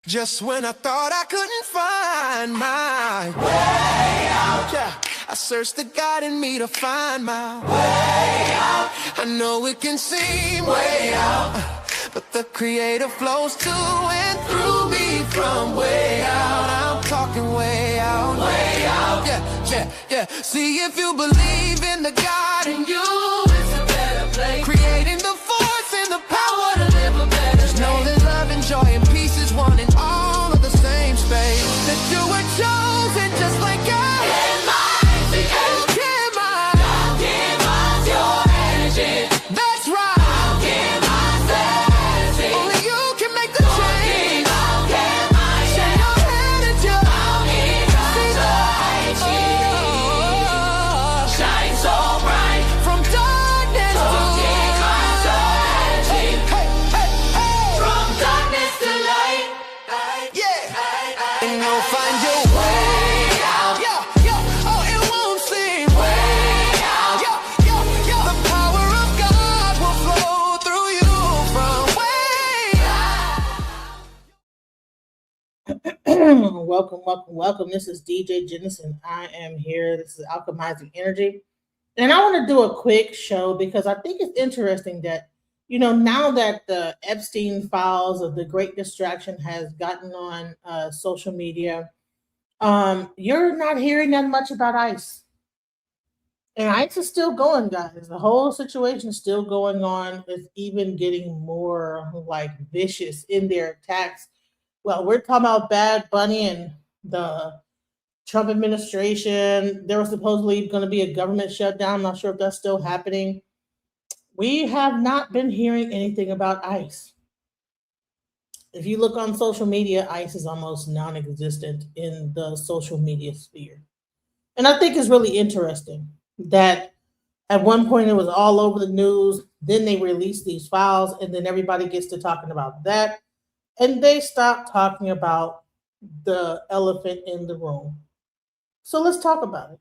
Just when I thought I couldn't find my way out, yeah, I searched the God in me to find my way out. I know it can seem way out, but the Creator flows to and through me from way out. I'm talking way out, yeah, yeah, yeah. See, if you believe in the God in you, it's a better place. Creating the force and the power to live a better. Just know that love and joy and peace is one in all of the same space. That you were chosen just like God. That's right. I'll give myself. Only you can make the change. I'll give myself. Shake your head and you. I'll give myself. Shine so bright from darkness to light. Hey, hey, hey, hey. From darkness to light. Yeah. And you'll find your way out. Yeah, yeah. Oh, it won't seem way out. Yeah, yeah, yeah. The power of God will flow through you from way out. Welcome. This is DJ Jennison. I am here. This is Alchemizing Energy. And I want to do a quick show because I think it's interesting that, now that the Epstein files of the Great Distraction has gotten on social media, you're not hearing that much about ICE. And ICE is still going, guys. The whole situation is still going on. It's even getting more like vicious in their attacks. Well, we're talking about Bad Bunny and the Trump administration. There was supposedly going to be a government shutdown. I'm not sure if that's still happening. We have not been hearing anything about ICE. If you look on social media, ICE is almost non-existent in the social media sphere. And I think it's really interesting that at one point it was all over the news, then they released these files, and then everybody gets to talking about that. And they stopped talking about the elephant in the room. So let's talk about it.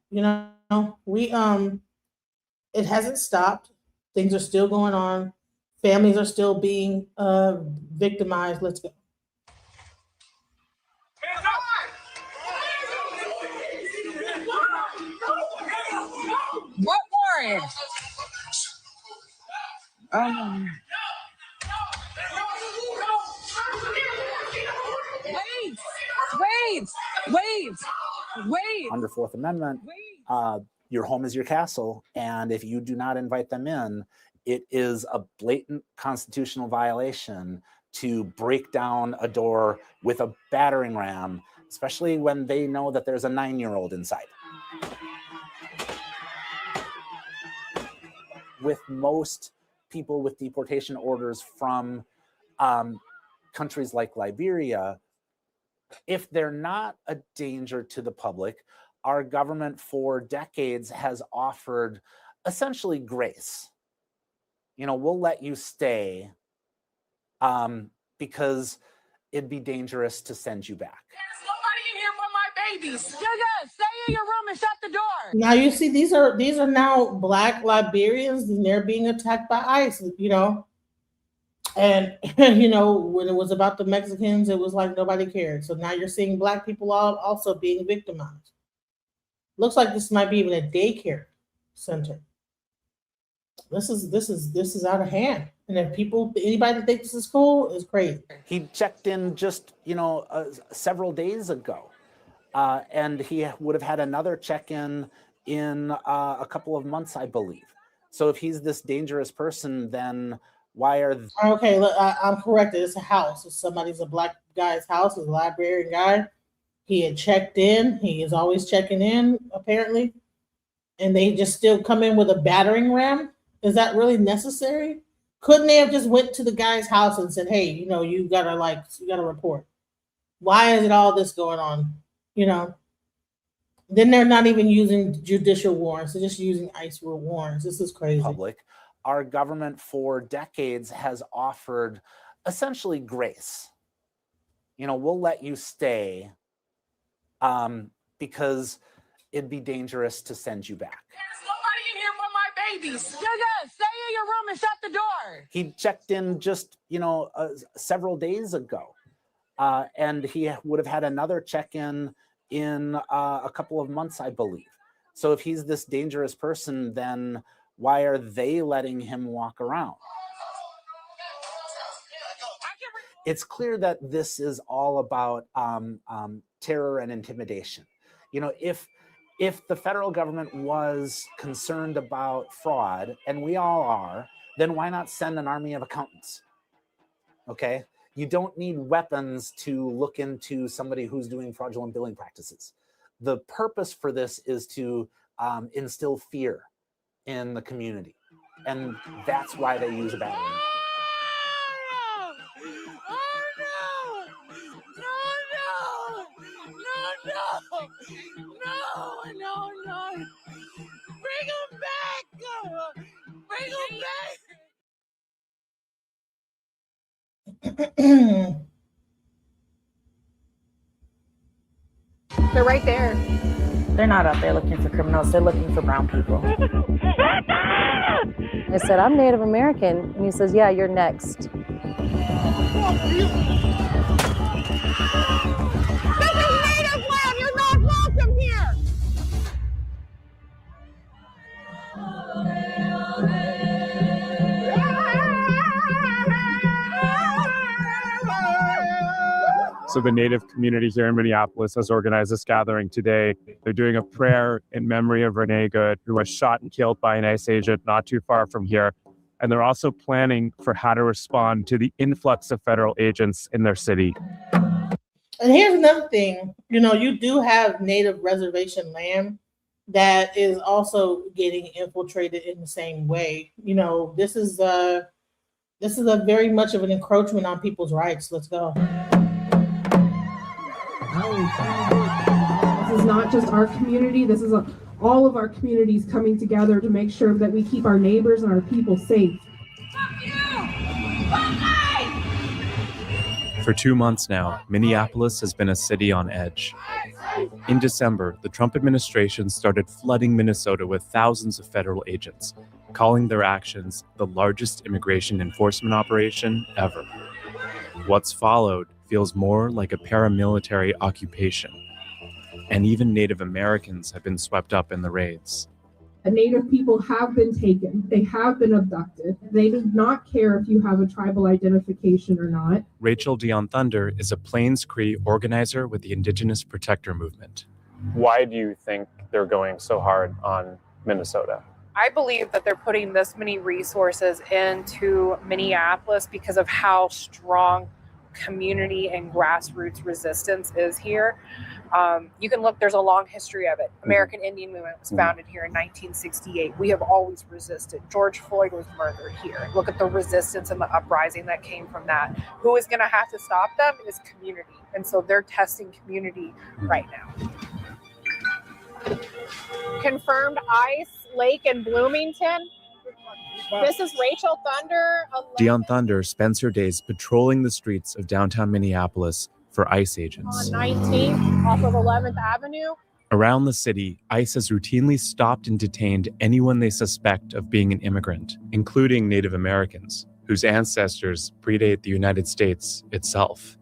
It hasn't stopped. Things are still going on. Families are still being victimized. Let's go. What warrant? Wait. Under Fourth Amendment, your home is your castle, and if you do not invite them in, it is a blatant constitutional violation to break down a door with a battering ram, especially when they know that there's a 9-year-old inside. With most people with deportation orders from countries like Liberia, if they're not a danger to the public, our government for decades has offered essentially grace. We'll let you stay because it'd be dangerous to send you back. There's nobody in here but my babies. Sugar, stay in your room and shut the door. Now you see these are now Black Liberians and they're being attacked by ICE, And when it was about the Mexicans, it was like nobody cared. So now you're seeing Black people also being victimized. Looks like this might be even a daycare center. This is out of hand. And if anybody that thinks this is cool is crazy. He checked in just several days ago, and he would have had another check-in in a couple of months, I believe. So if he's this dangerous person, then why are okay? Look, I'm corrected. It's a house. It's a Black guy's house. It's a librarian guy. He had checked in. He is always checking in, apparently. And they just still come in with a battering ram. Is that really necessary? Couldn't they have just went to the guy's house and said, "Hey, you gotta report"? Why is it all this going on? Then they're not even using judicial warrants. They're just using ICE warrants. This is crazy. Public. Our government for decades has offered essentially grace. We'll let you stay because it'd be dangerous to send you back. There's nobody in here but my babies. Sugar, stay in your room and shut the door. He checked in just, several days ago, and he would have had another check-in in a couple of months, I believe. So if he's this dangerous person, then why are they letting him walk around? It's clear that this is all about terror and intimidation. You know, if the federal government was concerned about fraud, and we all are, then why not send an army of accountants? Okay, you don't need weapons to look into somebody who's doing fraudulent billing practices. The purpose for this is to instill fear in the community, and that's why they use a battery. No. Bring him back. Bring him back. They're right there. They're not out there looking for criminals. They're looking for brown people. I said, I'm Native American. And he says, yeah, you're next. This is native land. You're not welcome here. So the Native community here in Minneapolis has organized this gathering today. They're doing a prayer in memory of Renee Good, who was shot and killed by an ICE agent not too far from here. And they're also planning for how to respond to the influx of federal agents in their city. And here's another thing, you know, you do have Native reservation land that is also getting infiltrated in the same way. You know, this is a very much of an encroachment on people's rights. Let's go. This is not just our community. This is all of our communities coming together to make sure that we keep our neighbors and our people safe. For 2 months now, Minneapolis has been a city on edge. In December, the Trump administration started flooding Minnesota with thousands of federal agents, calling their actions the largest immigration enforcement operation ever. What's followed feels more like a paramilitary occupation, and even Native Americans have been swept up in the raids. Native people have been taken. They have been abducted. They do not care if you have a tribal identification or not. Rachel Dion Thunder is a Plains Cree organizer with the Indigenous Protector Movement. Why do you think they're going so hard on Minnesota? I believe that they're putting this many resources into Minneapolis because of how strong community and grassroots resistance is here. You can look, there's a long history of it. American Indian Movement was founded here in 1968. We have always resisted. George Floyd was murdered here. Look at the resistance and the uprising that came from that. Who is going to have to stop them is community. And so they're testing community right now. Confirmed ICE, Lake and Bloomington. This is Rachel Thunder. Dion Thunder spends her days patrolling the streets of downtown Minneapolis for ICE agents. On 19th off of 11th Avenue. Around the city, ICE has routinely stopped and detained anyone they suspect of being an immigrant, including Native Americans, whose ancestors predate the United States itself.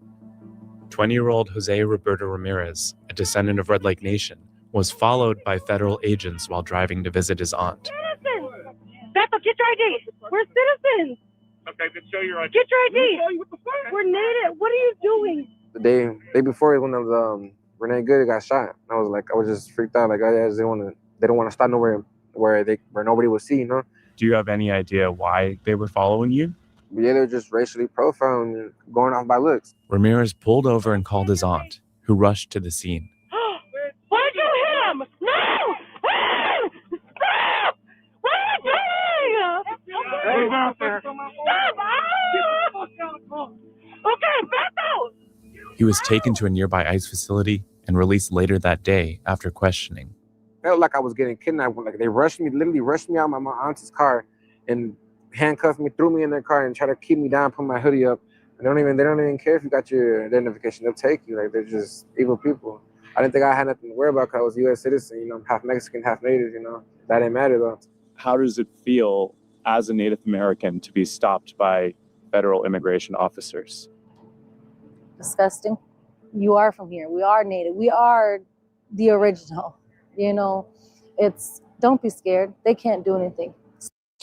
20-year-old Jose Roberto Ramirez, a descendant of Red Lake Nation, was followed by federal agents while driving to visit his aunt. Beto, get your ID. We're citizens. Okay, then show your ID. Get your ID. We're native. What are you doing? The day before, when Renee Good got shot, I was just freaked out. Like, they don't want to stop nowhere where nobody will see, you know. Do you have any idea why they were following you? But yeah, they were just racially profiling, going off by looks. Ramirez pulled over and called his aunt, who rushed to the scene. Why'd you hit him? No! Stop! What are you doing? He's out there. Stop! Okay, back out! He was taken to a nearby ICE facility and released later that day after questioning. Felt like I was getting kidnapped. Like, they literally rushed me out of my aunt's car and handcuffed me, threw me in their car and tried to keep me down, put my hoodie up. And they don't even care if you got your identification. They'll take you. Like, they're just evil people. I didn't think I had nothing to worry about because I was a U.S. citizen, you know, half Mexican, half Native, you know. That didn't matter, though. How does it feel as a Native American to be stopped by federal immigration officers? disgusting. You are from here. We are Native. We are the original. You know, don't be scared. They can't do anything.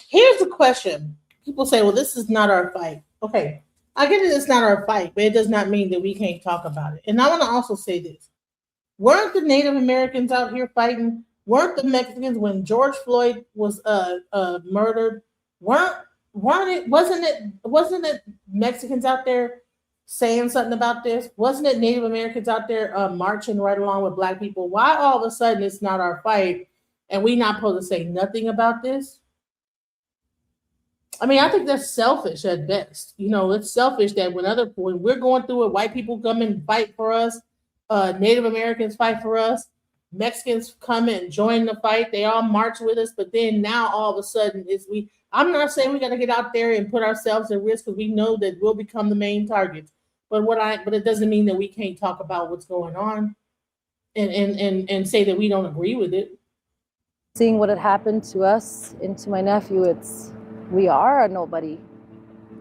Here's the question. People say, well, this is not our fight. Okay, I get it, it's not our fight, but it does not mean that we can't talk about it. And I want to also say this. Weren't the Native Americans out here fighting? Weren't the Mexicans when George Floyd was murdered? Wasn't it Mexicans out there saying something about this? Wasn't it Native Americans out there marching right along with Black people? Why all of a sudden it's not our fight and we not supposed to say nothing about this? I mean, I think that's selfish at best. You know, it's selfish that when we're going through it, white people come and fight for us, Native Americans fight for us, Mexicans come and join the fight. They all march with us, but then now all of a sudden I'm not saying we got to get out there and put ourselves at risk because we know that we'll become the main targets. But it doesn't mean that we can't talk about what's going on and say that we don't agree with it. Seeing what had happened to us and to my nephew, we are a nobody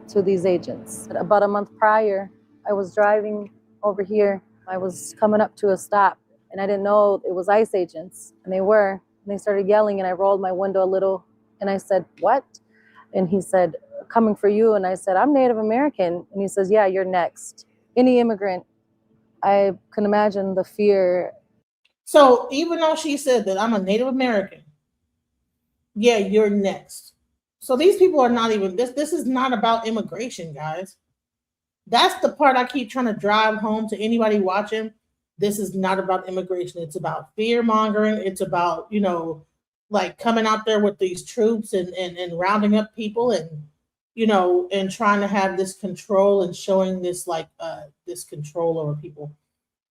to these agents. About a month prior, I was driving over here. I was coming up to a stop and I didn't know it was ICE agents, and they started yelling, and I rolled my window a little and I said, "What?" And he said, "Coming for you." And I said, "I'm Native American." And he says, "Yeah, you're next." Any immigrant, I can imagine the fear. So even though she said that I'm a Native American, yeah, you're next. So these people are not even, this is not about immigration, guys. That's the part I keep trying to drive home to anybody watching. This is not about immigration. It's about fear mongering. It's about, like coming out there with these troops and rounding up people and, and trying to have this control and showing this this control over people.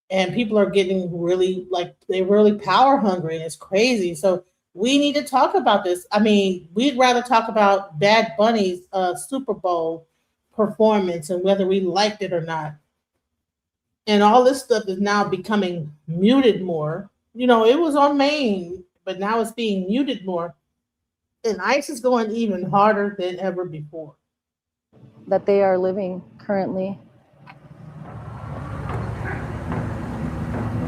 And people are getting really they're really power hungry, and it's crazy. So we need to talk about this. I mean, we'd rather talk about Bad Bunny's Super Bowl performance and whether we liked it or not. And all this stuff is now becoming muted more. It was on main, but now it's being muted more. And ICE is going even harder than ever before. That they are living currently.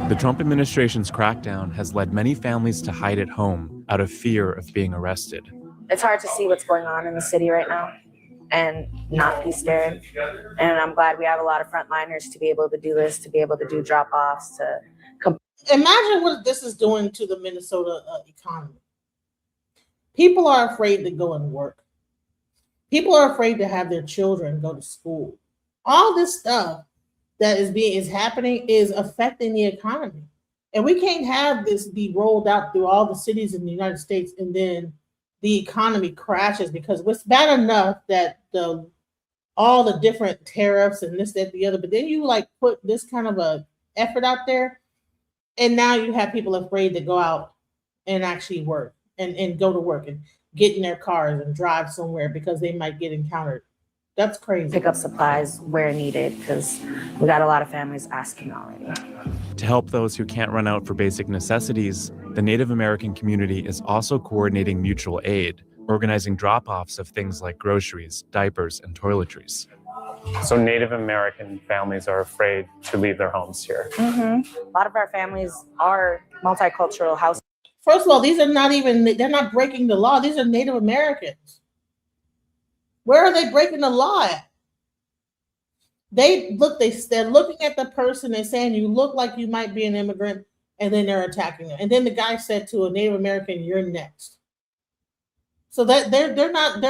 The Trump administration's crackdown has led many families to hide at home out of fear of being arrested. It's hard to see what's going on in the city right now and not be scared. And I'm glad we have a lot of frontliners to be able to do this, to be able to do drop-offs. Imagine what this is doing to the Minnesota economy. People are afraid to go and work. People are afraid to have their children go to school. All this stuff that is happening is affecting the economy. And we can't have this be rolled out through all the cities in the United States and then the economy crashes, because it's bad enough that all the different tariffs and this, that, the other, but then you put this kind of a effort out there, and now you have people afraid to go out and actually work and go to work and get in their cars and drive somewhere because they might get encountered. That's crazy. Pick up supplies where needed, because we got a lot of families asking already. To help those who can't run out for basic necessities, the Native American community is also coordinating mutual aid, organizing drop-offs of things like groceries, diapers, and toiletries. So Native American families are afraid to leave their homes here. Mm-hmm. A lot of our families are multicultural households. First of all, they're not breaking the law. These are Native Americans. Where are they breaking the law at? They're looking at the person and saying, you look like you might be an immigrant, and then they're attacking them. And then the guy said to a Native American, "You're next." So that they're not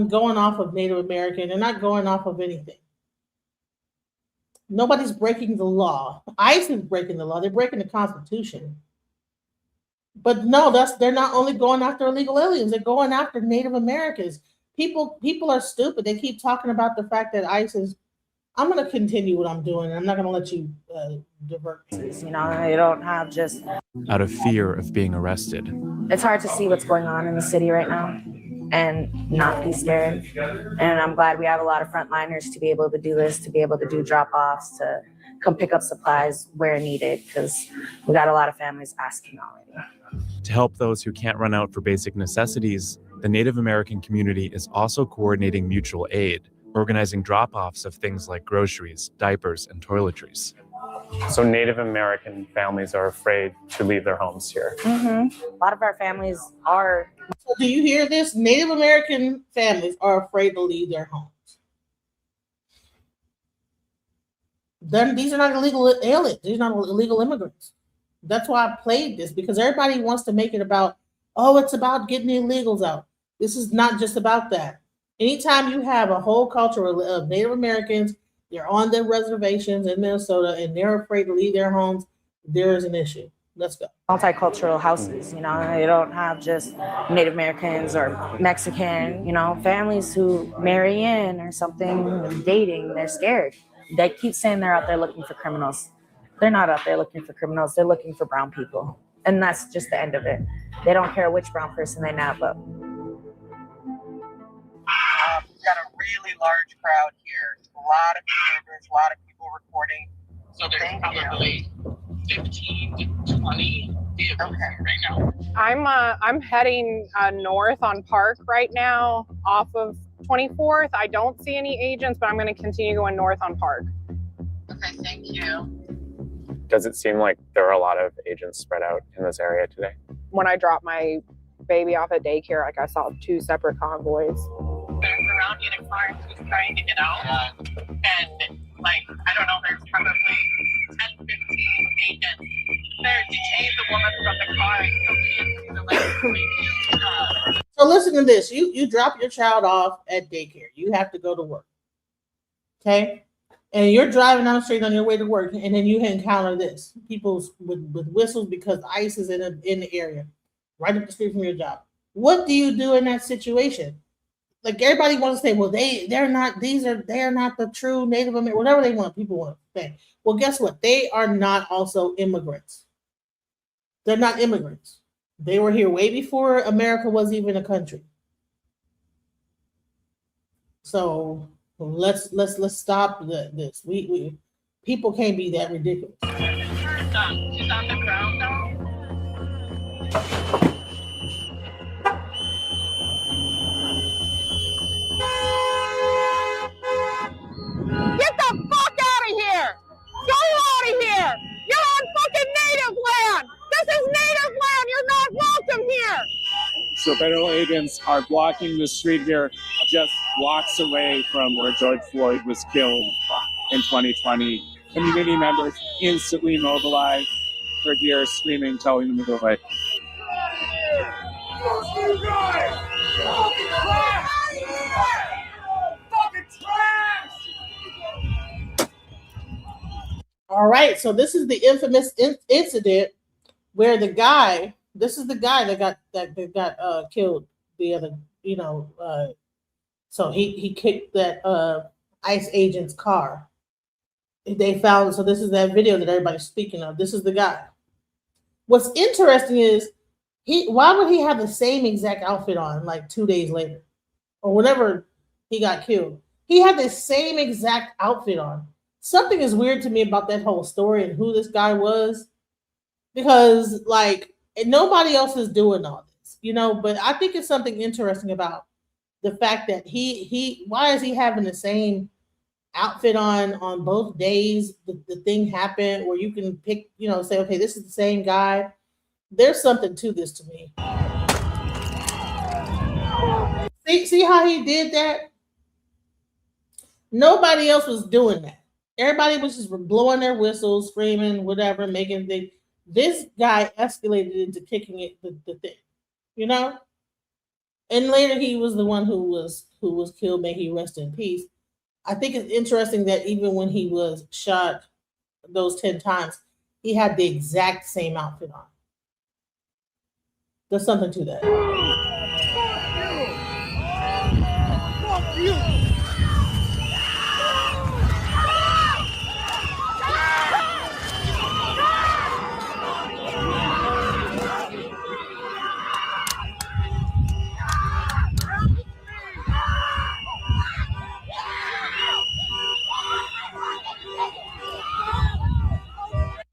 going off of Native American. They're not going off of anything. Nobody's breaking the law. ICE is breaking the law. They're breaking the Constitution. But no, they're not only going after illegal aliens. They're going after Native Americans. People are stupid. They keep talking about the fact that ICE is. I'm going to continue what I'm doing. I'm not going to let you divert me. You don't have just. Out of fear of being arrested. It's hard to see what's going on in the city right now and not be scared. And I'm glad we have a lot of frontliners to be able to do this, to be able to do drop-offs, to come pick up supplies where needed, because we got a lot of families asking already. To help those who can't run out for basic necessities, the Native American community is also coordinating mutual aid, organizing drop-offs of things like groceries, diapers, and toiletries. So Native American families are afraid to leave their homes here. A lot of our families are. So do you hear this? Native American families are afraid to leave their homes. Then these are not illegal aliens. These are not illegal immigrants. That's why I played this, because everybody wants to make it about, oh, it's about getting the illegals out. This is not just about that. Anytime you have a whole culture of Native Americans, they're on their reservations in Minnesota and they're afraid to leave their homes, there is an issue. Let's go. Multicultural houses, you know, you don't have just Native Americans or Mexican, you know, families who marry in or something, dating, they're scared. They keep saying they're out there looking for criminals. They're not out there looking for criminals, they're looking for brown people. And that's just the end of it. They don't care which brown person they nab up. We've got a really large crowd here. A lot of observers, a lot of people recording. So there's probably 15 to 20 vehicles here right now. I'm heading north on Park right now off of 24th. I don't see any agents, but I'm going to continue going north on Park. Okay, thank you. Does it seem like there are a lot of agents spread out in this area today? When I dropped my baby off at daycare, like I saw 2 separate convoys. They're surrounding a car and she's trying to get out. And like, I don't know, there's probably 10, 15 agents. They're detained the woman from the car and go into the So listen to this. You drop your child off at daycare. You have to go to work. Okay? And you're driving down the street on your way to work, and then you encounter this. People with whistles because ICE is in the area, right up the street from your job. What do you do in that situation? Like, everybody wants to say, well, they're not the true Native American, whatever they want, people want to say. Well, guess what? They are not also immigrants. They're not immigrants. They were here way before America was even a country. So let's stop this. We people can't be that ridiculous. She's on the ground now. Get the fuck out of here! Go out of here! You're on fucking native land! This is native land! You're not welcome here! So federal agents are blocking the street here just blocks away from where George Floyd was killed in 2020. Community members instantly mobilized. They're here screaming, telling them to go away. All right, so this is the infamous incident where the guy that got killed the other, so he kicked that ICE agent's car. They found, so this is that video that everybody's speaking of. This is the guy. What's interesting is why would he have the same exact outfit on like 2 days later or whenever he got killed? He had the same exact outfit on. Something is weird to me about that whole story and who this guy was, because like nobody else is doing all this, but I think it's something interesting about the fact that why is he having the same outfit on both days the thing happened, where you can pick, say, okay, this is the same guy. There's something to this to me. See how he did that? Nobody else was doing that. Everybody was just blowing their whistles, screaming, whatever, making things. This guy escalated into kicking it the thing, And later he was the one who was killed. May he rest in peace. I think it's interesting that even when he was shot those 10 times, he had the exact same outfit on. There's something to that. Fuck you.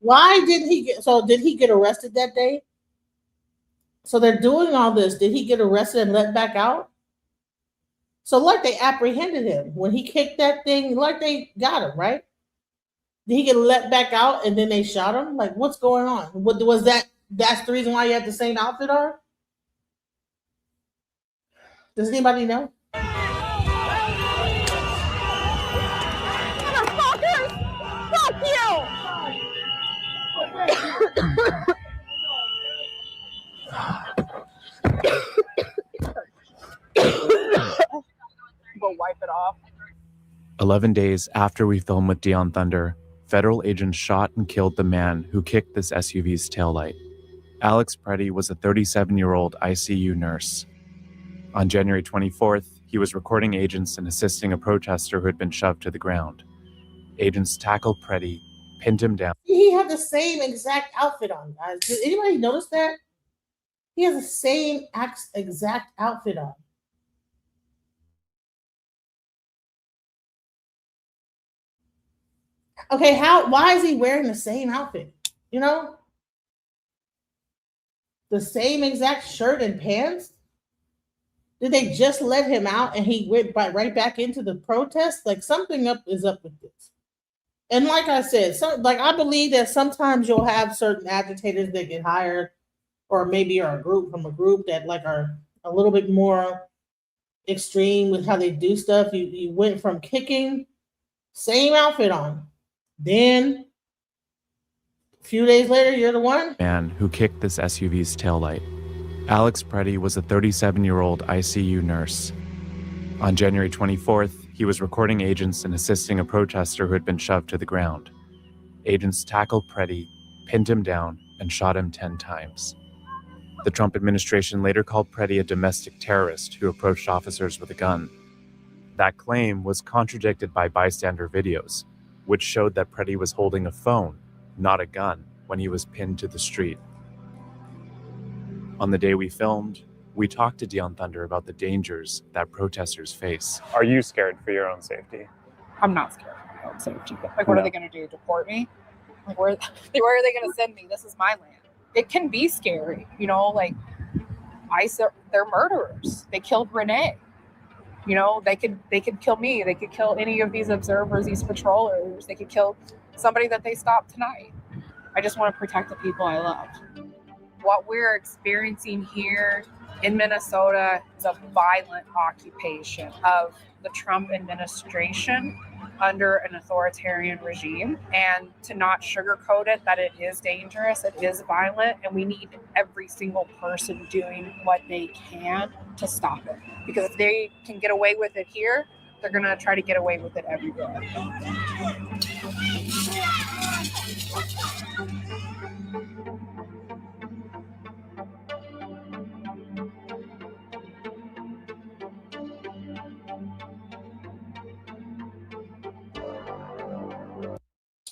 Why didn't he did he get arrested that day? So they're doing all this. Did he get arrested and let back out? So like they apprehended him when he kicked that thing, like they got him, right? Did he get let back out and then they shot him? Like, what's going on? What was that? That's the reason why you had the same outfit on? Does anybody know? Motherfuckers! Fuck you! Go wipe it off. 11 days after we filmed with Dion Thunder, federal agents shot and killed the man who kicked this SUV's taillight. Alex Preddy was a 37-year-old ICU nurse. On January 24th, he was recording agents and assisting a protester who had been shoved to the ground. Agents tackled Preddy, pinned him down. He had the same exact outfit on, guys. Did anybody notice that? He has the same exact outfit on. Okay, why is he wearing the same outfit? You know? The same exact shirt and pants? Did they just let him out and he went right back into the protest? Like something is up with this. And like I said, I believe that sometimes you'll have certain agitators that get hired, or maybe are a group that like are a little bit more extreme with how they do stuff. You went from kicking, same outfit on. Then a few days later, you're the one. Man who kicked this SUV's taillight. Alex Preddy was a 37-year-old ICU nurse. On January 24th, he was recording agents and assisting a protester who had been shoved to the ground. Agents tackled Preddy, pinned him down, and shot him 10 times. The Trump administration later called Preddy a domestic terrorist who approached officers with a gun. That claim was contradicted by bystander videos, which showed that Preddy was holding a phone, not a gun, when he was pinned to the street. On the day we filmed, we talked to Dion Thunder about the dangers that protesters face. Are you scared for your own safety? I'm not scared of my own safety. Like, what are they going to do? Deport me? Like, where are they going to send me? This is my land. It can be scary, you know. Like, they're murderers. They killed Renee. You know, they could kill me. They could kill any of these observers, these patrollers. They could kill somebody that they stopped tonight. I just want to protect the people I love. What we're experiencing here in Minnesota is a violent occupation of the Trump administration under an authoritarian regime. And to not sugarcoat it, that it is dangerous, it is violent, and we need every single person doing what they can to stop it. Because if they can get away with it here, they're going to try to get away with it everywhere.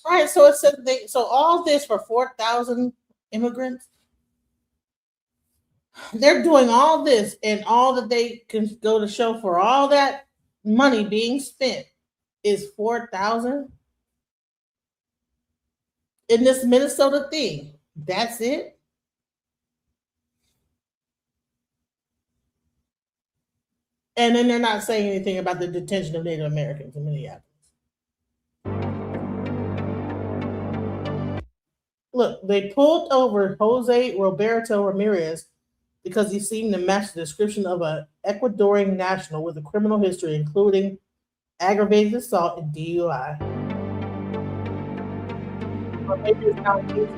All right, so it said so all this for 4,000 immigrants. They're doing all this, and all that they can go to show for all that money being spent is 4,000 in this Minnesota thing. That's it. And then they're not saying anything about the detention of Native Americans in Minneapolis. Look, they pulled over Jose Roberto Ramirez because he seemed to match the description of an Ecuadorian national with a criminal history, including aggravated assault and DUI. Or maybe it's not charges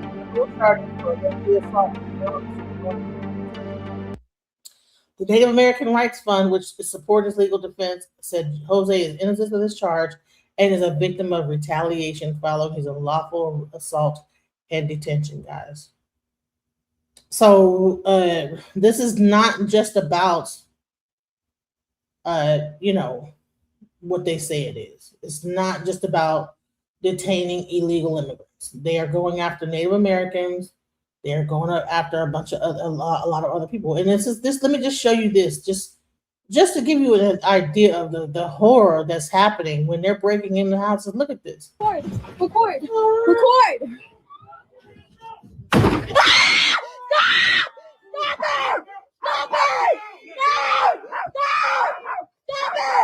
for aggravated assault. The Native American Rights Fund, which supports his legal defense, said Jose is innocent of this charge and is a victim of retaliation following his unlawful assault and detention, guys. So this is not just about, what they say it is. It's not just about detaining illegal immigrants. They are going after Native Americans. They're going after a lot of other people. And this. Let me just show you this, just to give you an idea of the horror that's happening when they're breaking into houses. Look at this. Record. Stop it! Stop it! No! Stop it!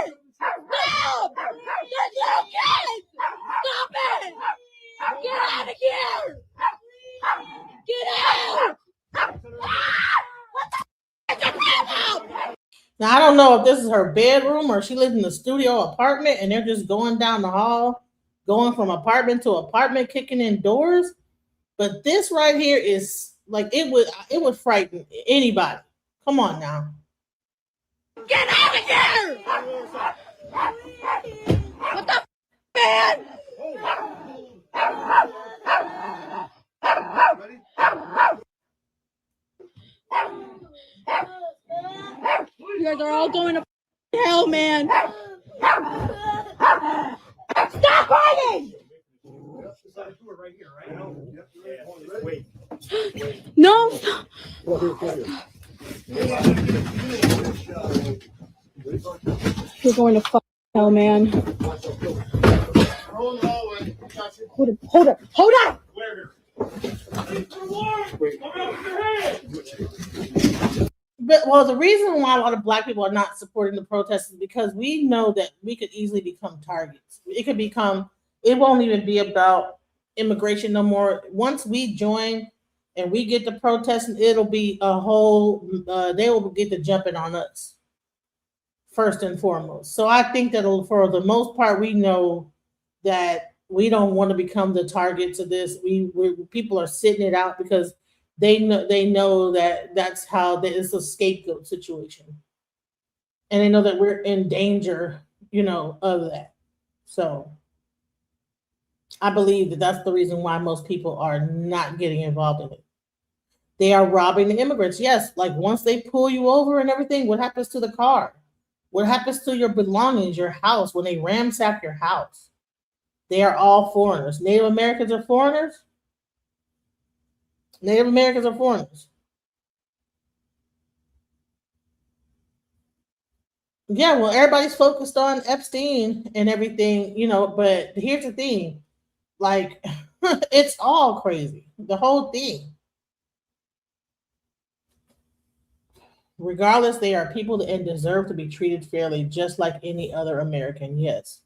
Now I don't know if this is her bedroom or she lives in a studio apartment and they're just going down the hall, going from apartment to apartment, kicking in doors. But this right here is like it would frighten anybody. Come on now. Get out of here! What the man? You guys are all going to hell, man. Stop fighting! No. You're going to fuck hell, man. Hold up. But well, the reason why a lot of Black people are not supporting the protests is because we know that we could easily become targets. It won't even be about immigration no more. Once we join and we get the protesting, it'll be a whole, they will get to jumping on us first and foremost. So I think that for the most part, we know that we don't want to become the targets of this. People are sitting it out because they know that that's how it's a scapegoat situation, and they know that we're in danger, of that. So I believe that that's the reason why most people are not getting involved in it. They are robbing the immigrants. Yes, like once they pull you over and everything, what happens to the car? What happens to your belongings, your house, when they ransack your house? They are all foreigners. Native Americans are foreigners. Native Americans are foreigners. Yeah, well, everybody's focused on Epstein and everything, but here's the thing. Like, it's all crazy. The whole thing. Regardless, they are people and deserve to be treated fairly, just like any other American. Yes.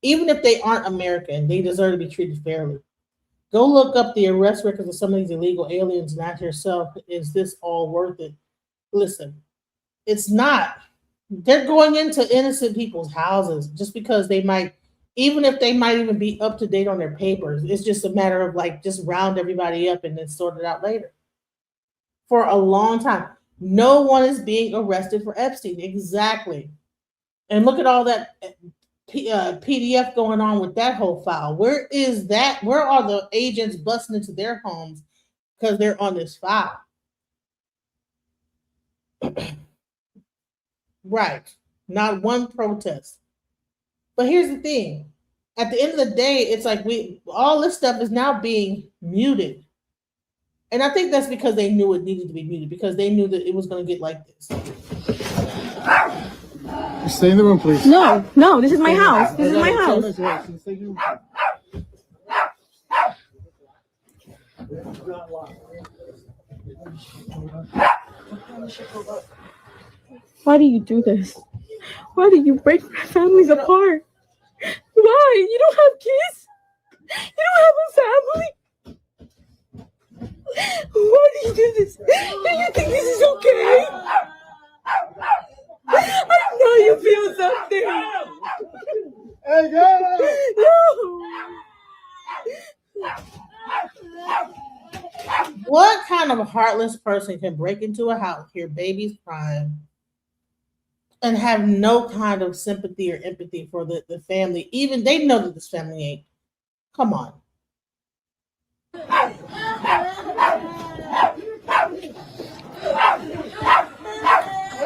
Even if they aren't American, they deserve to be treated fairly. Go look up the arrest records of some of these illegal aliens and ask yourself, is this all worth it? Listen, it's not. They're going into innocent people's houses just because they might, even if they might even be up to date on their papers. It's just a matter of like, just round everybody up and then sort it out later. For a long time, no one is being arrested for Epstein. Exactly. And look at all that PDF going on with that whole file. Where is that? Where are the agents busting into their homes because they're on this file? Right. Not one protest. But here's the thing. At the end of the day, it's like all this stuff is now being muted. And I think that's because they knew it needed to be muted, because they knew that it was going to get like this. Stay in the room, please. No, this is my house. This is my house. Why do you do this? Why do you break families apart? Why? You don't have kids? You don't have a family? Why do you do this? Do you think this is okay? I know you feel something. Hey, go! No. What kind of heartless person can break into a house, hear babies crying, and have no kind of sympathy or empathy for the family? Even they know that this family ain't. Come on.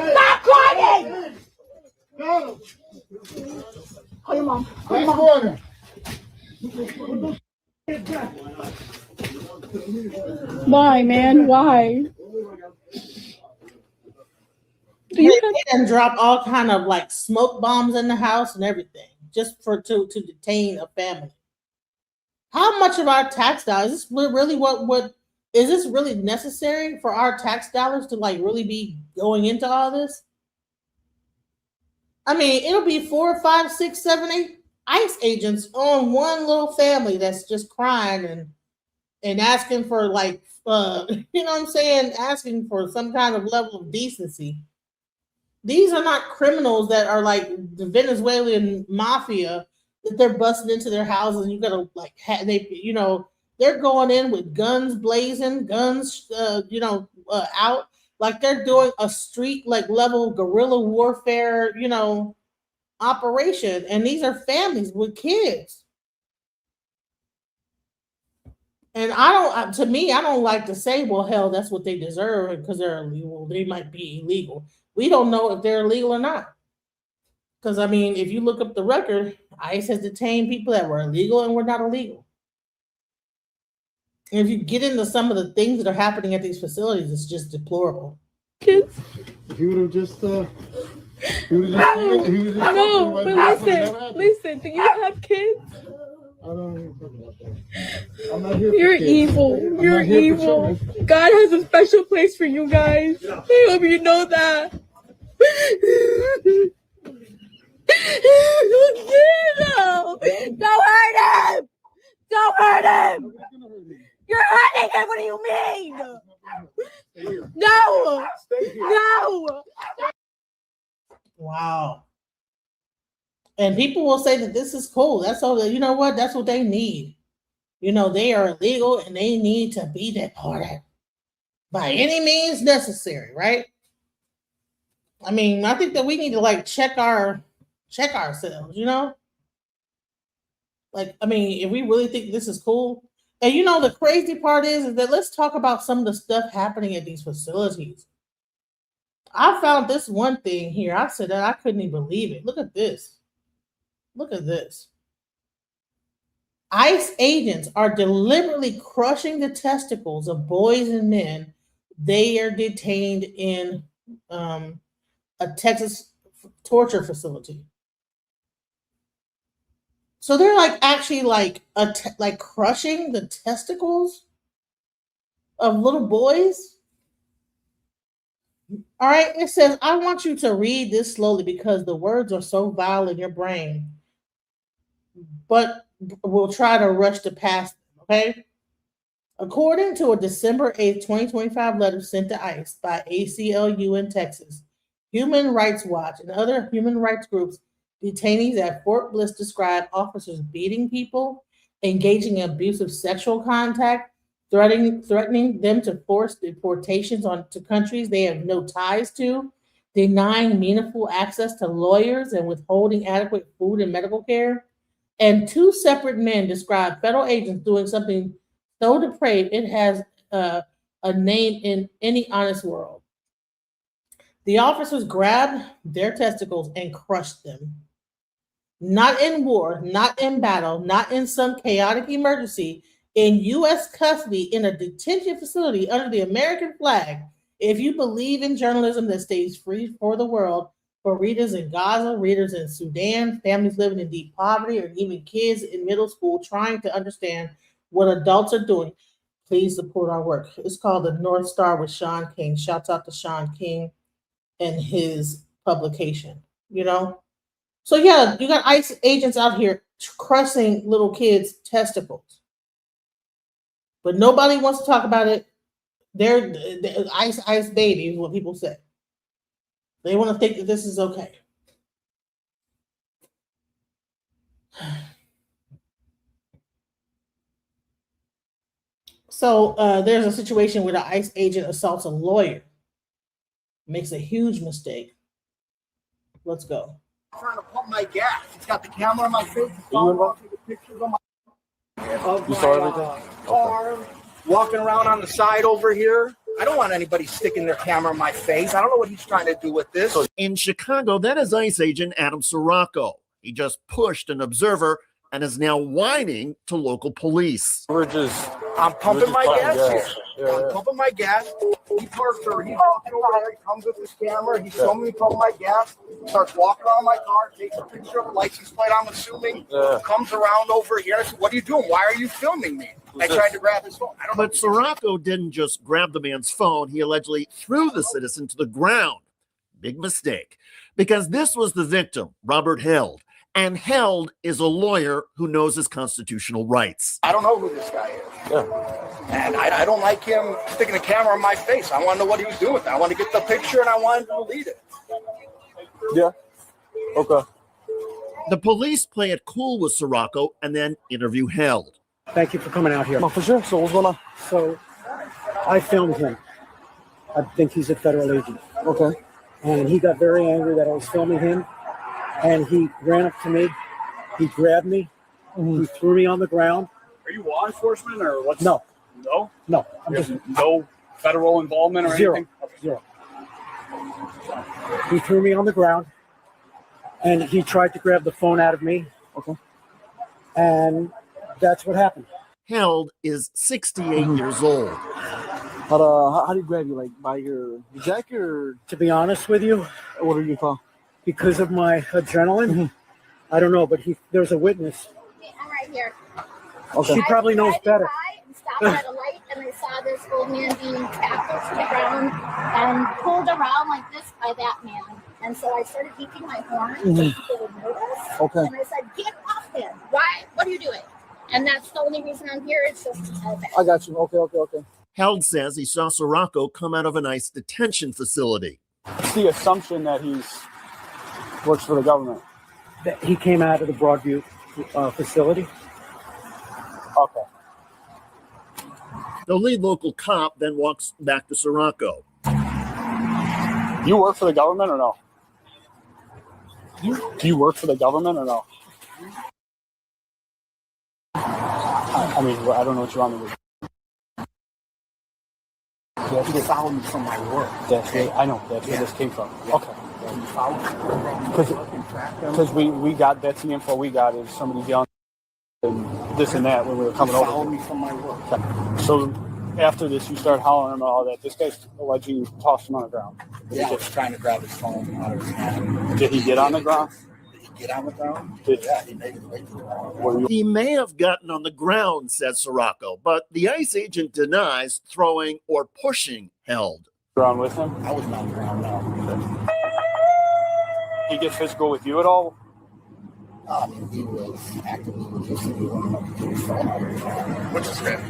Stop crying! No! Call your mom. Call your mom. Why, man? Why? They can drop all kind of like smoke bombs in the house and everything just to detain a family. How much of our tax dollars is this really what is this really necessary for our tax dollars to like really be going into all this? I mean, it'll be 4, 5, 6, 7, 8 ICE agents on one little family that's just crying and asking for like you know what I'm saying, asking for some kind of level of decency. These are not criminals that are like the Venezuelan mafia that they're busting into their houses and you gotta like they're going in with guns blazing, guns out like they're doing a street like level guerrilla warfare, operation. And these are families with kids. And to me, I don't like to say, well, hell, that's what they deserve because they're illegal. They might be illegal. We don't know if they're illegal or not. Because, I mean, if you look up the record, ICE has detained people that were illegal and were not illegal. And if you get into some of the things that are happening at these facilities, it's just deplorable. Kids. If you would have just, no, but listen, do you have kids? I don't even talk about that. I'm not here for You're kids. evil. You're evil. God has a special place for you guys. I hope you know that. Don't hurt him! Don't hurt him! You're hurting him! What do you mean? No! No! Wow. And people will say that this is cool. That's all. You know what? That's what they need. They are illegal and they need to be deported by any means necessary, right? I mean, I think that we need to like check ourselves, Like, I mean, if we really think this is cool. And the crazy part is that let's talk about some of the stuff happening at these facilities. I found this one thing here. I said that I couldn't even believe it. Look at this. Look at this. ICE agents are deliberately crushing the testicles of boys and men. They are detained in a Texas torture facility. So they're like actually like crushing the testicles of little boys. All right, it says, I want you to read this slowly because the words are so vile in your brain. But we'll try to rush to pass them, okay? According to a December 8th, 2025 letter sent to ICE by ACLU in Texas, Human Rights Watch and other human rights groups, detainees at Fort Bliss describe officers beating people, engaging in abusive sexual contact, threatening them to force deportations to countries they have no ties to, denying meaningful access to lawyers and withholding adequate food and medical care. And two separate men describe federal agents doing something so depraved it has a name in any honest world. The officers grabbed their testicles and crushed them. Not in war, not in battle, not in some chaotic emergency, in U.S. custody in a detention facility under the American flag. If you believe in journalism that stays free for the world, for readers in Gaza, readers in Sudan, families living in deep poverty, or even kids in middle school trying to understand what adults are doing, please support our work. It's called The North Star with Sean King. Shouts out to Sean King and his publication, So yeah, you got ICE agents out here crushing little kids' testicles. But nobody wants to talk about it. They're ice baby is what people say. They want to think that this is okay. So there's a situation where the ICE agent assaults a lawyer, makes a huge mistake. Let's go. I'm trying to pump my gas. He's got the camera on my face. The pictures on my car, walking around on the side over here. I don't want anybody sticking their camera in my face. I don't know what he's trying to do with this. In Chicago, that is ICE agent Adam Sirocco. He just pushed an observer and is now whining to local police. I'm pumping my gas here. I'm pumping my gas. He parks over. He's walking over there. He comes with his camera. He's showing me pumping my gas. Starts walking around my car. Takes a picture of the license plate, I'm assuming. Comes around over here. I said, what are you doing? Why are you filming me? I tried to grab his phone. But Sirocco didn't just grab the man's phone. He allegedly threw the citizen to the ground. Big mistake. Because this was the victim, Robert Held. And Held is a lawyer who knows his constitutional rights. I don't know who this guy is. And I don't like him sticking a camera in my face. I want to know what he was doing with it. I want to get the picture and I wanted to delete it. Yeah. Okay. The police play it cool with Sirocco and then interview Held. Thank you for coming out here. Oh, for sure. So what's going on? So I filmed him. I think he's a federal agent. Okay. And he got very angry that I was filming him. And he ran up to me. He grabbed me. Mm-hmm. He threw me on the ground. Are you law enforcement or what's? No. No? No. You have no federal involvement or Zero. anything? Zero. He threw me on the ground. And he tried to grab the phone out of me. Okay. And that's what happened. Held is 68 years old. How do you grab you? Like by your jacket or? To be honest with you, what are you called? Because of my adrenaline, I don't know, but there's a witness. I'm right here. Okay. She probably knows better. Stopped at a light and I saw this old man being tackled to the ground and pulled around like this by that man. And so I started beeping my horn so people would notice. Okay. And I said, get off him. Why? What are you doing? And that's the only reason I'm here. It's just to tell that. I got you. Okay. Held says he saw Sirocco come out of an ICE detention facility. It's the assumption that works for the government. He came out of the Broadview facility. Okay. The lead local cop then walks back to Sirocco. You work for the government or no? Do you work for the government or no? I mean, I don't know what you want me to do. You followed me from my work. That's it. I know. That's where this came from. Okay. Because we got, that's the info we got is somebody yelling and this and that when we were coming over. Followed me from my work. Okay. So after this, you start hollering and all that. This guy's alleging you tossed him on the ground. Yeah, I was trying to grab his phone out of his hand. Did he get on the ground? Did he get on the ground? Yeah, he made his way to the ground. He may have gotten on the ground, said Sirocco, but the ICE agent denies throwing or pushing Held. Ground with him? I wasn't on the ground, no. He get physical with you at all? I mean, he was actively resisting me when I took his phone out of his hand, which is fair.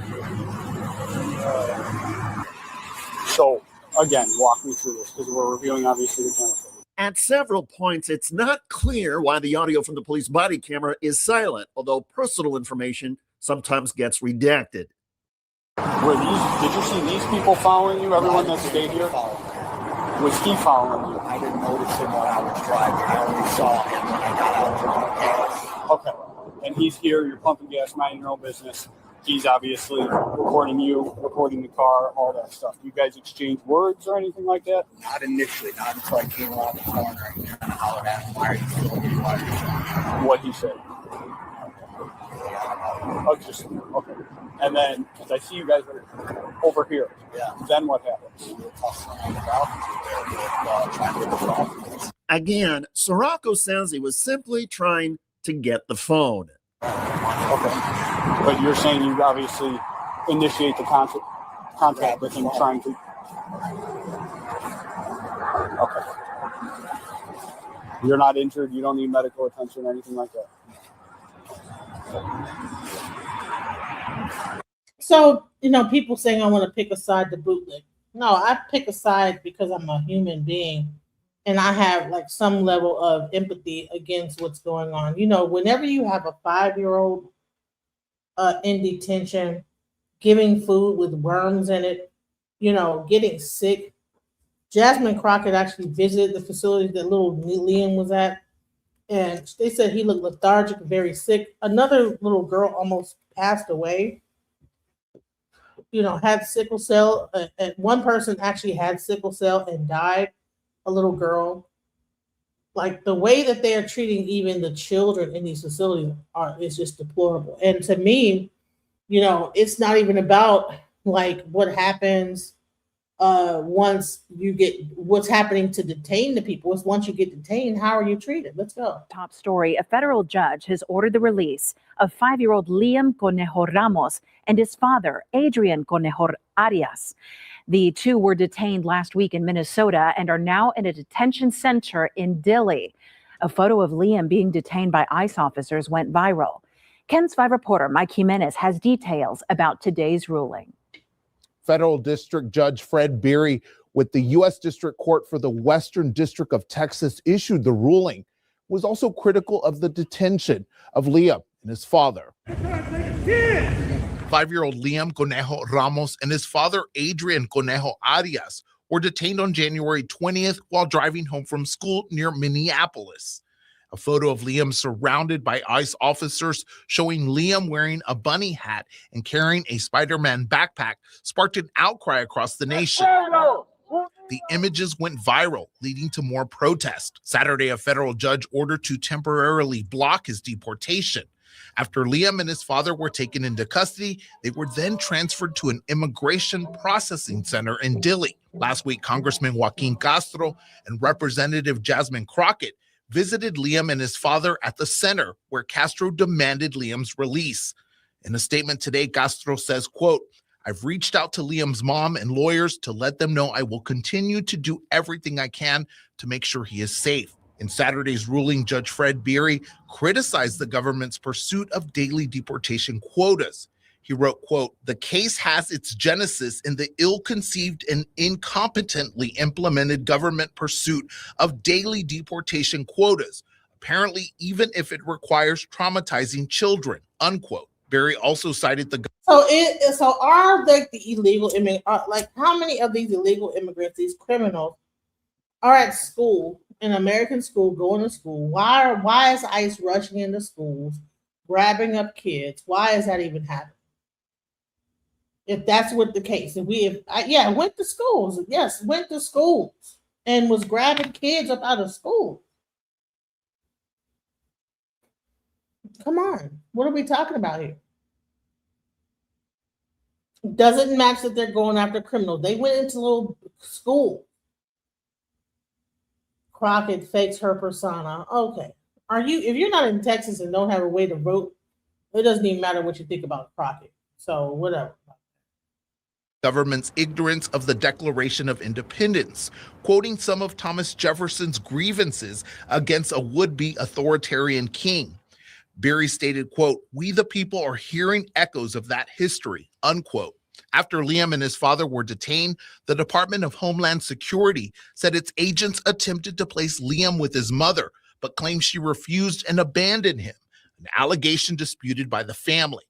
So, again, walk me through this because we're reviewing, obviously, the camera footage. At several points, it's not clear why the audio from the police body camera is silent, although personal information sometimes gets redacted. Did you see these people following you, everyone that stayed here? Was he following you? I didn't notice him when I was driving. I only saw him when I got out of the gas. Okay. And he's here, you're pumping gas, minding your own business. He's obviously recording you, recording the car, all that stuff. Do you guys exchange words or anything like that? Not initially, not until I came around the corner and kind of hollered at him, why are you still here? Why are you still here? What he said. Oh, just, okay. And then, because I see you guys are over here. Yeah. Then what happens? Again, Sirocco says he was simply trying to get the phone. Okay. But you're saying you obviously initiate the contact with him trying to... Okay. You're not injured, you don't need medical attention or anything like that? So, people saying I want to pick a side to bootleg. No, I pick a side because I'm a human being and I have like some level of empathy against what's going on. Whenever you have a 5-year-old in detention, giving food with worms in it, getting sick. Jasmine Crockett actually visited the facility that little Liam was at, and they said he looked lethargic, very sick. Another little girl almost passed away. Had sickle cell. And one person actually had sickle cell and died, a little girl. Like the way that they are treating even the children in these facilities is just deplorable. And to me, it's not even about like what happens once you get what's happening to detain the people. It's once you get detained, how are you treated? Let's go. Top story, a federal judge has ordered the release of 5-year-old Liam Conejo Ramos and his father, Adrian Conejo Arias. The two were detained last week in Minnesota and are now in a detention center in Dilley. A photo of Liam being detained by ICE officers went viral. KENS 5 reporter Mike Jimenez has details about today's ruling. Federal District Judge Fred Beery with the U.S. District Court for the Western District of Texas issued the ruling, was also critical of the detention of Liam and his father. 5-year-old Liam Conejo Ramos and his father, Adrian Conejo Arias, were detained on January 20th while driving home from school near Minneapolis. A photo of Liam surrounded by ICE officers showing Liam wearing a bunny hat and carrying a Spider-Man backpack sparked an outcry across the nation. The images went viral, leading to more protest. Saturday, a federal judge ordered to temporarily block his deportation. After Liam and his father were taken into custody, they were then transferred to an immigration processing center in Dilley. Last week, Congressman Joaquin Castro and Representative Jasmine Crockett visited Liam and his father at the center, where Castro demanded Liam's release. In a statement today, Castro says, quote, "I've reached out to Liam's mom and lawyers to let them know I will continue to do everything I can to make sure he is safe." In Saturday's ruling, Judge Fred Beery criticized the government's pursuit of daily deportation quotas. He wrote, quote, "The case has its genesis in the ill-conceived and incompetently implemented government pursuit of daily deportation quotas, apparently even if it requires traumatizing children," unquote. Berry also cited the So are like the illegal immigrants, like how many of these illegal immigrants, these criminals, are at school, in American school, going to school? Why is ICE rushing into schools, grabbing up kids? Why is that even happening? If that's what the case, went to schools, yes, went to schools and was grabbing kids up out of school. Come on, what are we talking about here? Doesn't match that they're going after criminals. They went into little school. Crockett fakes her persona. Okay. If you're not in Texas and don't have a way to vote, it doesn't even matter what you think about Crockett. So whatever. Government's ignorance of the Declaration of Independence, quoting some of Thomas Jefferson's grievances against a would-be authoritarian king. Beery stated, quote, "We the people are hearing echoes of that history," unquote. After Liam and his father were detained, the Department of Homeland Security said its agents attempted to place Liam with his mother, but claimed she refused and abandoned him, an allegation disputed by the family.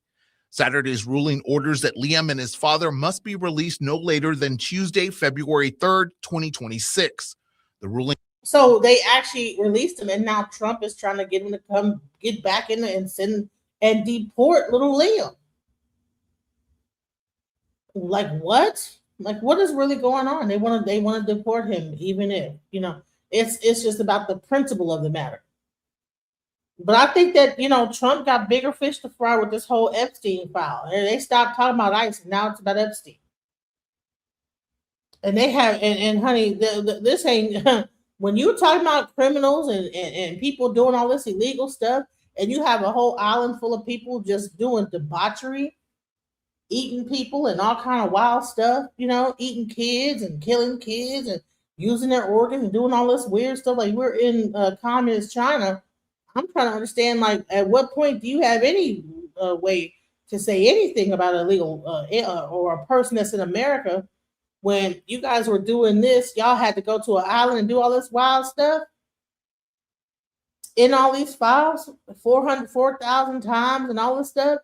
Saturday's ruling orders that Liam and his father must be released no later than Tuesday, February 3rd, 2026. The ruling. So they actually released him, and now Trump is trying to get him to come get back in and send and deport little Liam. Like what? Like what is really going on? They want to deport him, even if it's just about the principle of the matter. But I think that Trump got bigger fish to fry with this whole Epstein file. They stopped talking about ICE, and now it's about Epstein. And they have and honey, this ain't when you're talking about criminals and people doing all this illegal stuff, and you have a whole island full of people just doing debauchery, eating people and all kind of wild stuff, eating kids and killing kids and using their organs and doing all this weird stuff. Like we're in communist China. I'm trying to understand, like, at what point do you have any way to say anything about illegal or a person that's in America when you guys were doing this? Y'all had to go to an island and do all this wild stuff in all these files 4,000 times and all this stuff,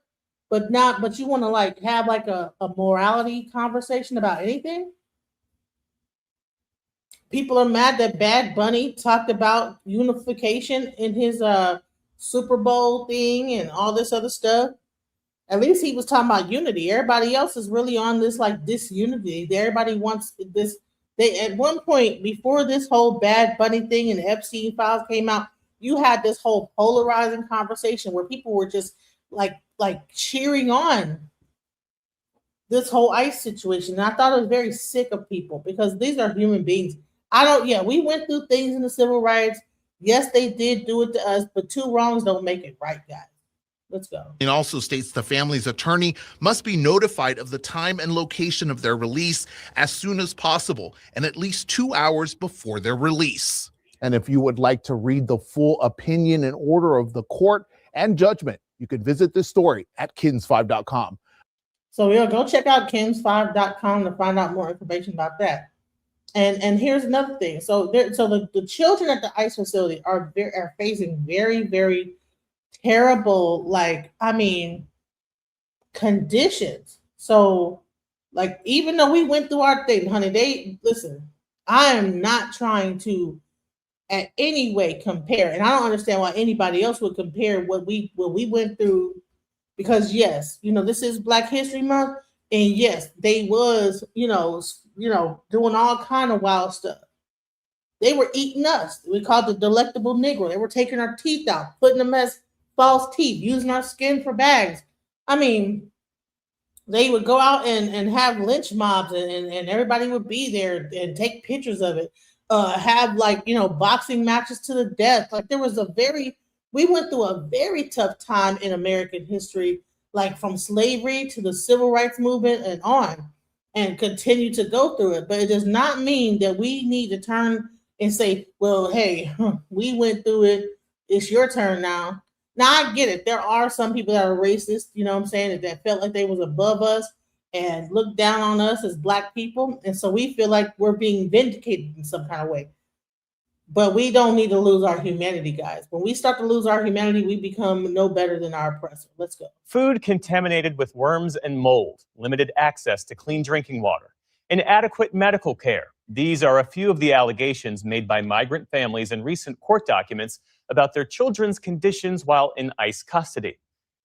but you want to like have like a morality conversation about anything? People are mad that Bad Bunny talked about unification in his Super Bowl thing and all this other stuff. At least he was talking about unity. Everybody else is really on this like disunity. Everybody wants this. They at one point before this whole Bad Bunny thing and Epstein files came out, you had this whole polarizing conversation where people were just like cheering on this whole ICE situation. And I thought it was very sick of people because these are human beings. We went through things in the civil rights. Yes, they did do it to us, but two wrongs don't make it right, guys. Let's go. It also states the family's attorney must be notified of the time and location of their release as soon as possible and at least 2 hours before their release. And if you would like to read the full opinion and order of the court and judgment, you can visit this story at KINS5.com. So go check out KINS5.com to find out more information about that. And here's another thing. So the children at the ICE facility are facing very, very terrible, conditions. So, even though we went through our thing, honey, listen, I am not trying to at any way compare, and I don't understand why anybody else would compare what we went through, because yes, this is Black History Month, and yes, they was, doing all kind of wild stuff. They were eating us. We called the delectable Negro. They were taking our teeth out, putting them as false teeth, using our skin for bags. I mean, they would go out and have lynch mobs, and everybody would be there and take pictures of it. Have boxing matches to the death. We went through a very tough time in American history, from slavery to the civil rights movement and on, and continue to go through it. But it does not mean that we need to turn and say, well, hey, we went through it. It's your turn now. Now, I get it. There are some people that are racist, you know what I'm saying, that felt like they was above us and looked down on us as Black people. And so we feel like we're being vindicated in some kind of way. But we don't need to lose our humanity, guys. When we start to lose our humanity, we become no better than our oppressor. Let's go. Food contaminated with worms and mold, limited access to clean drinking water, inadequate medical care. These are a few of the allegations made by migrant families in recent court documents about their children's conditions while in ICE custody.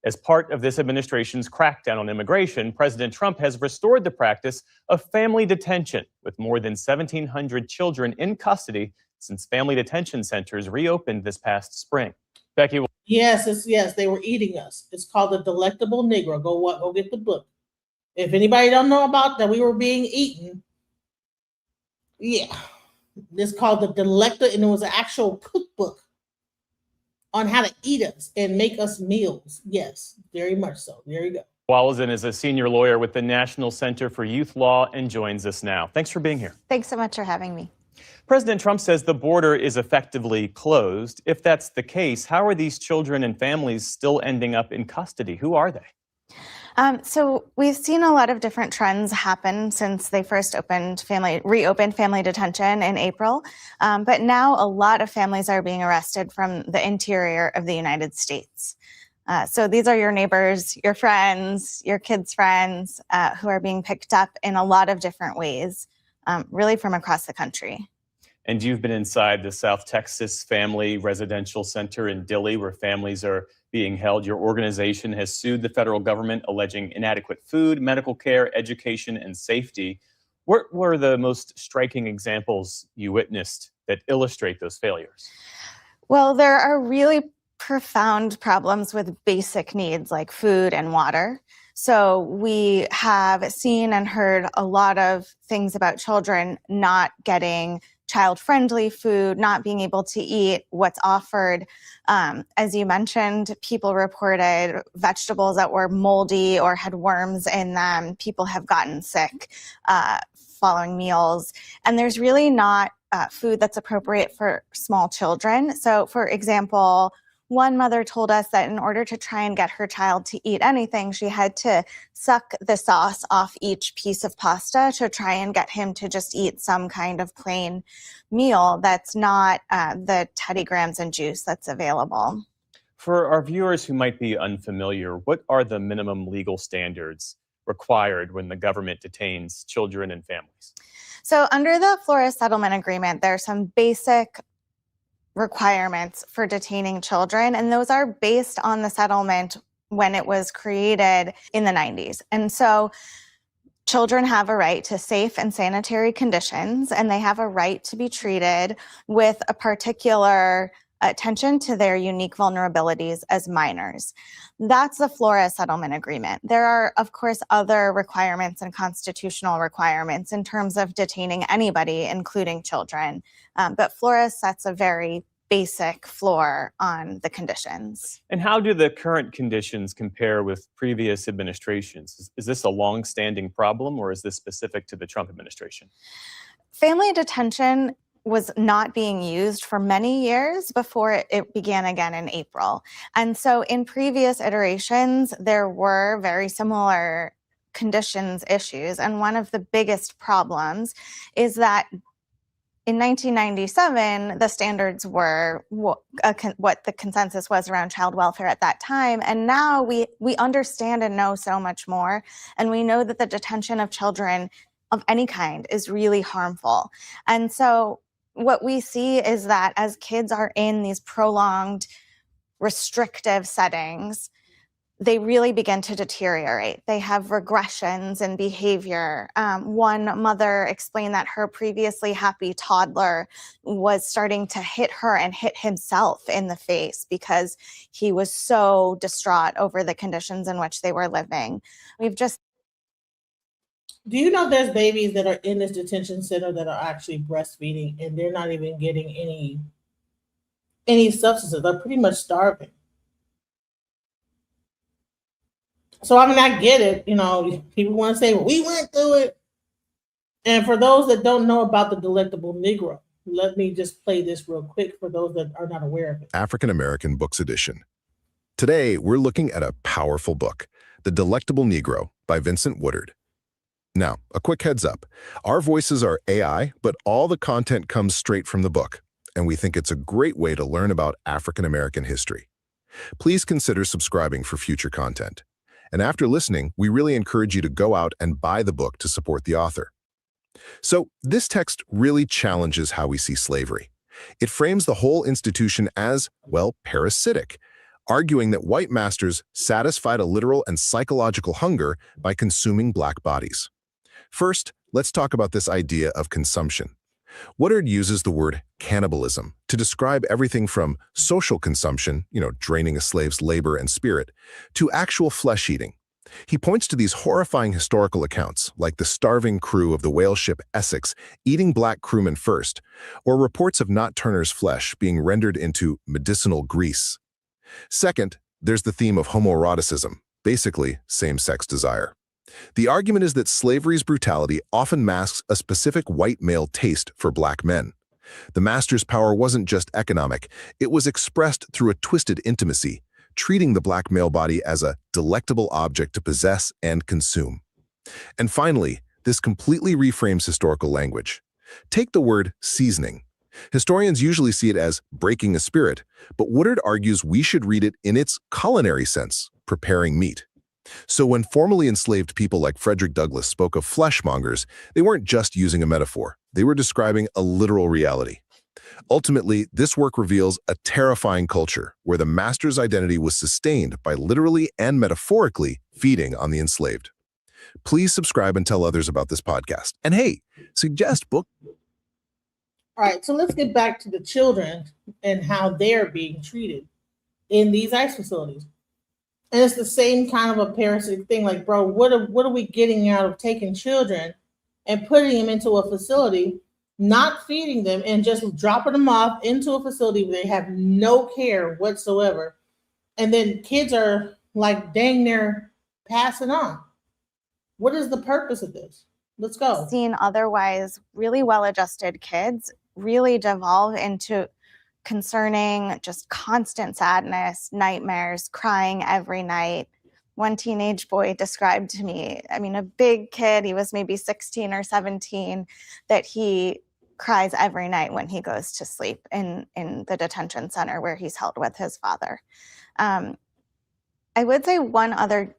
As part of this administration's crackdown on immigration, President Trump has restored the practice of family detention, with more than 1,700 children in custody since family detention centers reopened this past spring. Becky? Yes, they were eating us. It's called The Delectable Negro. Go get the book. If anybody don't know about that, we were being eaten. Yeah, it's called The Delectable, and it was an actual cookbook on how to eat us and make us meals. Yes, very much so. There you go. Walzen is a senior lawyer with the National Center for Youth Law and joins us now. Thanks for being here. Thanks so much for having me. President Trump says the border is effectively closed. If that's the case, how are these children and families still ending up in custody? Who are they? So we've seen a lot of different trends happen since they first reopened family detention in April. But now a lot of families are being arrested from the interior of the United States. So these are your neighbors, your friends, your kids' friends who are being picked up in a lot of different ways, really from across the country. And you've been inside the South Texas Family Residential Center in Dilley, where families are being held. Your organization has sued the federal government, alleging inadequate food, medical care, education, and safety. What were the most striking examples you witnessed that illustrate those failures? Well, there are really profound problems with basic needs like food and water. So we have seen and heard a lot of things about children not getting child-friendly food, not being able to eat what's offered. As you mentioned, people reported vegetables that were moldy or had worms in them. People have gotten sick following meals. And there's really not food that's appropriate for small children. So, for example, one mother told us that in order to try and get her child to eat anything, she had to suck the sauce off each piece of pasta to try and get him to just eat some kind of plain meal that's not the Teddy Grahams and juice that's available. For our viewers who might be unfamiliar, what are the minimum legal standards required when the government detains children and families? So under the Flores Settlement Agreement, there are some basic requirements for detaining children, and those are based on the settlement when it was created in the 90s. And so children have a right to safe and sanitary conditions, and they have a right to be treated with a particular attention to their unique vulnerabilities as minors. That's the Flores Settlement Agreement. There are, of course, other requirements and constitutional requirements in terms of detaining anybody, including children. But Flores sets a very basic floor on the conditions. And how do the current conditions compare with previous administrations? Is this a long-standing problem, or is this specific to the Trump administration? Family detention was not being used for many years before it began again in April. And so in previous iterations, there were very similar conditions issues. And one of the biggest problems is that In 1997, the standards were what the consensus was around child welfare at that time. And now we understand and know so much more. And we know that the detention of children of any kind is really harmful. And so what we see is that as kids are in these prolonged restrictive settings, they really begin to deteriorate. They have regressions in behavior. One mother explained that her previously happy toddler was starting to hit her and hit himself in the face because he was so distraught over the conditions in which they were living. Do you know there's babies that are in this detention center that are actually breastfeeding and they're not even getting any substances? They're pretty much starving. So I mean, I get it. You know, people want to say, well, we went through it. And for those that don't know about the Delectable Negro, let me just play this real quick for those that are not aware of it. African American Books Edition. Today, we're looking at a powerful book, The Delectable Negro by Vincent Woodard. Now, a quick heads up. Our voices are AI, but all the content comes straight from the book, and we think it's a great way to learn about African American history. Please consider subscribing for future content. And after listening, we really encourage you to go out and buy the book to support the author. So, this text really challenges how we see slavery. It frames the whole institution as, well, parasitic, arguing that white masters satisfied a literal and psychological hunger by consuming black bodies. First, let's talk about this idea of consumption. Woodard uses the word cannibalism to describe everything from social consumption, draining a slave's labor and spirit, to actual flesh eating. He points to these horrifying historical accounts, like the starving crew of the whale ship Essex eating black crewmen first, or reports of Nat Turner's flesh being rendered into medicinal grease. Second, there's the theme of homoeroticism, basically same-sex desire. The argument is that slavery's brutality often masks a specific white male taste for black men. The master's power wasn't just economic, it was expressed through a twisted intimacy, treating the black male body as a delectable object to possess and consume. And finally, this completely reframes historical language. Take the word seasoning. Historians usually see it as breaking a spirit, but Woodard argues we should read it in its culinary sense, preparing meat. So when formerly enslaved people like Frederick Douglass spoke of fleshmongers, they weren't just using a metaphor. They were describing a literal reality. Ultimately, this work reveals a terrifying culture where the master's identity was sustained by literally and metaphorically feeding on the enslaved. Please subscribe and tell others about this podcast. And hey, suggest book. All right, so let's get back to the children and how they're being treated in these ICE facilities. And it's the same kind of a parasitic thing. Like, bro, what are we getting out of taking children and putting them into a facility, not feeding them, and just dropping them off into a facility where they have no care whatsoever? And then kids are like dang near passing on. What is the purpose of this? Let's go. Seen otherwise really well-adjusted kids really devolve into concerning, just constant sadness, nightmares, crying every night. One teenage boy described to me, a big kid, he was maybe 16 or 17, that he cries every night when he goes to sleep in the detention center where he's held with his father. I would say one other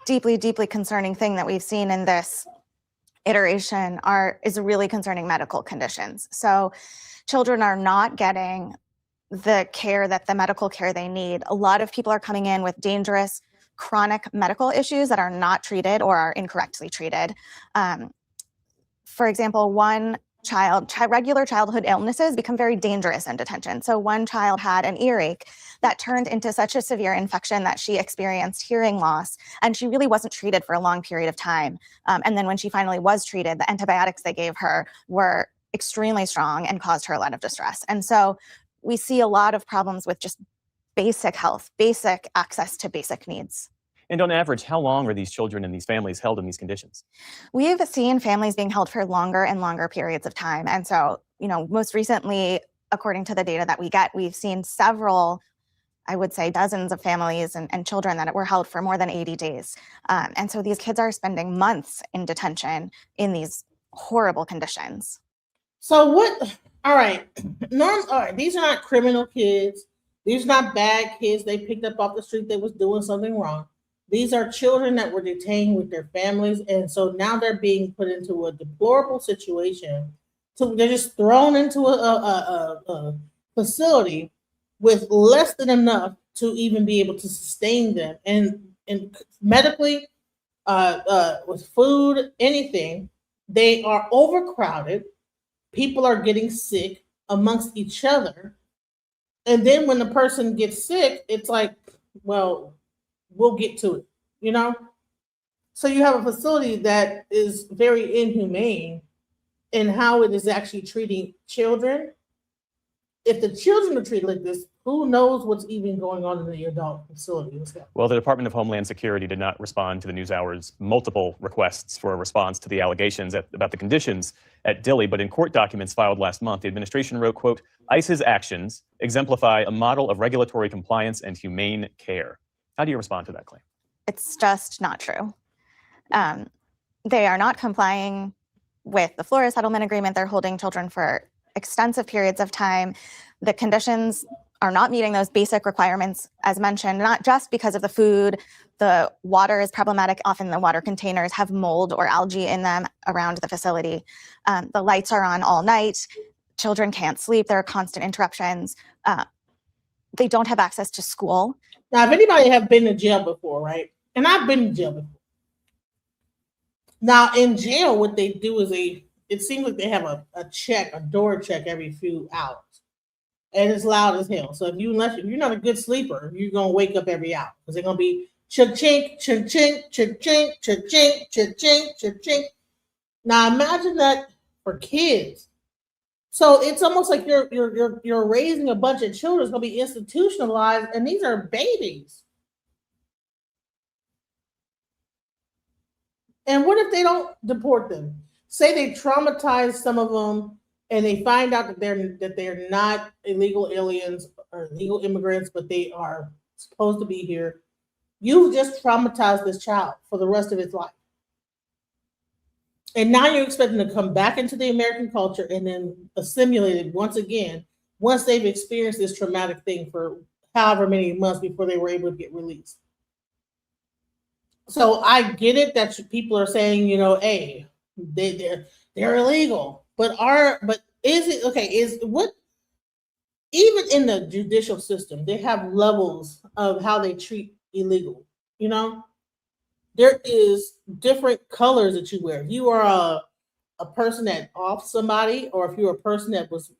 deeply, deeply concerning thing that we've seen in this iteration is really concerning medical conditions. So children are not getting the care the medical care they need. A lot of people are coming in with dangerous chronic medical issues that are not treated or are incorrectly treated. For example, one regular childhood illnesses become very dangerous in detention. So one child had an earache that turned into such a severe infection that she experienced hearing loss, and she really wasn't treated for a long period of time. And then when she finally was treated, the antibiotics they gave her were extremely strong and caused her a lot of distress. And so we see a lot of problems with just basic health, basic access to basic needs. And on average, how long are these children and these families held in these conditions? We've seen families being held for longer and longer periods of time. And so, most recently, according to the data that we get, we've seen several, I would say dozens of families and children that were held for more than 80 days. And so these kids are spending months in detention in these horrible conditions. So what? All right, all right. These are not criminal kids. These are not bad kids they picked up off the street that was doing something wrong. These are children that were detained with their families, and so now they're being put into a deplorable situation. So they're just thrown into a facility with less than enough to even be able to sustain them, and medically, with food, anything, they are overcrowded. People are getting sick amongst each other. And then when the person gets sick, it's like, well, we'll get to it, you know? So you have a facility that is very inhumane in how it is actually treating children. If the children are treated like this, who knows what's even going on in the adult facility? Well, the Department of Homeland Security did not respond to the NewsHour's multiple requests for a response to the allegations about the conditions at Dilley, but in court documents filed last month, the administration wrote, quote, ICE's actions exemplify a model of regulatory compliance and humane care. How do you respond to that claim? It's just not true. They are not complying with the Flores settlement agreement. They're holding children for extensive periods of time. The conditions are not meeting those basic requirements, as mentioned, not just because of the food. The water is problematic. Often the water containers have mold or algae in them around the facility. The lights are on all night. Children can't sleep. There are constant interruptions. They don't have access to school. Now, if anybody have been to jail before, right? And I've been to jail before. Now, in jail, what they do is it seems like they have a door check every few hours. And it's loud as hell. So if you're not a good sleeper, you're gonna wake up every hour because they're gonna be cha-chink, cha-chink, cha-chink, cha-chink, cha-chink, cha-chink. Now imagine that for kids. So it's almost like you're raising a bunch of children. It's gonna be institutionalized, and these are babies. And what if they don't deport them? Say they traumatize some of them, and they find out that they're not illegal aliens or illegal immigrants, but they are supposed to be here. You've just traumatized this child for the rest of its life. And now you're expecting to come back into the American culture and then assimilate it once again, once they've experienced this traumatic thing for however many months before they were able to get released. So I get it that people are saying, you know, hey, they're illegal, but is it okay? Even in the judicial system, they have levels of how they treat illegal. You know, there is different colors that you wear. If you are a person that off somebody, or if you're a person that was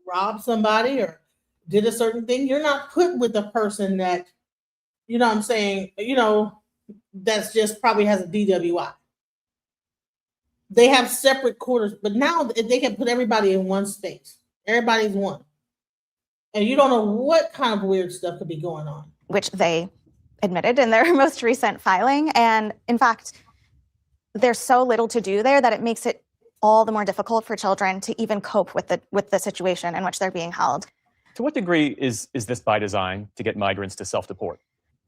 robbed somebody or did a certain thing, you're not put with a person that, you know what I'm saying, you know, that's just probably has a DWI. They have separate quarters, but now they can put everybody in one space. Everybody's one. And you don't know what kind of weird stuff could be going on. Which they admitted in their most recent filing. And in fact, there's so little to do there that it makes it all the more difficult for children to even cope with the situation in which they're being held. To what degree is this by design to get migrants to self-deport?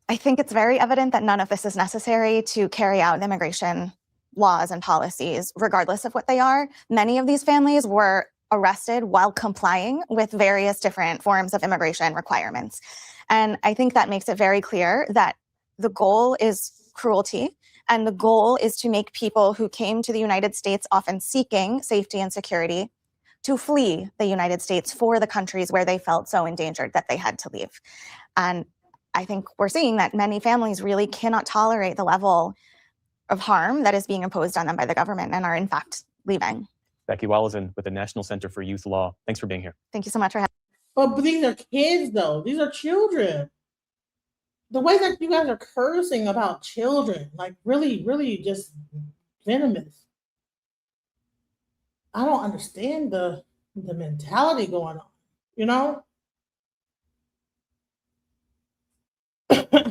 I think it's very evident that none of this is necessary to carry out immigration laws and policies, regardless of what they are. Many of these families were arrested while complying with various different forms of immigration requirements. And I think that makes it very clear that the goal is cruelty, and the goal is to make people who came to the United States often seeking safety and security to flee the United States for the countries where they felt so endangered that they had to leave. And I think we're seeing that many families really cannot tolerate the level of harm that is being imposed on them by the government and are in fact leaving. Becky Wallison with the National Center for Youth Law. Thanks for being here. Thank you so much for having me. But these are kids though. These are children. The way that you guys are cursing about children, like really, really just venomous. I don't understand the mentality going on, you know?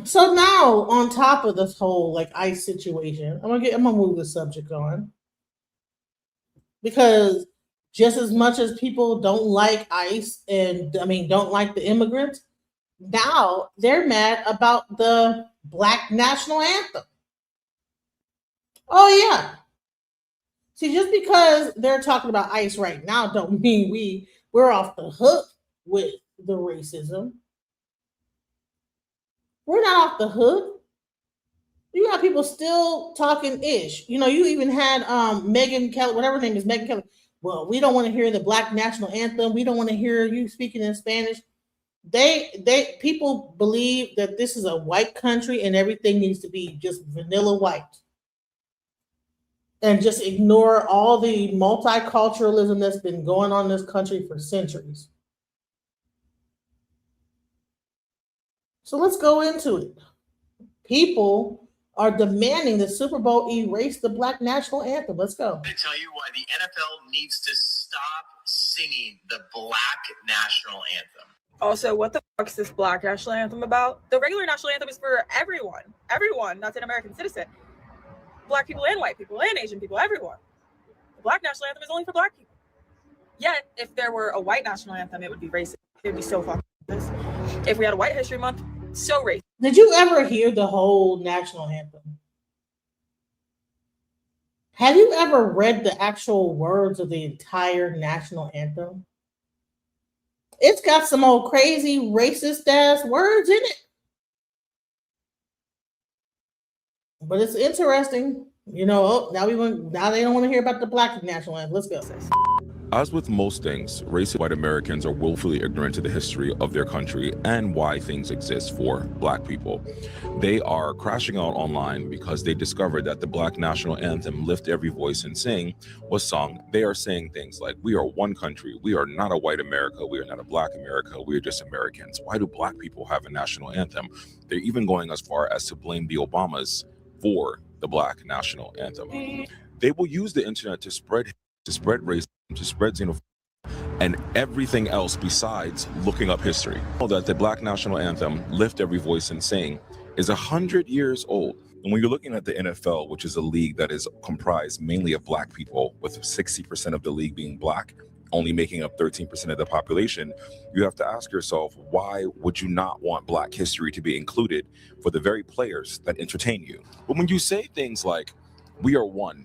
So now, on top of this whole like ICE situation, I'm gonna move the subject on, because just as much as people don't like ICE and don't like the immigrants, now they're mad about the Black national anthem. Oh yeah, See, just because they're talking about ICE right now don't mean we're off the hook with the racism. We're not off the hook. You got people still talking ish. You know, you even had Megan Kelly, whatever her name is, Megan Kelly. Well, we don't want to hear the Black national anthem. We don't want to hear you speaking in Spanish. People believe that this is a white country and everything needs to be just vanilla white. And just ignore all the multiculturalism that's been going on in this country for centuries. So let's go into it. People are demanding the Super Bowl erase the Black national anthem. Let's go. I'm going to tell you why the NFL needs to stop singing the Black national anthem. Also, what the fuck is this Black national anthem about? The regular national anthem is for everyone. Everyone that's an American citizen. Black people and white people and Asian people, everyone. The Black national anthem is only for Black people. Yet, if there were a white national anthem, it would be racist. It would be so fucking racist. If we had a White History Month, so racist. Did you ever hear the whole national anthem? Have you ever read the actual words of the entire national anthem? It's got some old crazy racist ass words in it. But it's interesting. You know, now they don't want to hear about the Black national anthem. Let's go. As with most things, racist white Americans are willfully ignorant to the history of their country and why things exist for Black people. They are crashing out online because they discovered that the Black national anthem, Lift Every Voice and Sing, was sung. They are saying things like, we are one country. We are not a white America. We are not a Black America. We are just Americans. Why do Black people have a national anthem? They're even going as far as to blame the Obamas for the Black national anthem. They will use the internet to spread racism, to spread xenophobia, and everything else besides looking up history. That the Black national anthem, Lift Every Voice and Sing, is 100 years old. And when you're looking at the NFL, which is a league that is comprised mainly of Black people, with 60% of the league being Black, only making up 13% of the population, you have to ask yourself, why would you not want Black history to be included for the very players that entertain you? But when you say things like, we are one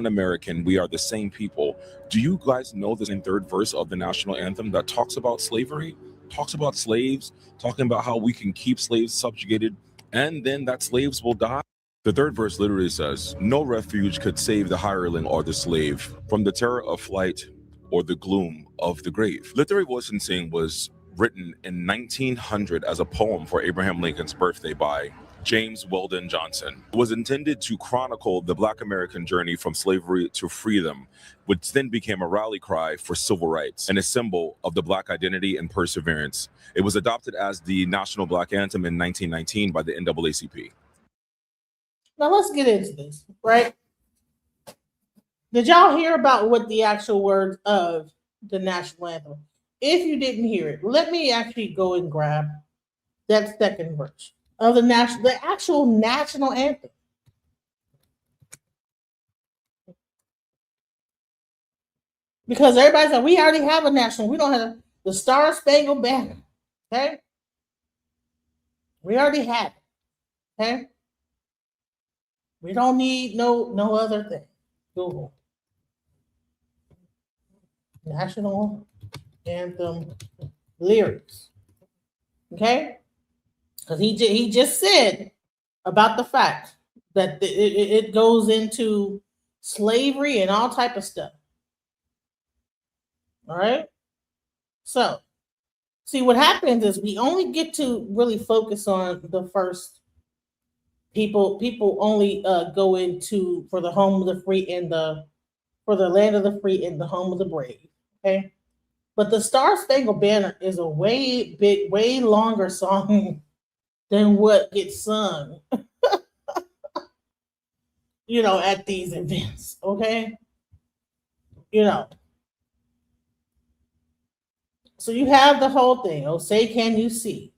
American, we are the same people, do you guys know the third verse of the national anthem that talks about slavery, talks about slaves, talking about how we can keep slaves subjugated, and then that slaves will die? The third verse literally says, no refuge could save the hireling or the slave from the terror of flight or the gloom of the grave. Lift Every Voice and Sing was written in 1900 as a poem for Abraham Lincoln's birthday by James Weldon Johnson. It was intended to chronicle the Black American journey from slavery to freedom, which then became a rally cry for civil rights and a symbol of the Black identity and perseverance. It was adopted as the National Black Anthem in 1919 by the NAACP. Now let's get into this, right? Did y'all hear about what the actual words of the national anthem? If you didn't hear it, let me actually go and grab that second verse of the actual national anthem. Because everybody's like, we already have a national. We don't have the Star Spangled Banner. Okay? We already have it. Okay? We don't need no other thing. Google. National anthem lyrics. Okay? Because he just said about the fact that it goes into slavery and all type of stuff. All right? So, see, what happens is we only get to really focus on the first. People only go into for the home of the free and for the land of the free and the home of the brave. Okay? But the Star Spangled Banner is a way longer song than what gets sung, at these events, okay? So you have the whole thing. Oh, say, can you see?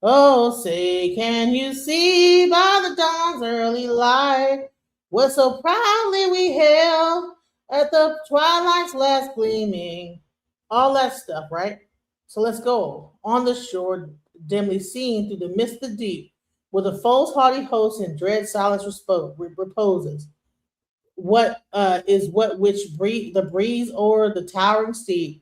Oh, say, can you see by the dawn's early light what so proudly we hailed at the twilight's last gleaming? All that stuff, right? So let's go. On the shore, dimly seen through the mist of deep, where the foe's haughty host in dread silence reposes. the breeze or the towering steed,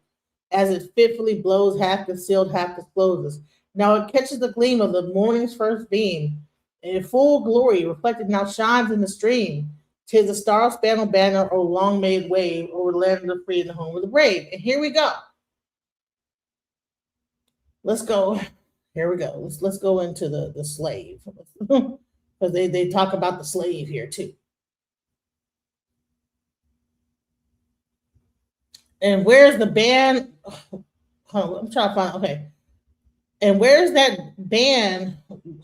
as it fitfully blows, half concealed, half discloses. Now it catches the gleam of the morning's first beam, and in full glory reflected now shines in the stream. 'Tis the star-spangled banner, O long made wave, over the land of the free and the home of the brave. And here we go. Let's go. Here we go. Let's go into the slave. Because they talk about the slave here too. And where's the band? I'm trying to find. Okay. And where's that band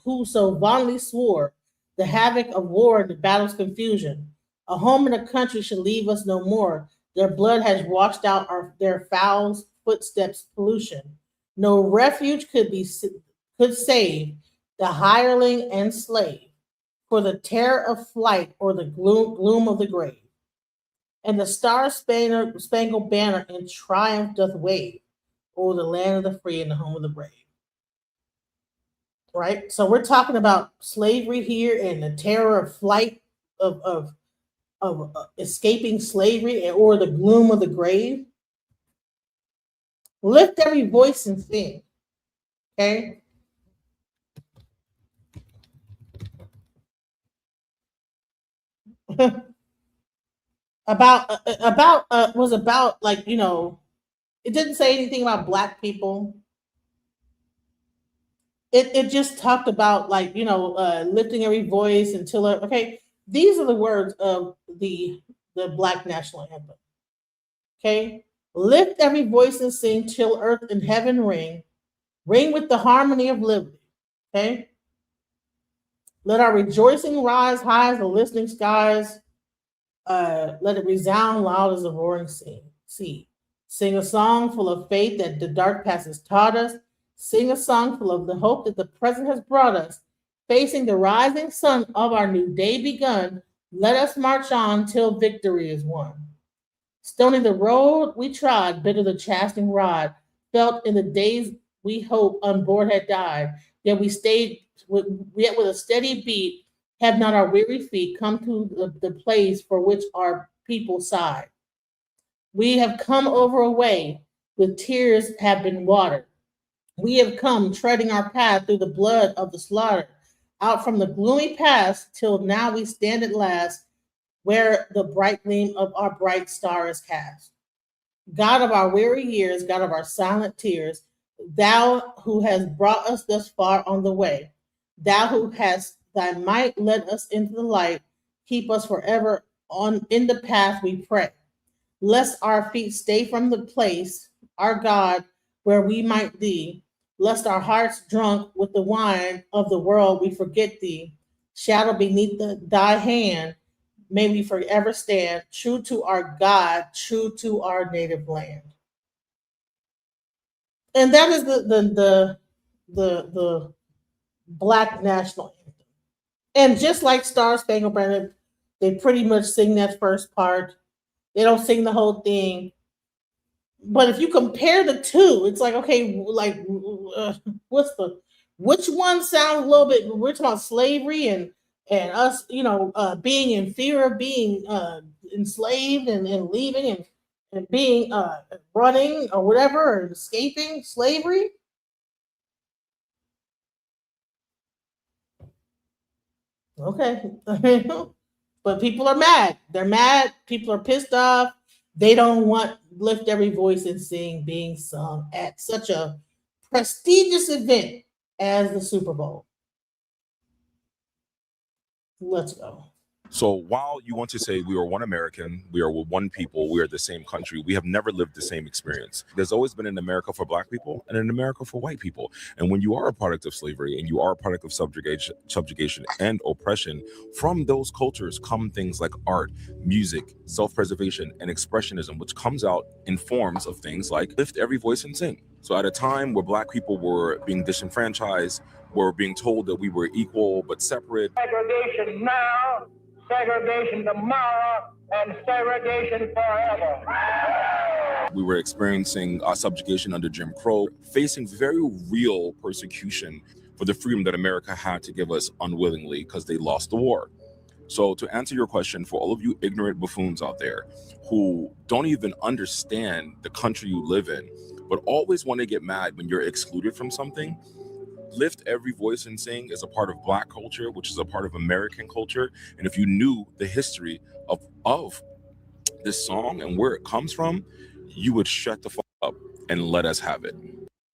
who so vaunly swore the havoc of war and the battle's confusion? A home and a country should leave us no more. Their blood has washed out their foul footsteps pollution. No refuge could save the hireling and slave for the terror of flight or the gloom of the grave. And the star-spangled banner in triumph doth wave over the land of the free and the home of the brave. Right? So we're talking about slavery here and the terror of flight of escaping slavery or the gloom of the grave. Lift every voice and sing. Okay? was about like, it didn't say anything about Black people. It just talked about like, lifting every voice until, okay, these are the words of the Black national anthem. Okay, lift every voice and sing till earth and heaven ring with the harmony of liberty. Okay, let our rejoicing rise high as the listening skies. Let it resound loud as the roaring sea. Sing a song full of faith that the dark past has taught us. Sing a song full of the hope that the present has brought us. Facing the rising sun of our new day begun, let us march on till victory is won. Stony the road we trod, bitter the chastening rod, felt in the days we hope on board had died. Yet we stayed with a steady beat, have not our weary feet come to the place for which our people sighed. We have come over a way, with tears have been watered. We have come treading our path through the blood of the slaughter, out from the gloomy past till now we stand at last, where the bright gleam of our bright star is cast. God of our weary years, God of our silent tears, thou who has brought us thus far on the way, thou who hast thy might led us into the light, keep us forever on in the path we pray. Lest our feet stay from the place, our God, where we might thee, lest our hearts drunk with the wine of the world we forget thee, shadow beneath thy hand, may we forever stand true to our God, true to our native land. And that is the Black national anthem. And just like Star Spangled Banner, they pretty much sing that first part. They don't sing the whole thing. But if you compare the two, it's like, okay, like which one sounds a little bit, we're talking about slavery and us, being in fear of being enslaved and leaving and being running or whatever, or escaping slavery. Okay. But people are mad. They're mad. People are pissed off. They don't want Lift Every Voice and Sing being sung at such a prestigious event as the Super Bowl. Let's go. So while you want to say we are one American, we are one people, we are the same country, we have never lived the same experience. There's always been an America for Black people and an America for white people. And when you are a product of slavery and you are a product of subjugation and oppression, from those cultures come things like art, music, self-preservation, and expressionism, which comes out in forms of things like Lift Every Voice and Sing. So at a time where Black people were being disenfranchised, were being told that we were equal but separate. Segregation now, segregation tomorrow, and segregation forever. We were experiencing subjugation under Jim Crow, facing very real persecution for the freedom that America had to give us unwillingly because they lost the war. So to answer your question, for all of you ignorant buffoons out there who don't even understand the country you live in, but always want to get mad when you're excluded from something, Lift Every Voice and Sing is a part of Black culture, which is a part of American culture. And if you knew the history of this song and where it comes from, you would shut the fuck up and let us have it.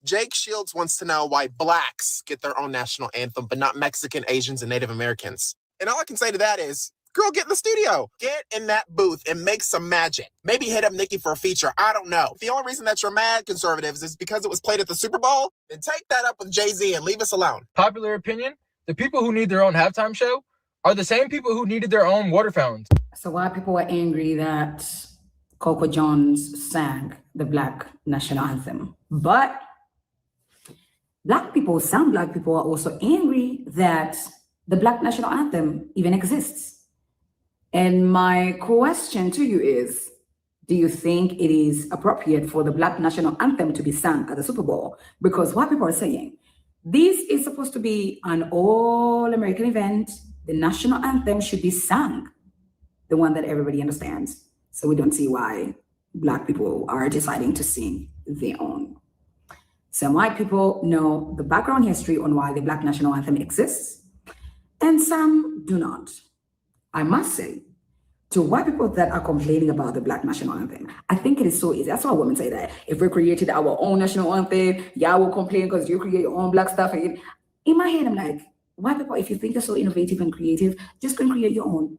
Jake Shields wants to know why Blacks get their own national anthem, but not Mexican, Asians, and Native Americans. And all I can say to that is, girl, get in the studio. Get in that booth and make some magic. Maybe hit up Nikki for a feature. I don't know. If the only reason that you're mad, conservatives, is because it was played at the Super Bowl, then take that up with Jay-Z and leave us alone. Popular opinion, the people who need their own halftime show are the same people who needed their own water fountains. So why people were angry that Coco Jones sang the Black national anthem. But Black people, some Black people are also angry that the Black national anthem even exists. And my question to you is, do you think it is appropriate for the Black national anthem to be sung at the Super Bowl? Because what people are saying, this is supposed to be an all-American event. The national anthem should be sung, the one that everybody understands. So we don't see why Black people are deciding to sing their own. Some white people know the background history on why the Black national anthem exists, and some do not. I must say, to white people that are complaining about the Black national anthem, I think it is so easy. That's why women say that. If we created our own national anthem, y'all will complain because you create your own Black stuff. And in my head, I'm like, white people, if you think you're so innovative and creative, just go and create your own.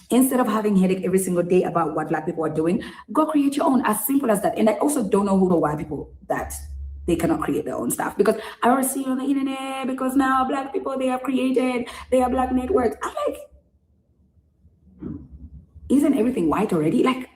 Instead of having headache every single day about what Black people are doing, go create your own, as simple as that. And I also don't know who the white people that they cannot create their own stuff, because I already see on the internet, because now Black people, they have created their Black networks. I'm like, isn't everything white already? Like,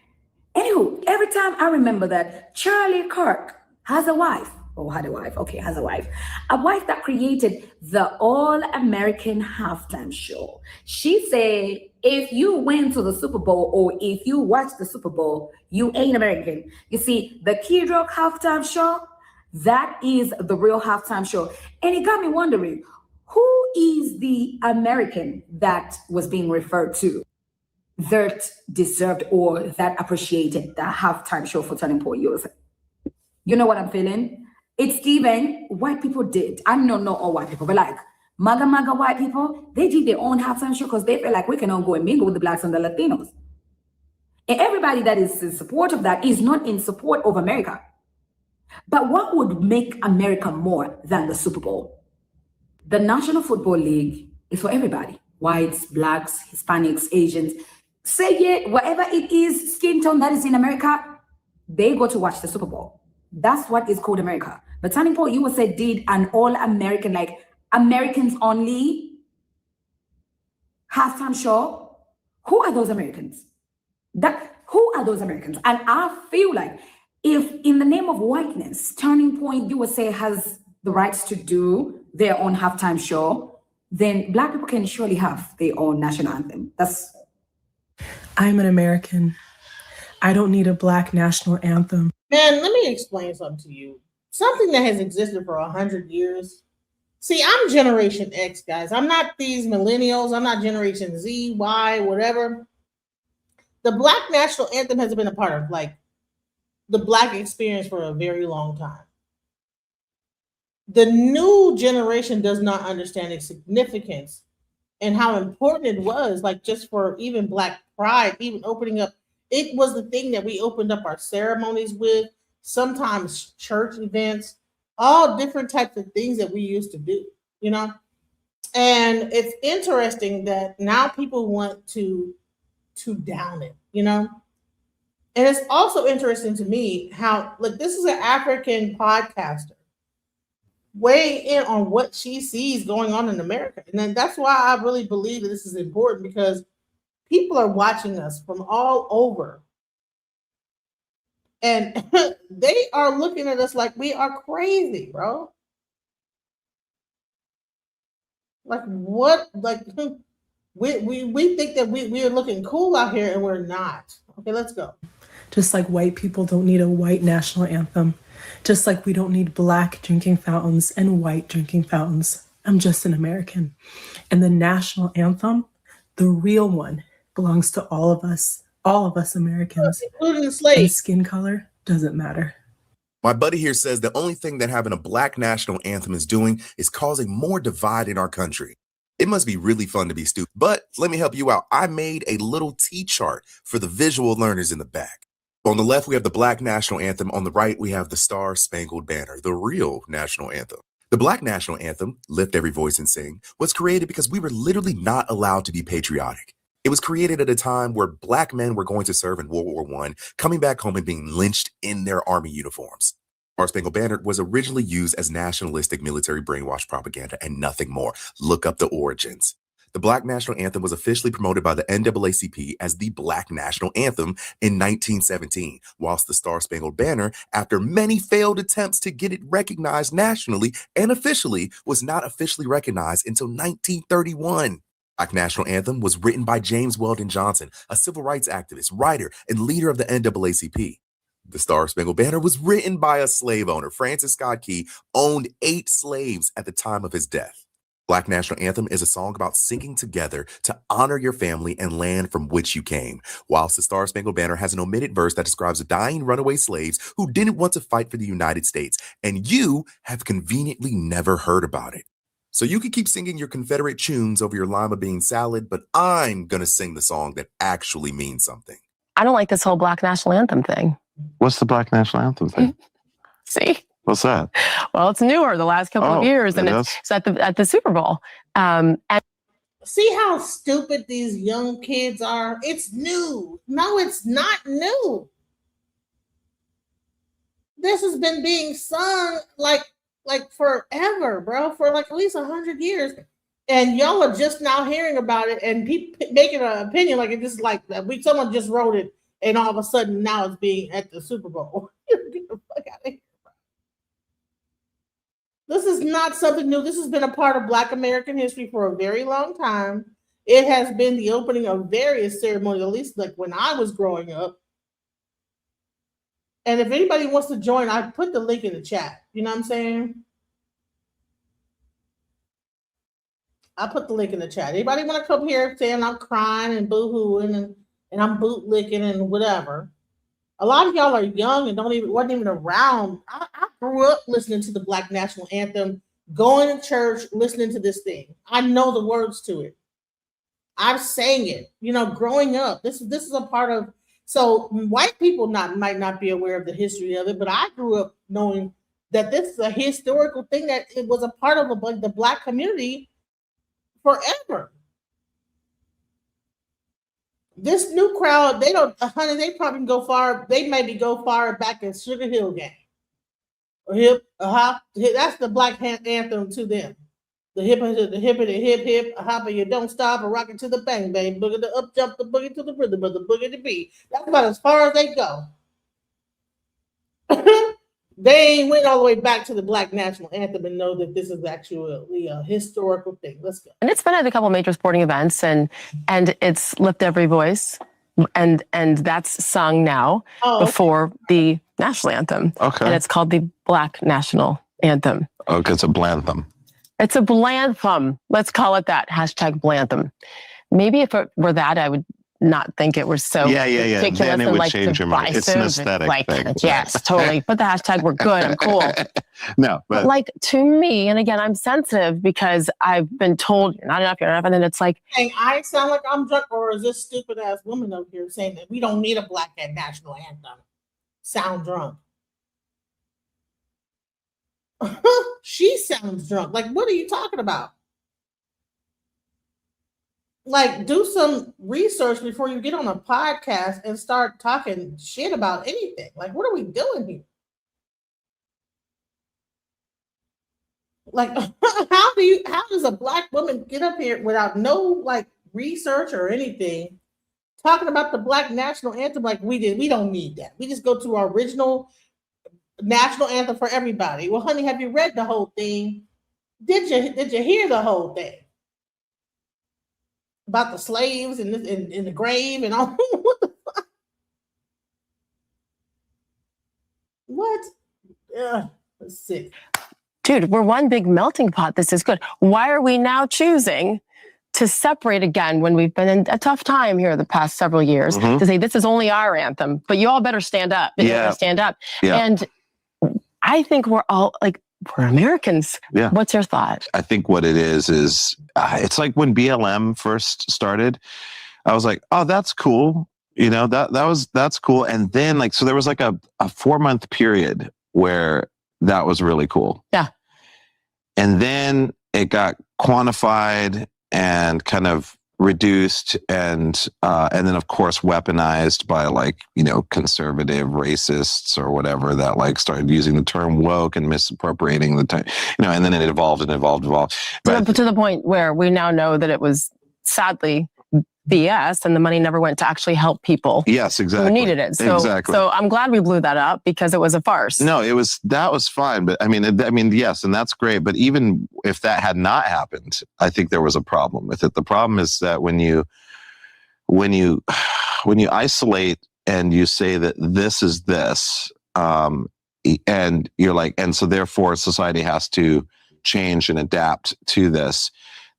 anywho, every time I remember that Charlie Kirk has a wife, had a wife, okay, has a wife that created the All-American Halftime Show. She said, if you went to the Super Bowl or if you watched the Super Bowl, you ain't American. You see, the Kid Rock Halftime Show, that is the real halftime show. And it got me wondering, who is the American that was being referred to that deserved or that appreciated the halftime show for Turning Point USA? You know what I'm feeling? It's given white people did. I don't know all white people, but like MAGA white people, they did their own halftime show because they feel like we can all go and mingle with the Blacks and the Latinos. And everybody that is in support of that is not in support of America. But what would make America more than the Super Bowl? The National Football League is for everybody. Whites, Blacks, Hispanics, Asians. Say it, whatever it is, skin tone that is in America, they go to watch the Super Bowl. That's what is called America. But Turning Point USA did an all-American, like Americans only halftime show. Who are those Americans? Who are those Americans? And I feel like if in the name of whiteness, Turning Point USA has the rights to do their own halftime show, then Black people can surely have their own national anthem. I'm an American. I don't need a Black national anthem. Man, let me explain something to you. Something that has existed for 100 years. See, I'm Generation X, guys. I'm not these millennials. I'm not Generation Z, Y, whatever. The Black national anthem has been a part of like the Black experience for a very long time. The new generation does not understand its significance and how important it was, like just for even Black pride, even opening up. It was the thing that we opened up our ceremonies with, sometimes church events, all different types of things that we used to do, you know? And it's interesting that now people want to down it, you know? And it's also interesting to me how, like, this is an African podcaster weigh in on what she sees going on in America. And then that's why I really believe that this is important, because people are watching us from all over. And they are looking at us like we are crazy, bro. Like what? Like we think that we are looking cool out here and we're not. Okay, let's go. Just like white people don't need a white national anthem. Just like we don't need Black drinking fountains and white drinking fountains. I'm just an American. And the national anthem, The real one belongs to all of us Americans. Including the slaves. And skin color doesn't matter. My buddy here says the only thing that having a Black national anthem is doing is causing more divide in our country. It must be really fun to be stupid, but let me help you out. I made a little T-chart for the visual learners in the back. On the left, we have the Black national anthem. On the right, we have the Star Spangled Banner, the real national anthem. The Black national anthem, Lift Every Voice and Sing, was created because we were literally not allowed to be patriotic. It was created at a time where Black men were going to serve in World War I, coming back home and being lynched in their army uniforms. Star Spangled Banner was originally used as nationalistic military brainwash propaganda and nothing more. Look up the origins. The Black National Anthem was officially promoted by the NAACP as the Black National Anthem in 1917, whilst the Star Spangled Banner, after many failed attempts to get it recognized nationally and officially, was not officially recognized until 1931. Black National Anthem was written by James Weldon Johnson, a civil rights activist, writer, and leader of the NAACP. The Star Spangled Banner was written by a slave owner. Francis Scott Key owned 8 slaves at the time of his death. Black National Anthem is a song about singing together to honor your family and land from which you came, whilst the Star Spangled Banner has an omitted verse that describes the dying runaway slaves who didn't want to fight for the United States, and you have conveniently never heard about it. So you can keep singing your Confederate tunes over your lima bean salad, but I'm going to sing the song that actually means something. I don't like this whole Black National Anthem thing. What's the Black National Anthem thing? See? What's that? Well, it's newer the last couple of years, and it's at the Super Bowl. And see how stupid these young kids are? It's new. No, it's not new. This has been being sung like forever, bro, for like at least 100 years. And y'all are just now hearing about it and people making an opinion like it just like someone just wrote it and all of a sudden now it's being at the Super Bowl. Get the fuck out of here. This is not something new. This has been a part of Black American history for a very long time. It has been the opening of various ceremonies, at least like when I was growing up. And if anybody wants to join, I put the link in the chat. You know what I'm saying? I put the link in the chat. Anybody want to come here saying I'm crying and boo-hooing and I'm bootlicking and whatever? A lot of y'all are young and wasn't even around. I grew up listening to the Black National Anthem, going to church, listening to this thing. I know the words to it. I've sang it, growing up. This is a part of. So white people might not be aware of the history of it, but I grew up knowing that this is a historical thing, that it was a part of the Black community forever. This new crowd, they probably go far. They maybe go far back as Sugar Hill Gang. Or hip, that's the Black anthem to them. The hip, hopper, you don't stop, or rock it to the bang bang, boogie the up jump, the boogie to the rhythm of the boogie to beat. That's about as far as they go. They ain't went all the way back to the Black National Anthem and know that this is actually a historical thing. Let's go. And it's been at a couple major sporting events, and it's Lift Every Voice, and that's sung now before the national anthem. Okay. And it's called the Black National Anthem. Okay, it's a blantham. It's a blantham. Let's call it that. #blantham. Maybe if it were that, I would not think it was so ridiculous Then it would and change your mind. It's an aesthetic thing. Yes, totally. Put the hashtag, we're good, I'm cool. No, but like to me, and again, I'm sensitive because I've been told you're not enough, and then it's like, saying I sound like I'm drunk, or is this stupid ass woman over here saying that we don't need a Black national anthem? Sound drunk. She sounds drunk. Like, what are you talking about? Like, do some research before you get on a podcast and start talking shit about anything. Like, what are we doing here? Like, how does a Black woman get up here without no like research or anything, talking about the Black national anthem like we did? We don't need that. We just go to our original national anthem for everybody. Well, honey, have you read the whole thing? Did you hear the whole thing? About the slaves and in the grave and all. What the fuck? What? That's sick. Dude, we're one big melting pot. This is good. Why are we now choosing to separate again when we've been in a tough time here the past several years, to say this is only our anthem, but you all better stand up. You better stand up. And I think we're all like, we're Americans. What's your thought? I think what it is it's like when BLM first started, I was like, oh, that's cool. You know, that's cool. And then like, so there was like a 4-month period where that was really cool. Yeah. And then it got quantified and kind of reduced and then of course weaponized by like, you know, conservative racists or whatever that like started using the term woke and misappropriating the time, you know, and then it evolved and evolved. But to the point where we now know that it was sadly BS and the money never went to actually help people. Yes, exactly. Who needed it. So, so I'm glad we blew that up because it was a farce. No, that was fine. But I mean, yes, and that's great. But even if that had not happened, I think there was a problem with it. The problem is that when you isolate and you say that this is this, and you're like, and so therefore society has to change and adapt to this.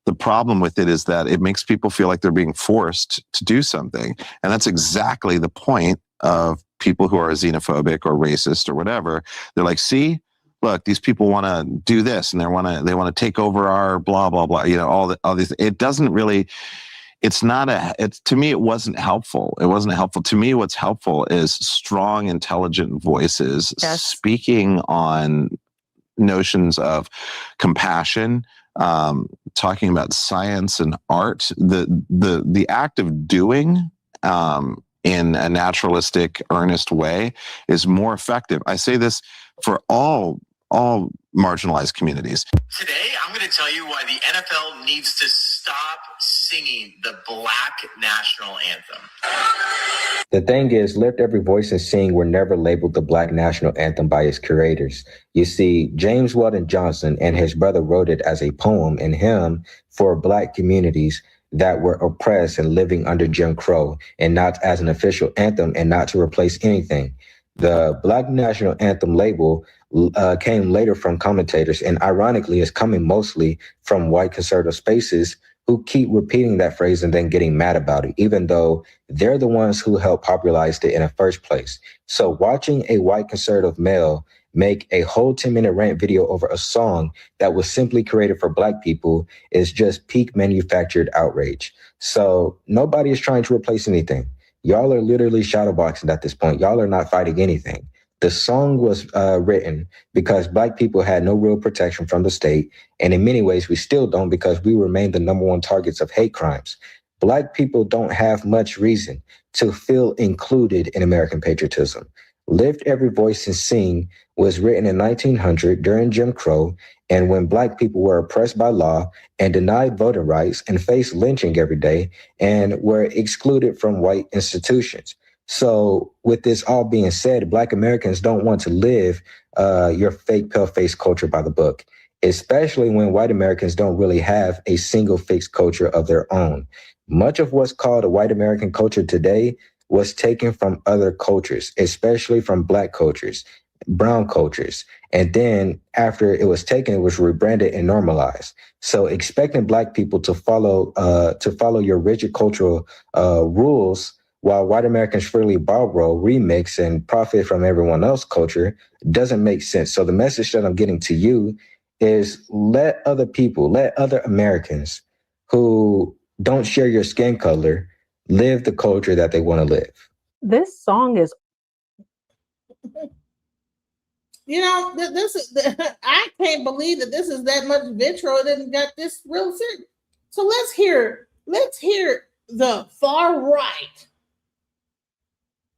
The problem with it is that it makes people feel like they're being forced to do something. And that's exactly the point of people who are xenophobic or racist or whatever. They're like, see, look, these people want to do this and they want to take over our blah, blah, blah, you know, all these. It doesn't really, to me, it wasn't helpful. It wasn't helpful. To me, what's helpful is strong, intelligent voices speaking on notions of compassion, talking about science and art, the act of doing in a naturalistic, earnest way is more effective. I say this for all marginalized communities. Today, I'm going to tell you why the NFL needs to stop singing the Black national anthem. The thing is, Lift Every Voice and Sing were never labeled the Black national anthem by its curators. You see, James Weldon Johnson and his brother wrote it as a poem and hymn for Black communities that were oppressed and living under Jim Crow, and not as an official anthem and not to replace anything. The Black national anthem label came later from commentators and ironically is coming mostly from white conservative spaces who keep repeating that phrase and then getting mad about it, even though they're the ones who helped popularize it in the first place. So watching a white conservative male make a whole 10-minute rant video over a song that was simply created for Black people is just peak manufactured outrage. So nobody is trying to replace anything. Y'all are literally shadowboxing at this point. Y'all are not fighting anything. The song was written because Black people had no real protection from the state. And in many ways, we still don't, because we remain the #1 targets of hate crimes. Black people don't have much reason to feel included in American patriotism. Lift Every Voice and Sing was written in 1900 during Jim Crow, and when Black people were oppressed by law and denied voting rights and faced lynching every day and were excluded from white institutions. So with this all being said, Black Americans don't want to live your fake pale-face culture by the book, especially when white Americans don't really have a single fixed culture of their own. Much of what's called a white American culture today was taken from other cultures, especially from Black cultures, brown cultures. And then after it was taken, it was rebranded and normalized. So expecting Black people to follow your rigid cultural rules while white Americans freely borrow, remix, and profit from everyone else's culture doesn't make sense. So the message that I'm getting to you is let other Americans who don't share your skin color live the culture that they want to live. This song is... You know, I can't believe that this is that much vitriol and got this real serious. So let's hear the far right.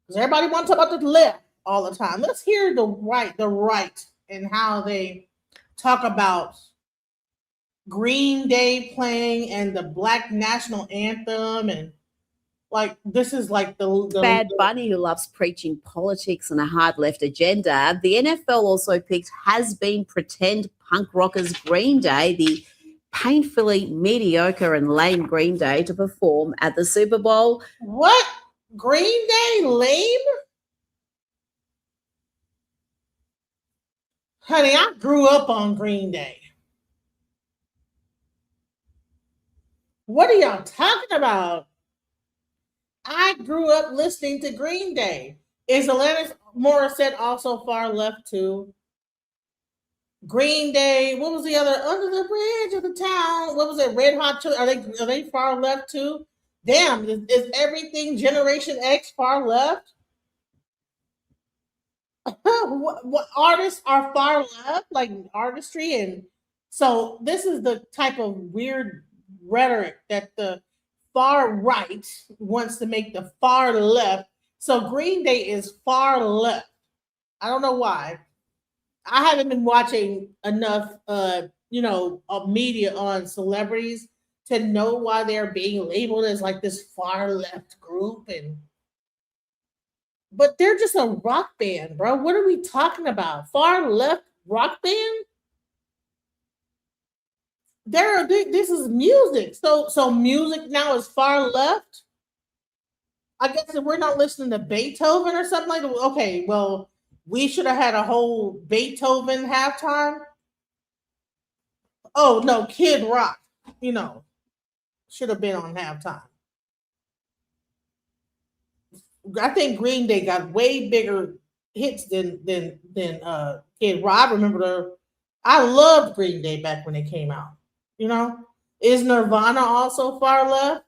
Because everybody wants to talk about the left all the time. Let's hear the right, and how they talk about Green Day playing and the Black national anthem, and like this is like the Bad Bunny, who loves preaching politics and a hard left agenda. The NFL also picked has-been pretend punk rockers Green Day, the painfully mediocre and lame Green Day, to perform at the Super Bowl. What? Green Day lame? Honey, I grew up on Green Day. What are y'all talking about? I grew up listening to Green Day. Is Alanis Morissette also far left too? Green Day. What was the other? Under the Bridge of the Town. What was it? Red Hot Chili. Are they far left too? Damn, is everything Generation X far left? what artists are far left, like artistry? And so this is the type of weird rhetoric that the far right wants to make the far left. So Green Day is far left. I don't know why. I haven't been watching enough of media on celebrities to know why they're being labeled as like this far left group. But they're just a rock band, bro. What are we talking about? Far left rock band? This is music. So music now is far left. I guess if we're not listening to Beethoven or something like that, okay, well, we should have had a whole Beethoven halftime. Oh no, Kid Rock, should have been on halftime. I think Green Day got way bigger hits than Kid Rock. I loved Green Day back when they came out. Is Nirvana also far left?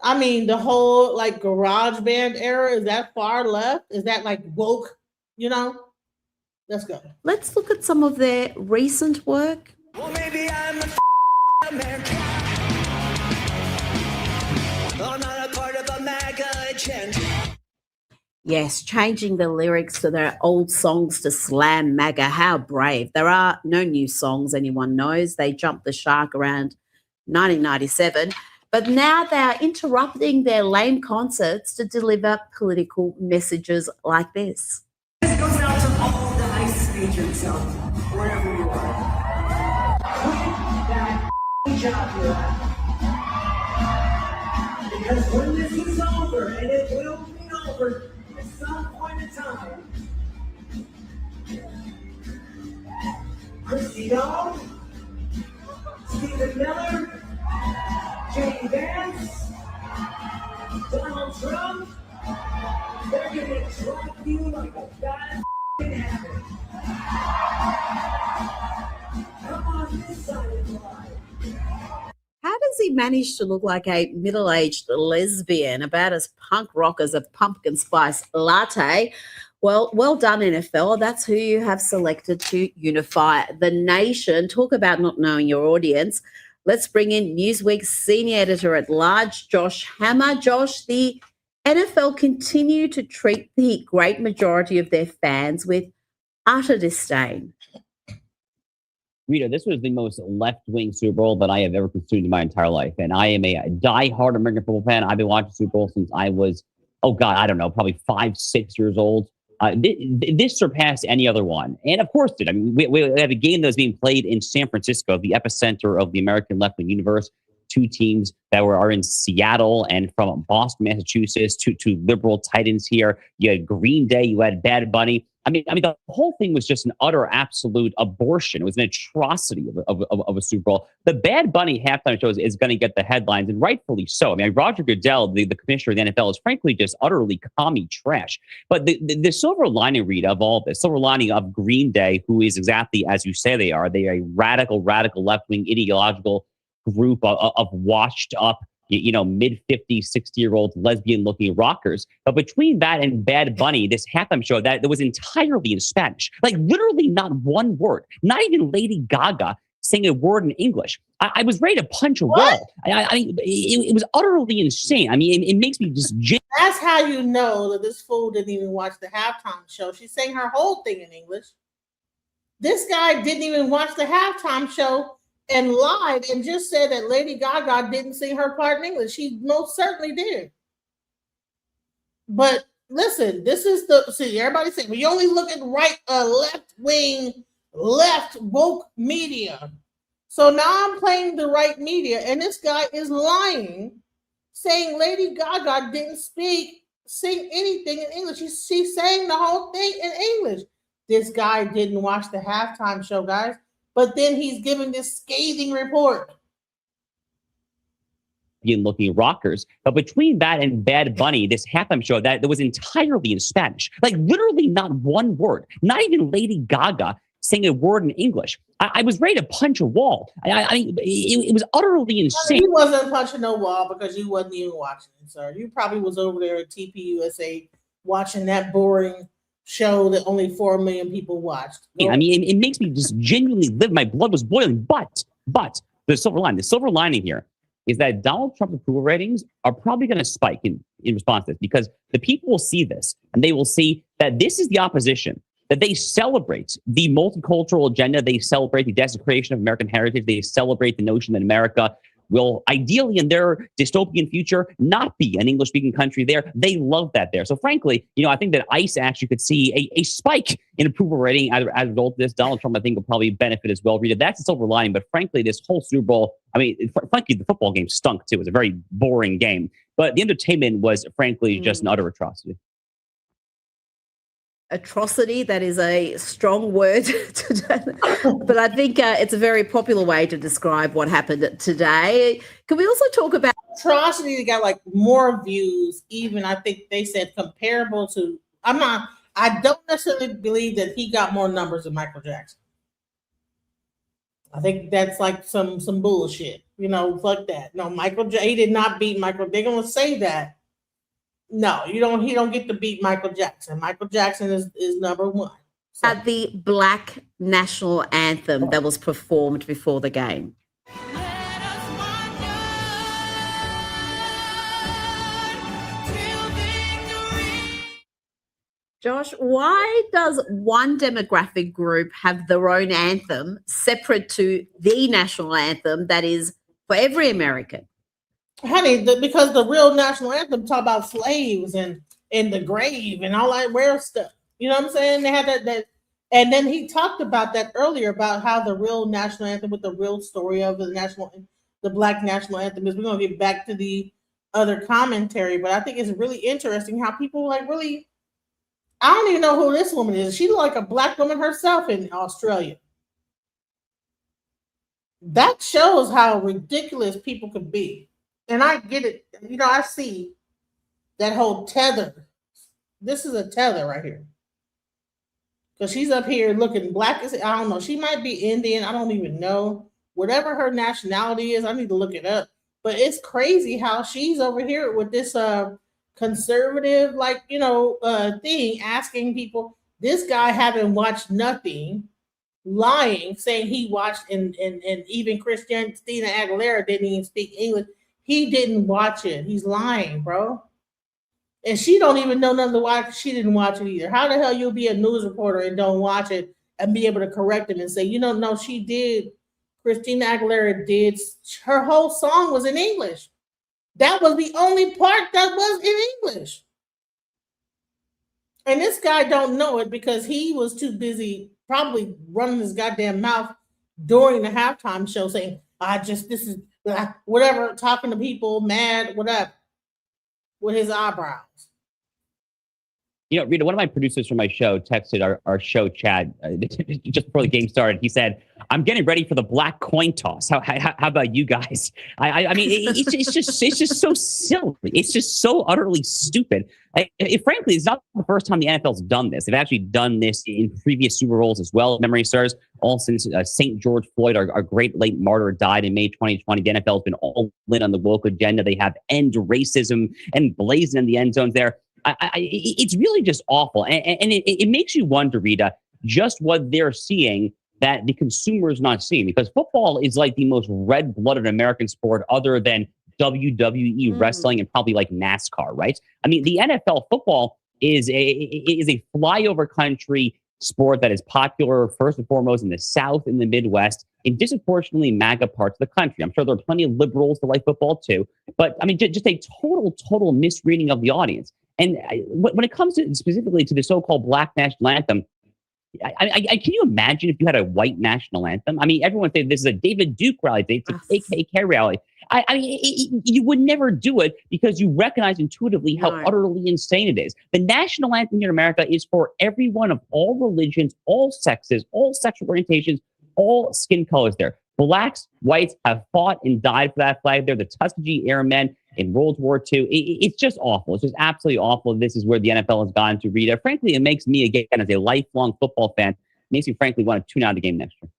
I mean, the whole like garage band era, is that far left? Is that like woke? Let's go. Let's look at some of their recent work. Well, maybe I'm a American. I'm not a part of a MAGA agenda. Yes, changing the lyrics to their old songs to slam MAGA. How brave. There are no new songs anyone knows. They jumped the shark around 1997. But now they are interrupting their lame concerts to deliver political messages like this. This goes out to all the ICE agents out wherever you are. Quit that job you're at. Because when this is over, and it will be over at some point in time, Christy Dog, Stephen Miller, J.D. Vance, Donald Trump, they're gonna drop you like a bad habit. Come on this side of the line. How does he manage to look like a middle-aged lesbian, about as punk rock as a pumpkin spice latte? Well done, NFL. That's who you have selected to unify the nation. Talk about not knowing your audience. Let's bring in Newsweek's senior editor-at-large, Josh Hammer. Josh, the NFL continue to treat the great majority of their fans with utter disdain. Rita, this was the most left-wing Super Bowl that I have ever consumed in my entire life. And I am a die-hard American football fan. I've been watching Super Bowl since I was, probably 5-6 years old. This surpassed any other one. And of course it. I mean, we have a game that was being played in San Francisco, the epicenter of the American left-wing universe. Two teams that are in Seattle, and from Boston, Massachusetts, to liberal titans here. You had Green Day, you had Bad Bunny. I mean, the whole thing was just an utter, absolute abortion. It was an atrocity of a Super Bowl. The Bad Bunny halftime show is going to get the headlines, and rightfully so. I mean, Roger Goodell, the commissioner of the NFL, is frankly just utterly commie trash. But the silver lining, Rita, of all this, silver lining of Green Day, who is exactly as you say they are a radical left-wing ideological group of washed up, mid-50s, 60-year-old lesbian-looking rockers. But between that and Bad Bunny, this halftime show that was entirely in Spanish, like literally not one word, not even Lady Gaga saying a word in English. I was ready to punch a wall. I mean, it was utterly insane. I mean, it makes me just... That's how you know that this fool didn't even watch the halftime show. She sang her whole thing in English. This guy didn't even watch the halftime show and lied and just said that Lady Gaga didn't sing her part in English. She most certainly did. But listen, this is everybody saying, well, you only look at left-wing, left woke media. So now I'm playing the right media, and this guy is lying, saying Lady Gaga didn't sing anything in English. She sang the whole thing in English. This guy didn't watch the halftime show, guys. But then he's giving this scathing report. looking rockers. But between that and Bad Bunny, this halftime show that was entirely in Spanish, like literally not one word, not even Lady Gaga saying a word in English. I was ready to punch a wall. It was utterly insane. You wasn't punching no wall because you wasn't even watching it, sir. You probably was over there at TPUSA watching that boring show that only 4 million people watched. I mean, it makes me just genuinely live. My blood was boiling. But the silver lining here is that Donald Trump approval ratings are probably going to spike in response to this, because the people will see this and they will see that this is the opposition, that they celebrate the multicultural agenda. They celebrate the desecration of American heritage. They celebrate the notion that America will ideally in their dystopian future not be an English-speaking country there. They love that there. So frankly, I think that ICE actually could see a spike in approval rating as a result of this. Donald Trump, I think, will probably benefit as well. Rita, that's the silver lining. But frankly, this whole Super Bowl, frankly, the football game stunk too. It was a very boring game. But the entertainment was, frankly, just an utter atrocity. Atrocity, that is a strong word but I think it's a very popular way to describe what happened today. Can we also talk about atrocity that got like more views, even I think they said comparable to, I don't necessarily believe that he got more numbers than Michael Jackson. I think that's like some bullshit, fuck that. No, he did not beat Michael. They're gonna say that. No, he don't get to beat Michael Jackson. Michael Jackson is number one. So. At the Black National Anthem that was performed before the game. Josh, why does one demographic group have their own anthem separate to the national anthem that is for every American? Honey, because the real national anthem talk about slaves and the grave and all that weird stuff. You know what I'm saying? They had that, and then he talked about that earlier about how the real national anthem, with the real story of the Black national anthem is. We're gonna get back to the other commentary, but I think it's really interesting how people really. I don't even know who this woman is. She look like a Black woman herself in Australia. That shows how ridiculous people could be. And I get it. I see that whole tether. This is a tether right here. Because she's up here looking Black. I don't know. She might be Indian. I don't even know. Whatever her nationality is, I need to look it up. But it's crazy how she's over here with this conservative, thing, asking people, this guy haven't watched nothing, lying, saying he watched, and even Christina Aguilera didn't even speak English. He didn't watch it. He's lying, bro. And she don't even know nothing to watch. She didn't watch it either. How the hell you'll be a news reporter and don't watch it and be able to correct him and say, no, she did. Christina Aguilera did. Her whole song was in English. That was the only part that was in English. And this guy don't know it because he was too busy probably running his goddamn mouth during the halftime show saying, this is whatever, talking to people, mad, whatever, with his eyebrows. Rita, one of my producers from my show texted our show chat just before the game started. He said, "I'm getting ready for the black coin toss. How about you guys?" I mean, it's just so silly. It's just so utterly stupid. Frankly, it's not the first time the NFL's done this. They've actually done this in previous Super Bowls as well. Memory serves, all since St. George Floyd, our great late martyr, died in May 2020. The NFL has been all in on the woke agenda. They have end racism and blazing in the end zones there. It's really just awful. And it makes you wonder, Rita, just what they're seeing that the consumer is not seeing. Because football is like the most red-blooded American sport other than WWE wrestling and probably like NASCAR, right? I mean, the NFL football is a flyover country sport that is popular first and foremost in the South and the Midwest, in disproportionately MAGA parts of the country. I'm sure there are plenty of liberals that like football too. But I mean, just a total misreading of the audience. And when it comes to specifically to the so-called Black national anthem, can you imagine if you had a white national anthem? I mean, everyone says this is a David Duke rally, it's a KKK rally. I mean, you would never do it because you recognize intuitively how utterly insane it is. The national anthem here in America is for everyone of all religions, all sexes, all sexual orientations, all skin colors there. Blacks, whites have fought and died for that flag. They're the Tuskegee Airmen in World War II. It's just awful. It's just absolutely awful. This is where the NFL has gone to, Rita. Frankly, it makes me, again, as a lifelong football fan, makes me frankly want to tune out the game next year.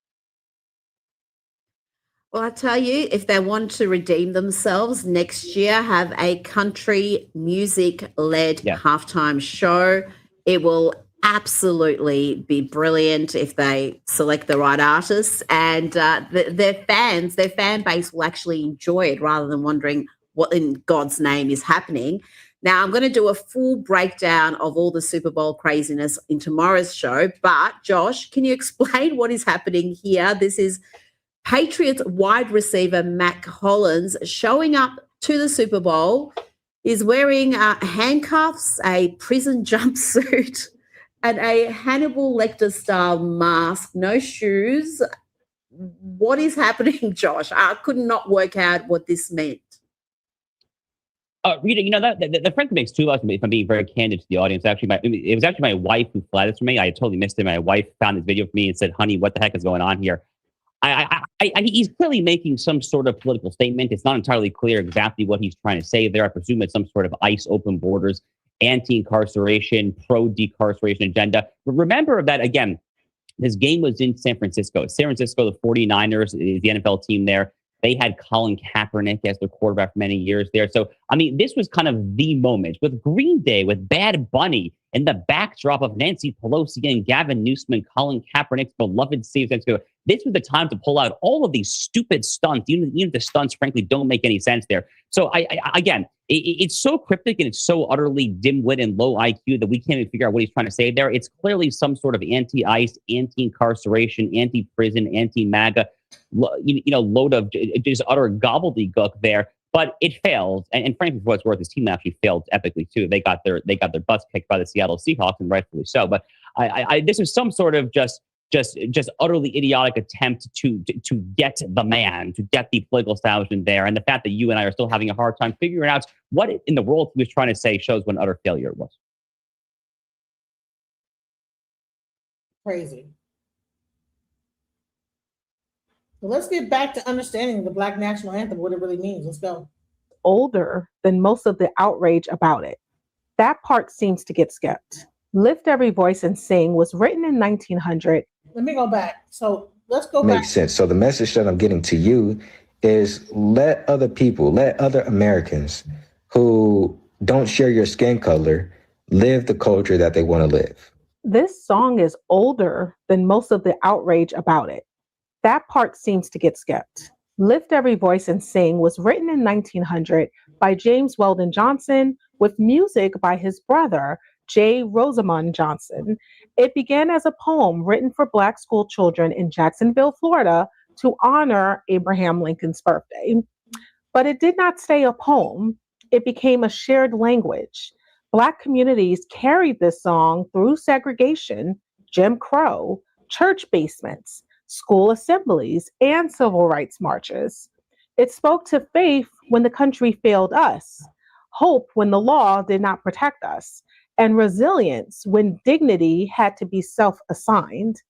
Well, I tell you, if they want to redeem themselves next year, have a country music-led halftime show. It will absolutely be brilliant if they select the right artists, and their fan base will actually enjoy it rather than wondering what in God's name is happening. Now, I'm going to do a full breakdown of all the Super Bowl craziness in tomorrow's show, but Josh, can you explain what is happening here? This is Patriots wide receiver Mac Hollins showing up to the Super Bowl, is wearing handcuffs, a prison jumpsuit, and a Hannibal Lecter-style mask, no shoes. What is happening, Josh? I could not work out what this meant. Rita, that frankly makes two of us, if I'm being very candid to the audience. It was actually my wife who flagged this for me. I totally missed it. My wife found this video for me and said, honey, what the heck is going on here? He's clearly making some sort of political statement. It's not entirely clear exactly what he's trying to say there. I presume it's some sort of ICE open borders, anti-incarceration, pro-decarceration agenda. But remember that, again, this game was in San Francisco. San Francisco, the 49ers, the NFL team there, they had Colin Kaepernick as their quarterback for many years there. So, I mean, this was kind of the moment with Green Day, with Bad Bunny, and the backdrop of Nancy Pelosi and Gavin Newsom and Colin Kaepernick's beloved state of San Francisco. This was the time to pull out all of these stupid stunts, even if the stunts, frankly, don't make any sense there. So, again, it's so cryptic and it's so utterly dim-wit and low IQ that we can't even figure out what he's trying to say there. It's clearly some sort of anti-ICE, anti-incarceration, anti-prison, anti-MAGA, load of just utter gobbledygook there. But it failed, and frankly, for what's worth, his team actually failed epically too. They got their butts kicked by the Seattle Seahawks, and rightfully so. But this is some sort of just utterly idiotic attempt to get the man, to get the political establishment there. And the fact that you and I are still having a hard time figuring out what in the world he was trying to say shows what an utter failure it was. Crazy. Well, let's get back to understanding the Black National Anthem, what it really means. Let's go. Older than most of the outrage about it. That part seems to get skipped. Lift Every Voice and Sing was written in 1900. Let me go back. So let's go back. Makes sense. So the message that I'm getting to you is let other people, let other Americans who don't share your skin color live the culture that they want to live. This song is older than most of the outrage about it. That part seems to get skipped. Lift Every Voice and Sing was written in 1900 by James Weldon Johnson with music by his brother, J. Rosamond Johnson. It began as a poem written for Black school children in Jacksonville, Florida, to honor Abraham Lincoln's birthday. But it did not stay a poem. It became a shared language. Black communities carried this song through segregation, Jim Crow, church basements, school assemblies, and civil rights marches. It spoke to faith when the country failed us, hope when the law did not protect us, and resilience when dignity had to be self-assigned.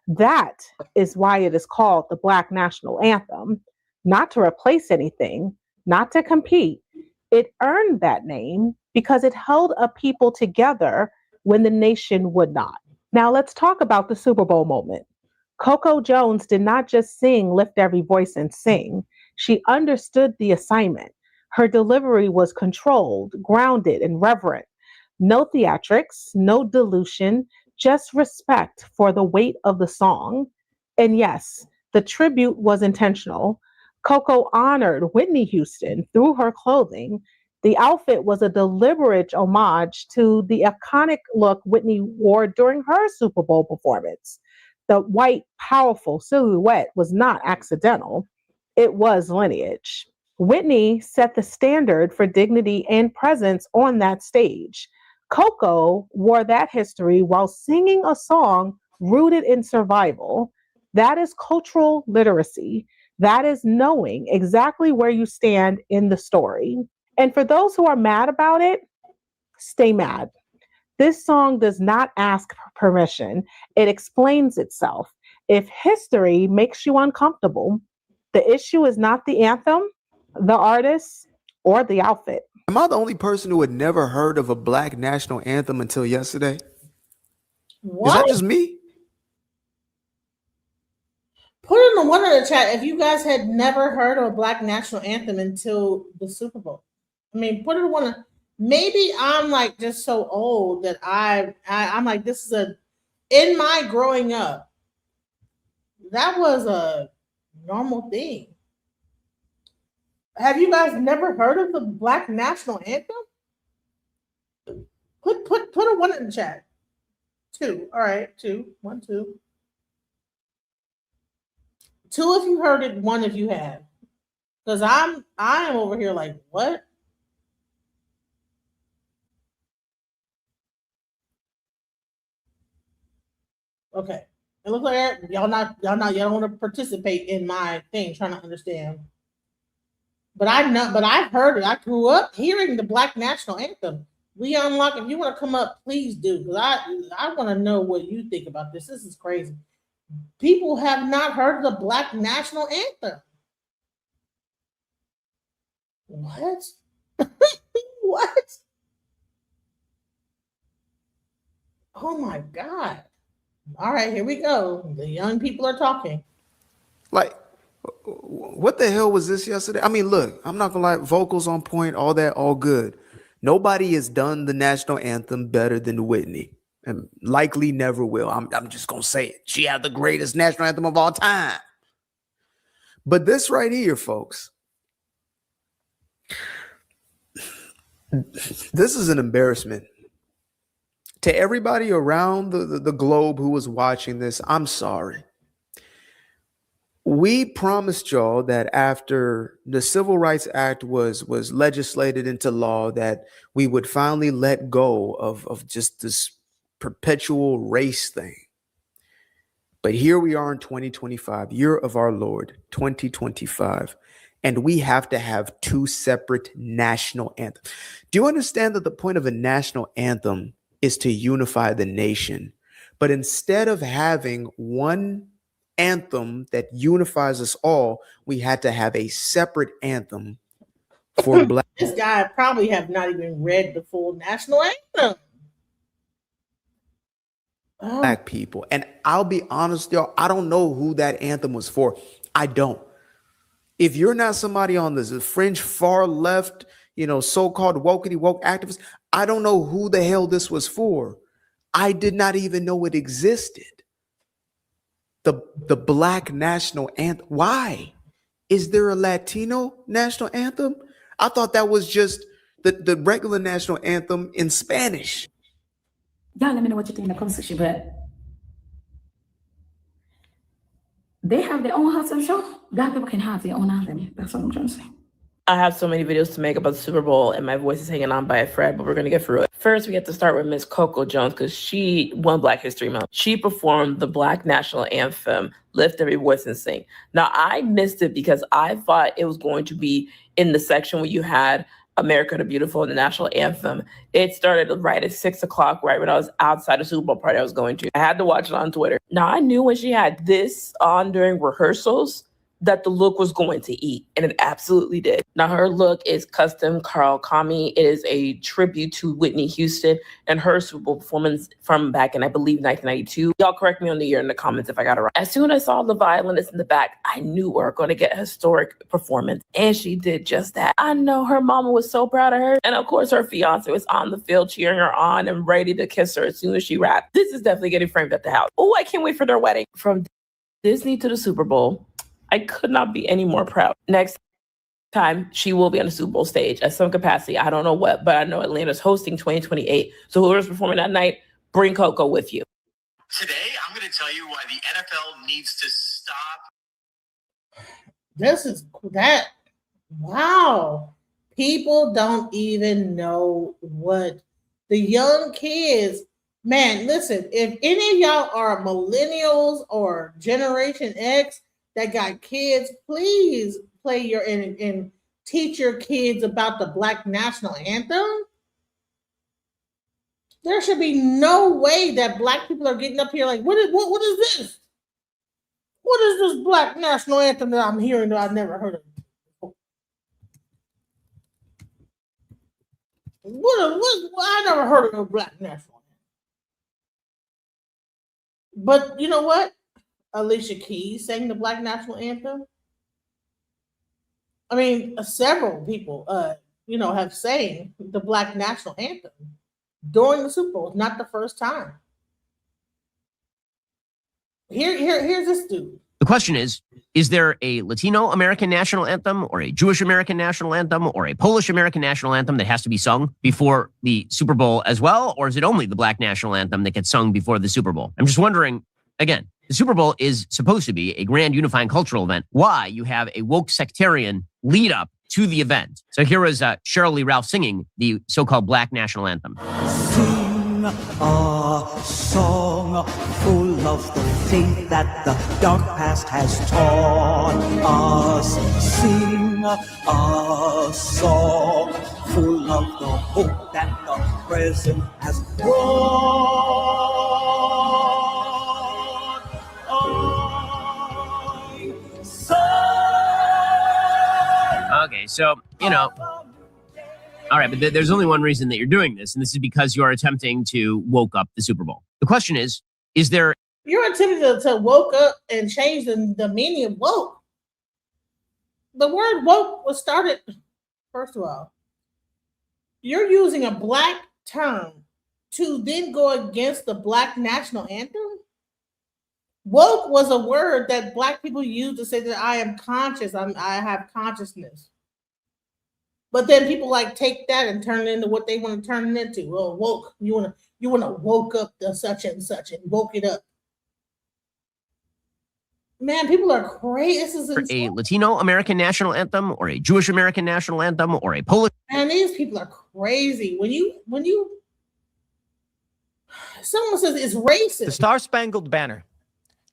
That is why it is called the Black National Anthem, not to replace anything, not to compete. It earned that name because it held a people together when the nation would not. Now let's talk about the Super Bowl moment. Coco Jones did not just sing Lift Every Voice and Sing. She understood the assignment. Her delivery was controlled, grounded, and reverent. No theatrics, no dilution, just respect for the weight of the song. And yes, the tribute was intentional. Coco honored Whitney Houston through her clothing. The outfit was a deliberate homage to the iconic look Whitney wore during her Super Bowl performance. The white, powerful silhouette was not accidental. It was lineage. Whitney set the standard for dignity and presence on that stage. Coco wore that history while singing a song rooted in survival. That is cultural literacy. That is knowing exactly where you stand in the story. And for those who are mad about it, stay mad. This song does not ask permission. It explains itself. If history makes you uncomfortable, the issue is not the anthem, the artist, or the outfit. Am I the only person who had never heard of a black national anthem until yesterday? What? Is that just me? Put in the one in the chat if you guys had never heard of a black national anthem until the Super Bowl. I mean, put in one. Maybe I'm like just so old that I'm like, this is in my growing up, that was a normal thing. Have you guys never heard of the black national anthem? Put a one in the chat. 2. All right, 2. 1, 2. 2 if you heard it, 1 if you have. Because I am over here like, what? Okay. It looks like y'all don't want to participate in my thing, trying to understand. But I've heard it. I grew up hearing the black national anthem. Leon Locke, if you want to come up, please do. Because I want to know what you think about this. This is crazy. People have not heard of the black national anthem. What? What? Oh my God. All right, here we go. The young people are talking. Like, what the hell was this yesterday? I mean, look, I'm not gonna lie, vocals on point, all that, all good. Nobody has done the national anthem better than Whitney, and likely never will. I'm just gonna say it. She had the greatest national anthem of all time. But this right here, folks, this is an embarrassment. To everybody around the globe who was watching this, I'm sorry. We promised y'all that after the Civil Rights Act was legislated into law, that we would finally let go of just this perpetual race thing. But here we are in 2025, year of our Lord, 2025, and we have to have 2 separate national anthems. Do you understand that the point of a national anthem is to unify the nation? But instead of having one anthem that unifies us all, we had to have a separate anthem for black. This guy probably have not even read the full national anthem. Black people. And I'll be honest, y'all, I don't know who that anthem was for. I don't. If you're not somebody on this fringe far left, so-called woke activists, I don't know who the hell this was for. I did not even know it existed. The black national anthem. Why? Is there a Latino national anthem? I thought that was just the regular national anthem in Spanish. Y'all let me know what you think in the comment section, but they have their own halftime show. Black people can have their own anthem. That's what I'm trying to say. I have so many videos to make about the Super Bowl, and my voice is hanging on by a thread, but we're going to get through it. First, we have to start with Miss Coco Jones, because she won Black History Month. She performed the Black National Anthem, Lift Every Voice and Sing. Now, I missed it because I thought it was going to be in the section where you had America the Beautiful and the National Anthem. It started right at 6 o'clock, right when I was outside the Super Bowl party I was going to. I had to watch it on Twitter. Now, I knew when she had this on during rehearsals that the look was going to eat, and it absolutely did. Now, her look is custom Carl Kami. It is a tribute to Whitney Houston and her Super Bowl performance from back in, I believe, 1992. Y'all correct me on the year in the comments if I got it right. As soon as I saw the violinist in the back, I knew we were going to get a historic performance, and she did just that. I know her mama was so proud of her, and of course, her fiance was on the field cheering her on and ready to kiss her as soon as she rapped. This is definitely getting framed at the house. Oh, I can't wait for their wedding. From Disney to the Super Bowl, I could not be any more proud. Next time, she will be on the Super Bowl stage at some capacity. I don't know what, but I know Atlanta's hosting 2028. So whoever's performing that night, bring Coco with you. Today, I'm going to tell you why the NFL needs to stop. This is that. Wow. People don't even know what the young kids. Man, listen, if any of y'all are millennials or Generation X that got kids, please play your and teach your kids about the Black National Anthem. There should be no way that Black people are getting up here like, what is this? What is this black national anthem that I'm hearing that I've never heard of before? I never heard of a black national anthem. But you know what? Alicia Keys sang the black national anthem. I mean, several people, have sang the black national anthem during the Super Bowl. It's not the first time. Here's this dude. The question is there a Latino American national anthem or a Jewish American national anthem or a Polish American national anthem that has to be sung before the Super Bowl as well? Or is it only the black national anthem that gets sung before the Super Bowl? I'm just wondering, again, the Super Bowl is supposed to be a grand unifying cultural event. Why you have a woke sectarian lead up to the event? So here was Cheryl Lee Ralph singing the so-called black national anthem. Sing a song full of the faith that the dark past has taught us. Sing a song full of the hope that the present has brought. Okay, so, all right, but there's only one reason that you're doing this, and this is because you are attempting to woke up the Super Bowl. The question is there... You're attempting to woke up and change the meaning of woke. The word woke was started, first of all, you're using a black term to then go against the black national anthem? Woke was a word that black people used to say that I am conscious, I have consciousness. But then people take that and turn it into what they want to turn it into. Well, woke, you want to woke up the such and such and woke it up. Man, people are crazy. This is insane. A Latino American national anthem or a Jewish American national anthem or a Polish... Man, these people are crazy. When you someone says it's racist. The Star-Spangled Banner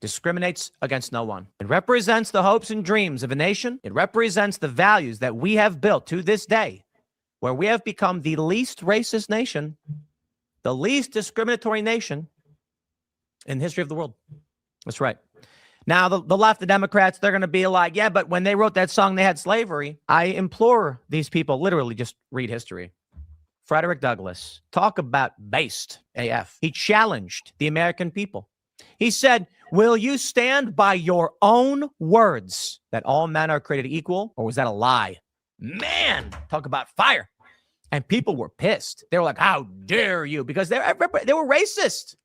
discriminates against no one. It represents the hopes and dreams of a nation. It represents the values that we have built to this day, where we have become the least racist nation, the least discriminatory nation in the history of the world. That's right. Now, the left, the Democrats, they're going to be like, yeah, but when they wrote that song, they had slavery. I implore these people, literally just read history. Frederick Douglass, talk about based AF. He challenged the American people. He said, will you stand by your own words that all men are created equal? Or was that a lie? Man, talk about fire. And people were pissed. They were like, how dare you? Because they were racist.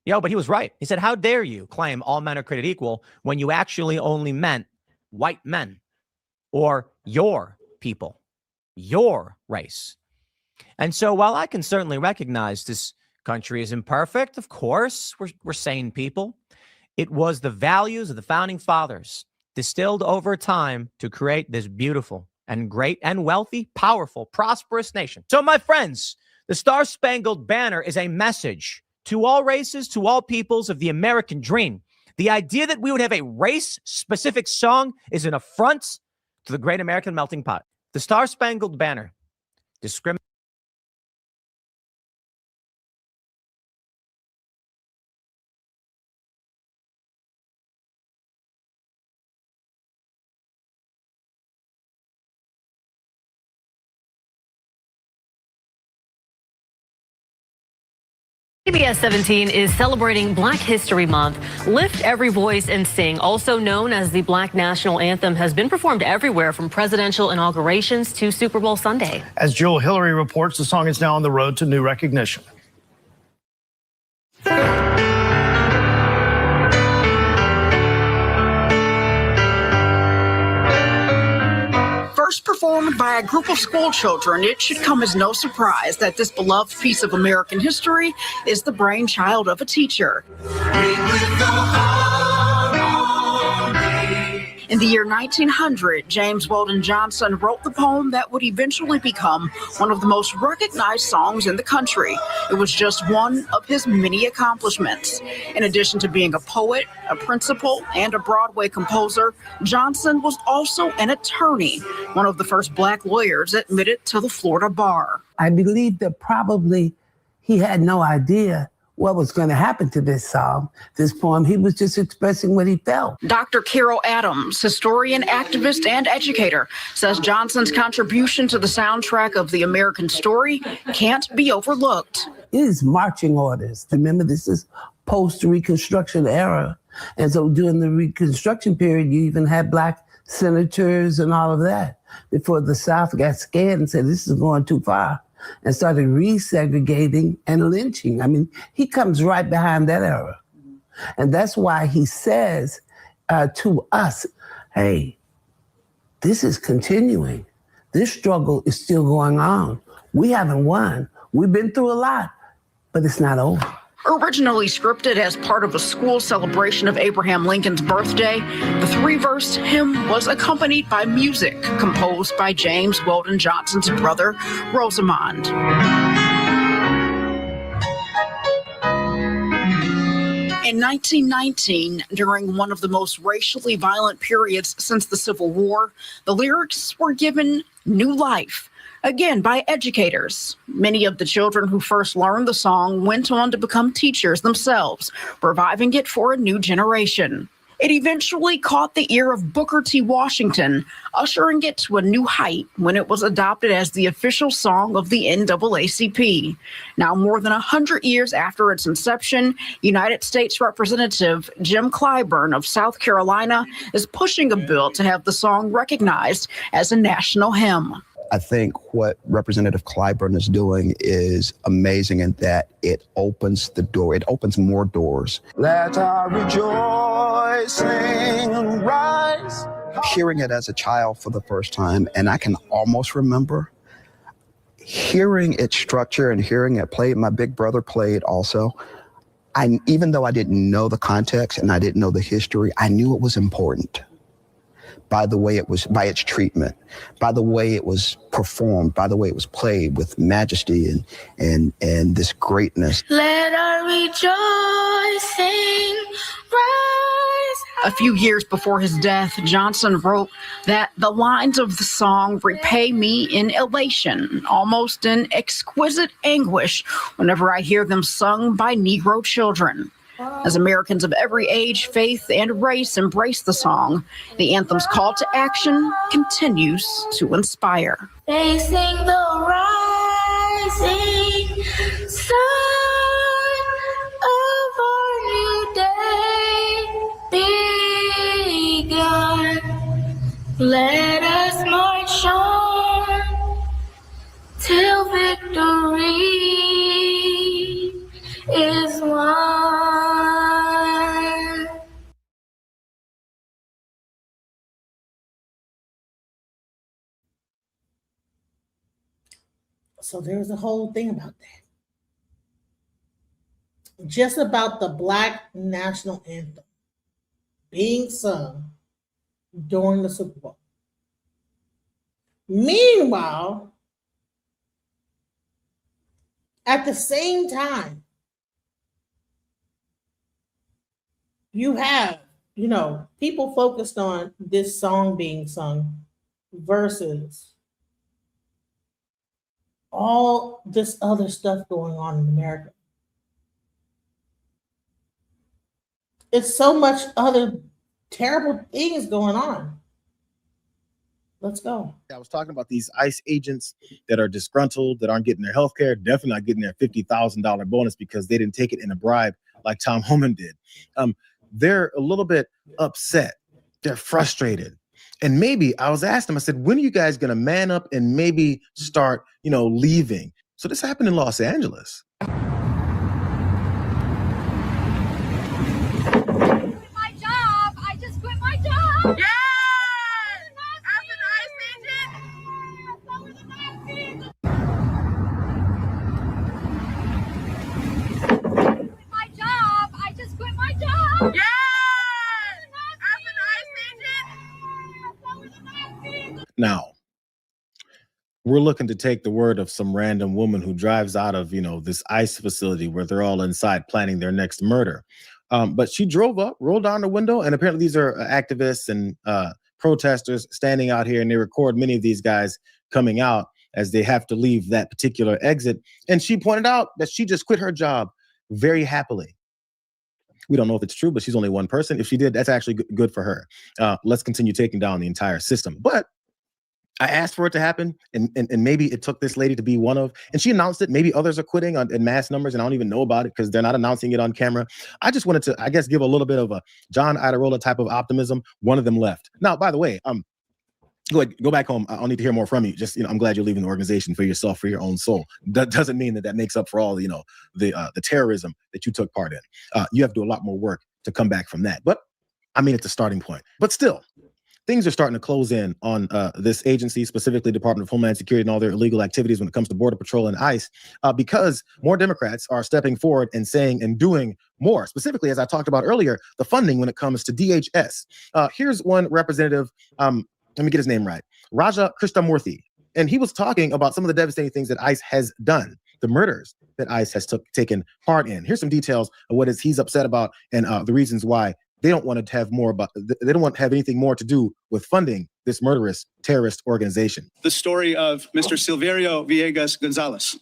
But he was right. He said, how dare you claim all men are created equal when you actually only meant white men or your people, your race. And so while I can certainly recognize this country is imperfect, of course, we're sane people. It was the values of the founding fathers distilled over time to create this beautiful and great and wealthy, powerful, prosperous nation. So my friends, the Star-Spangled Banner is a message to all races, to all peoples of the American dream. The idea that we would have a race-specific song is an affront to the great American melting pot. The Star-Spangled Banner discriminates. CBS 17 is celebrating Black History Month. Lift Every Voice and Sing, also known as the Black National Anthem, has been performed everywhere from presidential inaugurations to Super Bowl Sunday. As Jewel Hillary reports, the song is now on the road to new recognition. First performed by a group of school children, it should come as no surprise that this beloved piece of American history is the brainchild of a teacher. In the year 1900, James Weldon Johnson wrote the poem that would eventually become one of the most recognized songs in the country. It was just one of his many accomplishments. In addition to being a poet, a principal, and a Broadway composer, Johnson was also an attorney, one of the first Black lawyers admitted to the Florida bar. I believe that probably he had no idea what was going to happen to this song, this poem. He was just expressing what he felt. Dr. Carol Adams, historian, activist, and educator, says Johnson's contribution to the soundtrack of The American Story can't be overlooked. It is marching orders. Remember, this is post-Reconstruction era. And so during the Reconstruction period, you even had Black senators and all of that before the South got scared and said, this is going too far, and started resegregating and lynching. I mean, he comes right behind that era. And that's why he says to us, hey, this is continuing. This struggle is still going on. We haven't won. We've been through a lot, but it's not over. Originally scripted as part of a school celebration of Abraham Lincoln's birthday, the 3-verse hymn was accompanied by music composed by James Weldon Johnson's brother, Rosamond. In 1919, during one of the most racially violent periods since the Civil War, the lyrics were given new life. Again, by educators. Many of the children who first learned the song went on to become teachers themselves, reviving it for a new generation. It eventually caught the ear of Booker T. Washington, ushering it to a new height when it was adopted as the official song of the NAACP. Now, more than 100 years after its inception, United States Representative Jim Clyburn of South Carolina is pushing a bill to have the song recognized as a national hymn. I think what Representative Clyburn is doing is amazing in that it opens the door. It opens more doors. Let our rejoicing rise. Hearing it as a child for the first time, and I can almost remember hearing its structure and hearing it played. My big brother played also. Even though I didn't know the context and I didn't know the history, I knew it was important. By the way it was, by its treatment, by the way it was performed, by the way it was played with majesty and this greatness. Let our rejoicing rise. A few years before his death, Johnson wrote that the lines of the song repay me in elation, almost in exquisite anguish, whenever I hear them sung by Negro children. As Americans of every age, faith, and race embrace the song, the anthem's call to action continues to inspire. Facing the rising sun of our new day begun. Let us march on till victory is won. So there's a whole thing about that. Just about the Black national anthem being sung during the Super Bowl. Meanwhile, at the same time, you have, people focused on this song being sung versus all this other stuff going on in America. It's so much other terrible things going on. Let's go. I was talking about these ICE agents that are disgruntled, that aren't getting their health care, definitely not getting their $50,000 bonus because they didn't take it in a bribe like Tom Homan did. They're a little bit upset. They're frustrated. And maybe I was asking them, I said, when are you guys going to man up and maybe start, leaving? So this happened in Los Angeles. My job. I just quit my job. Yes! My job. I just quit my job. Yes! Now, we're looking to take the word of some random woman who drives out of, this ICE facility where they're all inside planning their next murder. But she drove up, rolled down the window, and apparently these are activists and protesters standing out here, and they record many of these guys coming out as they have to leave that particular exit. And she pointed out that she just quit her job very happily. We don't know if it's true, but she's only one person. If she did, that's actually good for her. Let's continue taking down the entire system. But I asked for it to happen, and maybe it took this lady to be one of, and she announced it. Maybe others are quitting in mass numbers, and I don't even know about it because they're not announcing it on camera. I just wanted to, I guess, give a little bit of a John Iadarola type of optimism. One of them left. Now, by the way, go ahead, go back home. I'll need to hear more from you. Just, I'm glad you're leaving the organization for yourself, for your own soul. That doesn't mean that makes up for all, the terrorism that you took part in. You have to do a lot more work to come back from that. But I mean, it's a starting point. But still, things are starting to close in on this agency, specifically Department of Homeland Security and all their illegal activities when it comes to Border Patrol and ICE, because more Democrats are stepping forward and saying and doing more. Specifically, as I talked about earlier, the funding when it comes to DHS. Here's one representative, let me get his name right, Raja Krishnamurthy. And he was talking about some of the devastating things that ICE has done, the murders that ICE has taken part in. Here's some details of what he's upset about and the reasons why they don't want to have more about, they don't want to have anything more to do with funding this murderous terrorist organization. The story of Mr. Silverio Villegas Gonzalez.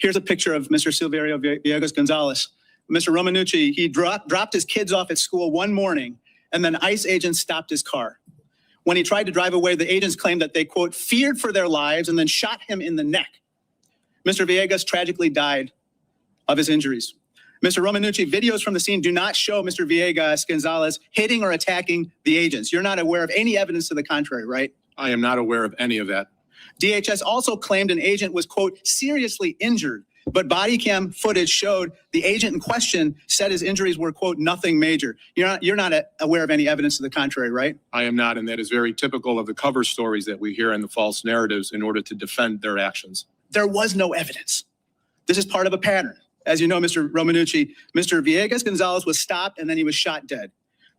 Here's a picture of Mr. Silverio Villegas Gonzalez. Mr. Romanucci, he dropped his kids off at school one morning, and then ICE agents stopped his car. When he tried to drive away, the agents claimed that they, quote, feared for their lives and then shot him in the neck. Mr. Villegas tragically died of his injuries. Mr. Romanucci, videos from the scene do not show Mr. Villegas Gonzalez hitting or attacking the agents. You're not aware of any evidence to the contrary, right? I am not aware of any of that. DHS also claimed an agent was, quote, seriously injured, but body cam footage showed the agent in question said his injuries were, quote, nothing major. You're not aware of any evidence to the contrary, right? I am not, and that is very typical of the cover stories that we hear and the false narratives in order to defend their actions. There was no evidence. This is part of a pattern. As you know, Mr. Romanucci, Mr. Villegas Gonzalez was stopped and then he was shot dead.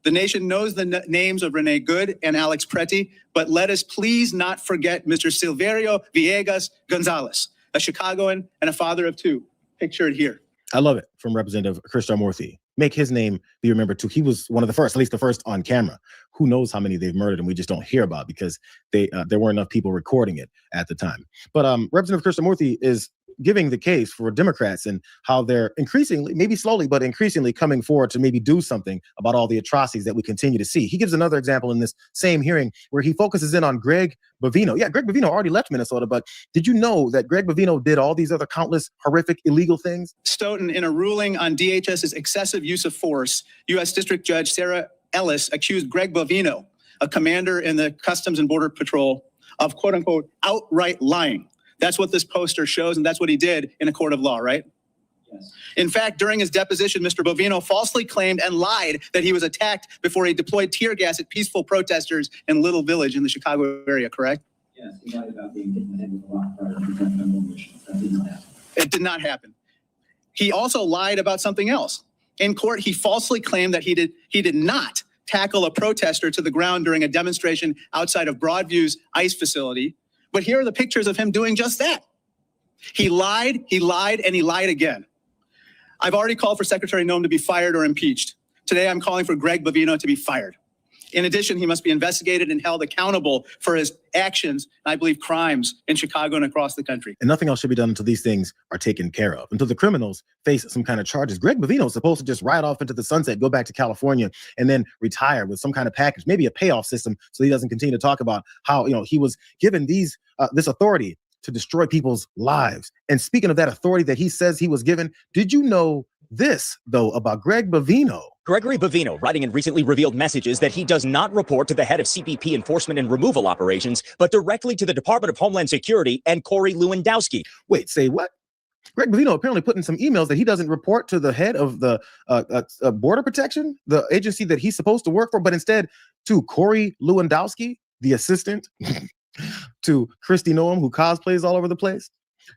The nation knows the names of Renee Good and Alex Preti, but let us please not forget Mr. Silverio Villegas Gonzalez, a Chicagoan and a father of two, pictured here. I love it from Representative Krishnamurthy. Make his name be remembered too. He was one of the first, at least the first on camera. Who knows how many they've murdered and we just don't hear about because there weren't enough people recording it at the time. But Representative Krishnamurthy is giving the case for Democrats and how they're increasingly, maybe slowly, but increasingly coming forward to maybe do something about all the atrocities that we continue to see. He gives another example in this same hearing where he focuses in on Greg Bovino. Yeah, Greg Bovino already left Minnesota, but did you know that Greg Bovino did all these other countless horrific illegal things? Stoughton, in a ruling on DHS's excessive use of force, U.S. District Judge Sarah Ellis accused Greg Bovino, a commander in the Customs and Border Patrol, of quote unquote outright lying. That's what this poster shows, and that's what he did in a court of law, right? Yes. In fact, during his deposition, Mr. Bovino falsely claimed and lied that he was attacked before he deployed tear gas at peaceful protesters in Little Village in the Chicago area, correct? Yes, he lied about being hit in the head with a rock prior to the demolition. That did not happen. It did not happen. He also lied about something else. In court, he falsely claimed that he did not tackle a protester to the ground during a demonstration outside of Broadview's ICE facility. But here are the pictures of him doing just that. He lied, and he lied again. I've already called for Secretary Noem to be fired or impeached. Today, I'm calling for Greg Bovino to be fired. In addition, he must be investigated and held accountable for his actions, and I believe crimes in Chicago and across the country. And nothing else should be done until these things are taken care of, until the criminals face some kind of charges. Greg Bovino is supposed to just ride off into the sunset, go back to California, and then retire with some kind of package, maybe a payoff system, so he doesn't continue to talk about how he was given this authority to destroy people's lives. And speaking of that authority that he says he was given, did you know this, though, about Greg Bovino? Gregory Bovino writing in recently revealed messages that he does not report to the head of CBP enforcement and removal operations, but directly to the Department of Homeland Security and Corey Lewandowski. Wait, say what? Greg Bovino apparently put in some emails that he doesn't report to the head of the Border Protection, the agency that he's supposed to work for, but instead to Corey Lewandowski, the assistant to Kristi Noem, who cosplays all over the place.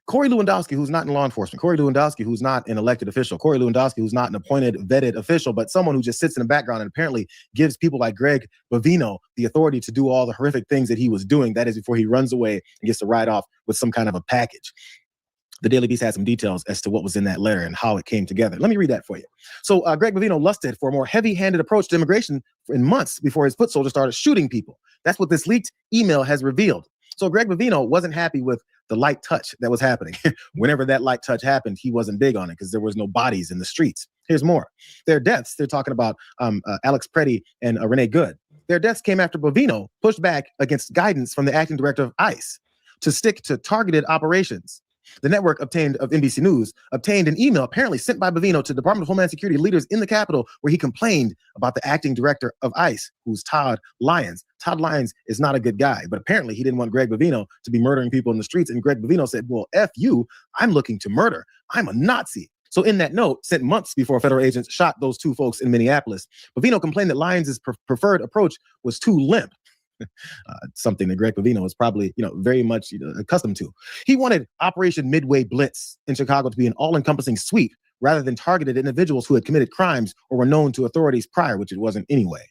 Corey Lewandowski, who's not in law enforcement, Corey Lewandowski, who's not an elected official, Corey Lewandowski, who's not an appointed, vetted official, but someone who just sits in the background and apparently gives people like Greg Bovino the authority to do all the horrific things that he was doing. That is before he runs away and gets to ride off with some kind of a package. The Daily Beast had some details as to what was in that letter and how it came together. Let me read that for you. So Greg Bovino lusted for a more heavy-handed approach to immigration in months before his foot soldiers started shooting people. That's what this leaked email has revealed. So Greg Bovino wasn't happy with the light touch that was happening. Whenever that light touch happened, he wasn't big on it because there was no bodies in the streets. Here's more. Their deaths, they're talking about Alex Preddy and Renee Good. Their deaths came after Bovino pushed back against guidance from the acting director of ICE to stick to targeted operations. The network of NBC News obtained an email apparently sent by Bovino to Department of Homeland Security leaders in the Capitol where he complained about the acting director of ICE, who's Todd Lyons. Todd Lyons is not a good guy, but apparently he didn't want Greg Bovino to be murdering people in the streets. And Greg Bovino said, well, F you, I'm looking to murder. I'm a Nazi. So in that note, sent months before federal agents shot those two folks in Minneapolis, Bovino complained that Lyons' preferred approach was too limp. Something that Greg Bovino is probably, very much accustomed to. He wanted Operation Midway Blitz in Chicago to be an all-encompassing sweep rather than targeted individuals who had committed crimes or were known to authorities prior, which it wasn't anyway.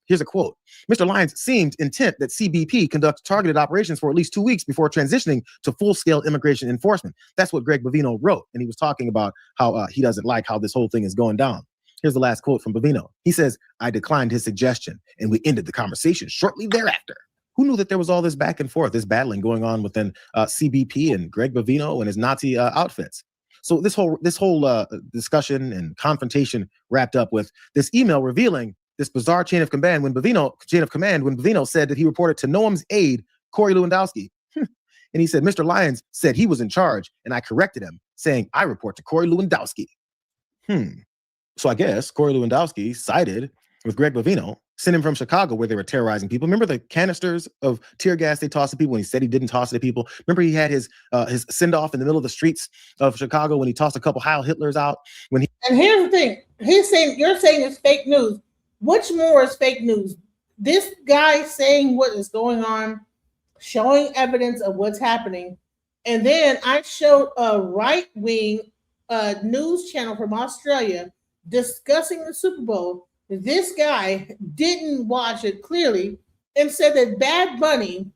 Here's a quote. Mr. Lyons seemed intent that CBP conduct targeted operations for at least 2 weeks before transitioning to full-scale immigration enforcement. That's what Greg Bovino wrote, and he was talking about how he doesn't like how this whole thing is going down. Here's the last quote from Bovino. He says, I declined his suggestion, and we ended the conversation shortly thereafter. Who knew that there was all this back and forth, this battling going on within CBP and Greg Bovino and his Nazi outfits? So this whole discussion and confrontation wrapped up with this email revealing this bizarre chain of command when Bovino said that he reported to Noam's aide, Corey Lewandowski. And he said, Mr. Lyons said he was in charge, and I corrected him, saying, I report to Corey Lewandowski. So I guess Corey Lewandowski sided with Greg Bovino, sent him from Chicago where they were terrorizing people. Remember the canisters of tear gas they tossed at people when he said he didn't toss it at people? Remember he had his send-off in the middle of the streets of Chicago when he tossed a couple Heil Hitlers out? And here's the thing. You're saying it's fake news. Which more is fake news? This guy saying what is going on, showing evidence of what's happening, and then I showed a right-wing news channel from Australia discussing the Super Bowl. This guy didn't watch it clearly and said that Bad Bunny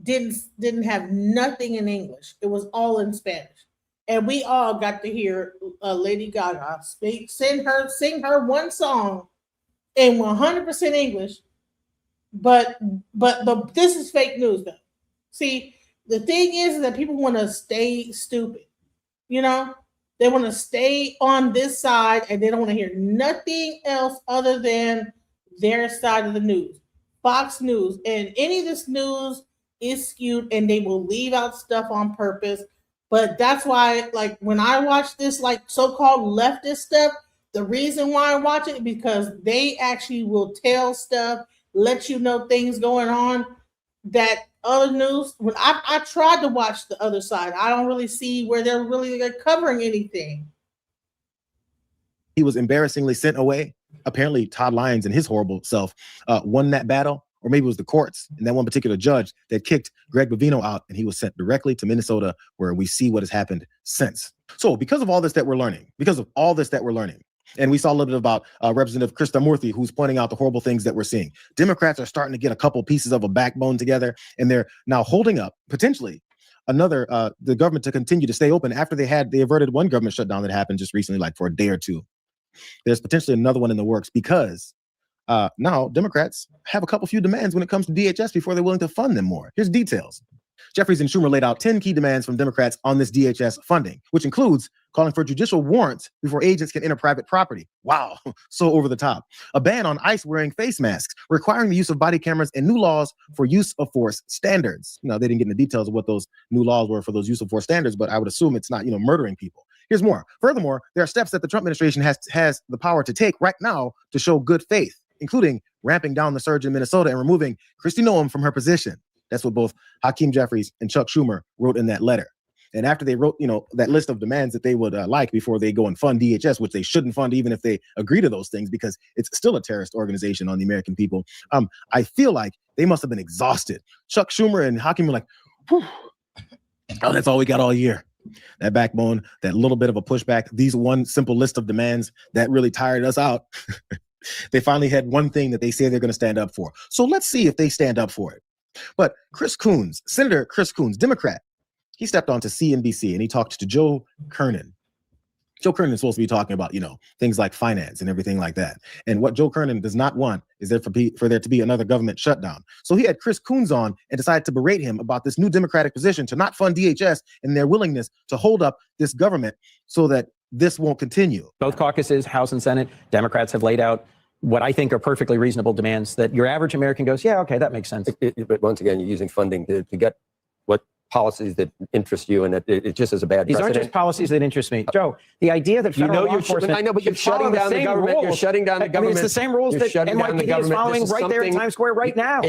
didn't have nothing in English. It was all in Spanish. And we all got to hear Lady Gaga sing her one song in 100% English. But this is fake news though. See, the thing is that people want to stay stupid. They want to stay on this side and they don't want to hear nothing else other than their side of the news. Fox News and any of this news is skewed and they will leave out stuff on purpose. But that's why, like, when I watch this, like, so-called leftist stuff, the reason why I watch it is because they actually will tell stuff, let you know things going on that other news, when I tried to watch the other side, I don't really see where they're really covering anything. He was embarrassingly sent away. Apparently, Todd Lyons and his horrible self won that battle, or maybe it was the courts and that one particular judge that kicked Greg Bovino out, and he was sent directly to Minnesota, where we see what has happened since. So, because of all this that we're learning, and we saw a little bit about Representative Krishnamurthy, who's pointing out the horrible things that we're seeing. Democrats are starting to get a couple pieces of a backbone together, and they're now holding up potentially the government to continue to stay open after they averted one government shutdown that happened just recently, like for a day or two. There's potentially another one in the works because now Democrats have a few demands when it comes to DHS before they're willing to fund them more. Here's details. Jeffries and Schumer laid out 10 key demands from Democrats on this DHS funding, which includes calling for judicial warrants before agents can enter private property. Wow, so over the top. A ban on ICE wearing face masks, requiring the use of body cameras, and new laws for use of force standards. They didn't get into details of what those new laws were for those use of force standards, but I would assume it's not, murdering people. Here's more. Furthermore, there are steps that the Trump administration has the power to take right now to show good faith, including ramping down the surge in Minnesota and removing Kristi Noem from her position. That's what both Hakeem Jeffries and Chuck Schumer wrote in that letter. And after they wrote, that list of demands that they would like before they go and fund DHS, which they shouldn't fund even if they agree to those things, because it's still a terrorist organization on the American people. I feel like they must have been exhausted. Chuck Schumer and Hakeem were like, whew, oh, that's all we got all year. That backbone, that little bit of a pushback, these one simple list of demands that really tired us out. They finally had one thing that they say they're going to stand up for. So let's see if they stand up for it. But Senator Chris Coons, Democrat, he stepped onto CNBC and he talked to Joe Kernan. Joe Kernan is supposed to be talking about, things like finance and everything like that. And what Joe Kernan does not want is for there to be another government shutdown. So he had Chris Coons on and decided to berate him about this new Democratic position to not fund DHS and their willingness to hold up this government so that this won't continue. Both caucuses, House and Senate, Democrats have laid out what I think are perfectly reasonable demands that your average American goes, yeah, okay, that makes sense. But once again, you're using funding to get what policies that interest you, and it just is a bad These precedent. aren't just policies that interest me. Joe, the idea that federal law enforcement I know, but you're shutting down the government. You're shutting down the government. It's the same rules that NYPD is following right there in Times Square right now.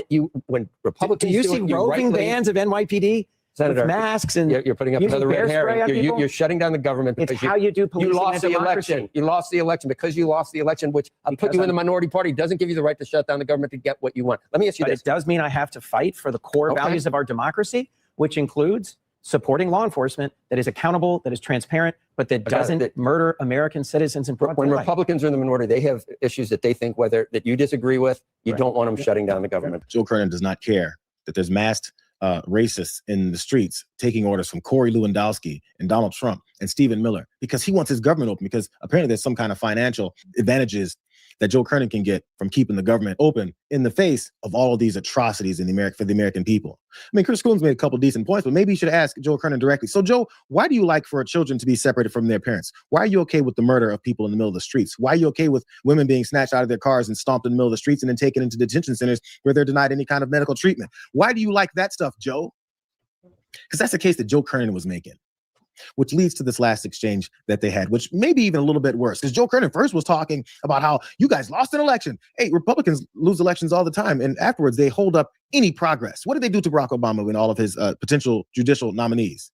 When Republicans do you see roving bands of NYPD Senator, with masks and you're putting up another red herring. You're shutting down the government because how you do policing. You lost the election. You lost the election because you lost the election, which put you in the minority party doesn't give you the right to shut down the government to get what you want. Let me ask you this. It does mean I have to fight for the core values of our democracy, which includes supporting law enforcement that is accountable, that is transparent, but that doesn't murder American citizens in broad When daylight. Republicans are in the minority, they have issues that they think that you disagree with. You don't want them shutting down the government. Joe Kernan does not care that there's masked racists in the streets taking orders from Corey Lewandowski and Donald Trump and Stephen Miller because he wants his government open, because apparently there's some kind of financial advantages that Joe Kernan can get from keeping the government open in the face of all of these atrocities for the American people. I mean, Chris Coons made a couple decent points, but maybe you should ask Joe Kernan directly. So, Joe, why do you like for children to be separated from their parents? Why are you okay with the murder of people in the middle of the streets? Why are you okay with women being snatched out of their cars and stomped in the middle of the streets and then taken into detention centers where they're denied any kind of medical treatment? Why do you like that stuff, Joe? Because that's the case that Joe Kernan was making, which leads to this last exchange that they had, which may be even a little bit worse. Because Joe Kernan first was talking about how you guys lost an election. Hey, Republicans lose elections all the time. And afterwards, they hold up any progress. What did they do to Barack Obama and all of his potential judicial nominees?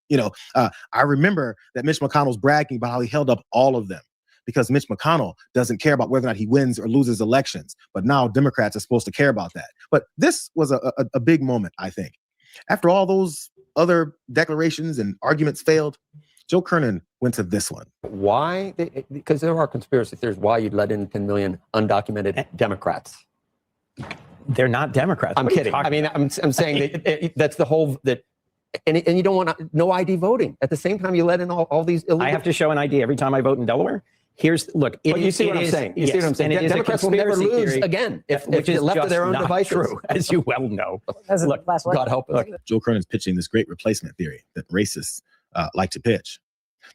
I remember that Mitch McConnell's bragging about how he held up all of them because Mitch McConnell doesn't care about whether or not he wins or loses elections. But now Democrats are supposed to care about that. But this was a big moment, I think. After all those other declarations and arguments failed, Joe Kernan went to this one. Why? Because there are conspiracy theories why you'd let in 10 million undocumented Democrats. They're not Democrats. I'm kidding. I mean, I'm saying that that's the whole and you don't want no ID voting. At the same time, you let in all these illegal. I have to show an ID every time I vote in Delaware. Look. You see what I'm saying? You see what I'm saying? Democrats will never lose again if they're left to their own devices. True, as you well know. Look, God help us. Joe Kernan's pitching this great replacement theory that racists like to pitch.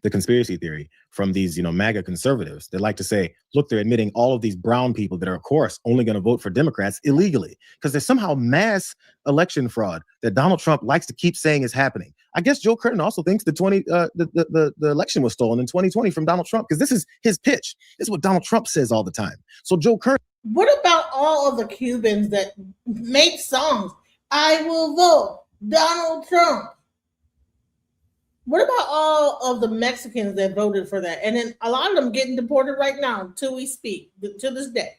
The conspiracy theory from these, MAGA conservatives that like to say, look, they're admitting all of these brown people that are, of course, only going to vote for Democrats illegally because there's somehow mass election fraud that Donald Trump likes to keep saying is happening. I guess Joe Kernan also thinks the election was stolen in 2020 from Donald Trump because this is his pitch. This is what Donald Trump says all the time. So Joe Kernan. What about all of the Cubans that make songs? I will vote Donald Trump. What about all of the Mexicans that voted for that? And then a lot of them getting deported right now till we speak, to this day.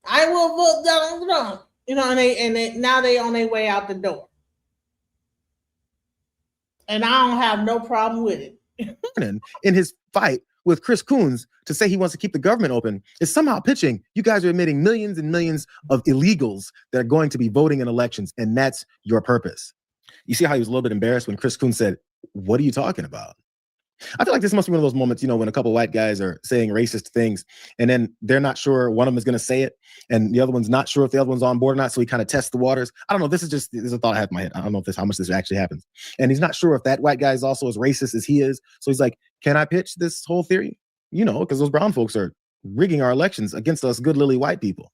I will vote Donald Trump. And they now they on their way out the door. And I don't have no problem with it. In his fight with Chris Coons to say he wants to keep the government open is somehow pitching, you guys are admitting millions and millions of illegals that are going to be voting in elections, and that's your purpose. You see how he was a little bit embarrassed when Chris Coons said, what are you talking about? I feel like this must be one of those moments, when a couple of white guys are saying racist things and then they're not sure one of them is going to say it and the other one's not sure if the other one's on board or not. So he kind of tests the waters. I don't know. This is a thought I had in my head. I don't know how much this actually happens. And he's not sure if that white guy is also as racist as he is. So he's like, can I pitch this whole theory? Because those brown folks are rigging our elections against us good lily white people.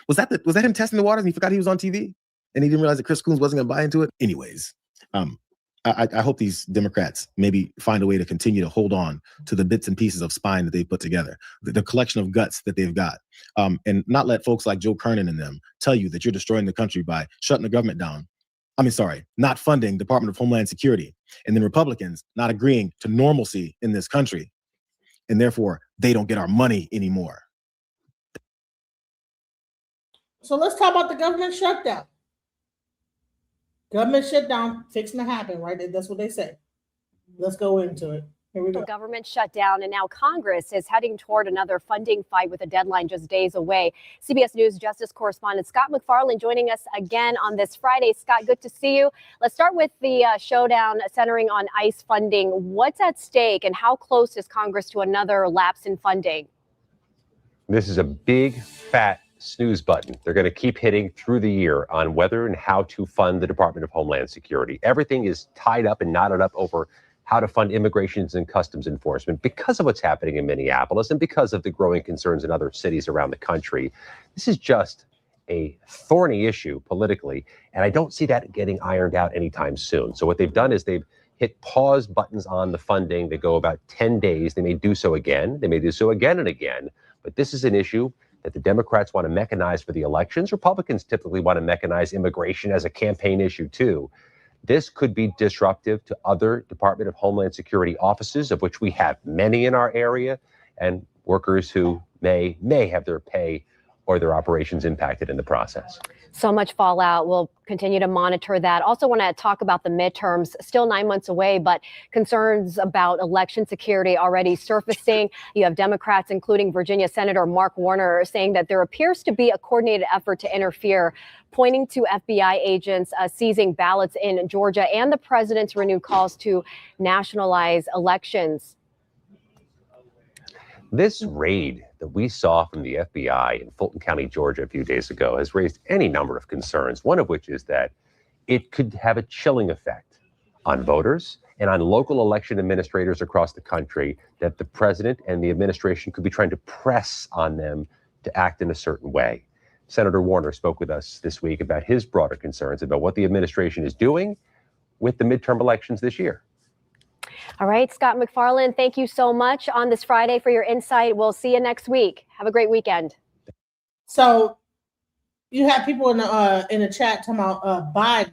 Was that him testing the waters and he forgot he was on TV and he didn't realize that Chris Coons wasn't going to buy into it? Anyways, I hope these Democrats maybe find a way to continue to hold on to the bits and pieces of spine that they've put together, the collection of guts that they've got, and not let folks like Joe Kernan and them tell you that you're destroying the country by shutting the government down. Not funding Department of Homeland Security, and then Republicans not agreeing to normalcy in this country, and therefore they don't get our money anymore. So let's talk about the government shutdown. Government shutdown fixing to happen, right? That's what they say. Let's go into it. Here we go. Government shutdown, and now Congress is heading toward another funding fight with a deadline just days away. CBS News Justice correspondent Scott McFarland joining us again on this Friday. Scott, good to see you. Let's start with the showdown centering on ICE funding. What's at stake, and how close is Congress to another lapse in funding? This is a big, fat snooze button they're going to keep hitting through the year on whether and how to fund the Department of Homeland Security. Everything is tied up and knotted up over how to fund immigrations and customs enforcement because of what's happening in Minneapolis and because of the growing concerns in other cities around the country. This is just a thorny issue politically, and I don't see that getting ironed out anytime soon. So what they've done is they've hit pause buttons on the funding. They go about 10 days. They may do so again. They may do so again and again. But this is an issue that the Democrats want to mechanize for the elections. Republicans typically want to mechanize immigration as a campaign issue, too. This could be disruptive to other Department of Homeland Security offices, of which we have many in our area, and workers who may have their pay or their operations impacted in the process. So much fallout. We'll continue to monitor that. Also want to talk about the midterms, still 9 months away, but concerns about election security already surfacing. You have Democrats, including Virginia Senator Mark Warner, saying that there appears to be a coordinated effort to interfere, pointing to FBI agents seizing ballots in Georgia and the president's renewed calls to nationalize elections. This raid that we saw from the FBI in Fulton County, Georgia, a few days ago has raised any number of concerns, one of which is that it could have a chilling effect on voters and on local election administrators across the country, that the president and the administration could be trying to press on them to act in a certain way. Senator Warner spoke with us this week about his broader concerns about what the administration is doing with the midterm elections this year. All right, Scott McFarland, thank you so much on this Friday for your insight. We'll see you next week. Have a great weekend. So you have people in the chat talking about Biden.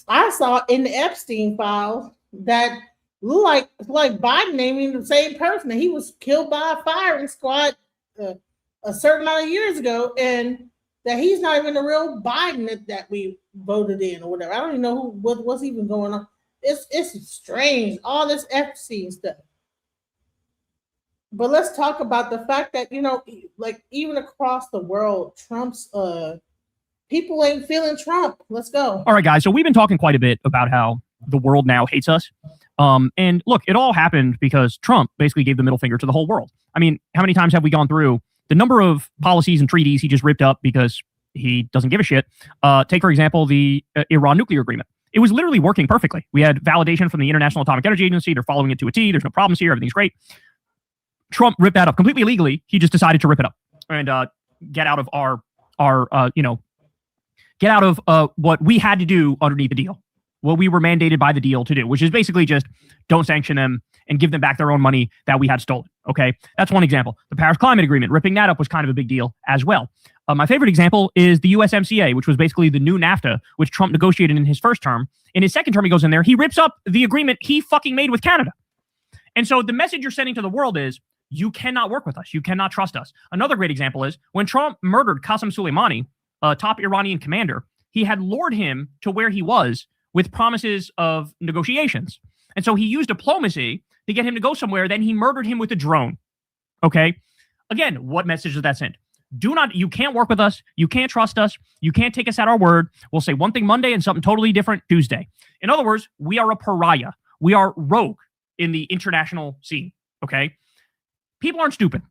I saw in the Epstein files that look like Biden naming the same person. He was killed by a firing squad a certain amount of years ago, and that he's not even the real Biden that we voted in or whatever. I don't even know what's even going on. It's strange, all this Epstein stuff. But let's talk about the fact that, like even across the world, Trump's people ain't feeling Trump. Let's go. All right, guys. So we've been talking quite a bit about how the world now hates us. And look, it all happened because Trump basically gave the middle finger to the whole world. I mean, how many times have we gone through the number of policies and treaties he just ripped up because he doesn't give a shit? Take, for example, the Iran nuclear agreement. It was literally working perfectly. We had validation from the International Atomic Energy Agency. They're following it to a T. There's no problems here. Everything's great. Trump ripped that up completely illegally. He just decided to rip it up and get out of get out of what we had to do underneath the deal, what we were mandated by the deal to do, which is basically just don't sanction them and give them back their own money that we had stolen. Okay, that's one example. The Paris Climate Agreement, ripping that up was kind of a big deal as well. My favorite example is the USMCA, which was basically the new NAFTA, which Trump negotiated in his first term. In his second term, he goes in there, he rips up the agreement he fucking made with Canada. And so the message you're sending to the world is, you cannot work with us. You cannot trust us. Another great example is when Trump murdered Qasem Soleimani, a top Iranian commander, he had lured him to where he was with promises of negotiations. And so he used diplomacy to get him to go somewhere. Then he murdered him with a drone. Okay. Again, what message does that send? You can't work with us. You can't trust us. You can't take us at our word. We'll say one thing Monday and something totally different Tuesday. In other words, we are a pariah. We are rogue in the international scene. Okay. People aren't stupid.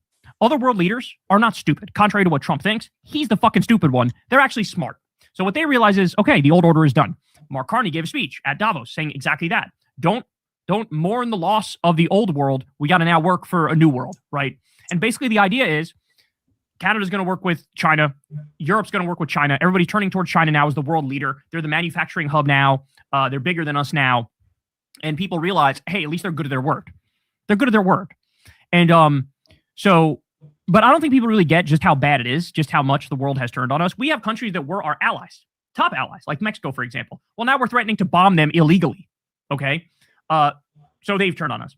Other world leaders are not stupid. Contrary to what Trump thinks, he's the fucking stupid one. They're actually smart. So what they realize is, okay, the old order is done. Mark Carney gave a speech at Davos saying exactly that. Don't mourn the loss of the old world. We got to now work for a new world, right? And basically the idea is Canada's going to work with China. Europe's going to work with China. Everybody's turning towards China now as the world leader. They're the manufacturing hub now. They're bigger than us now. And people realize, hey, at least they're good at their word. They're good at their word. And but I don't think people really get just how bad it is, just how much the world has turned on us. We have countries that were our allies, top allies, like Mexico, for example. Well, now we're threatening to bomb them illegally. Okay. So they've turned on us.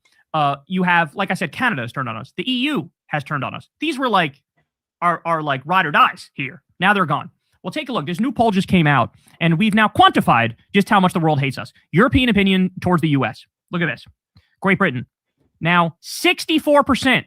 You have, like I said, Canada has turned on us. The EU has turned on us. These were like are like ride or dies here. Now they're gone. Well, take a look. This new poll just came out, and we've now quantified just how much the world hates us. European opinion towards the U.S. Look at this. Great Britain, Now, 64%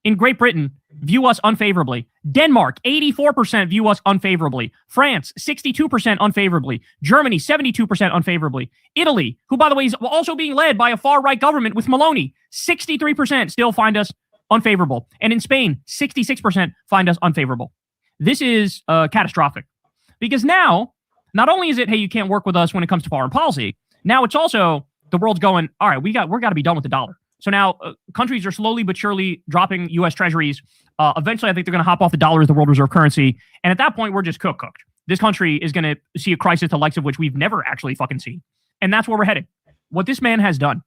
in Great Britain view us unfavorably. Denmark, 84% view us unfavorably. France, 62% unfavorably. Germany, 72% unfavorably. Italy, who, by the way, is also being led by a far-right government with Meloni, 63% still find us unfavorable. And in Spain, 66% find us unfavorable. This is catastrophic. Because now, not only is it, hey, you can't work with us when it comes to foreign policy, now it's also the world's going, all right, we're got to be done with the dollar. So now countries are slowly but surely dropping U.S. treasuries. Eventually, I think they're going to hop off the dollar as the world reserve currency. And at that point, we're just cooked. This country is going to see a crisis the likes of which we've never actually fucking seen. And that's where we're headed. What this man has done.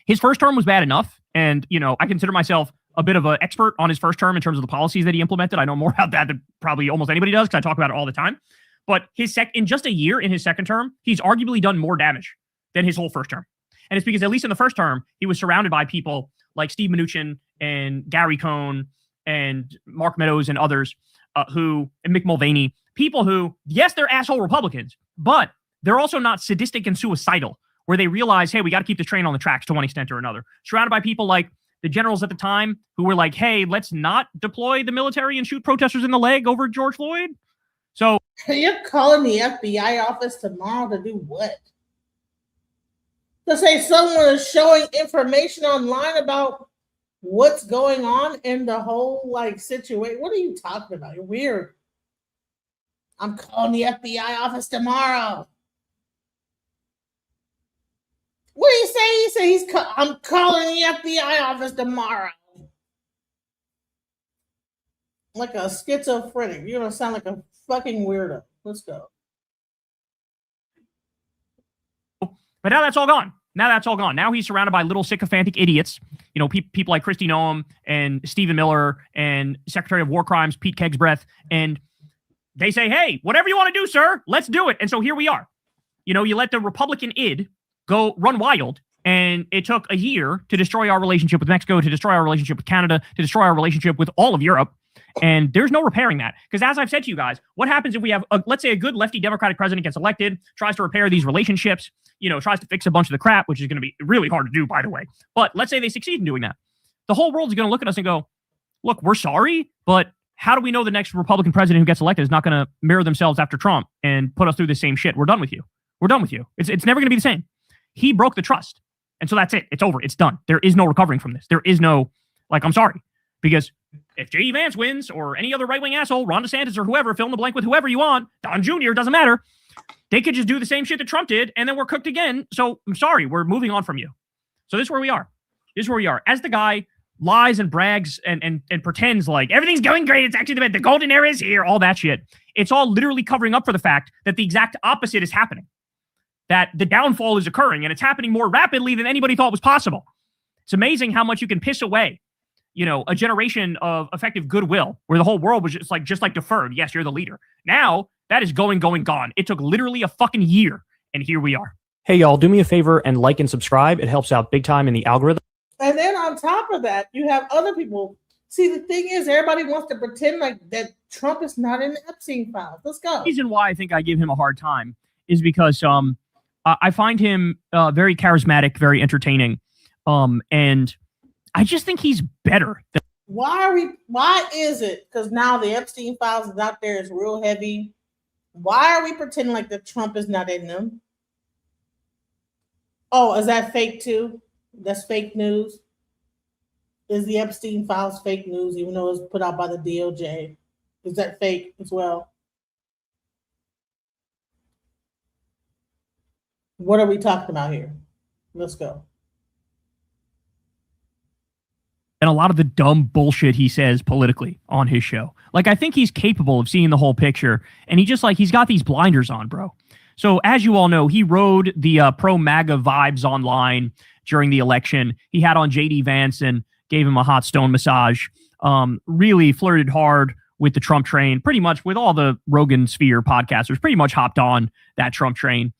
His first term was bad enough. And, you know, I consider myself a bit of an expert on his first term in terms of the policies that he implemented. I know more about that than probably almost anybody does because I talk about it all the time. But in just a year in his second term, he's arguably done more damage than his whole first term. And it's because, at least in the first term, he was surrounded by people like Steve Mnuchin and Gary Cohn and Mark Meadows and others and Mick Mulvaney, people who, yes, they're asshole Republicans, but they're also not sadistic and suicidal, where they realize, hey, we got to keep the train on the tracks to one extent or another. Surrounded by people like the generals at the time who were like, hey, let's not deploy the military and shoot protesters in the leg over George Floyd. So you're calling the FBI office tomorrow to do what? To say someone is showing information online about what's going on in the whole situation. What are you talking about? You're weird. I'm calling the FBI office tomorrow. What do you say? He said I'm calling the FBI office tomorrow. Like a schizophrenic. You don't sound like a fucking weirdo. Let's go. But now that's all gone. Now he's surrounded by little sycophantic idiots. You know, people like Kristi Noem and Stephen Miller and Secretary of War Crimes, Pete Kegsbreath. And they say, hey, whatever you want to do, sir, let's do it. And so here we are. You know, you let the Republican id go run wild. And it took a year to destroy our relationship with Mexico, to destroy our relationship with Canada, to destroy our relationship with all of Europe. And there's no repairing that. Because as I've said to you guys, what happens if we have, let's say, a good lefty Democratic president gets elected, tries to repair these relationships, you know, tries to fix a bunch of the crap, which is going to be really hard to do, by the way. But let's say they succeed in doing that. The whole world is going to look at us and go, look, we're sorry, but how do we know the next Republican president who gets elected is not going to mirror themselves after Trump and put us through the same shit? We're done with you. We're done with you. It's never going to be the same. He broke the trust. And so that's it. It's over. It's done. There is no recovering from this. There is no, I'm sorry. Because if J.D. Vance wins or any other right-wing asshole, Ron DeSantis or whoever, fill in the blank with whoever you want, Don Jr., doesn't matter. They could just do the same shit that Trump did, and then we're cooked again. So I'm sorry. We're moving on from you. So this is where we are. As the guy lies and brags and pretends like everything's going great, it's actually the golden era is here, all that shit. It's all literally covering up for the fact that the exact opposite is happening. That the downfall is occurring, and it's happening more rapidly than anybody thought was possible. It's amazing how much you can piss away, you know, a generation of effective goodwill where the whole world was just like deferred. Yes, you're the leader. Now that is gone. It took literally a fucking year, and here we are. Hey, y'all, do me a favor and like and subscribe. It helps out big time in the algorithm. And then on top of that, you have other people. See, the thing is, everybody wants to pretend like that Trump is not in the Epstein files. Let's go. The reason why I think I give him a hard time is because I find him very charismatic, very entertaining, and I just think he's better. Why is it? Because now the Epstein files is out there, it's real heavy. Why are we pretending like the Trump is not in them? Oh, is that fake too? That's fake news? Is the Epstein files fake news, even though it's put out by the DOJ? Is that fake as well? What are we talking about here? Let's go. And a lot of the dumb bullshit he says politically on his show. Like, I think he's capable of seeing the whole picture, and he's got these blinders on, bro. So as you all know, he rode the pro-MAGA vibes online during the election. He had on J.D. Vance and gave him a hot stone massage. Really flirted hard with the Trump train, pretty much with all the Rogan Sphere podcasters, pretty much hopped on that Trump train.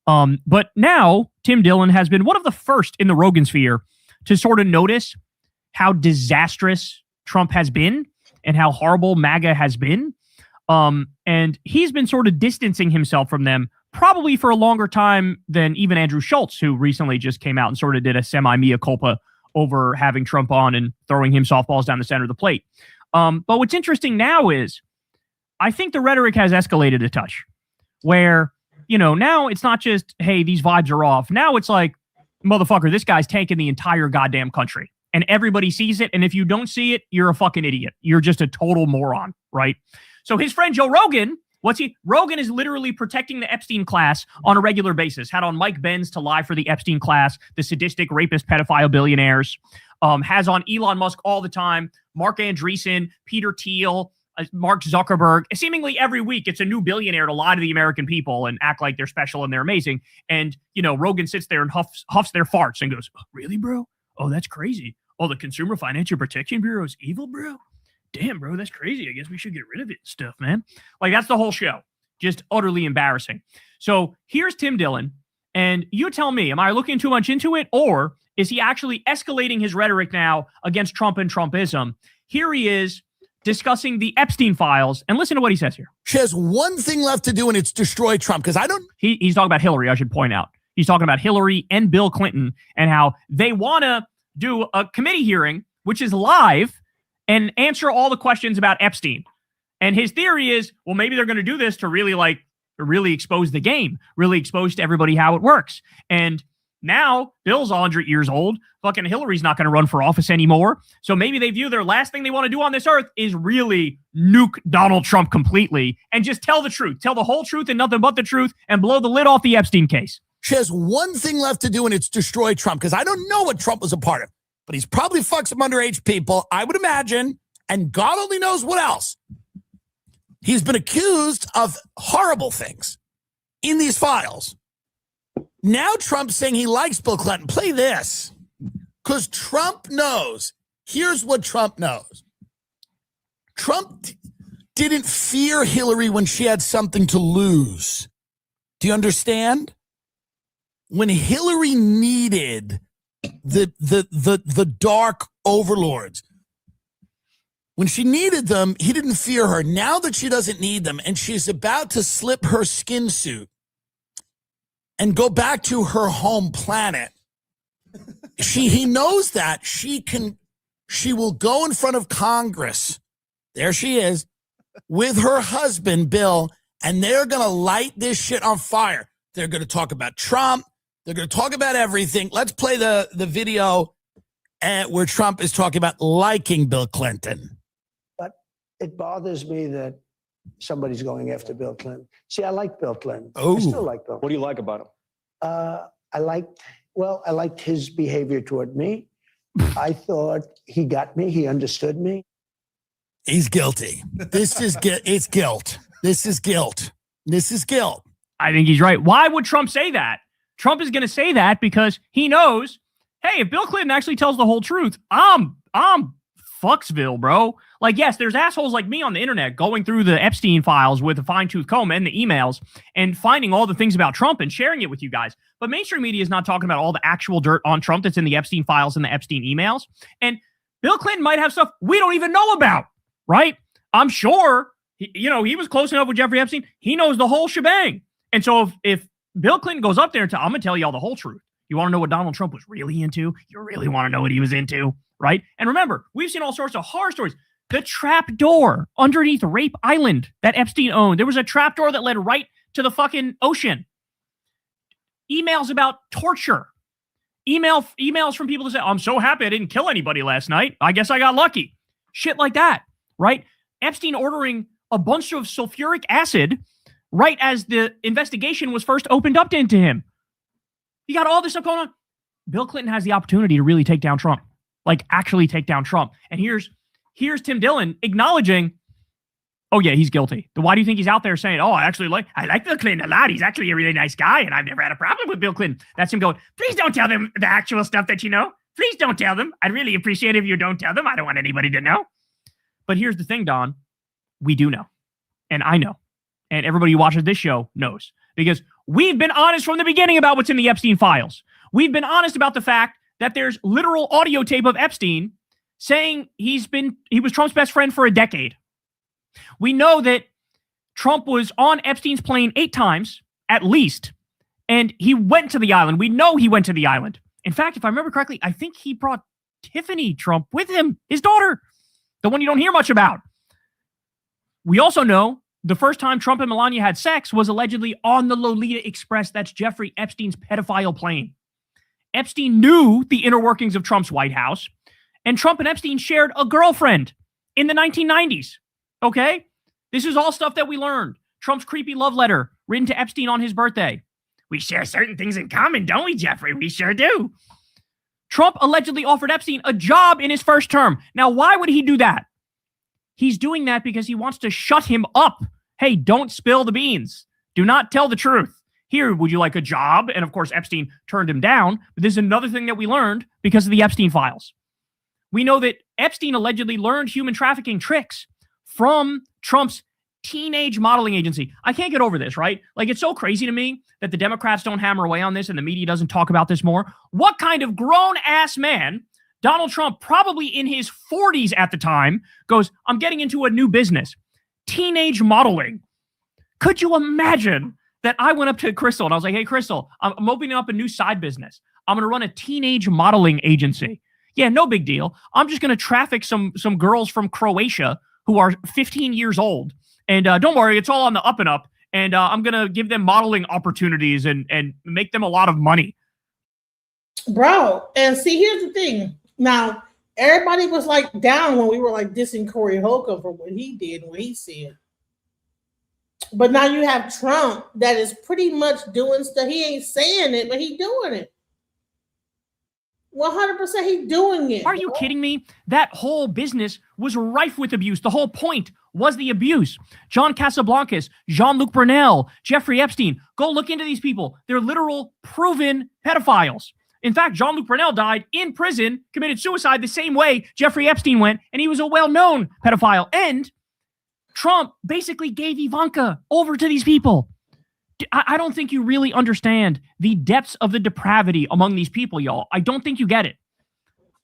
But now Tim Dillon has been one of the first in the Rogan Sphere to sort of notice how disastrous Trump has been and how horrible MAGA has been. And he's been sort of distancing himself from them probably for a longer time than even Andrew Schultz, who recently just came out and sort of did a semi-mea culpa over having Trump on and throwing him softballs down the center of the plate. But what's interesting now is I think the rhetoric has escalated a touch where, now it's not just, hey, these vibes are off. Now it's like, motherfucker, this guy's tanking the entire goddamn country. And everybody sees it. And if you don't see it, you're a fucking idiot. You're just a total moron, right? So his friend Joe Rogan, Rogan is literally protecting the Epstein class on a regular basis. Had on Mike Benz to lie for the Epstein class, the sadistic, rapist, pedophile billionaires. Has on Elon Musk all the time, Mark Andreessen, Peter Thiel, Mark Zuckerberg. Seemingly every week, it's a new billionaire to lie to the American people and act like they're special and they're amazing. And, Rogan sits there and huffs their farts and goes, oh, really, bro? Oh, that's crazy. Oh, the Consumer Financial Protection Bureau is evil, bro? Damn, bro, that's crazy. I guess we should get rid of it and stuff, man. Like, that's the whole show. Just utterly embarrassing. So here's Tim Dillon, and you tell me, am I looking too much into it, or is he actually escalating his rhetoric now against Trump and Trumpism? Here he is discussing the Epstein files, and listen to what he says here. She has one thing left to do, and it's destroy Trump, because I don't... He's talking about Hillary, I should point out. He's talking about Hillary and Bill Clinton and how they want to do a committee hearing, which is live, and answer all the questions about Epstein. And his theory is, well, maybe they're going to do this to really expose the game, really expose to everybody how it works. And now Bill's 100 years old. Fucking Hillary's not going to run for office anymore. So maybe they view their last thing they want to do on this earth is really nuke Donald Trump completely and just tell the truth. Tell the whole truth and nothing but the truth and blow the lid off the Epstein case. She has one thing left to do, and it's destroy Trump, because I don't know what Trump was a part of, but he's probably fucked some underage people, I would imagine, and God only knows what else. He's been accused of horrible things in these files. Now Trump's saying he likes Bill Clinton. Play this, because Trump knows. Here's what Trump knows. Trump didn't fear Hillary when she had something to lose. Do you understand? When Hillary needed the dark overlords, when she needed them, he didn't fear her. Now that she doesn't need them and she's about to slip her skin suit and go back to her home planet, he knows that she will go in front of Congress. There she is with her husband, Bill, and they're going to light this shit on fire. They're going to talk about Trump. They're going to talk about everything. Let's play the video where Trump is talking about liking Bill Clinton. But it bothers me that somebody's going after Bill Clinton. See, I like Bill Clinton. I still like Bill. What do you like about him? I liked his behavior toward me. I thought he got me. He understood me. He's guilty. It's guilt. This is guilt. This is guilt. I think he's right. Why would Trump say that? Trump is going to say that because he knows, hey, if Bill Clinton actually tells the whole truth, I'm Fucksville, bro. Like, yes, there's assholes like me on the internet going through the Epstein files with a fine-tooth comb and the emails and finding all the things about Trump and sharing it with you guys. But mainstream media is not talking about all the actual dirt on Trump that's in the Epstein files and the Epstein emails. And Bill Clinton might have stuff we don't even know about, right? I'm sure, he was close enough with Jeffrey Epstein. He knows the whole shebang. And so if Bill Clinton goes up there and I'm going to tell you all the whole truth. You want to know what Donald Trump was really into? You really want to know what he was into, right? And remember, we've seen all sorts of horror stories. The trap door underneath Rape Island that Epstein owned. There was a trap door that led right to the fucking ocean. Emails about torture. Emails from people that say, I'm so happy I didn't kill anybody last night. I guess I got lucky. Shit like that, right? Epstein ordering a bunch of sulfuric acid right as the investigation was first opened up into him. You got all this stuff going on. Bill Clinton has the opportunity to really take down Trump, like actually take down Trump. And here's Tim Dillon acknowledging, oh yeah, he's guilty. Why do you think he's out there saying, oh, I like Bill Clinton a lot. He's actually a really nice guy, and I've never had a problem with Bill Clinton. That's him going, please don't tell them the actual stuff that you know. Please don't tell them. I'd really appreciate it if you don't tell them. I don't want anybody to know. But here's the thing, Don. We do know. And I know. And everybody who watches this show knows. Because we've been honest from the beginning about what's in the Epstein files. We've been honest about the fact that there's literal audio tape of Epstein saying he was Trump's best friend for a decade. We know that Trump was on Epstein's plane 8 times, at least, and he went to the island. We know he went to the island. In fact, if I remember correctly, I think he brought Tiffany Trump with him, his daughter, the one you don't hear much about. We also know the first time Trump and Melania had sex was allegedly on the Lolita Express. That's Jeffrey Epstein's pedophile plane. Epstein knew the inner workings of Trump's White House, and Trump and Epstein shared a girlfriend in the 1990s. Okay? This is all stuff that we learned. Trump's creepy love letter written to Epstein on his birthday. We share certain things in common, don't we, Jeffrey? We sure do. Trump allegedly offered Epstein a job in his first term. Now, why would he do that? He's doing that because he wants to shut him up. Hey, don't spill the beans. Do not tell the truth. Here, would you like a job? And of course, Epstein turned him down. But this is another thing that we learned because of the Epstein files. We know that Epstein allegedly learned human trafficking tricks from Trump's teenage modeling agency. I can't get over this, right? Like, it's so crazy to me that the Democrats don't hammer away on this and the media doesn't talk about this more. What kind of grown-ass man, Donald Trump, probably in his 40s at the time, goes, I'm getting into a new business, teenage modeling. Could you imagine that I went up to Crystal and I was like, hey, Crystal, I'm opening up a new side business. I'm going to run a teenage modeling agency. Yeah, no big deal. I'm just going to traffic some girls from Croatia who are 15 years old. And don't worry, it's all on the up and up. And I'm going to give them modeling opportunities and make them a lot of money. Bro, and see, here's the thing. Now, everybody was like down when we were like dissing Corey Holcomb for what he did and what he said. But now you have Trump that is pretty much doing stuff. He ain't saying it, but he doing it. 100% he doing it. Are you kidding me? That whole business was rife with abuse. The whole point was the abuse. John Casablancas, Jean-Luc Brunel, Jeffrey Epstein. Go look into these people. They're literal proven pedophiles. In fact, Jean-Luc Brunel died in prison, committed suicide the same way Jeffrey Epstein went, and he was a well-known pedophile. And Trump basically gave Ivanka over to these people. I don't think you really understand the depths of the depravity among these people, y'all. I don't think you get it.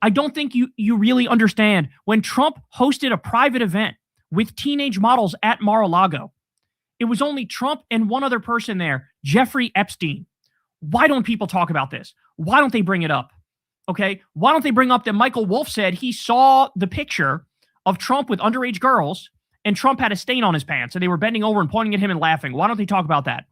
I don't think you really understand. When Trump hosted a private event with teenage models at Mar-a-Lago, it was only Trump and one other person there, Jeffrey Epstein. Why don't people talk about this? Why don't they bring it up? Okay? Why don't they bring up that Michael Wolff said he saw the picture of Trump with underage girls and Trump had a stain on his pants and they were bending over and pointing at him and laughing? Why don't they talk about that?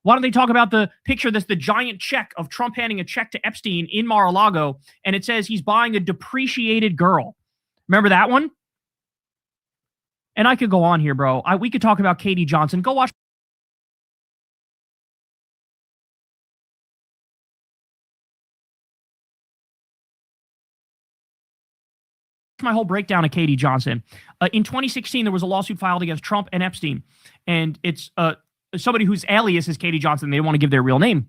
Why don't they talk about the picture that's the giant check of Trump handing a check to Epstein in Mar-a-Lago, and it says he's buying a depreciated girl? Remember that one? And I could go on here, bro. We could talk about Katie Johnson. Go watch my whole breakdown of Katie Johnson. In 2016, there was a lawsuit filed against Trump and Epstein, and it's somebody whose alias is Katie Johnson. They don't want to give their real name.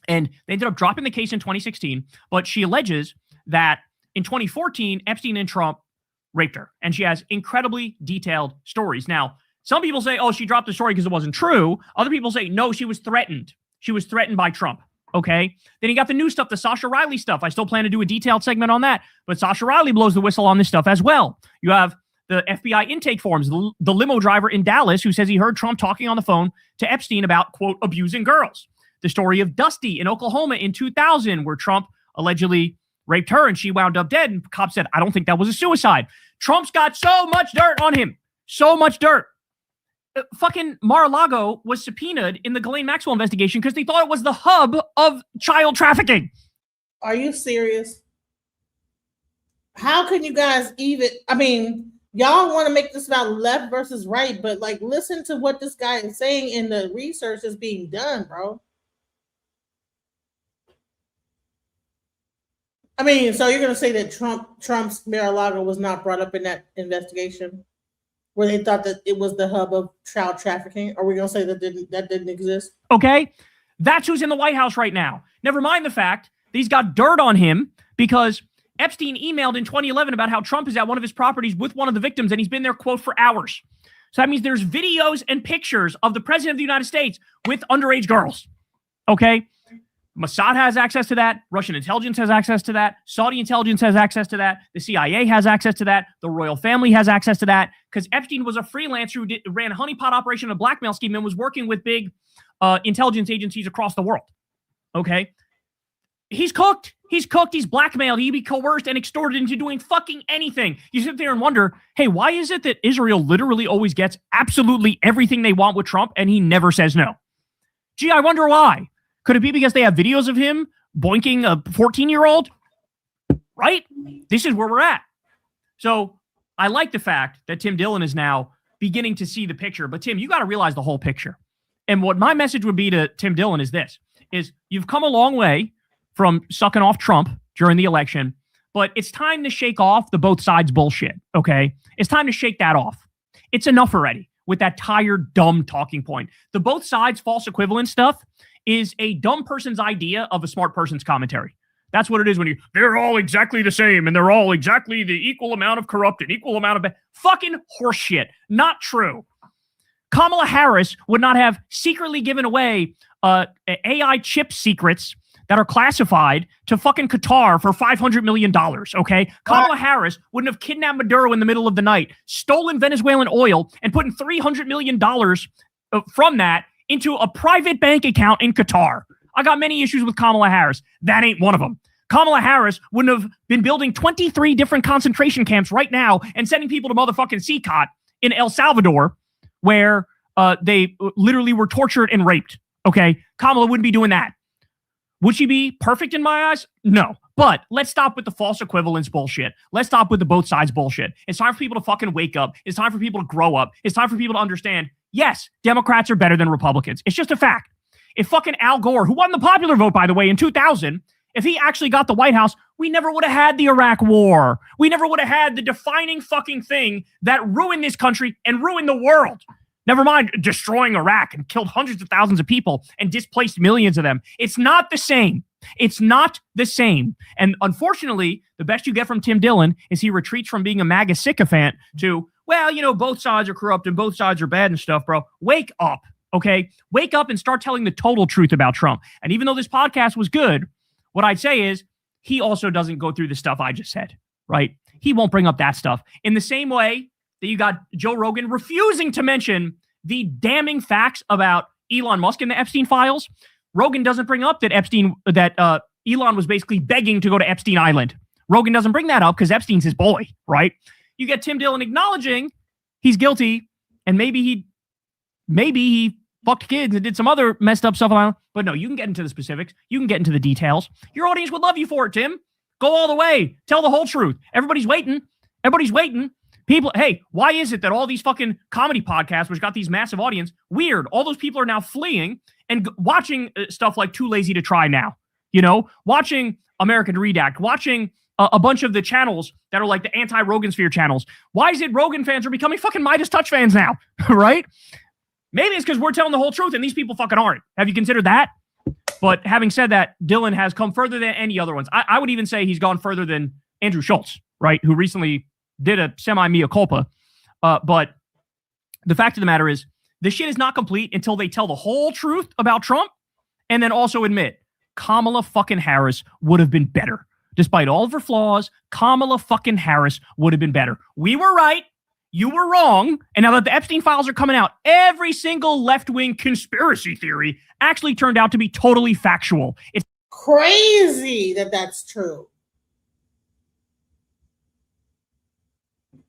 And they ended up dropping the case in 2016, but she alleges that in 2014, Epstein and Trump raped her. And she has incredibly detailed stories. Now, some people say, oh, she dropped the story because it wasn't true. Other people say, no, she was threatened. She was threatened by Trump. Okay. Then you got the new stuff, the Sasha Riley stuff. I still plan to do a detailed segment on that, but Sasha Riley blows the whistle on this stuff as well. You have the FBI intake forms, the limo driver in Dallas who says he heard Trump talking on the phone to Epstein about, quote, abusing girls. The story of Dusty in Oklahoma in 2000, where Trump allegedly raped her and she wound up dead. And cops said, I don't think that was a suicide. Trump's got so much dirt on him. So much dirt. Fucking Mar-a-Lago was subpoenaed in the Ghislaine Maxwell investigation because they thought it was the hub of child trafficking. Are you serious? How can you guys even, I mean, y'all want to make this about left versus right, but like, listen to what this guy is saying in the research that's being done, bro. I mean, so you're going to say that Trump's Mar-a-Lago was not brought up in that investigation where they thought that it was the hub of child trafficking? Are we going to say that didn't exist? Okay. That's who's in the White House right now. Never mind the fact that he's got dirt on him because Epstein emailed in 2011 about how Trump is at one of his properties with one of the victims, and he's been there, quote, for hours. So that means there's videos and pictures of the president of the United States with underage girls. Okay? Mossad has access to that. Russian intelligence has access to that. Saudi intelligence has access to that. The CIA has access to that. The royal family has access to that because Epstein was a freelancer who ran a honeypot operation, a blackmail scheme, and was working with big intelligence agencies across the world. Okay? He's cooked. He's cooked. He's blackmailed. He'd be coerced and extorted into doing fucking anything. You sit there and wonder, hey, why is it that Israel literally always gets absolutely everything they want with Trump and he never says no? Gee, I wonder why. Could it be because they have videos of him boinking a 14-year-old? Right? This is where we're at. So I like the fact that Tim Dillon is now beginning to see the picture. But Tim, you got to realize the whole picture. And what my message would be to Tim Dillon is this, is you've come a long way from sucking off Trump during the election, but it's time to shake off the both sides bullshit, okay? It's time to shake that off. It's enough already with that tired, dumb talking point. The both sides false equivalent stuff is a dumb person's idea of a smart person's commentary. That's what it is when they're all exactly the same and they're all exactly the equal amount of corrupted, equal amount of fucking horseshit. Not true. Kamala Harris would not have secretly given away AI chip secrets that are classified to fucking Qatar for $500 million, okay? Kamala Harris wouldn't have kidnapped Maduro in the middle of the night, stolen Venezuelan oil, and put in $300 million from that into a private bank account in Qatar. I got many issues with Kamala Harris. That ain't one of them. Kamala Harris wouldn't have been building 23 different concentration camps right now and sending people to motherfucking CCOT in El Salvador, where they literally were tortured and raped, okay? Kamala wouldn't be doing that. Would she be perfect in my eyes? No. But let's stop with the false equivalence bullshit. Let's stop with the both sides bullshit. It's time for people to fucking wake up. It's time for people to grow up. It's time for people to understand, yes, Democrats are better than Republicans. It's just a fact. If fucking Al Gore, who won the popular vote, by the way, in 2000, if he actually got the White House, we never would have had the Iraq War. We never would have had the defining fucking thing that ruined this country and ruined the world. Never mind destroying Iraq and killed hundreds of thousands of people and displaced millions of them. It's not the same. It's not the same. And unfortunately, the best you get from Tim Dillon is he retreats from being a MAGA sycophant to, well, you know, both sides are corrupt and both sides are bad and stuff, bro. Wake up, okay? Wake up and start telling the total truth about Trump. And even though this podcast was good, what I'd say is he also doesn't go through the stuff I just said, right? He won't bring up that stuff. In the same way that you got Joe Rogan refusing to mention the damning facts about Elon Musk and the Epstein files. Rogan doesn't bring up that Elon was basically begging to go to Epstein Island. Rogan doesn't bring that up because Epstein's his boy, right? You get Tim Dillon acknowledging he's guilty and maybe he fucked kids and did some other messed up stuff on. But no, you can get into the specifics. You can get into the details. Your audience would love you for it, Tim. Go all the way. Tell the whole truth. Everybody's waiting. Everybody's waiting. People, hey, why is it that all these fucking comedy podcasts, which got these massive audience, weird, all those people are now fleeing and watching stuff like Too Lazy to Try Now, you know, watching American Redact, watching a bunch of the channels that are like the anti-Rogan Sphere channels. Why is it Rogan fans are becoming fucking Midas Touch fans now, right? Maybe it's because we're telling the whole truth and these people fucking aren't. Have you considered that? But having said that, Dillon has come further than any other ones. I would even say he's gone further than Andrew Schultz, right, who recently did a semi-mea culpa. But the fact of the matter is, this shit is not complete until they tell the whole truth about Trump and then also admit Kamala fucking Harris would have been better. Despite all of her flaws, Kamala fucking Harris would have been better. We were right. You were wrong. And now that the Epstein files are coming out, every single left-wing conspiracy theory actually turned out to be totally factual. It's crazy that that's true.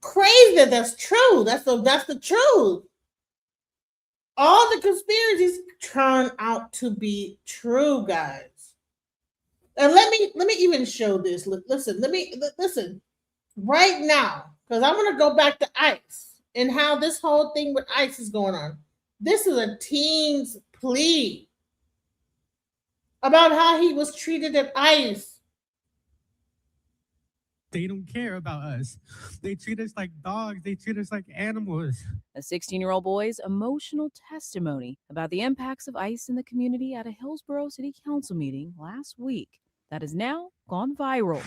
Crazy that that's true. That's the truth. All the conspiracies turn out to be true, guys. And let me even show this. Listen right now, because I'm gonna go back to ICE and how this whole thing with ICE is going on. This is a teen's plea about how he was treated at ICE. They don't care about us. They treat us like dogs. They treat us like animals. A 16-year-old boy's emotional testimony about the impacts of ICE in the community at a Hillsborough City Council meeting last week that has now gone viral.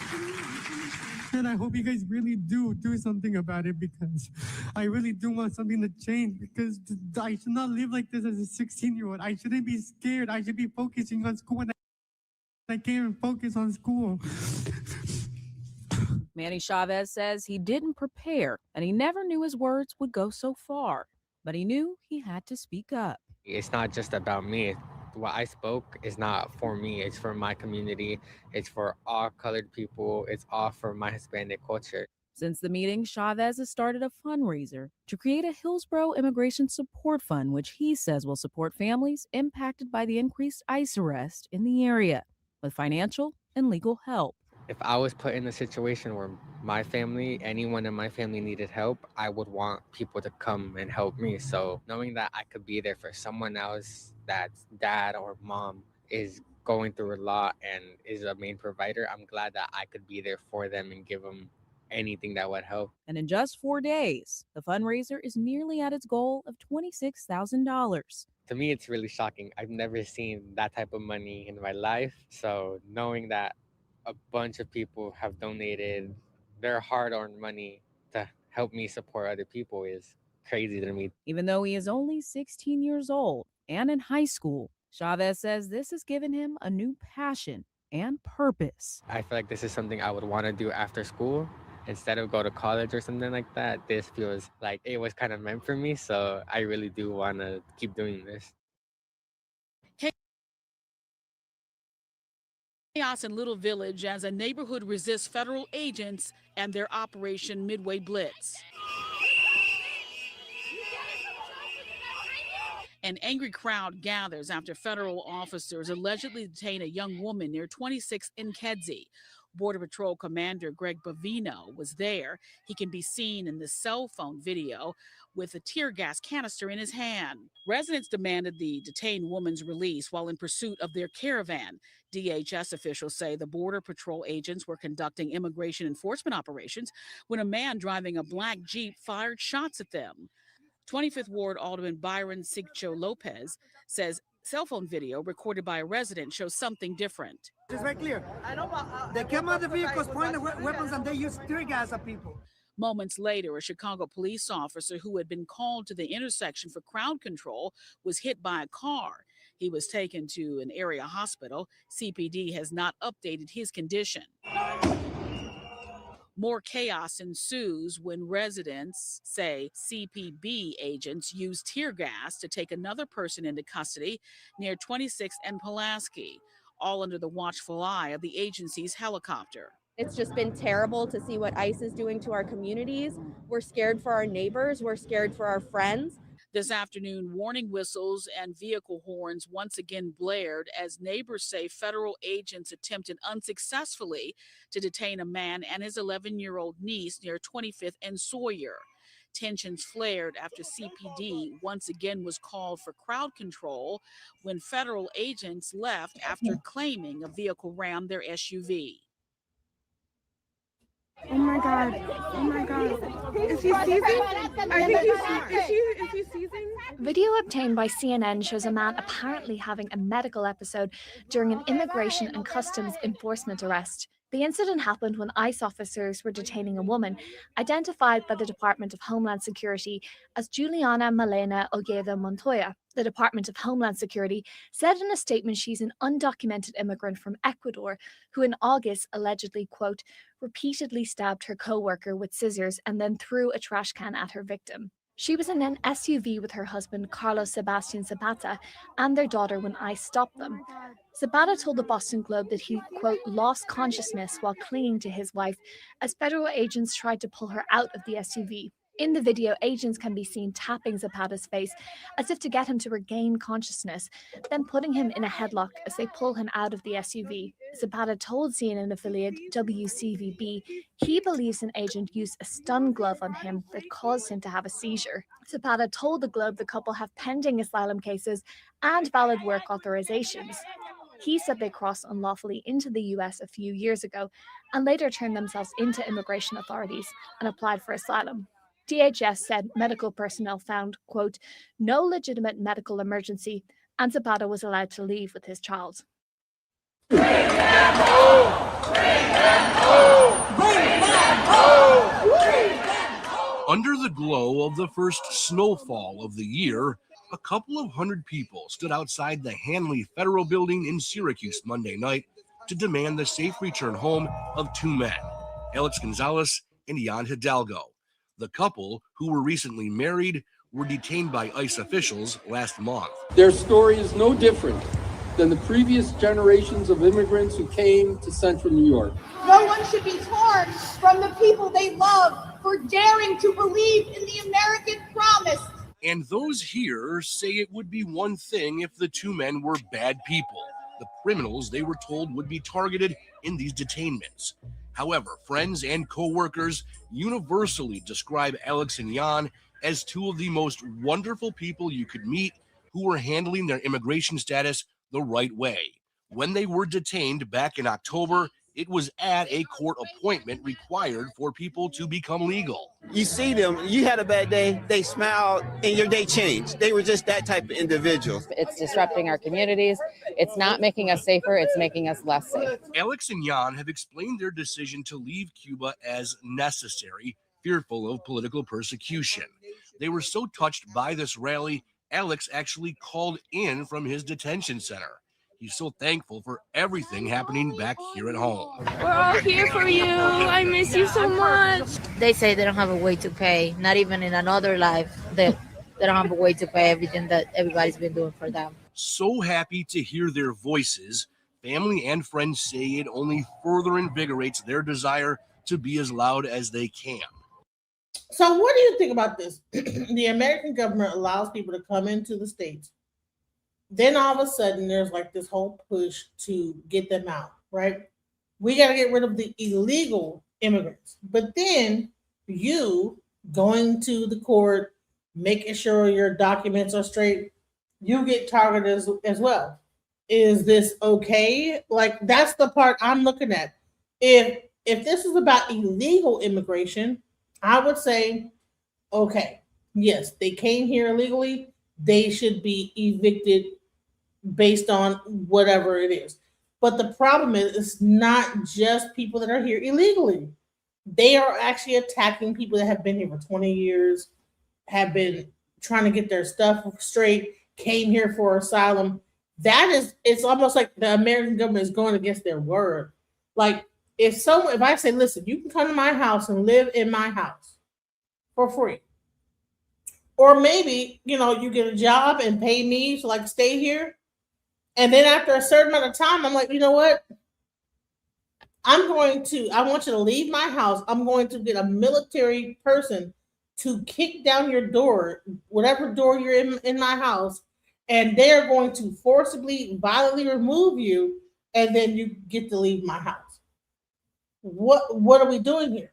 And I hope you guys really do something about it, because I really do want something to change, because I should not live like this as a 16-year-old. I shouldn't be scared. I should be focusing on school, and I can't even focus on school. Manny Chavez says he didn't prepare and he never knew his words would go so far, but he knew he had to speak up. It's not just about me. what I spoke is not for me. It's for my community. It's for all colored people. It's all for my Hispanic culture. Since the meeting, Chavez has started a fundraiser to create a Hillsborough Immigration Support Fund, which he says will support families impacted by the increased ICE arrest in the area with financial and legal help. If I was put in a situation where my family, anyone in my family needed help, I would want people to come and help me. So knowing that I could be there for someone else that's dad or mom is going through a lot and is a main provider, I'm glad that I could be there for them and give them anything that would help. And in just 4 days, the fundraiser is nearly at its goal of $26,000. To me, it's really shocking. I've never seen that type of money in my life. So knowing that a bunch of people have donated their hard-earned money to help me support other people is crazy to me. Even though he is only 16 years old and in high school, Chavez says this has given him a new passion and purpose. I feel like this is something I would want to do after school. Instead of go to college or something like that, this feels like it was kind of meant for me. So I really do want to keep doing this. Chaos in Little Village as a neighborhood resists federal agents and their Operation Midway Blitz. An angry crowd gathers after federal officers allegedly detain a young woman near 26th and Kedzie. Border Patrol Commander Greg Bavino was there. He can be seen in the cell phone video with a tear gas canister in his hand. Residents demanded the detained woman's release while in pursuit of their caravan. DHS officials say the Border Patrol agents were conducting immigration enforcement operations when a man driving a black Jeep fired shots at them. 25th Ward Alderman Byron Sigcho Lopez says cell phone video recorded by a resident shows something different. It's very clear. They came out of the vehicles, pointed weapons, and they used tear gas at people. Moments later, a Chicago police officer who had been called to the intersection for crowd control was hit by a car. He was taken to an area hospital. CPD has not updated his condition. More chaos ensues when residents say CPB agents used tear gas to take another person into custody near 26th and Pulaski, all under the watchful eye of the agency's helicopter. It's just been terrible to see what ICE is doing to our communities. We're scared for our neighbors. We're scared for our friends. This afternoon, warning whistles and vehicle horns once again blared as neighbors say federal agents attempted unsuccessfully to detain a man and his 11-year-old niece near 25th and Sawyer. Tensions flared after CPD once again was called for crowd control when federal agents left after claiming a vehicle rammed their SUV. Oh my God. Oh my God. Is he seizing? I think is he seizing? Video obtained by CNN shows a man apparently having a medical episode during an immigration and customs enforcement arrest. The incident happened when ICE officers were detaining a woman identified by the Department of Homeland Security as Juliana Malena Ojeda Montoya. The Department of Homeland Security said in a statement she's an undocumented immigrant from Ecuador who in August allegedly, quote, repeatedly stabbed her co-worker with scissors and then threw a trash can at her victim. She was in an SUV with her husband, Carlos Sebastian Zapata, and their daughter when ICE stopped them. Zapata told the Boston Globe that he, quote, lost consciousness while clinging to his wife as federal agents tried to pull her out of the SUV. In the video, agents can be seen tapping Zapata's face as if to get him to regain consciousness, then putting him in a headlock as they pull him out of the SUV. Zapata told CNN affiliate WCVB he believes an agent used a stun glove on him that caused him to have a seizure. Zapata told the Globe the couple have pending asylum cases and valid work authorizations. He said they crossed unlawfully into the US a few years ago and later turned themselves into immigration authorities and applied for asylum. DHS said medical personnel found, quote, no legitimate medical emergency, and Zapata was allowed to leave with his child. Bring them home! Bring them home! Bring them home! Bring them home! Under the glow of the first snowfall of the year, a couple of hundred people stood outside the Hanley Federal Building in Syracuse Monday night to demand the safe return home of two men, Alex Gonzalez and Ian Hidalgo. The couple, who were recently married, were detained by ICE officials last month. Their story is no different than the previous generations of immigrants who came to Central New York. No one should be torn from the people they love for daring to believe in the American promise. And those here say it would be one thing if the two men were bad people, the criminals they were told would be targeted in these detainments. However, friends and co-workers universally describe Alex and Jan as two of the most wonderful people you could meet who were handling their immigration status the right way. When they were detained back in October, it was at a court appointment required for people to become legal. You see them, you had a bad day, they smiled, and your day changed. They were just that type of individual. It's disrupting our communities. It's not making us safer. It's making us less safe. Alex and Jan have explained their decision to leave Cuba as necessary, fearful of political persecution. They were so touched by this rally, Alex actually called in from his detention center. He's so thankful for everything happening back here at home. We're all here for you. I miss you so much. They say they don't have a way to pay, not even in another life. They don't have a way to pay everything that everybody's been doing for them. So happy to hear their voices. Family and friends say it only further invigorates their desire to be as loud as they can. So what do you think about this? The American government allows people to come into the States. Then all of a sudden, there's like this whole push to get them out, right? We got to get rid of the illegal immigrants. But then you going to the court, making sure your documents are straight, you get targeted as well. Is this okay? Like, that's the part I'm looking at. If this is about illegal immigration, I would say, okay, yes, they came here illegally. They should be evicted based on whatever it is. But the problem is, it's not just people that are here illegally. They are actually attacking people that have been here for 20 years, have been trying to get their stuff straight, came here for asylum. It's almost like the American government is going against their word. Like, if I say, listen, you can come to my house and live in my house for free. Or maybe, you get a job and pay me to like stay here. And then after a certain amount of time, I'm like, you know what? I want you to leave my house. I'm going to get a military person to kick down your door, whatever door you're in my house, and they're going to forcibly, violently remove you, and then you get to leave my house. What are we doing here?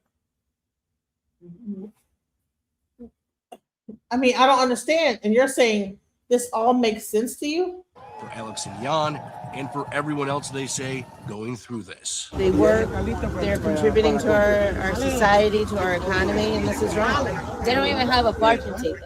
I mean, I don't understand. And you're saying this all makes sense to you? For Alex and Jan, and for everyone else, they say, going through this. They work, they're contributing to our society, to our economy, and this is wrong. They don't even have a parking ticket,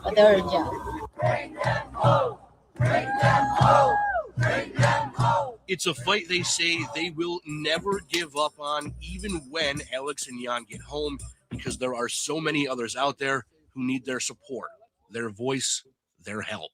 but they're in jail. Bring them home! Bring them home! Bring them home! It's a fight they say they will never give up on, even when Alex and Jan get home, because there are so many others out there who need their support, their voice, their help.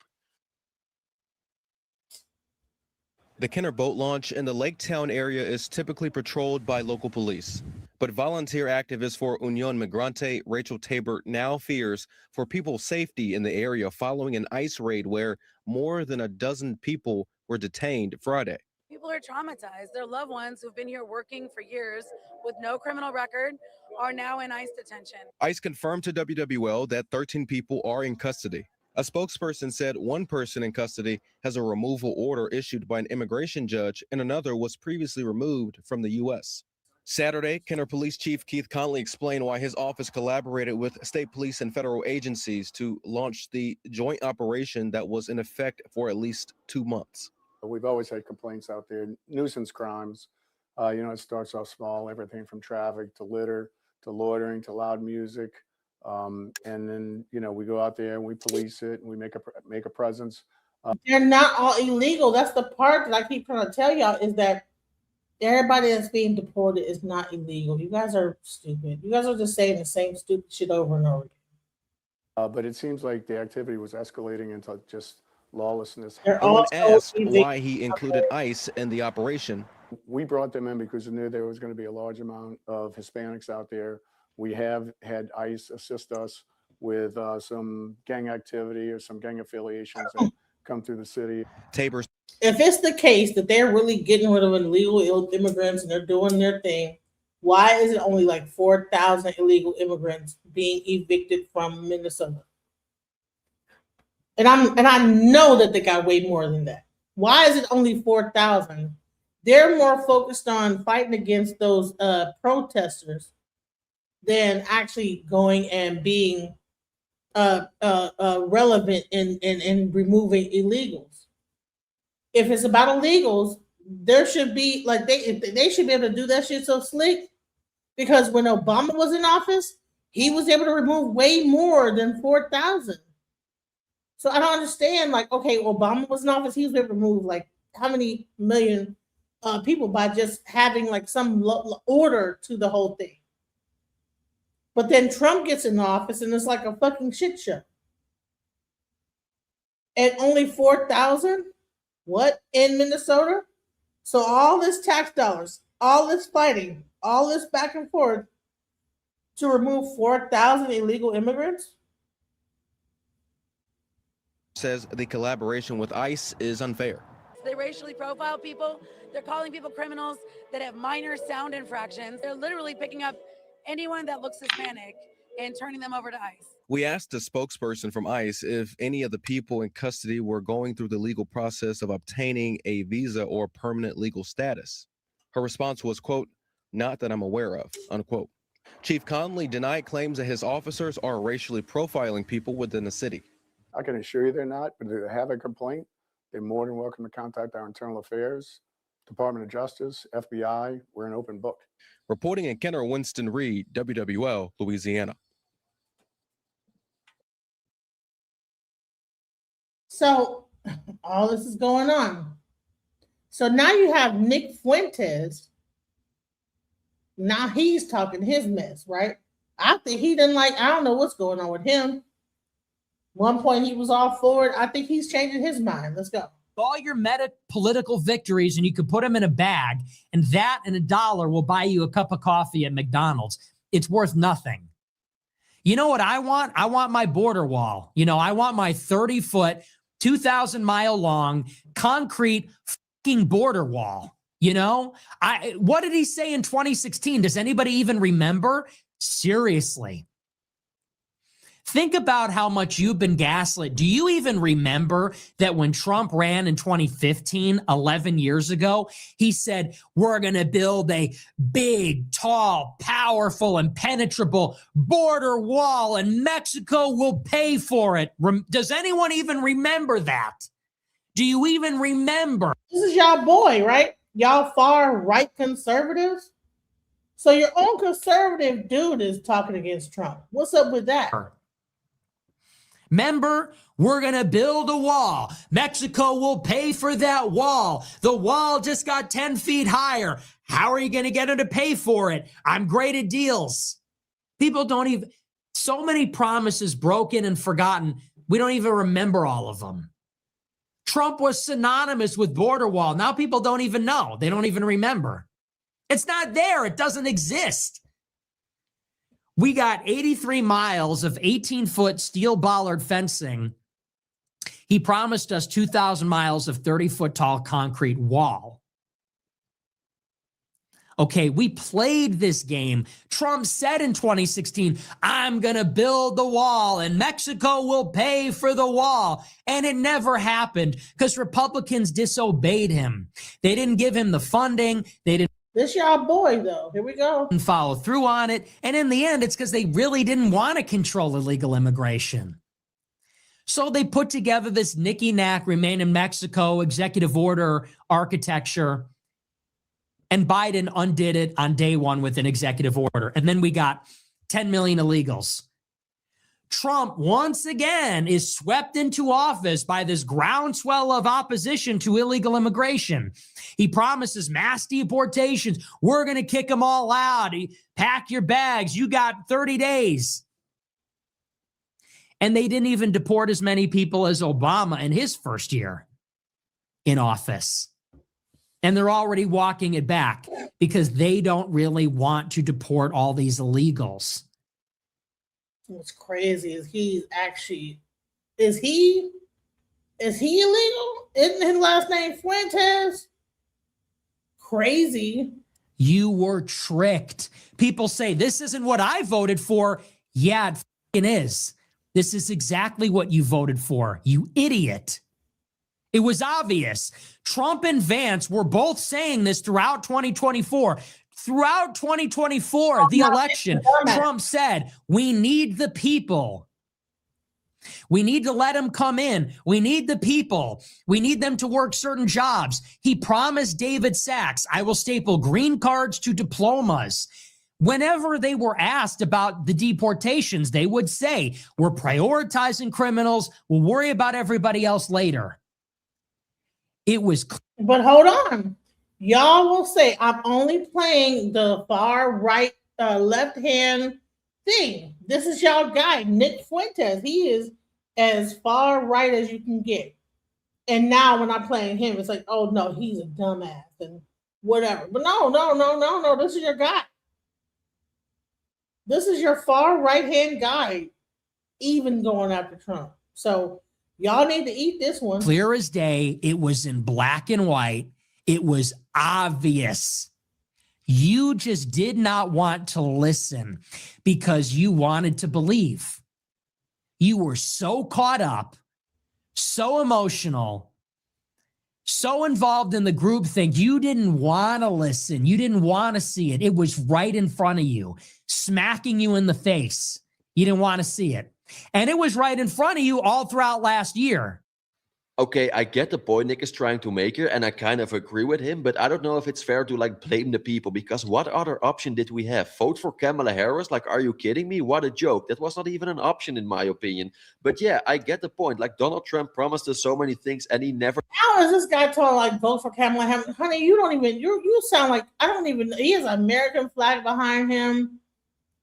The Kenner boat launch in the Lake Town area is typically patrolled by local police. But volunteer activist for Unión Migrante, Rachel Tabor, now fears for people's safety in the area following an ICE raid where more than a dozen people were detained Friday. People are traumatized. Their loved ones who've been here working for years with no criminal record are now in ICE detention. ICE confirmed to WWL that 13 people are in custody. A spokesperson said one person in custody has a removal order issued by an immigration judge and another was previously removed from the U.S. Saturday, Kenner Police Chief Keith Conley explained why his office collaborated with state police and federal agencies to launch the joint operation that was in effect for at least 2 months. We've always had complaints out there, nuisance crimes. It starts off small, everything from traffic to litter to loitering to loud music. And then, we go out there and we police it and we make a presence. They're not all illegal. That's the part that I keep trying to tell y'all is that everybody that's being deported is not illegal. You guys are stupid. You guys are just saying the same stupid shit over and over again. But it seems like the activity was escalating into just lawlessness. Someone asked why he included ICE in the operation. We brought them in because we knew there was going to be a large amount of Hispanics out there. We have had ICE assist us with some gang activity or some gang affiliations that come through the city. Tabor. If it's the case that they're really getting rid of illegal immigrants and they're doing their thing, why is it only like 4,000 illegal immigrants being evicted from Minnesota? And I know that they got way more than that. Why is it only 4,000? They're more focused on fighting against those protesters than actually going and being relevant in removing illegals. If it's about illegals, there should be like they should be able to do that shit so slick, because when Obama was in office, he was able to remove way more than 4,000. So I don't understand. Like, okay, Obama was in office, he was able to remove like how many million people by just having like some order to the whole thing. But then Trump gets in office and it's like a fucking shit show. And only 4,000? What? In Minnesota? So all this tax dollars, all this fighting, all this back and forth to remove 4,000 illegal immigrants? Says the collaboration with ICE is unfair. They racially profile people. They're calling people criminals that have minor sound infractions. They're literally picking up anyone that looks Hispanic and turning them over to ICE. We asked a spokesperson from ICE if any of the people in custody were going through the legal process of obtaining a visa or permanent legal status. Her response was, quote, "Not that I'm aware of," unquote. Chief Conley denied claims that his officers are racially profiling people within the city. I can assure you they're not, but if they have a complaint, they're more than welcome to contact our Internal Affairs, Department of Justice, FBI. We're an open book. Reporting in Kenner, Winston Reed, WWL, Louisiana. So all this is going on. So now you have Nick Fuentes. Now he's talking his mess, right? I think he didn't like, I don't know what's going on with him. One point he was all for it. I think he's changing his mind. Let's go. All your meta political victories, and you can put them in a bag, and that and $1 will buy you a cup of coffee at McDonald's. It's worth nothing. You know what I want? I want my border wall. You know, I want my 30-foot, 2,000-mile long concrete fucking border wall. You know, what did he say in 2016? Does anybody even remember? Seriously. Think about how much you've been gaslit. Do you even remember that when Trump ran in 2015, 11 years ago, he said, we're going to build a big, tall, powerful, impenetrable border wall and Mexico will pay for it. Does anyone even remember that? Do you even remember? This is y'all boy, right? Y'all far right conservatives. So your own conservative dude is talking against Trump. What's up with that? Remember, we're going to build a wall. Mexico will pay for that wall. The wall just got 10 feet higher. How are you going to get her to pay for it? I'm great at deals. People don't even, so many promises broken and forgotten. We don't even remember all of them. Trump was synonymous with border wall. Now people don't even know. They don't even remember. It's not there. It doesn't exist. We got 83 miles of 18-foot steel bollard fencing. He promised us 2,000 miles of 30-foot tall concrete wall. Okay, we played this game. Trump said in 2016, I'm going to build the wall and Mexico will pay for the wall. And it never happened because Republicans disobeyed him. They didn't give him the funding. They didn't. This y'all boy, though. Here we go. Follow through on it. And in the end, it's because they really didn't want to control illegal immigration. So they put together this nicky-knack Remain in Mexico executive order architecture. And Biden undid it on day one with an executive order. And then we got 10 million illegals. Trump, once again, is swept into office by this groundswell of opposition to illegal immigration. He promises mass deportations. We're going to kick them all out. Pack your bags. You got 30 days. And they didn't even deport as many people as Obama in his first year in office. And they're already walking it back because they don't really want to deport all these illegals. What's crazy is he Is he illegal? Isn't his last name Fuentes? Crazy. You were tricked. People say, this isn't what I voted for. Yeah, it fucking is. This is exactly what you voted for, you idiot. It was obvious. Trump and Vance were both saying this throughout 2024. Throughout 2024, the election, Trump said, we need the people. We need to let them come in. We need the people. We need them to work certain jobs. He promised David Sachs, I will staple green cards to diplomas. Whenever they were asked about the deportations, they would say, we're prioritizing criminals. We'll worry about everybody else later. It was. But hold on. Y'all will say, I'm only playing the far right, left hand thing. This is y'all guy, Nick Fuentes. He is as far right as you can get. And now when I'm playing him, it's like, oh no, he's a dumbass and whatever. But no. This is your guy. This is your far right hand guy, even going after Trump. So y'all need to eat this one. Clear as day. It was in black and white. It was obvious. You just did not want to listen because you wanted to believe. You were so caught up, so emotional, so involved in the groupthink. You didn't want to listen. You didn't want to see it. It was right in front of you, smacking you in the face. You didn't want to see it. And it was right in front of you all throughout last year. Okay, I get the point Nick is trying to make here, and I kind of agree with him, but I don't know if it's fair to like blame the people, because what other option did we have? Vote for Kamala Harris? Like, are you kidding me? What a joke. That was not even an option in my opinion. But yeah, I get the point. Like, Donald Trump promised us so many things and he never. How is this guy talking like vote for Kamala Harris? Honey, you don't even, you sound like, I don't even, he has an American flag behind him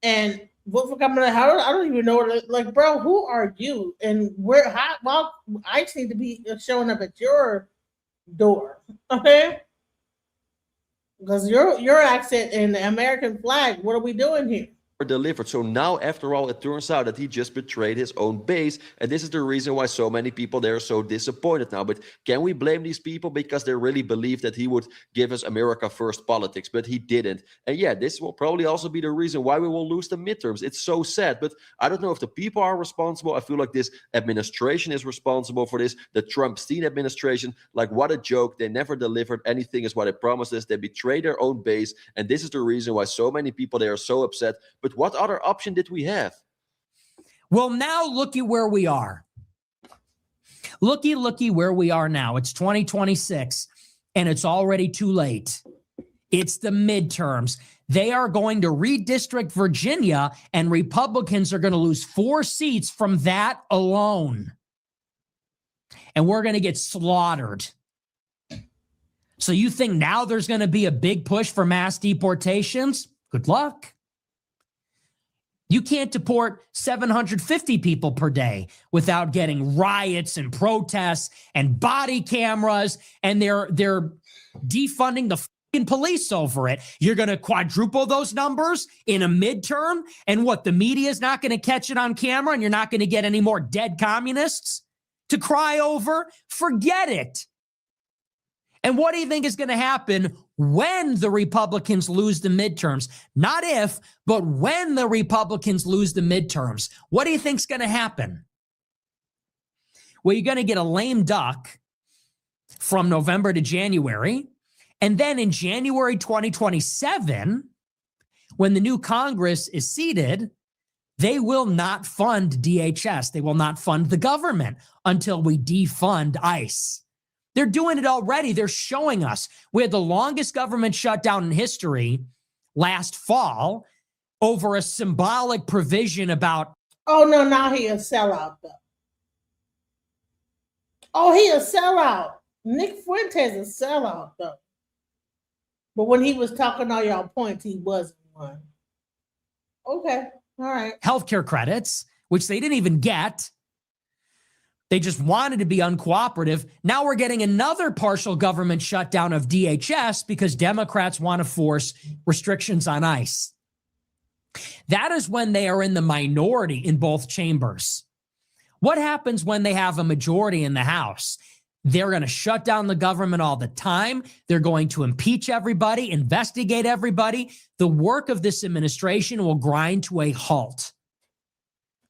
and vote for Kamala Harris. I don't even know what, like, bro, who are you? And where, how, well, I just need to be showing up at your door, okay? Because your accent and the American flag, what are we doing here? Delivered. So now, after all, it turns out that he just betrayed his own base, and this is the reason why so many people there are so disappointed now. But can we blame these people because they really believed that he would give us America first politics, but he didn't? And yeah, this will probably also be the reason why we will lose the midterms. It's so sad, but I don't know if the people are responsible. I feel like this administration is responsible for this, the Trump-Steen administration. Like, what a joke. They never delivered anything as what they promised us. They betrayed their own base, and this is the reason why so many people there are so upset. But what other option did we have? Well, now look at where we are. Looky where we are now. It's 2026, and it's already too late. It's the midterms. They are going to redistrict Virginia, and Republicans are going to lose 4 seats from that alone. And we're going to get slaughtered. So you think now there's going to be a big push for mass deportations? Good luck. You can't deport 750 people per day without getting riots and protests and body cameras, and they're defunding the fucking police over it. You're going to quadruple those numbers in a midterm, and what, the media is not going to catch it on camera, and you're not going to get any more dead communists to cry over? Forget it. And what do you think is going to happen when the Republicans lose the midterms? Not if, but when the Republicans lose the midterms. What do you think is going to happen? Well, you're going to get a lame duck from November to January. And then in January 2027, when the new Congress is seated, they will not fund DHS. They will not fund the government until we defund ICE. They're doing it already. They're showing us. We had the longest government shutdown in history last fall over a symbolic provision about. Oh, no, now he a sellout, though. Oh, he a sellout. Nick Fuentes is a sellout, though. But when he was talking all y'all points, he wasn't one. Okay, all right. Healthcare credits, which they didn't even get. They just wanted to be uncooperative. Now we're getting another partial government shutdown of DHS because Democrats want to force restrictions on ICE. That is when they are in the minority in both chambers. What happens when they have a majority in the House? They're going to shut down the government all the time. They're going to impeach everybody, investigate everybody. The work of this administration will grind to a halt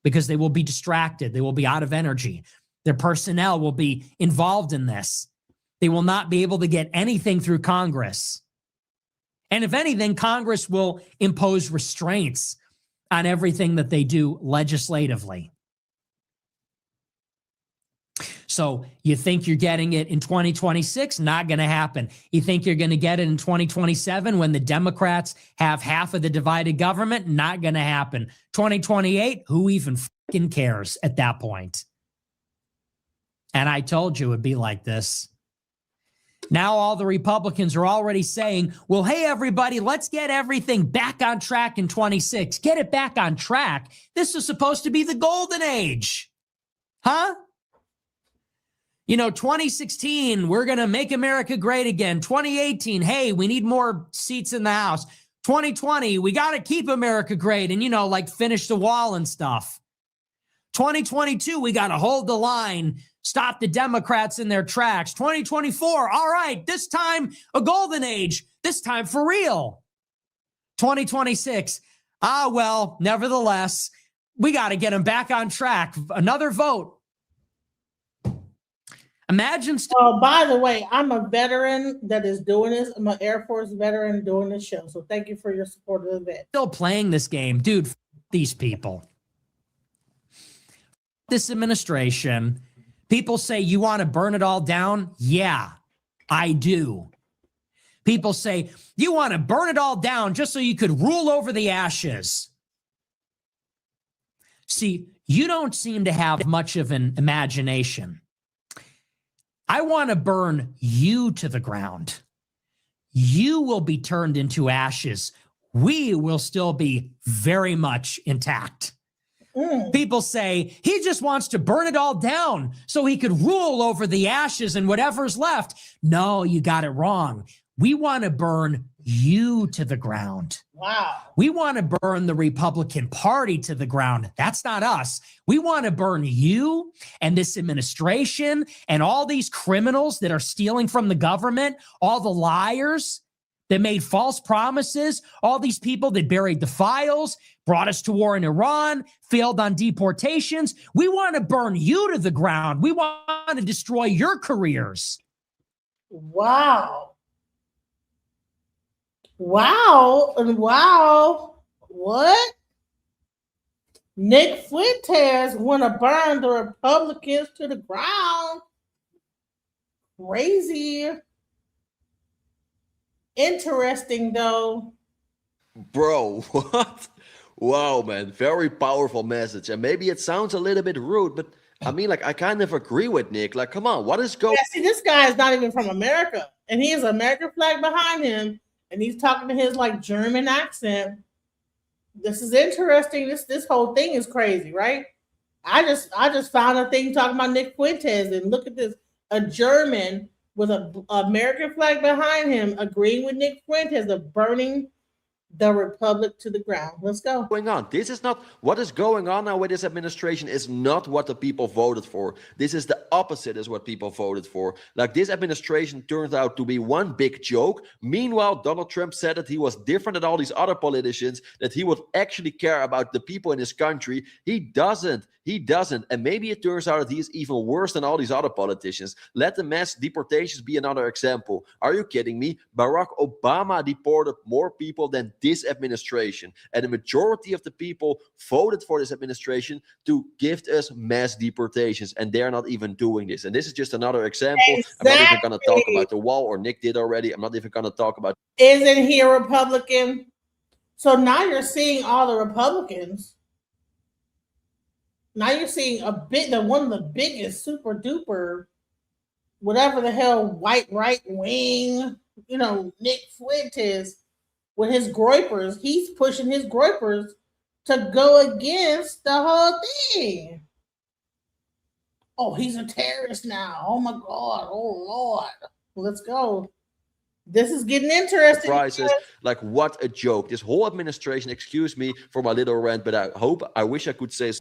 because they will be distracted. They will be out of energy. Their personnel will be involved in this. They will not be able to get anything through Congress. And if anything, Congress will impose restraints on everything that they do legislatively. So you think you're getting it in 2026? Not going to happen. You think you're going to get it in 2027 when the Democrats have half of the divided government? Not going to happen. 2028? Who even fucking cares at that point? And I told you it would be like this. Now all the Republicans are already saying, well, hey, everybody, let's get everything back on track in 26. Get it back on track. This is supposed to be the golden age. Huh? 2016, we're going to make America great again. 2018, hey, we need more seats in the House. 2020, we got to keep America great and, finish the wall and stuff. 2022, we got to hold the line, stop the Democrats in their tracks. 2024, all right, this time a golden age, this time for real. 2026, nevertheless, we got to get them back on track. Another vote. Imagine. Oh, by the way, I'm a veteran that is doing this. I'm an Air Force veteran doing this show. So thank you for your support of the vet. Still playing this game. Dude, these people. This administration, people say, you want to burn it all down? Yeah, I do. People say, you want to burn it all down just so you could rule over the ashes. See, you don't seem to have much of an imagination. I want to burn you to the ground. You will be turned into ashes. We will still be very much intact. People say he just wants to burn it all down so he could rule over the ashes and whatever's left. No, you got it wrong. We want to burn you to the ground. Wow. We want to burn the Republican Party to the ground. That's not us. We want to burn you and this administration and all these criminals that are stealing from the government, all the liars that made false promises, all these people that buried the files, brought us to war in Iran, failed on deportations. We want to burn you to the ground. We want to destroy your careers. Wow. Wow. And wow. What? Nick Fuentes want to burn the Republicans to the ground. Crazy. Interesting, though. Bro, what? Wow, man. Very powerful message. And maybe it sounds a little bit rude, but I mean, I kind of agree with Nick. Come on, what is going on? Yeah, see, this guy is not even from America. And he has an American flag behind him. And he's talking to his German accent. This is interesting. This whole thing is crazy, right? I just found a thing talking about Nick Fuentes, and look at this. A German with an American flag behind him agreeing with Nick Fuentes of burning the republic to the ground. Let's go. Going on. This is not what is going on now with this administration is not what the people voted for. This is the opposite is what people voted for. This administration turned out to be one big joke. Meanwhile, Donald Trump said that he was different than all these other politicians, that he would actually care about the people in his country. He doesn't. He doesn't. And maybe it turns out that he is even worse than all these other politicians. Let the mass deportations be another example. Are you kidding me? Barack Obama deported more people than this administration. And the majority of the people voted for this administration to give us mass deportations. And they're not even doing this. And this is just another example. Exactly. I'm not even going to talk about the wall, or Nick did already. I'm not even going to talk about. Isn't he a Republican? So now you're seeing all the Republicans. Now you're seeing one of the biggest super duper, whatever the hell, white right wing, Nick Fuentes with his groypers. He's pushing his groypers to go against the whole thing. Oh, he's a terrorist now. Oh my God. Oh Lord. Let's go. This is getting interesting. Prices, what a joke. This whole administration, excuse me for my little rant, but I wish I could say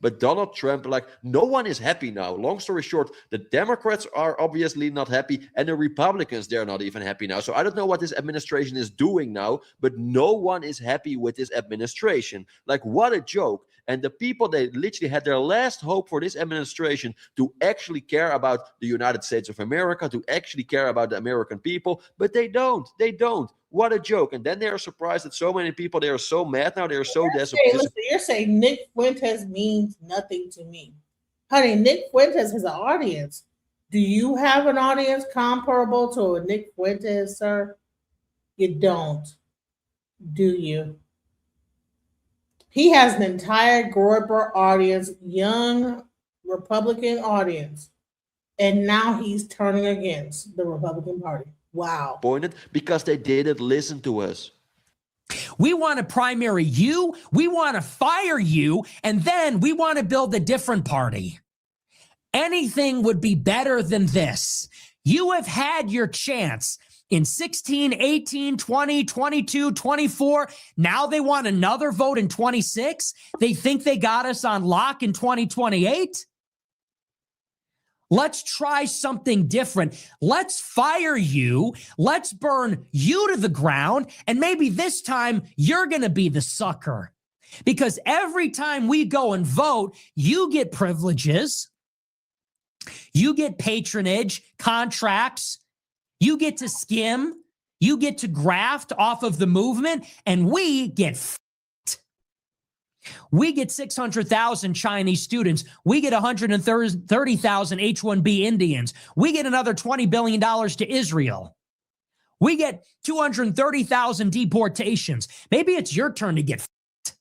But Donald Trump, like, no one is happy now. Long story short, the Democrats are obviously not happy, and the Republicans, they're not even happy now. So I don't know what this administration is doing now, but no one is happy with this administration. Like, what a joke. And the people, they literally had their last hope for this administration to actually care about the United States of America, to actually care about the American people, but they don't. They don't. What a joke. And then they are surprised that so many people, they are so mad now, they are so disappointed. You're saying Nick Fuentes means nothing to me. Honey, Nick Fuentes has an audience. Do you have an audience comparable to a Nick Fuentes, sir? You don't. Do you? He has an entire Groyper audience, young Republican audience. And now he's turning against the Republican Party. Wow. Disappointed because they didn't listen to us. We want to primary you, we want to fire you, and then we want to build a different party. Anything would be better than this. You have had your chance in 16, 18, 20, 22, 24. Now they want another vote in 26. They think they got us on lock in 2028. Let's try something different. Let's fire you. Let's burn you to the ground. And maybe this time you're going to be the sucker. Because every time we go and vote, you get privileges. You get patronage, contracts. You get to skim. You get to graft off of the movement. And we get We get 600,000 Chinese students. We get 130,000 H-1B Indians. We get another $20 billion to Israel. We get 230,000 deportations. Maybe it's your turn to get f***ed.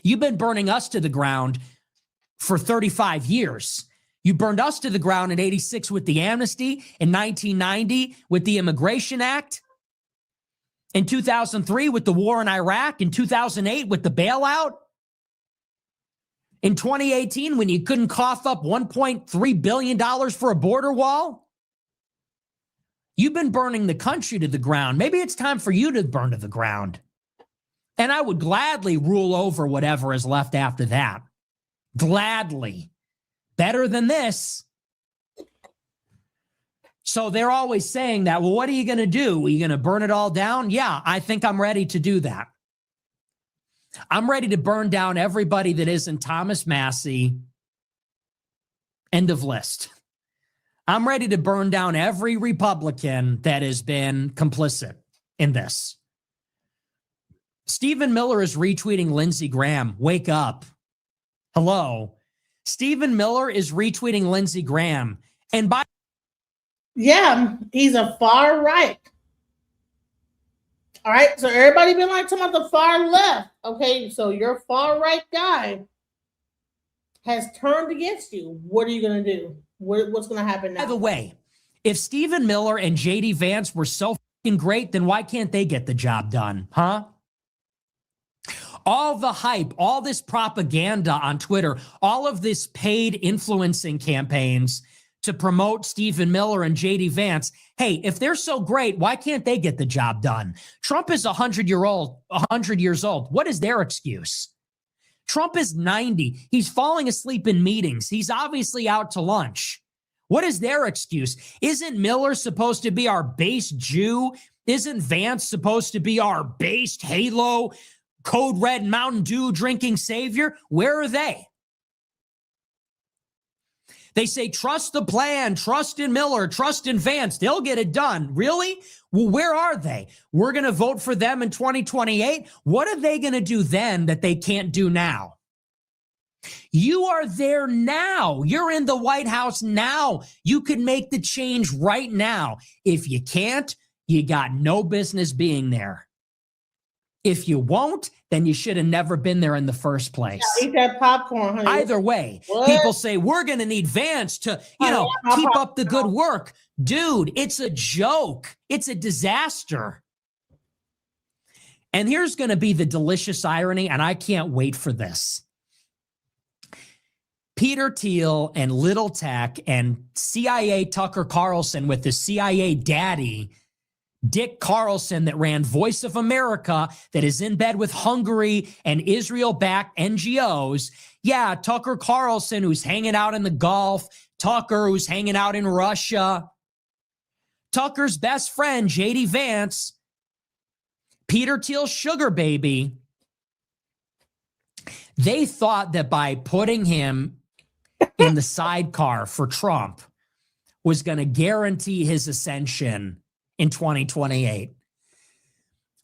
You've been burning us to the ground for 35 years. You burned us to the ground in 86 with the amnesty, in 1990 with the Immigration Act, in 2003 with the war in Iraq, in 2008 with the bailout, in 2018 when you couldn't cough up $1.3 billion for a border wall. You've been burning the country to the ground. Maybe it's time for you to burn to the ground. And I would gladly rule over whatever is left after that. Gladly. Better than this. So they're always saying that, well, what are you going to do? Are you going to burn it all down? Yeah, I think I'm ready to do that. I'm ready to burn down everybody that isn't Thomas Massey. End of list. I'm ready to burn down every Republican that has been complicit in this. Stephen Miller is retweeting Lindsey Graham. Wake up. Hello. Stephen Miller is retweeting Lindsey Graham. And by yeah, he's a far right. All right, so everybody been like talking about the far left. Okay, so your far right guy has turned against you. What are you going to do? What's going to happen now? By the way, if Stephen Miller and J.D. Vance were so fucking great, then why can't they get the job done, huh? All the hype, all this propaganda on Twitter, all of this paid influencing campaigns to promote Stephen Miller and J.D. Vance. Hey, if they're so great, why can't they get the job done? Trump is 100 years old. What is their excuse? Trump is 90. He's falling asleep in meetings. He's obviously out to lunch. What is their excuse? Isn't Miller supposed to be our base Jew? Isn't Vance supposed to be our based Halo, Code Red Mountain Dew drinking savior? Where are they? They say, trust the plan, trust in Miller, trust in Vance. They'll get it done. Really? Well, where are they? We're going to vote for them in 2028. What are they going to do then that they can't do now? You are there now. You're in the White House now. You can make the change right now. If you can't, you got no business being there. If you won't, then you should have never been there in the first place. Yeah, eat that popcorn, honey. Either way, people say we're going to need Vance to, keep up the good work. Dude, it's a joke. It's a disaster. And here's going to be the delicious irony, and I can't wait for this. Peter Thiel and Little Tech and CIA Tucker Carlson with the CIA daddy Dick Carlson that ran Voice of America, that is in bed with Hungary and Israel-backed NGOs. Yeah, Tucker Carlson, who's hanging out in the Gulf. Tucker, who's hanging out in Russia. Tucker's best friend, J.D. Vance, Peter Thiel's sugar baby. They thought that by putting him in the sidecar for Trump was going to guarantee his ascension in 2028.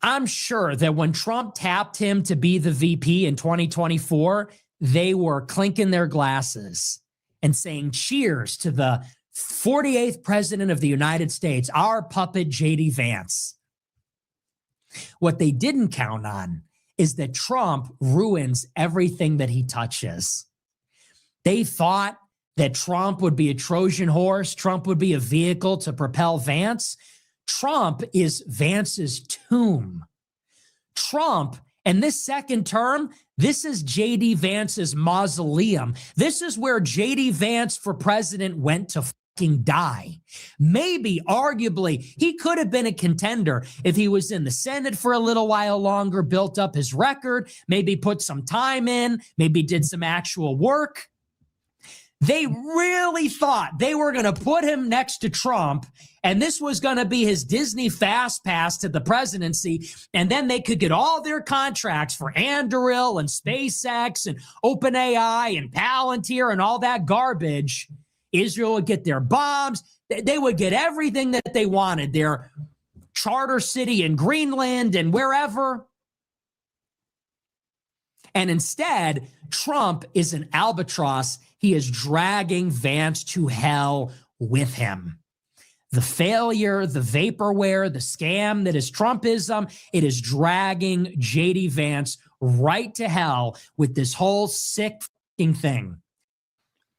I'm sure that when Trump tapped him to be the VP in 2024, they were clinking their glasses and saying cheers to the 48th president of the United States, our puppet J.D. Vance. What they didn't count on is that Trump ruins everything that he touches. They thought that Trump would be a Trojan horse, Trump would be a vehicle to propel Vance. Trump is Vance's tomb. Trump, and this second term, this is J.D. Vance's mausoleum. This is where J.D. Vance for president went to fucking die. Maybe, arguably, he could have been a contender if he was in the Senate for a little while longer, built up his record, maybe put some time in, maybe did some actual work. They really thought they were going to put him next to Trump, and this was going to be his Disney fast pass to the presidency, and then they could get all their contracts for Anduril and SpaceX and OpenAI and Palantir and all that garbage. Israel would get their bombs. They would get everything that they wanted, their charter city in Greenland and wherever. And instead, Trump is an albatross. He is dragging Vance to hell with him. The failure, the vaporware, the scam that is Trumpism, it is dragging J.D. Vance right to hell with this whole sick fucking thing.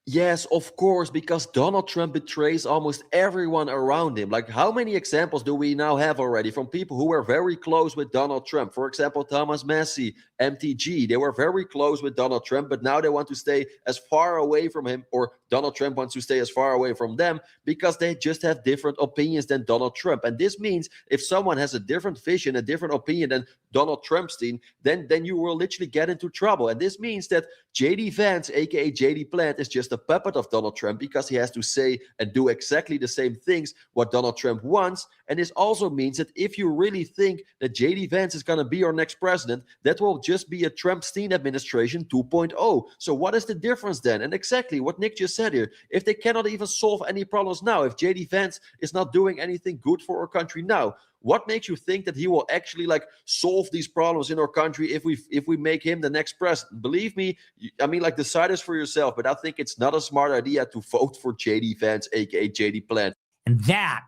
Yes, of course, because Donald Trump betrays almost everyone around him. Like, how many examples do we now have already from people who were very close with Donald Trump? For example, Thomas Massie, MTG, they were very close with Donald Trump, but now they want to stay as far away from him, or Donald Trump wants to stay as far away from them because they just have different opinions than Donald Trump. And this means if someone has a different vision, a different opinion than Donald Trump's team, then you will literally get into trouble. And this means that J.D. Vance, aka J.D. Plant, is just a puppet of Donald Trump because he has to say and do exactly the same things what Donald Trump wants. And this also means that if you really think that J.D. Vance is going to be our next president, that will just be a Trump-Stein administration 2.0. So what is the difference then? And exactly what Nick just said here, if they cannot even solve any problems now, if J.D. Vance is not doing anything good for our country now, what makes you think that he will actually solve these problems in our country if we make him the next president? Believe me, I mean, decide this for yourself, but I think it's not a smart idea to vote for J.D. Vance, aka J.D. Plant. And that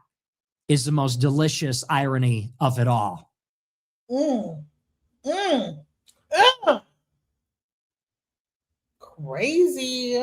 is the most delicious irony of it all. Crazy.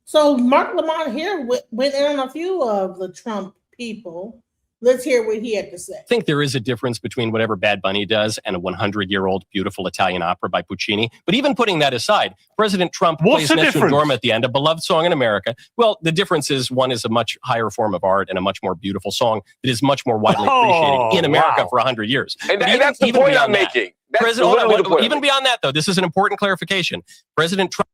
So Mark Lamont here went in on a few of the Trump people. Let's hear what he had to say. I think there is a difference between whatever Bad Bunny does and a 100-year-old beautiful Italian opera by Puccini. But even putting that aside, President Trump plays Nessun Dorma at the end, a beloved song in America. Well, the difference is one is a much higher form of art and a much more beautiful song that is much more widely appreciated in America for 100 years. And that's the point I'm making. Even beyond that, though, this is an important clarification. President Trump.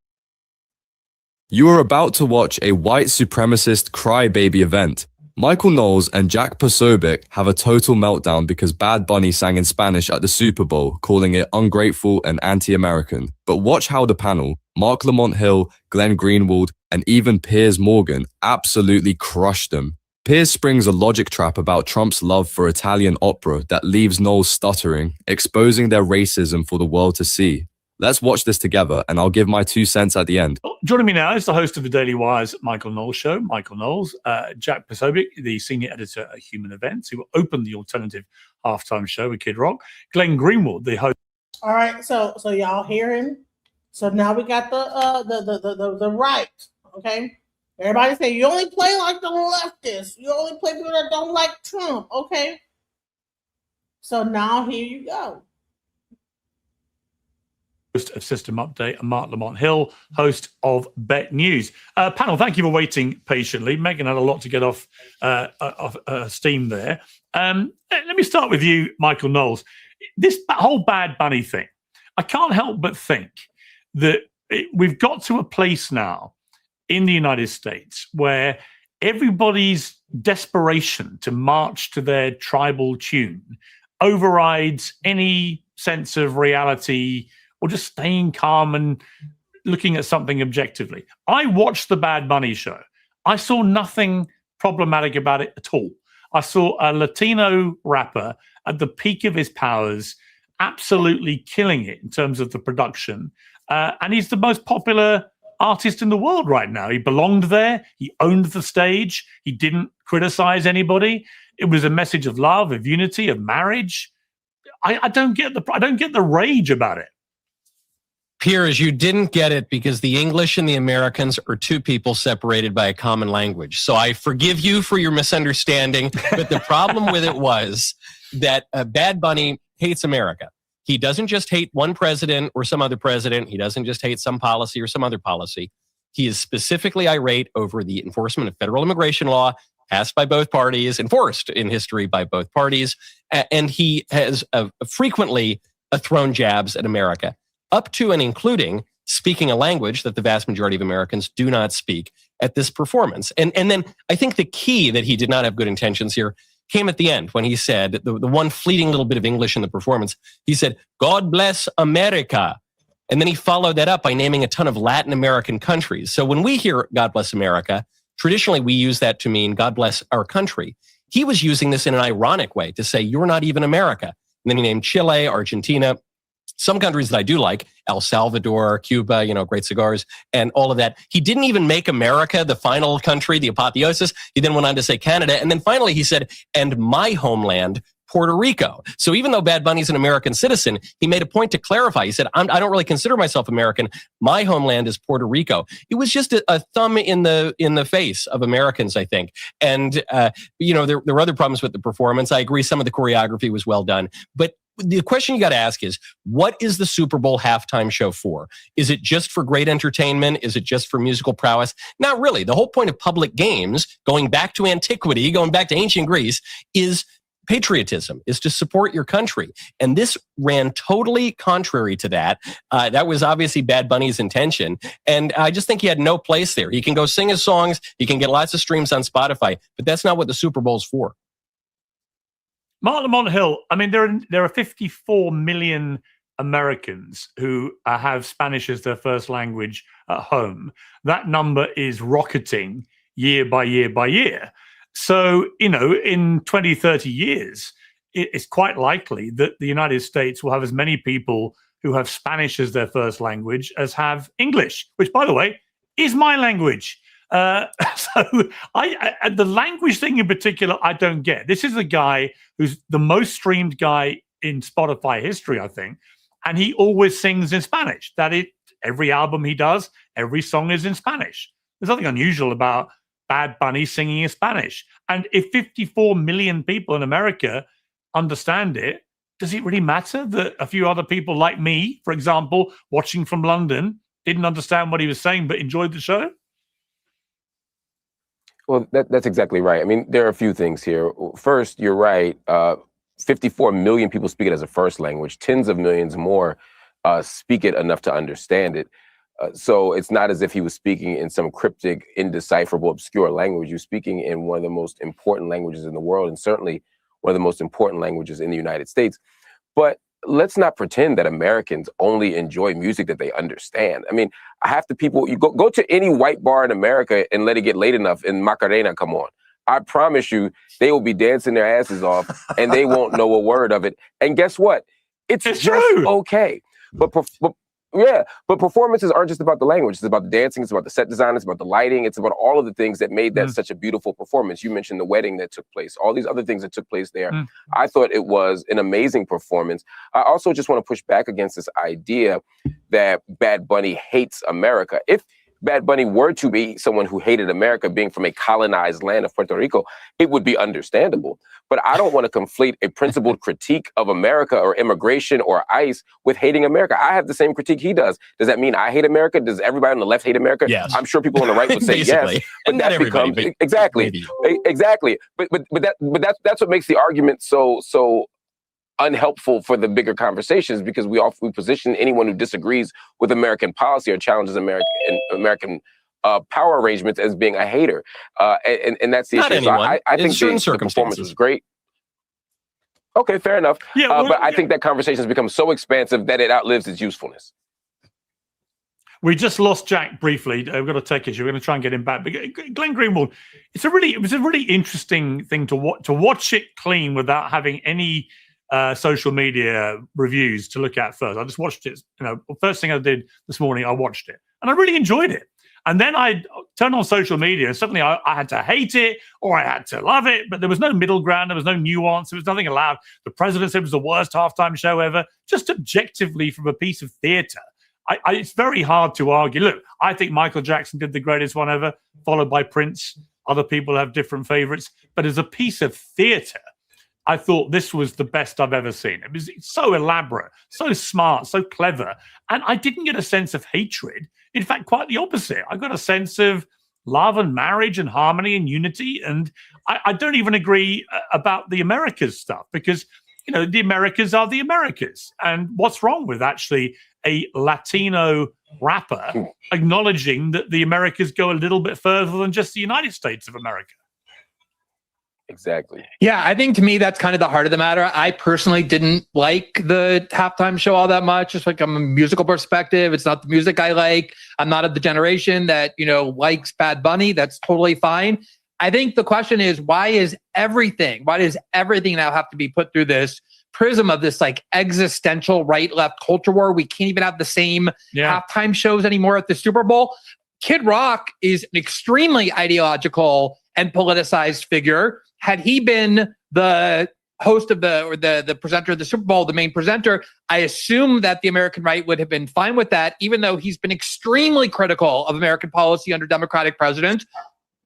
You are about to watch a white supremacist crybaby event. Michael Knowles and Jack Posobiec have a total meltdown because Bad Bunny sang in Spanish at the Super Bowl, calling it ungrateful and anti-American. But watch how the panel, Mark Lamont Hill, Glenn Greenwald, and even Piers Morgan, absolutely crushed them. Piers springs a logic trap about Trump's love for Italian opera that leaves Knowles stuttering, exposing their racism for the world to see. Let's watch this together, and I'll give my 2 cents at the end. Joining me now is the host of the Daily Wire's Michael Knowles Show, Michael Knowles, Jack Posobiec, the senior editor at Human Events, who opened the alternative halftime show with Kid Rock, Glenn Greenwald, the host. All right, so y'all hear him. So now we got the right. Okay, everybody say you only play like the leftists. You only play people that don't like Trump. Okay. So now here you go. host of System Update, and Mark Lamont Hill, host of Bet News. Panel, thank you for waiting patiently. Megan had a lot to get off steam there. Let me start with you, Michael Knowles. This whole Bad Bunny thing, I can't help but think that we've got to a place now in the United States where everybody's desperation to march to their tribal tune overrides any sense of reality or just staying calm and looking at something objectively. I watched the Bad Bunny show. I saw nothing problematic about it at all. I saw a Latino rapper at the peak of his powers, absolutely killing it in terms of the production. And he's the most popular artist in the world right now. He belonged there. He owned the stage. He didn't criticize anybody. It was a message of love, of unity, of marriage. I don't get the rage about it. Piers, you didn't get it because the English and the Americans are two people separated by a common language. So I forgive you for your misunderstanding, but the problem with it was that Bad Bunny hates America. He doesn't just hate one president or some other president. He doesn't just hate some policy or some other policy. He is specifically irate over the enforcement of federal immigration law passed by both parties, enforced in history by both parties. And he has frequently thrown jabs at America, up to and including speaking a language that the vast majority of Americans do not speak at this performance. And then I think the key that he did not have good intentions here came at the end when he said, the one fleeting little bit of English in the performance, he said, "God bless America." And then he followed that up by naming a ton of Latin American countries. So when we hear God bless America, traditionally we use that to mean God bless our country. He was using this in an ironic way to say, you're not even America. And then he named Chile, Argentina, some countries that I do like, El Salvador, Cuba, great cigars, and all of that. He didn't even make America the final country, the apotheosis. He then went on to say Canada. And then finally he said, and my homeland, Puerto Rico. So even though Bad Bunny's an American citizen, he made a point to clarify. He said, I don't really consider myself American. My homeland is Puerto Rico. It was just a thumb in the face of Americans, I think. And, there were other problems with the performance. I agree some of the choreography was well done. But the question you got to ask is, what is the Super Bowl halftime show for? Is it just for great entertainment? Is it just for musical prowess? Not really. The whole point of public games, going back to antiquity, going back to ancient Greece, is patriotism, is to support your country. And this ran totally contrary to that. That was obviously Bad Bunny's intention. And I just think he had no place there. He can go sing his songs. He can get lots of streams on Spotify, but that's not what the Super Bowl's for. Mark Lamont Hill, I mean, there are 54 million Americans who have Spanish as their first language at home. That number is rocketing year by year by year. So, in 20, 30 years, it's quite likely that the United States will have as many people who have Spanish as their first language as have English, which, by the way, is my language. So the language thing in particular, I don't get. This is a guy who's the most streamed guy in Spotify history, I think. And he always sings in Spanish. Every album he does, every song is in Spanish. There's nothing unusual about Bad Bunny singing in Spanish. And if 54 million people in America understand it, does it really matter that a few other people like me, for example, watching from London, didn't understand what he was saying but enjoyed the show? Well, that's exactly right. I mean, there are a few things here. First, you're right. 54 million people speak it as a first language. Tens of millions more speak it enough to understand it. So it's not as if he was speaking in some cryptic, indecipherable, obscure language. You're speaking in one of the most important languages in the world, and certainly one of the most important languages in the United States. But let's not pretend that Americans only enjoy music that they understand. I mean, half the people, you go to any white bar in America and let it get late enough and Macarena come on. I promise you, they will be dancing their asses off and they won't know a word of it. And guess what? It's just true. Okay. But performances aren't just about the language. It's about the dancing. It's about the set design. It's about the lighting. It's about all of the things that made that such a beautiful performance. You mentioned the wedding that took place, all these other things that took place there. I thought it was an amazing performance. I also just want to push back against this idea that Bad Bunny hates America. If Bad Bunny were to be someone who hated America, being from a colonized land of Puerto Rico, it would be understandable. But I don't want to conflate a principled critique of America or immigration or ICE with hating America. I have the same critique he does. Does that mean I hate America? Does everybody on the left hate America? Yes. I'm sure people on the right would say yes. But Not that everybody, becomes but exactly. maybe. Exactly. But that's what makes the argument so unhelpful for the bigger conversations, because we position anyone who disagrees with American policy or challenges American power arrangements as being a hater, and that's the Not issue. anyone. So I In think certain the performance circumstances. was great. Okay, fair enough. Yeah, well, but I think that conversation has become so expansive that it outlives its usefulness. We just lost Jack briefly. We've got to take issue. We're going to try and get him back. But Glenn Greenwald, it was a really interesting thing to watch it clean without having any social media reviews to look at first. I just watched it. First thing I did this morning, I watched it, and I really enjoyed it. And then I turned on social media, and suddenly I had to hate it or I had to love it, but there was no middle ground. There was no nuance. There was nothing allowed. The president said it was the worst halftime show ever. Just objectively, from a piece of theater, it's very hard to argue. Look, I think Michael Jackson did the greatest one ever, followed by Prince. Other people have different favorites. But as a piece of theater, I thought this was the best I've ever seen. It was so elaborate, so smart, so clever. And I didn't get a sense of hatred. In fact, quite the opposite. I got a sense of love and marriage and harmony and unity. And I don't even agree about the Americas stuff, because, the Americas are the Americas. And what's wrong with actually a Latino rapper acknowledging that the Americas go a little bit further than just the United States of America? Exactly. Yeah, I think to me that's kind of the heart of the matter. I personally didn't like the halftime show all that much, just like from a musical perspective. It's not the music I like. I'm not of the generation that, likes Bad Bunny. That's totally fine. I think the question is, why does everything now have to be put through this prism of this like existential right-left culture war? We can't even have the same halftime shows anymore at the Super Bowl. Kid Rock is an extremely ideological and politicized figure. Had he been the host of the presenter of the Super Bowl, the main presenter, I assume that the American right would have been fine with that, even though he's been extremely critical of American policy under Democratic presidents.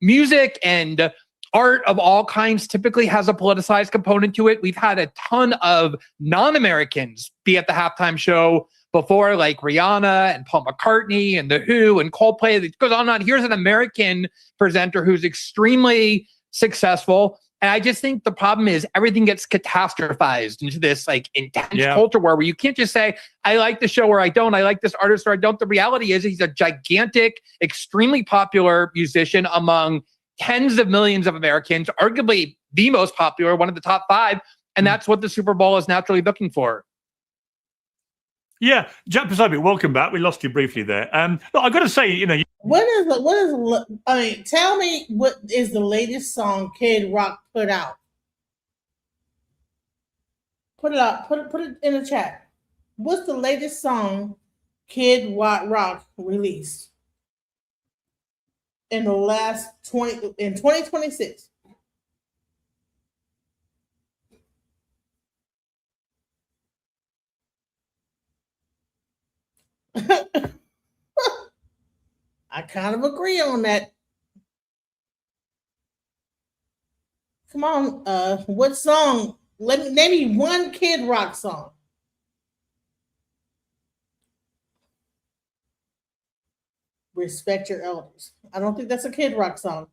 Music and art of all kinds typically has a politicized component to it. We've had a ton of non-Americans be at the halftime show before, like Rihanna and Paul McCartney and The Who and Coldplay. It goes on and on. Here's an American presenter who's extremely successful. And I just think the problem is everything gets catastrophized into this like intense culture war where you can't just say, I like the show or I don't. I like this artist or I don't. The reality is he's a gigantic, extremely popular musician among tens of millions of Americans, arguably the most popular, one of the top 5. And that's what the Super Bowl is naturally looking for. Yeah, Jack Posobiec, welcome back. We lost you briefly there. Look, I've got to say, tell me what is the latest song Kid Rock put out? Put it out. Put it in the chat. What's the latest song Kid Rock released in the last 2026? I kind of agree on that. Come on, what song? Name me one Kid Rock song. Respect your elders. I don't think that's a Kid Rock song.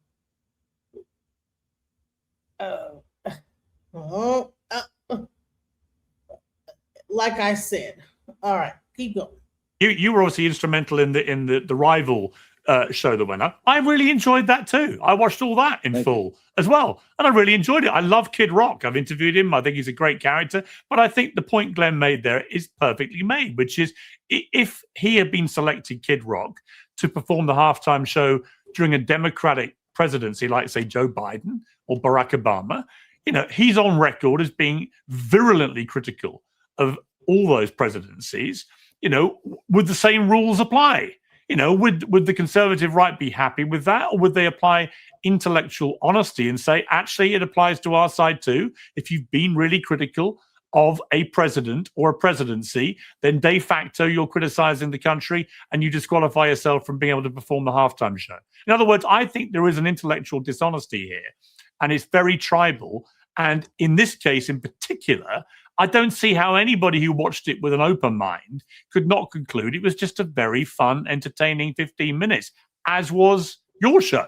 Like I said. All right, keep going. You were obviously instrumental in the rival show that went up. I really enjoyed that too. I watched all that in full as well, and I really enjoyed it. I love Kid Rock. I've interviewed him. I think he's a great character. But I think the point Glenn made there is perfectly made, which is if he had been selected, Kid Rock, to perform the halftime show during a Democratic presidency, like say Joe Biden or Barack Obama, he's on record as being virulently critical of all those presidencies. Would the same rules apply? Would the conservative right be happy with that? Or would they apply intellectual honesty and say, actually, it applies to our side too? If you've been really critical of a president or a presidency, then de facto you're criticizing the country and you disqualify yourself from being able to perform the halftime show. In other words, I think there is an intellectual dishonesty here, and it's very tribal. And in this case in particular, I don't see how anybody who watched it with an open mind could not conclude it was just a very fun, entertaining 15 minutes, as was your show.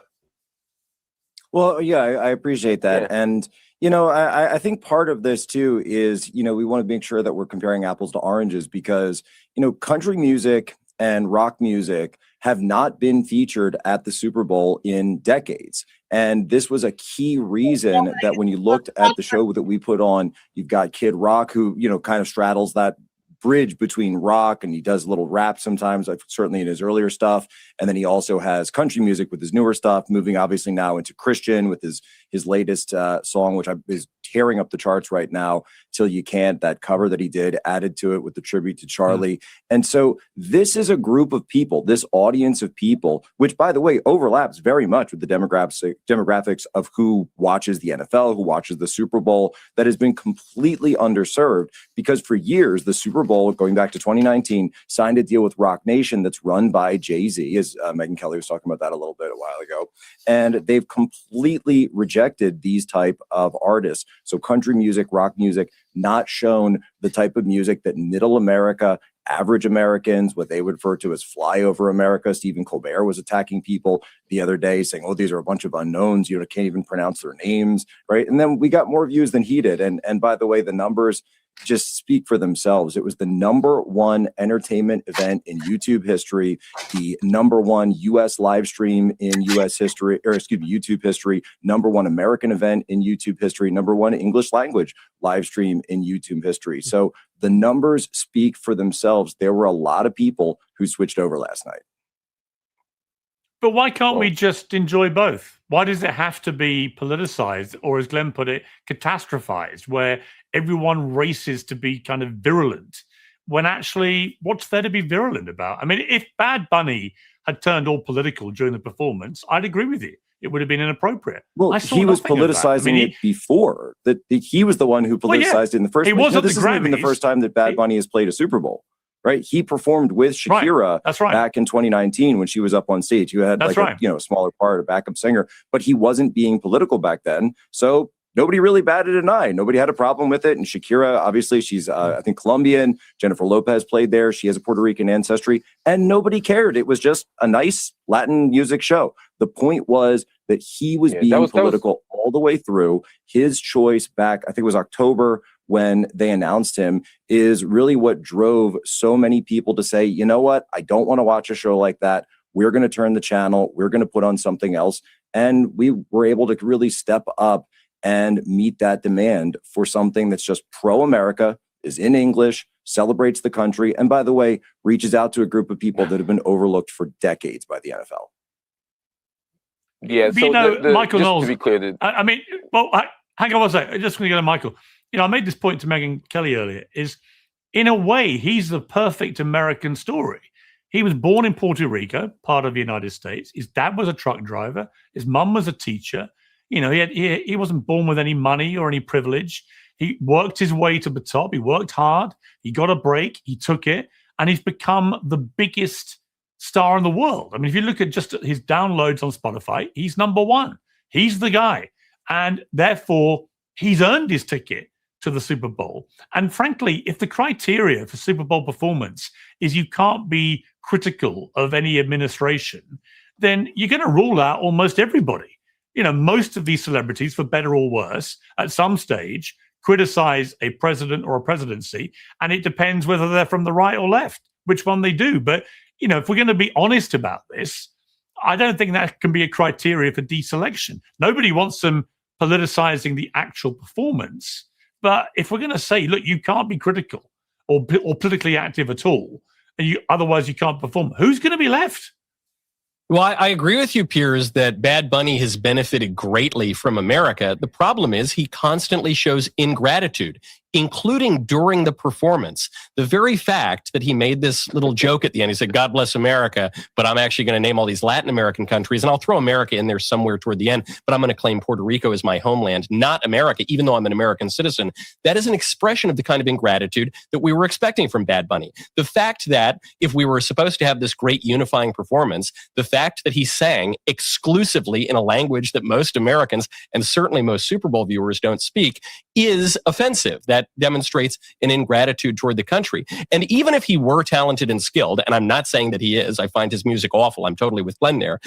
Well, yeah, I appreciate that. And, you know, I think part of this too is, you know, we want to make sure that we're comparing apples to oranges because, you know, country music and rock music have not been featured at the Super Bowl in decades. And this was a key reason that when you looked at the show that we put on, you've got Kid Rock, who, you know, kind of straddles that bridge between rock, and he does little rap sometimes, certainly in his earlier stuff. And then he also has country music with his newer stuff, moving obviously now into Christian with his latest song, which is tearing up the charts right now, Till You Can't, that cover that he did, added to it with the tribute to Charlie. And so this is a group of people, this audience of people, which, by the way, overlaps very much with the demographics of who watches the NFL, who watches the Super Bowl, that has been completely underserved because for years, the Super Bowl, going back to 2019, signed a deal with Rock Nation that's run by Jay-Z, as Megyn Kelly was talking about that a little bit a while ago. And they've completely rejected these type of artists. So country music, rock music, not shown the type of music that middle America, average Americans, what they would refer to as flyover America. Stephen Colbert was attacking people the other day saying, oh, these are a bunch of unknowns. You can't even pronounce their names, right? And then we got more views than he did. And by the way, the numbers just speak for themselves. It was the #1 entertainment event in YouTube history, the #1 US live stream in US history, or excuse me, YouTube history, #1 American event in YouTube history, #1 English language live stream in YouTube history. So the numbers speak for themselves. There were a lot of people who switched over last night. But why can't we just enjoy both? Why does it have to be politicized, or as Glenn put it, catastrophized, where everyone races to be kind of virulent, when actually what's there to be virulent about? I mean, if Bad Bunny had turned all political during the performance, I'd agree with you. It would have been inappropriate. Well, he was politicizing it before. That he was the one who politicized it in the first place. This isn't even the first time that Bad Bunny has played a Super Bowl. Right, he performed with Shakira back in 2019 when she was up on stage. You had a smaller part, a backup singer, but he wasn't being political back then. So nobody really batted an eye. Nobody had a problem with it. And Shakira, obviously, she's I think Colombian. Jennifer Lopez played there. She has a Puerto Rican ancestry, and nobody cared. It was just a nice Latin music show. The point was that he was being political all the way through. His choice back, I think it was October, when they announced him, is really what drove so many people to say, you know what, I don't want to watch a show like that. We're going to turn the channel. We're going to put on something else. And we were able to really step up and meet that demand for something that's just pro-America, is in English, celebrates the country, and by the way, reaches out to a group of people that have been overlooked for decades by the NFL. Yeah, so Michael Knowles, to be clear, hang on one second. Just going to go to Michael. I made this point to Megyn Kelly earlier, is in a way, he's the perfect American story. He was born in Puerto Rico, part of the United States. His dad was a truck driver. His mum was a teacher. He wasn't born with any money or any privilege. He worked his way to the top. He worked hard. He got a break. He took it. And he's become the biggest star in the world. I mean, if you look at just his downloads on Spotify, he's #1. He's the guy. And therefore, he's earned his ticket to the Super Bowl. And frankly, if the criteria for Super Bowl performance is you can't be critical of any administration, then you're going to rule out almost everybody. Most of these celebrities, for better or worse, at some stage criticize a president or a presidency, and it depends whether they're from the right or left, which one they do. But, if we're going to be honest about this, I don't think that can be a criteria for deselection. Nobody wants them politicizing the actual performance. But if we're going to say, look, you can't be critical or politically active at all, and otherwise you can't perform, who's going to be left? Well, I agree with you, Piers, that Bad Bunny has benefited greatly from America. The problem is he constantly shows ingratitude. including during the performance. The very fact that he made this little joke at the end, he said, "God bless America," but I'm actually going to name all these Latin American countries, and I'll throw America in there somewhere toward the end, but I'm going to claim Puerto Rico as my homeland, not America, even though I'm an American citizen. That is an expression of the kind of ingratitude that we were expecting from Bad Bunny. The fact that if we were supposed to have this great unifying performance, the fact that he sang exclusively in a language that most Americans and certainly most Super Bowl viewers don't speak is offensive. That demonstrates an ingratitude toward the country. And even if he were talented and skilled, and I'm not saying that he is, I find his music awful. I'm totally with Glenn there.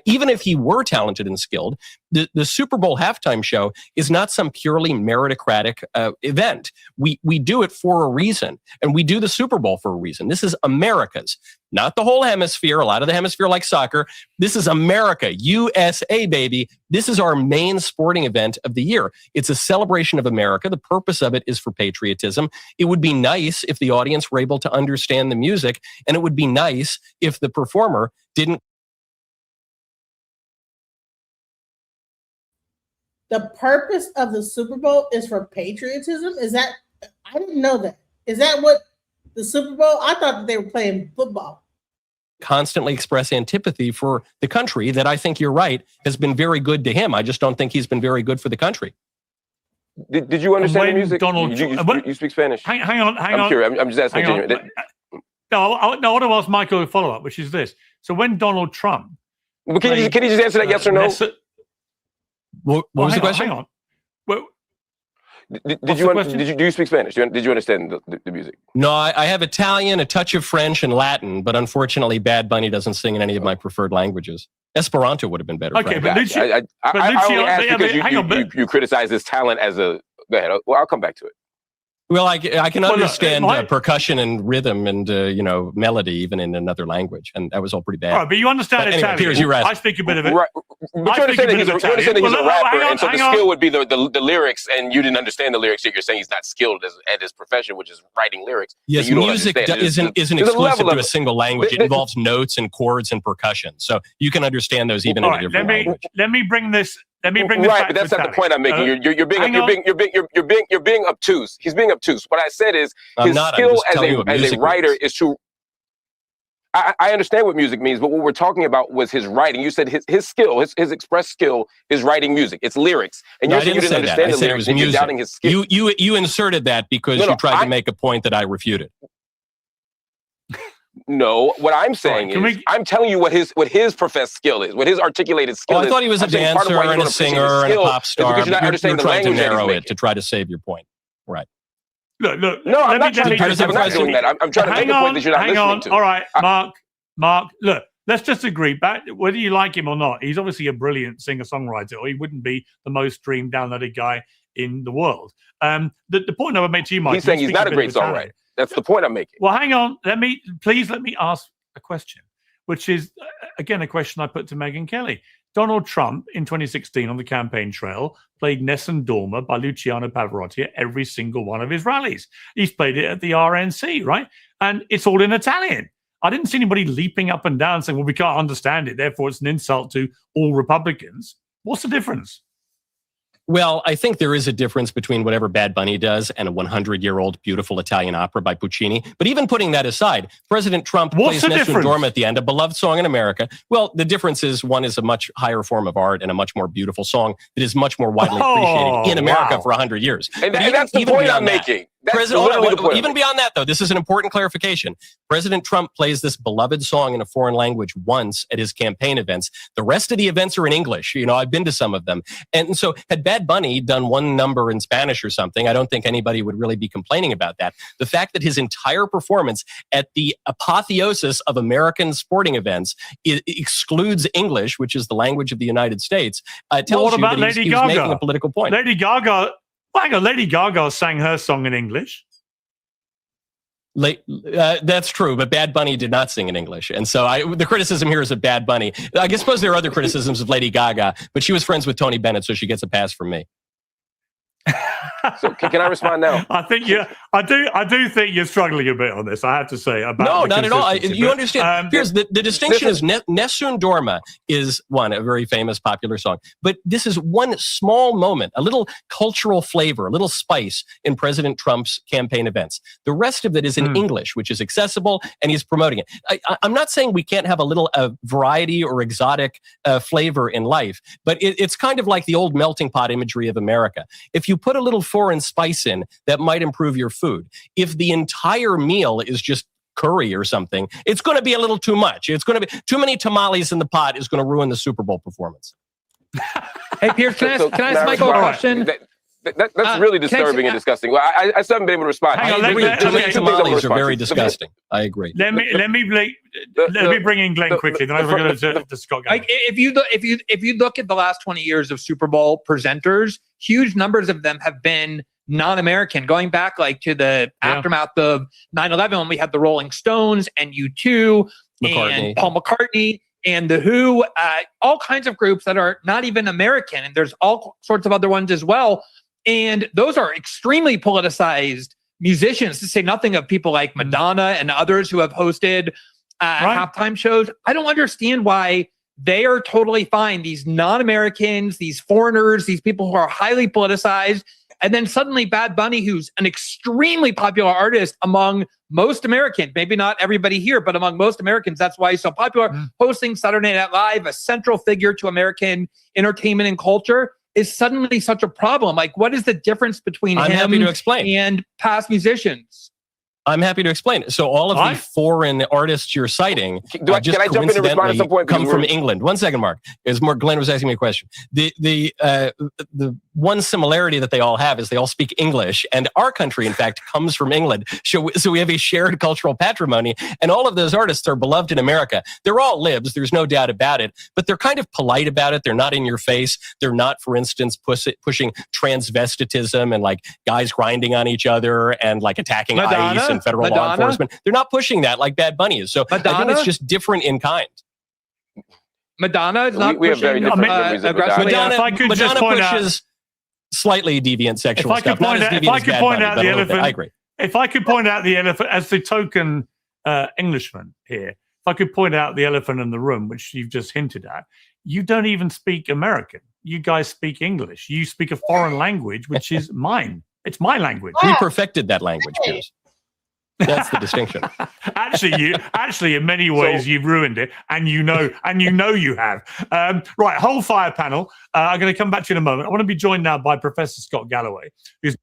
Even if he were talented and skilled, the Super Bowl halftime show is not some purely meritocratic event. We do it for a reason, and we do the Super Bowl for a reason. This is America's, not the whole hemisphere. A lot of the hemisphere like soccer. This is America, USA, baby. This is our main sporting event of the year. It's a celebration of America. The purpose of it is for patriotism. It would be nice if the audience were able to understand the music, and it would be nice if the performer didn't. The purpose of the Super Bowl is for patriotism? Is that, I didn't know that. Is that what the Super Bowl? I thought that they were playing football. Constantly express antipathy for the country that I think you're right has been very good to him. I just don't think he's been very good for the country. Did you understand the music? You speak Spanish. Hang on. I'm curious. I'm just asking. No, I want to ask Michael a follow-up, which is this. So when Donald Trump... Well, can you just answer that yes or no? What was the question? Hang on. Well, do you speak Spanish? Did you understand the music? No, I have Italian, a touch of French, and Latin, but unfortunately, Bad Bunny doesn't sing in any of my preferred languages. Esperanto would have been better. Okay, but I only asked because you criticize his talent as a... Go ahead. Well, I'll come back to it. Well, I can understand percussion and rhythm and melody even in another language, and that was all pretty bad. All right, but you understand Anyway, Italian. Piers, you're right. I speak a bit of it. Right. But you understand that he's a rapper, and so the skill would be the lyrics, and you didn't understand the lyrics. You're saying he's not skilled at his profession, which is writing lyrics. Yes, music isn't exclusive to a single language. It involves notes and chords and percussion, so you can understand those even in a different language. Let me bring this. Right, but that's not the point I'm making. You're being obtuse. He's being obtuse. What I said is his skill as a writer is to. I understand what music means, but what we're talking about was his writing. You said his skill, his express skill is writing music. It's lyrics, and you didn't understand the lyrics. And you're doubting his skill. You inserted that because you tried to make a point that I refuted. No, what I'm saying is, I'm telling you what his professed skill is, what his articulated skill is. I thought he was a dancer and a singer and a pop star. You're trying to narrow it to try to save your point. Right. Look. No, I'm not trying to doing that. I'm trying to make a point that you're not listening to. All right, Mark, look, let's just agree, whether you like him or not, he's obviously a brilliant singer-songwriter, or he wouldn't be the most streamed, downloaded guy in the world. The point I would make to you, Mike... He's saying he's not a great songwriter. That's the point I'm making. Well, hang on. Please let me ask a question, which is, again, a question I put to Megyn Kelly. Donald Trump, in 2016 on the campaign trail, played Nessun Dorma by Luciano Pavarotti at every single one of his rallies. He's played it at the RNC, right? And it's all in Italian. I didn't see anybody leaping up and down saying, well, we can't understand it, therefore it's an insult to all Republicans. What's the difference? Well, I think there is a difference between whatever Bad Bunny does and a 100-year-old beautiful Italian opera by Puccini. But even putting that aside, President Trump plays Nessun Dorma at the end, a beloved song in America. Well, the difference is one is a much higher form of art and a much more beautiful song that is much more widely appreciated in America for 100 years. And that's the point I'm making. Even beyond that, though, this is an important clarification. President Trump plays this beloved song in a foreign language once at his campaign events. The rest of the events are in English. I've been to some of them. And so had Bad Bunny done one number in Spanish or something, I don't think anybody would really be complaining about that. The fact that his entire performance at the apotheosis of American sporting events excludes English, which is the language of the United States, tells you that he's making a political point. Lady Gaga... Lady Gaga sang her song in English. That's true, but Bad Bunny did not sing in English. And so the criticism here is of Bad Bunny. I suppose there are other criticisms of Lady Gaga, but she was friends with Tony Bennett, so she gets a pass from me. So can I respond now? I do think you're struggling a bit on this. I have to say. About No, the not at all. consistency, You but, understand. Here's the distinction is Nessun Dorma is a very famous popular song. But this is one small moment, a little cultural flavor, a little spice in President Trump's campaign events. The rest of it is in English, which is accessible, and he's promoting it. I'm not saying we can't have a little variety or exotic flavor in life, but it's kind of like the old melting pot imagery of America. If you put a little foreign spice in, that might improve your food. If the entire meal is just curry or something, it's going to be a little too much. It's going to be too many tamales in the pot is going to ruin the Super Bowl performance. Hey, Pierce, can I ask Michael a question? That's really disturbing and disgusting. Well, I still haven't been able to respond. Too many tamales are very disgusting. I agree. Let me bring in Glenn quickly. Then we're going to Scott. Like if you look at the last 20 years of Super Bowl presenters, huge numbers of them have been non-American, going back like to the aftermath of 9/11 when we had the Rolling Stones and U2 and Paul McCartney and The Who, all kinds of groups that are not even American. And there's all sorts of other ones as well. And those are extremely politicized musicians, to say nothing of people like Madonna and others who have hosted halftime shows. I don't understand why they are totally fine. These non-Americans, these foreigners, these people who are highly politicized. And then suddenly Bad Bunny, who's an extremely popular artist among most Americans, maybe not everybody here, but among most Americans, that's why he's so popular, hosting Saturday Night Live, a central figure to American entertainment and culture, is suddenly such a problem. Like, what is the difference between him happy to explain. And past musicians? I'm happy to explain. So all of the foreign artists you're citing just can I jump in and respond at some point? Come from England. 1 second, Mark. Glenn was asking me a question. The one similarity that they all have is they all speak English, and our country, in fact, comes from England. So we have a shared cultural patrimony, and all of those artists are beloved in America. They're all libs. There's no doubt about it, but they're kind of polite about it. They're not in your face. They're not, for instance, pushing transvestitism and like guys grinding on each other and like attacking ICE and federal law enforcement. They're not pushing that like Bad Bunny is. So I think it's just different in kind. Madonna is not we have very pushing different aggressively. Madonna pushes slightly deviant sexual stuff. If I could point out the elephant, I agree. If I could point out the elephant as the token Englishman here, if I could point out the elephant in the room, which you've just hinted at, you don't even speak American. You guys speak English. You speak a foreign language, which is mine. It's my language. We perfected that language, Piers. That's the distinction. Actually, in many ways, you've ruined it, and you know you have. Right, whole fire panel. I'm going to come back to you in a moment. I want to be joined now by Professor Scott Galloway.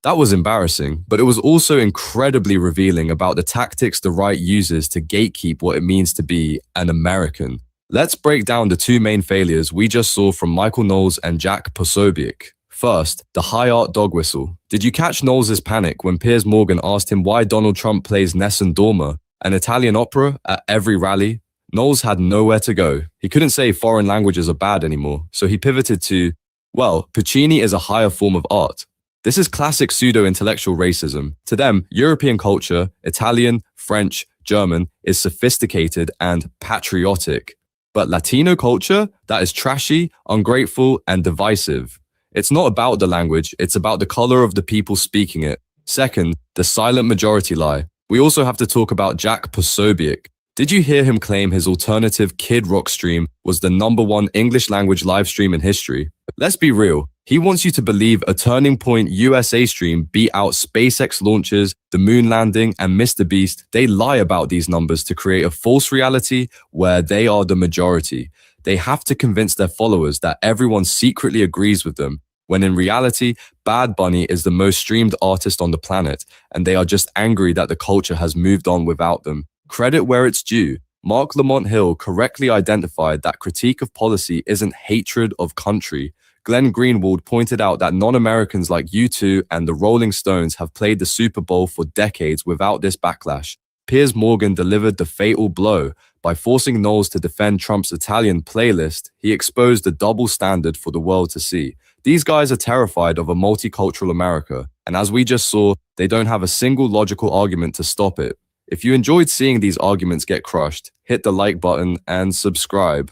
That was embarrassing, but it was also incredibly revealing about the tactics the right uses to gatekeep what it means to be an American. Let's break down the two main failures we just saw from Michael Knowles and Jack Posobiec. First, the high art dog whistle. Did you catch Knowles' panic when Piers Morgan asked him why Donald Trump plays Nessun Dorma, an Italian opera, at every rally? Knowles had nowhere to go. He couldn't say foreign languages are bad anymore, so he pivoted to, well, Puccini is a higher form of art. This is classic pseudo-intellectual racism. To them, European culture, Italian, French, German, is sophisticated and patriotic. But Latino culture, that is trashy, ungrateful, and divisive. It's not about the language, it's about the color of the people speaking it. Second, the silent majority lie. We also have to talk about Jack Posobiec. Did you hear him claim his alternative Kid Rock stream was the #1 English language live stream in history? Let's be real. He wants you to believe a Turning Point USA stream beat out SpaceX launches, the moon landing, and Mr. Beast. They lie about these numbers to create a false reality where they are the majority. They have to convince their followers that everyone secretly agrees with them, when in reality, Bad Bunny is the most streamed artist on the planet, and they are just angry that the culture has moved on without them. Credit where it's due. Mark Lamont Hill correctly identified that critique of policy isn't hatred of country. Glenn Greenwald pointed out that non-Americans like U2 and the Rolling Stones have played the Super Bowl for decades without this backlash. Piers Morgan delivered the fatal blow. By forcing Knowles to defend Trump's Italian playlist, he exposed the double standard for the world to see. These guys are terrified of a multicultural America, and as we just saw, they don't have a single logical argument to stop it. If you enjoyed seeing these arguments get crushed, hit the like button and subscribe.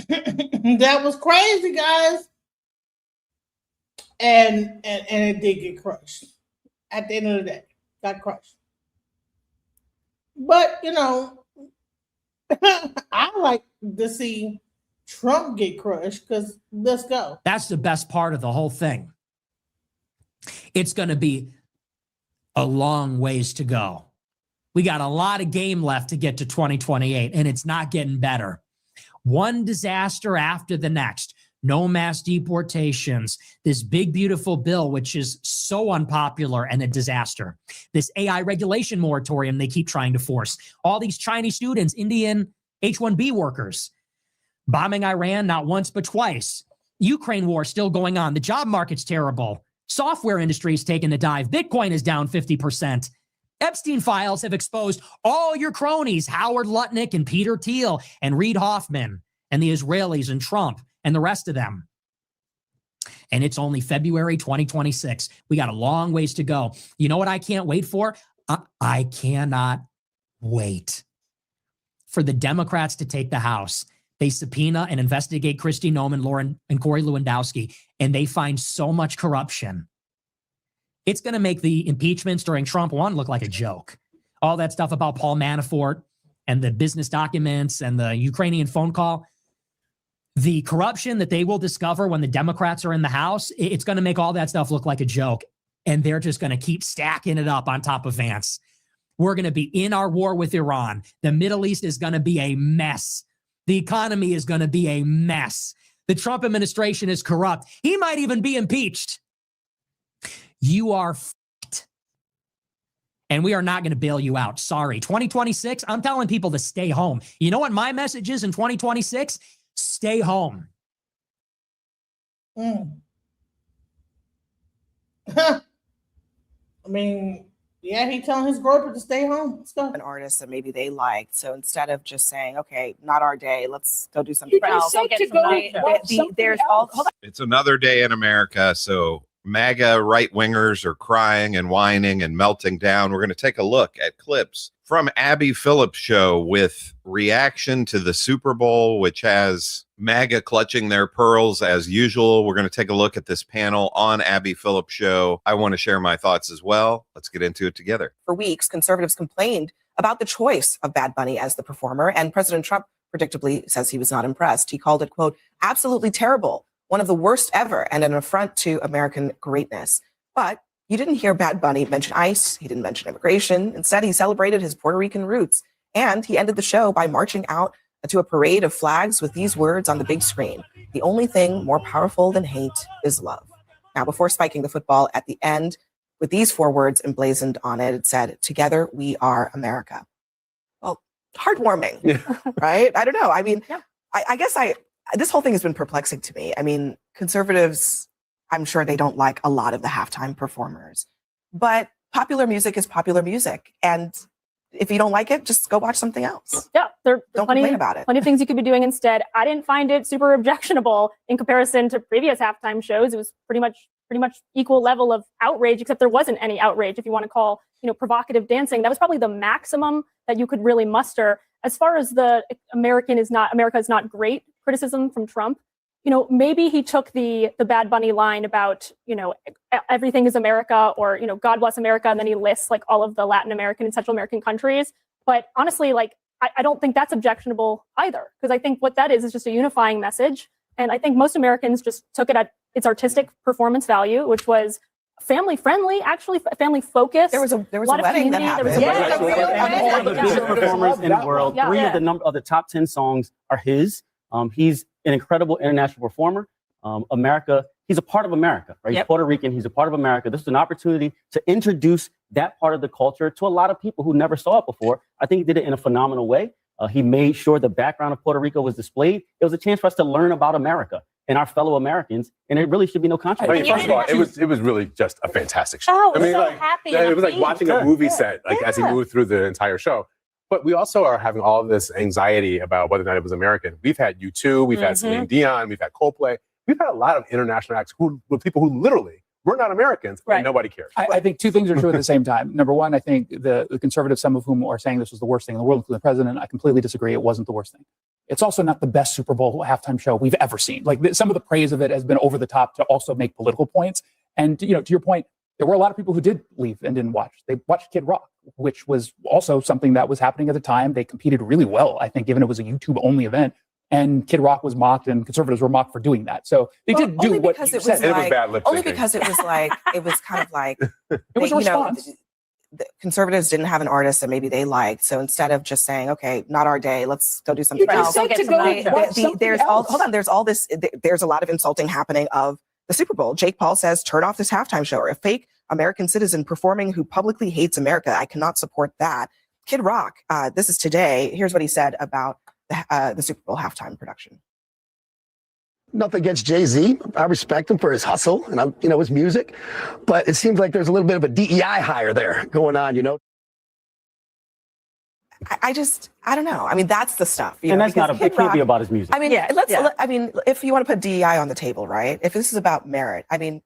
That was crazy, guys. And it did get crushed. At the end of the day, got crushed. But, you know, I like to see Trump get crushed because let's go. That's the best part of the whole thing. It's going to be a long ways to go. We got a lot of game left to get to 2028, and it's not getting better. One disaster after the next. No mass deportations. This big, beautiful bill, which is so unpopular and a disaster. This AI regulation moratorium they keep trying to force. All these Chinese students, Indian H-1B workers, bombing Iran not once but twice. Ukraine war still going on. The job market's terrible. Software industry is taking a dive. Bitcoin is down 50%. Epstein files have exposed all your cronies, Howard Lutnick and Peter Thiel and Reid Hoffman and the Israelis and Trump and the rest of them. And it's only February 2026. We got a long ways to go. You know what I can't wait for? I cannot wait for the Democrats to take the House. They subpoena and investigate Kristi Noem, Lauren, and Corey Lewandowski, and they find so much corruption. It's going to make the impeachments during Trump 1 look like a joke. All that stuff about Paul Manafort and the business documents and the Ukrainian phone call. The corruption that they will discover when the Democrats are in the House, it's going to make all that stuff look like a joke. And they're just going to keep stacking it up on top of Vance. We're going to be in our war with Iran. The Middle East is going to be a mess. The economy is going to be a mess. The Trump administration is corrupt. He might even be impeached. You are f***ed. And we are not going to bail you out. Sorry. 2026, I'm telling people to stay home. You know what my message is in 2026? Stay home. I mean, yeah, he telling his groper to stay home. Let's go. An artist that maybe they liked. So instead of just saying, okay, not our day, let's go do something else. There's all. Hold on. It's another day in America. So MAGA right wingers are crying and whining and melting down. We're going to take a look at clips from Abby Phillips' show with reaction to the Super Bowl, which has MAGA clutching their pearls as usual. We're going to take a look at this panel on Abby Phillips' show. I want to share my thoughts as well. Let's get into it together. For weeks, conservatives complained about the choice of Bad Bunny as the performer, and President Trump predictably says he was not impressed. He called it, quote, absolutely terrible, one of the worst ever, and an affront to American greatness. But you didn't hear Bad Bunny mention ICE. He didn't mention immigration. Instead, he celebrated his Puerto Rican roots. And he ended the show by marching out to a parade of flags with these words on the big screen. The only thing more powerful than hate is love. Now, before spiking the football at the end, with these 4 words emblazoned on it, it said, together we are America. Well, heartwarming, right? I don't know. I mean, I guess this whole thing has been perplexing to me. I mean, conservatives, I'm sure they don't like a lot of the halftime performers, but popular music is popular music. And if you don't like it, just go watch something else. Yeah, don't complain about it. Plenty of things you could be doing instead. I didn't find it super objectionable in comparison to previous halftime shows. It was pretty much equal level of outrage, except there wasn't any outrage, if you want to call, provocative dancing. That was probably the maximum that you could really muster. As far as the America is not great criticism from Trump, maybe he took the Bad Bunny line about, everything is America, or, God bless America. And then he lists like all of the Latin American and Central American countries. But honestly, I don't think that's objectionable either, because I think what that is just a unifying message. And I think most Americans just took it at its artistic performance value, which was family friendly, actually family focused. There was a lot of wedding that community. happened. One of the biggest performers in the world. 3 of the top 10 songs are his. He's an incredible international performer. America, he's a part of America, right? He's Puerto Rican. He's a part of America. This is an opportunity to introduce that part of the culture to a lot of people who never saw it before. I think he did it in a phenomenal way. He made sure the background of Puerto Rico was displayed. It was a chance for us to learn about America and our fellow Americans, and it really should be no controversy. I mean, first of all, it was really just a fantastic show. Oh, I mean, so happy. it was like watching a movie set, as he moved through the entire show. But we also are having all this anxiety about whether or not it was American. We've had U2, we've had Celine Dion, we've had Coldplay. We've had a lot of international acts with people who literally were not Americans, and nobody cares. I think 2 things are true at the same time. Number one, I think the conservatives, some of whom are saying this was the worst thing in the world, including the president, I completely disagree. It wasn't the worst thing. it's also not the best Super Bowl halftime show we've ever seen. Like some of the praise of it has been over the top to also make political points. And, you know, to your point, there were a lot of people who did leave and didn't watch. They watched Kid Rock, which was also something that was happening at the time. They competed really well, I think, given it was a YouTube-only event. And Kid Rock was mocked, and conservatives were mocked for doing that. So they did do what you said. It was bad lip syncing. Only because it was like, it was kind of like, it was a response. The conservatives didn't have an artist that maybe they liked. So instead of just saying, okay, not our day, let's go do something else. There's all this, there's a lot of insulting happening of the Super Bowl. Jake Paul says, turn off this halftime show, or a fake American citizen performing who publicly hates America. I cannot support that. Kid Rock, this is today. Here's what he said about the Super Bowl halftime production. Nothing against Jay-Z. I respect him for his hustle and his music, but it seems like there's a little bit of a DEI hire there going on, you know? I don't know. I mean, that's the stuff. And that's not it can't be about his music. I mean, I mean, if you want to put DEI on the table, right? If this is about merit, I mean,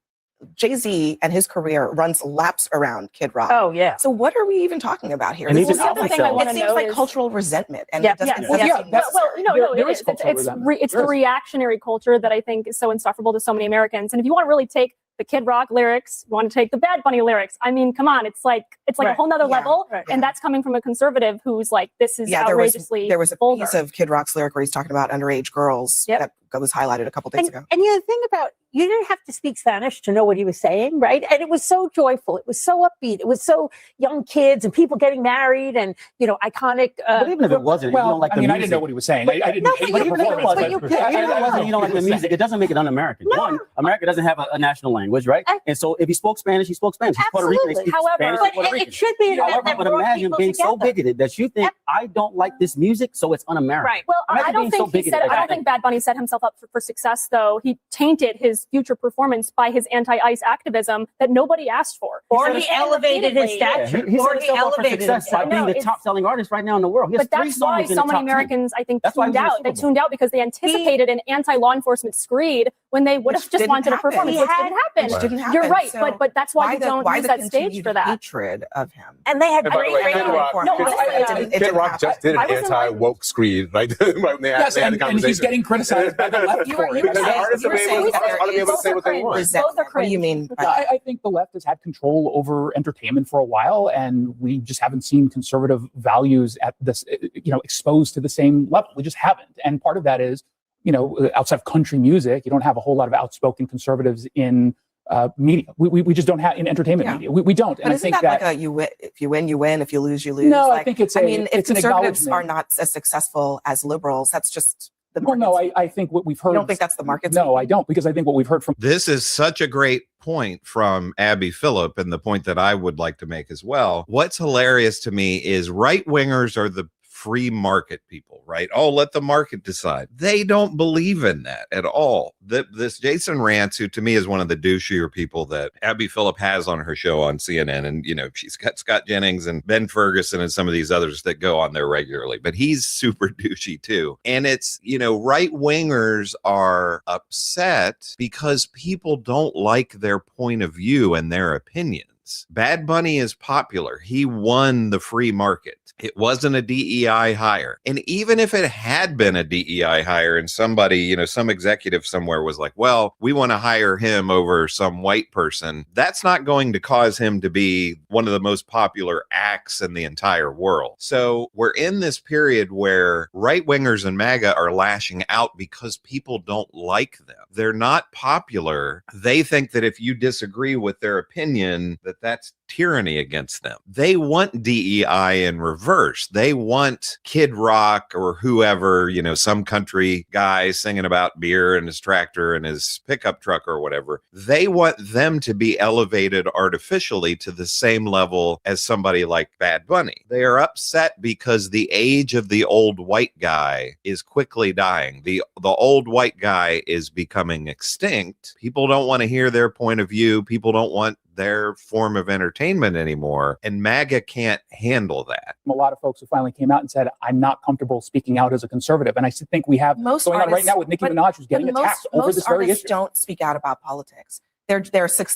Jay-Z and his career runs laps around Kid Rock. Oh, yeah. So what are we even talking about here? And This even is album it sales. seems like cultural resentment. And Yeah, it doesn't it is. It's the reactionary culture that I think is so insufferable to so many Americans. And if you want to really take the Kid Rock lyrics, you want to take the Bad Bunny lyrics, I mean, come on, it's like a whole nother level. And that's coming from a conservative who's like, this is outrageously there was a vulgar. piece of Kid Rock's lyric where he's talking about underage girls that was highlighted a couple days ago. And the thing about, you didn't have to speak Spanish to know what he was saying, right? And it was so joyful. It was so upbeat. It was so young kids and people getting married and, iconic. But even if it wasn't, you don't like the music. I didn't know what he was saying. I didn't hate the performance. Even if it wasn't, you don't like the music, it doesn't make it un-American. No. One, America doesn't have a national language, right? And so if he spoke Spanish, he spoke Spanish. He's Puerto Rican, he speaks Spanish, he's Puerto Rican. It should be but imagine being so bigoted that you think, I don't like this music, so it's un-American. Right. Well, I don't think Bad Bunny set himself up for success, though. He tainted his future performance by his anti-ICE activism that nobody asked for. Or he elevated his stature. He set himself up for success by being the top-selling artist right now in the world. He has But 3 that's why songs in so the many top 10. Americans, I think, That's why tuned he was in the out. Super They Bowl. tuned out because they anticipated an anti-law enforcement screed when they would have just wanted a performance, which didn't happen. Which didn't happen. You're right, So but that's why you don't use that stage for that. Hatred of him. And they had And by the way, Kid Rock just did an anti-woke screed, right? Right when they had the and conversation. he's getting criticized by the left for it. Because the artists are ought to be able to say what they want. What do you mean? I think the left has had control over entertainment for a while, and we just haven't seen conservative values at this, exposed to the same level. We just haven't. And part of that is, outside of country music, you don't have a whole lot of outspoken conservatives in media. We just don't have in entertainment media. We don't. But And I isn't think that like you win, if you win, you win. If you lose, you lose. No, I think it's I mean, if it's an conservatives are acknowledgement. not as successful as liberals, that's just the Well, market. no, I think what we've heard. You don't think that's the market? No, I don't, because I think what we've heard from. This is such a great point from Abby Phillip, and the point that I would like to make as well. What's hilarious to me is right wingers are the free market people, right? Oh, let the market decide. They don't believe in that at all. This Jason Rantz, who to me is one of the douchier people that Abby Phillip has on her show on CNN, and she's got Scott Jennings and Ben Ferguson and some of these others that go on there regularly, but he's super douchey too. And it's, right wingers are upset because people don't like their point of view and their opinions. Bad Bunny is popular. He won the free market. It wasn't a DEI hire. And even if it had been a DEI hire and somebody, some executive somewhere was like, well, we want to hire him over some white person, that's not going to cause him to be one of the most popular acts in the entire world. So we're in this period where right wingers and MAGA are lashing out because people don't like them. They're not popular. They think that if you disagree with their opinion, that's tyranny against them. They want DEI in reverse. They want Kid Rock or whoever, some country guy singing about beer and his tractor and his pickup truck or whatever. They want them to be elevated artificially to the same level as somebody like Bad Bunny. They are upset because the age of the old white guy is quickly dying. The old white guy is becoming extinct. People don't want to hear their point of view. People don't want their form of entertainment anymore, and MAGA can't handle that. A lot of folks who finally came out and said, I'm not comfortable speaking out as a conservative. And I think we have going on right now with Nicki Minaj, who's getting attacked over this very issue. Most artists don't speak out about politics. They're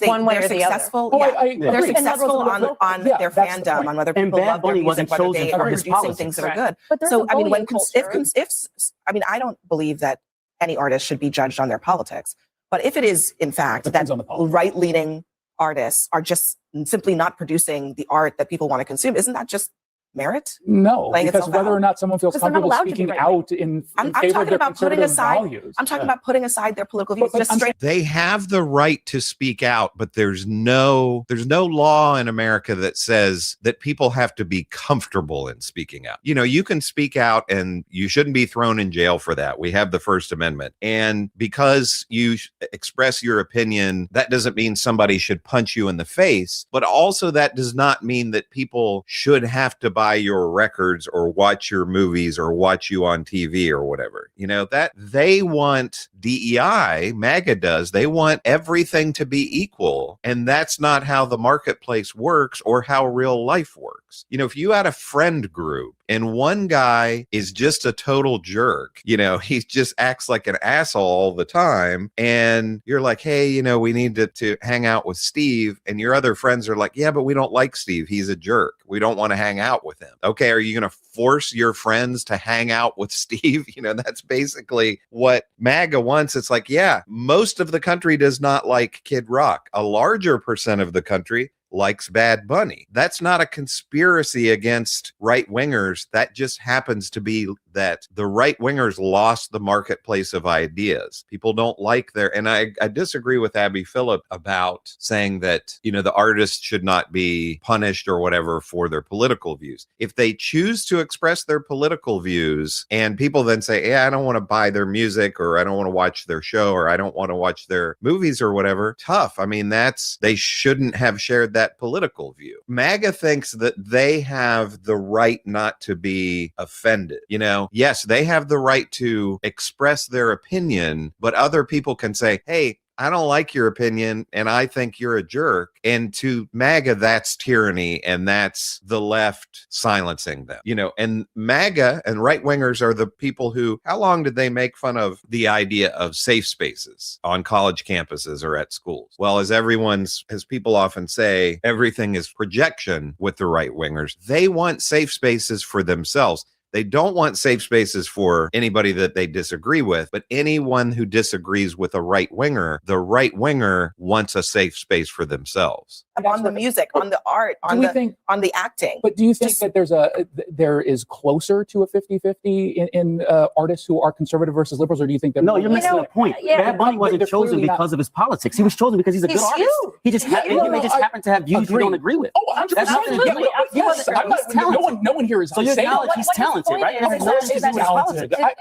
One way or the other. successful. Oh, Yeah. I They're agree. successful on Yeah, their that's the fandom, point. on whether And people Bad love their Bunny music, wasn't whether chosen they for are his producing politics. things that are Right. good. But there's So a I mean, when bullying culture. I mean, I don't believe that any artist should be judged on their politics. But if it is, in fact, Depends that on the politics. right-leaning artists are just simply not producing the art that people want to consume, isn't that just merit? No, Playing because itself whether out? or not someone feels Because they're not comfortable allowed to be speaking right out in I'm favor of talking their about putting conservative aside. values. I'm talking about putting aside their political views. But Just I'm straight. They have the right to speak out, but there's no law in America that says that people have to be comfortable in speaking out. You know, you can speak out and you shouldn't be thrown in jail for that. We have the First Amendment. And because you express your opinion, that doesn't mean somebody should punch you in the face, but also that does not mean that people should have to buy your records or watch your movies or watch you on TV or whatever. You know, that they want DEI, MAGA does, they want everything to be equal. And that's not how the marketplace works or how real life works. You know, if you had a friend group and one guy is just a total jerk, you know, he just acts like an asshole all the time, and you're like, hey, you know, we need to hang out with Steve, and your other friends are like, yeah, but we don't like Steve. He's a jerk. We don't want to hang out with him. Okay, are you going to force your friends to hang out with Steve? You know, that's basically what MAGA wants. It's like, yeah, most of the country does not like Kid Rock. A larger percent of the country likes Bad Bunny. That's not a conspiracy against right wingers. That just happens to be that the right wingers lost the marketplace of ideas. People don't like their, and I disagree with Abby Phillip about saying that, you know, the artists should not be punished or whatever for their political views. If they choose to express their political views and people then say, yeah, I don't want to buy their music, or I don't want to watch their show, or I don't want to watch their movies or whatever, tough. I mean, they shouldn't have shared that political view. MAGA thinks that they have the right not to be offended. You know, yes, they have the right to express their opinion, but other people can say, hey, I don't like your opinion and I think you're a jerk. And to MAGA, that's tyranny, and that's the left silencing them. You know, and MAGA and right wingers are the people who, how long did they make fun of the idea of safe spaces on college campuses or at schools? Well, as people often say, everything is projection with the right wingers. They want safe spaces for themselves. They don't want safe spaces for anybody that they disagree with, but anyone who disagrees with a right winger, the right winger wants a safe space for themselves. On the music, on the art, on the acting. But do you think that there is closer to a 50-50 in artists who are conservative versus liberals, or do you think that? No, you're missing the point. Bad Bunny wasn't chosen because of his politics. He was chosen because he's a good artist. He just happened to have views you don't agree with. Oh, That's nothing to do with it. Yes, no one here is so you saying acknowledge he's talented, right?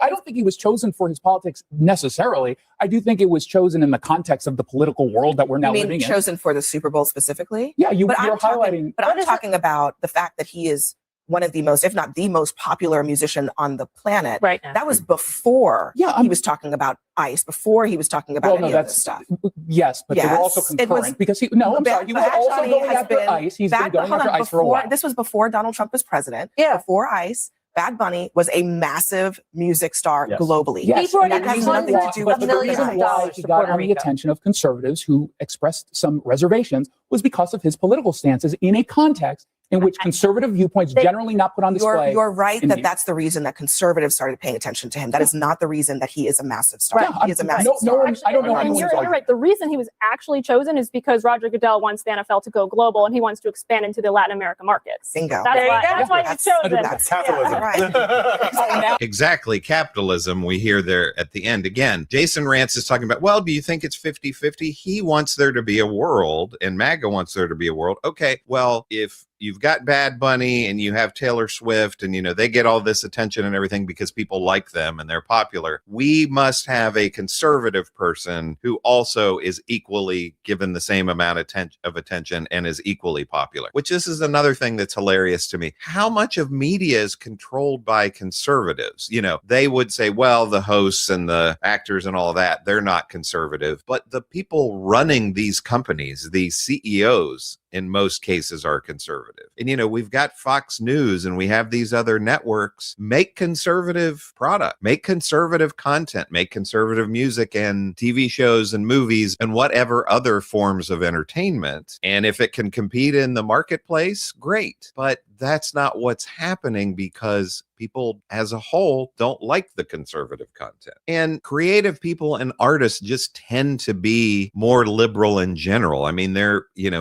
I don't think he was chosen for his politics necessarily. I do think it was chosen in the context of the political world that we're now living in. Chosen for the Super Bowl specifically? Yeah, you're highlighting. But I'm talking about the fact that he is one of the most, if not the most popular musician on the planet. Right now. That was before he was talking about ICE, before he was talking about any of this stuff. Yes, but they were also concurrent because he was also going after ICE. He's been going after ICE for a while. This was before Donald Trump was president. Yeah. Before ICE. Bad Bunny was a massive music star globally. Yes. And that has nothing to do with the reason why he got on the attention of conservatives who expressed some reservations was because of his political stances in a context in which conservative viewpoints generally not put on display. You're right that that's the reason that conservatives started paying attention to him. That is not the reason that he is a massive star. Right. He is a massive star. I don't know. And you're right. The reason he was actually chosen is because Roger Goodell wants the NFL to go global, and he wants to expand into the Latin America markets. Bingo. That's why he's chosen. That's capitalism. Exactly. Capitalism. We hear there at the end. Again, Jason Rance is talking about, well, do you think it's 50-50? He wants there to be a world, and MAGA wants there to be a world. Okay, well, if you've got Bad Bunny and you have Taylor Swift and, you know, they get all this attention and everything because people like them and they're popular, we must have a conservative person who also is equally given the same amount of attention and is equally popular, which this is another thing that's hilarious to me. How much of media is controlled by conservatives? You know, they would say, well, the hosts and the actors and all of that, they're not conservative, but the people running these companies, the CEOs in most cases are conservative. And, you know, we've got Fox News and we have these other networks. Make conservative product, make conservative content, make conservative music and TV shows and movies and whatever other forms of entertainment. And if it can compete in the marketplace, great. But that's not what's happening because people as a whole don't like the conservative content. And creative people and artists just tend to be more liberal in general. I mean,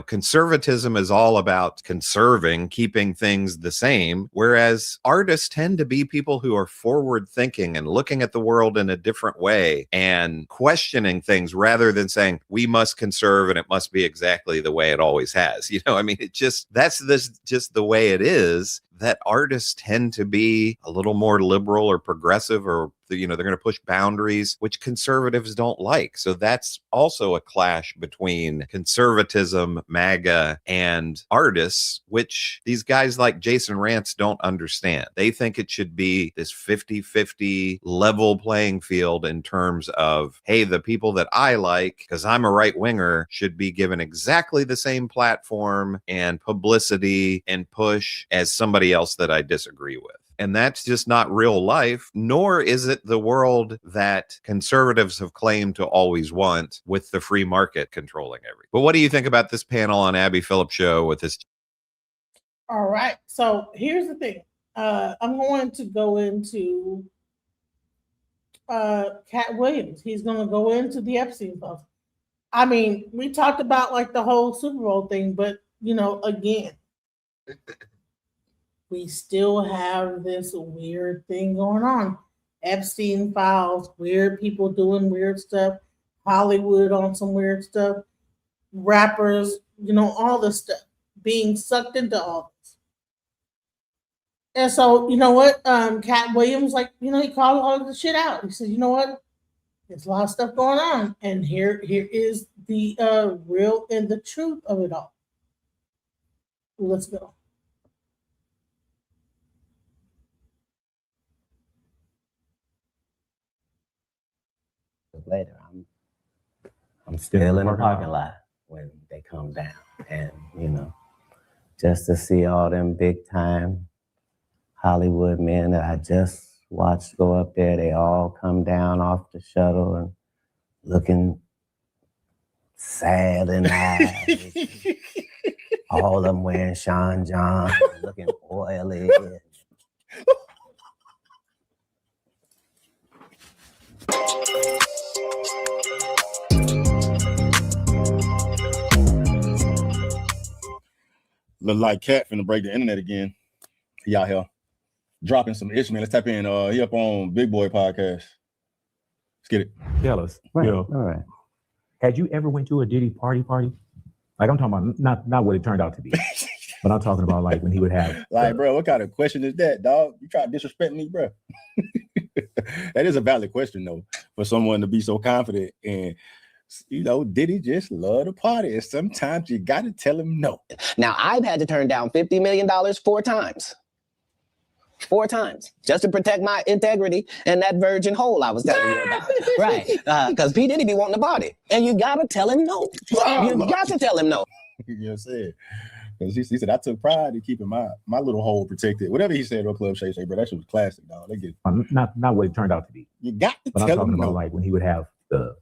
conservatism is all about conserving, keeping things the same, whereas artists tend to be people who are forward thinking and looking at the world in a different way and questioning things rather than saying we must conserve and it must be exactly the way it always has. I mean, that's just the way it is, that artists tend to be a little more liberal or progressive, or they're going to push boundaries, which conservatives don't like. So that's also a clash between conservatism, MAGA, and artists, which these guys like Jason Rantz don't understand. They think it should be this 50-50 level playing field in terms of, hey, the people that I like, because I'm a right winger, should be given exactly the same platform and publicity and push as somebody else that I disagree with. And that's just not real life, nor is it the world that conservatives have claimed to always want, with the free market controlling everything. But what do you think about this panel on Abby Phillips' show with this? All right. So here's the thing. I'm going to go into Cat Williams. He's going to go into the Epstein files. I mean, we talked about like the whole Super Bowl thing, but again, we still have this weird thing going on. Epstein files, weird people doing weird stuff, Hollywood on some weird stuff, rappers, all this stuff, being sucked into all this. And so, you know what? Cat Williams, he called all of the shit out. He said, you know what? There's a lot of stuff going on. And here is the real and the truth of it all. Let's go. Later, I'm still in the parking lot when they come down, and just to see all them big time Hollywood men that I just watched go up there, they all come down off the shuttle and looking sad in the eyes. All of them wearing Sean John, looking oily. Look like Cat finna break the internet again. He out here dropping some ish, man. Let's tap in. He up on Big Boy Podcast. Let's get it. Tell us. Right. All right. Had you ever went to a Diddy party? Like, I'm talking about not what it turned out to be, but I'm talking about like when he would have. Like, bro, what kind of question is that, dog? You try to disrespect me, bro? That is a valid question, though, for someone to be so confident. And Diddy just love to party, and sometimes you got to tell him no. Now, I've had to turn down $50 million 4 times. 4 times, just to protect my integrity and that virgin hole I was telling you about. Right, because P. Diddy be wanting to party, and you got to tell him no. You got to tell him no. You know what I'm saying? Because he said, I took pride in keeping my little hole protected. Whatever he said on Club Shay, bro, that shit was classic, dog. They get not what it turned out to be. You got to but tell I'm talking him about no. like when he would have the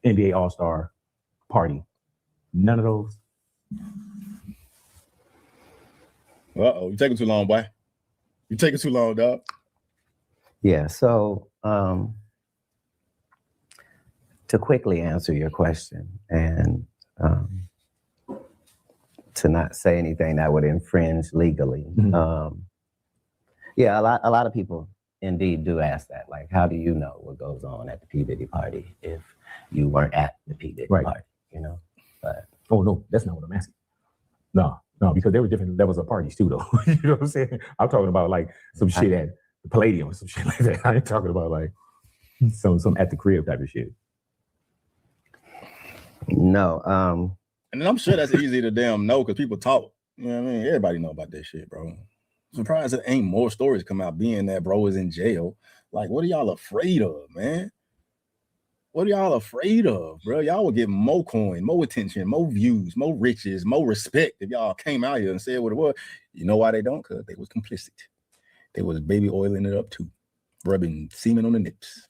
NBA All-Star party. None of those. You taking too long, boy. You taking too long, dog. Yeah, so to quickly answer your question and to not say anything that would infringe legally. Yeah, a lot of people indeed do ask that. Like, how do you know what goes on at the P. Diddy party if you weren't at the P. Diddy party? But oh no, that's not what I'm asking. No, because there were different levels of parties too, though. You know what I'm saying? I'm talking about like some shit at the Palladium or some shit like that. I ain't talking about like some at the crib type of shit. No. And I'm sure that's easy to damn know because people talk. You know what I mean? Everybody know about that shit, bro. Surprised there ain't more stories come out being that bro is in jail. Like, what are y'all afraid of, man? What are y'all afraid of, bro? Y'all would get more coin, more attention, more views, more riches, more respect if y'all came out here and said what it was. You know why they don't? Because they was complicit. They was baby oiling it up too, rubbing semen on the nips.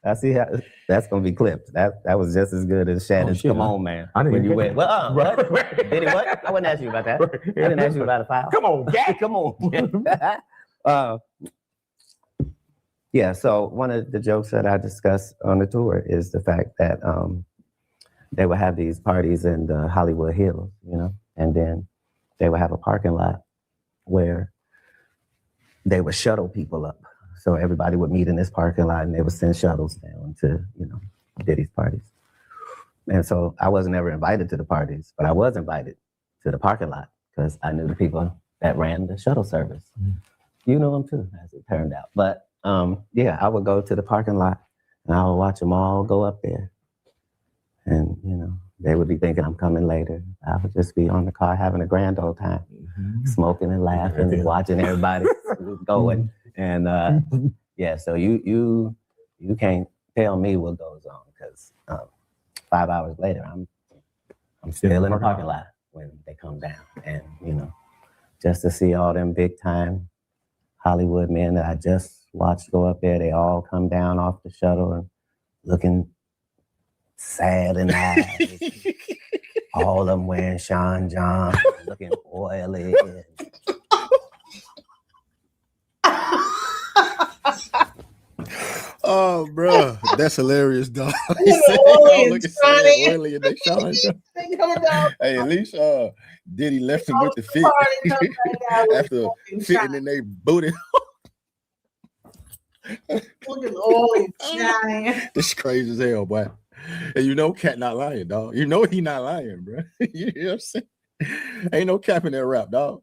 I see how that's gonna be clipped. That was just as good as Shannon's. Come on, man. When you went, well, what? Did it what? I wouldn't ask you about that. I didn't ask you about a foul. Come on, Jack. Come on. Yeah. So one of the jokes that I discussed on the tour is the fact that they would have these parties in the Hollywood Hills, you know, and then they would have a parking lot where they would shuttle people up. So everybody would meet in this parking lot and they would send shuttles down to, you know, Diddy's parties. And so I wasn't ever invited to the parties, but I was invited to the parking lot because I knew the people that ran the shuttle service. You know them too, as it turned out. But yeah, I would go to the parking lot and I would watch them all go up there. And, you know, they would be thinking I'm coming later. I would just be on the car having a grand old time, smoking and laughing and watching everybody going. And yeah, so you can't tell me what goes on because 5 hours later, I'm still in the parking lot when they come down. And, you know, just to see all them big time Hollywood men that I just watched go up there, they all come down off the shuttle and looking sad in the eyes. All of them wearing Sean John, looking oily. Oh, bro, that's hilarious, dog. Oily and they Sean John. Hey, at least Diddy left him with the fit after fitting in their booty. Looking oily, Johnny. This crazy as hell, boy. And you know Cat not lying, dog. You know he not lying, bro. You know what I'm saying? Ain't no cap in that rap, dog.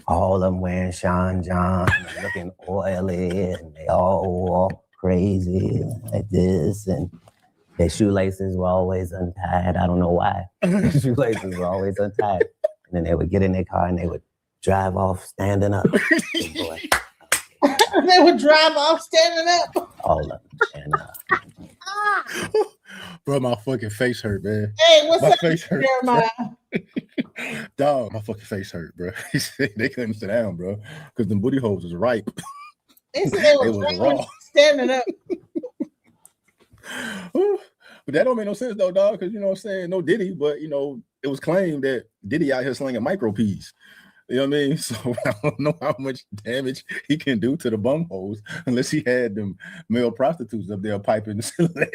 All of them wearing Sean John, looking oily, and they all walk crazy like this, and their shoelaces were always untied. I don't know why. Their shoelaces were always untied. And then they would get in their car and they would drive off standing up. Boy, They would drive off standing up. all of them. And, Bro, my fucking face hurt, man. Hey, what's My up, face hurt. Jeremiah? Dog, my fucking face hurt, bro. They couldn't sit down, bro, because the booty holes was ripe. They said they It were was driving raw. standing up. But that don't make no sense though, dog, because you know what I'm saying, no Diddy, but you know, it was claimed that Diddy out here slinging micro P's. You know what I mean? So I don't know how much damage he can do to the bum holes unless he had them male prostitutes up there piping the celebs.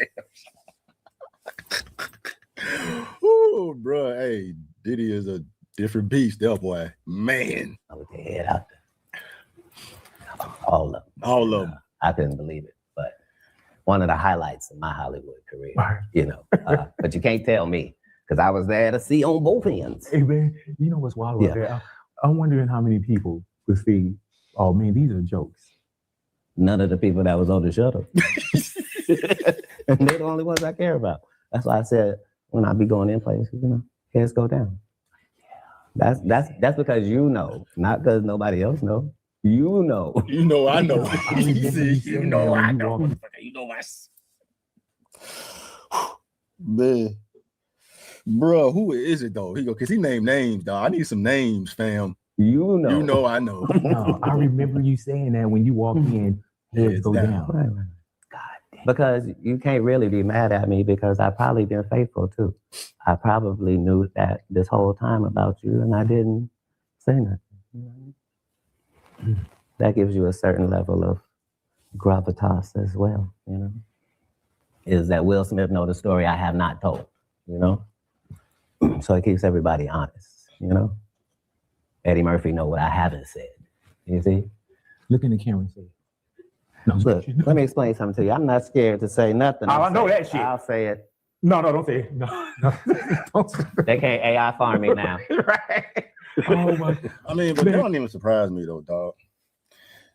Oh, bro, hey, Diddy is a different beast, that boy. Man. with their head out there. All of them. All of them. I couldn't believe it, but one of the highlights of my Hollywood career, you know. But you can't tell me because I was there to see on both ends. Hey, man, you know what's wild about that? I'm wondering how many people would see, oh, man, these are jokes. None of the people that was on the shuttle. And they're the only ones I care about. That's why I said when I be going in places, you know, heads go down. That's because you know, not because nobody else know. You know. You know, I know. You know, I know. You know, man. Bro, who is it though? He go, cause he named names, dog. I need some names, fam. You know. You know, I know. No, I remember you saying that when you walk in, heads go down. Because you can't really be mad at me because I've probably been faithful too. I probably knew that this whole time about you and I didn't say nothing. That gives you a certain level of gravitas as well, you know. Is that Will Smith know the story I have not told, you know? So it keeps everybody honest, you know? Eddie Murphy know what I haven't said, you see? Look in the camera and say, look, let me explain something to you. I'm not scared to say nothing. I know that shit. I'll say it. No, don't say it. No. They can't AI farm me now. Right. Oh my. I mean, but that don't even surprise me though, dog.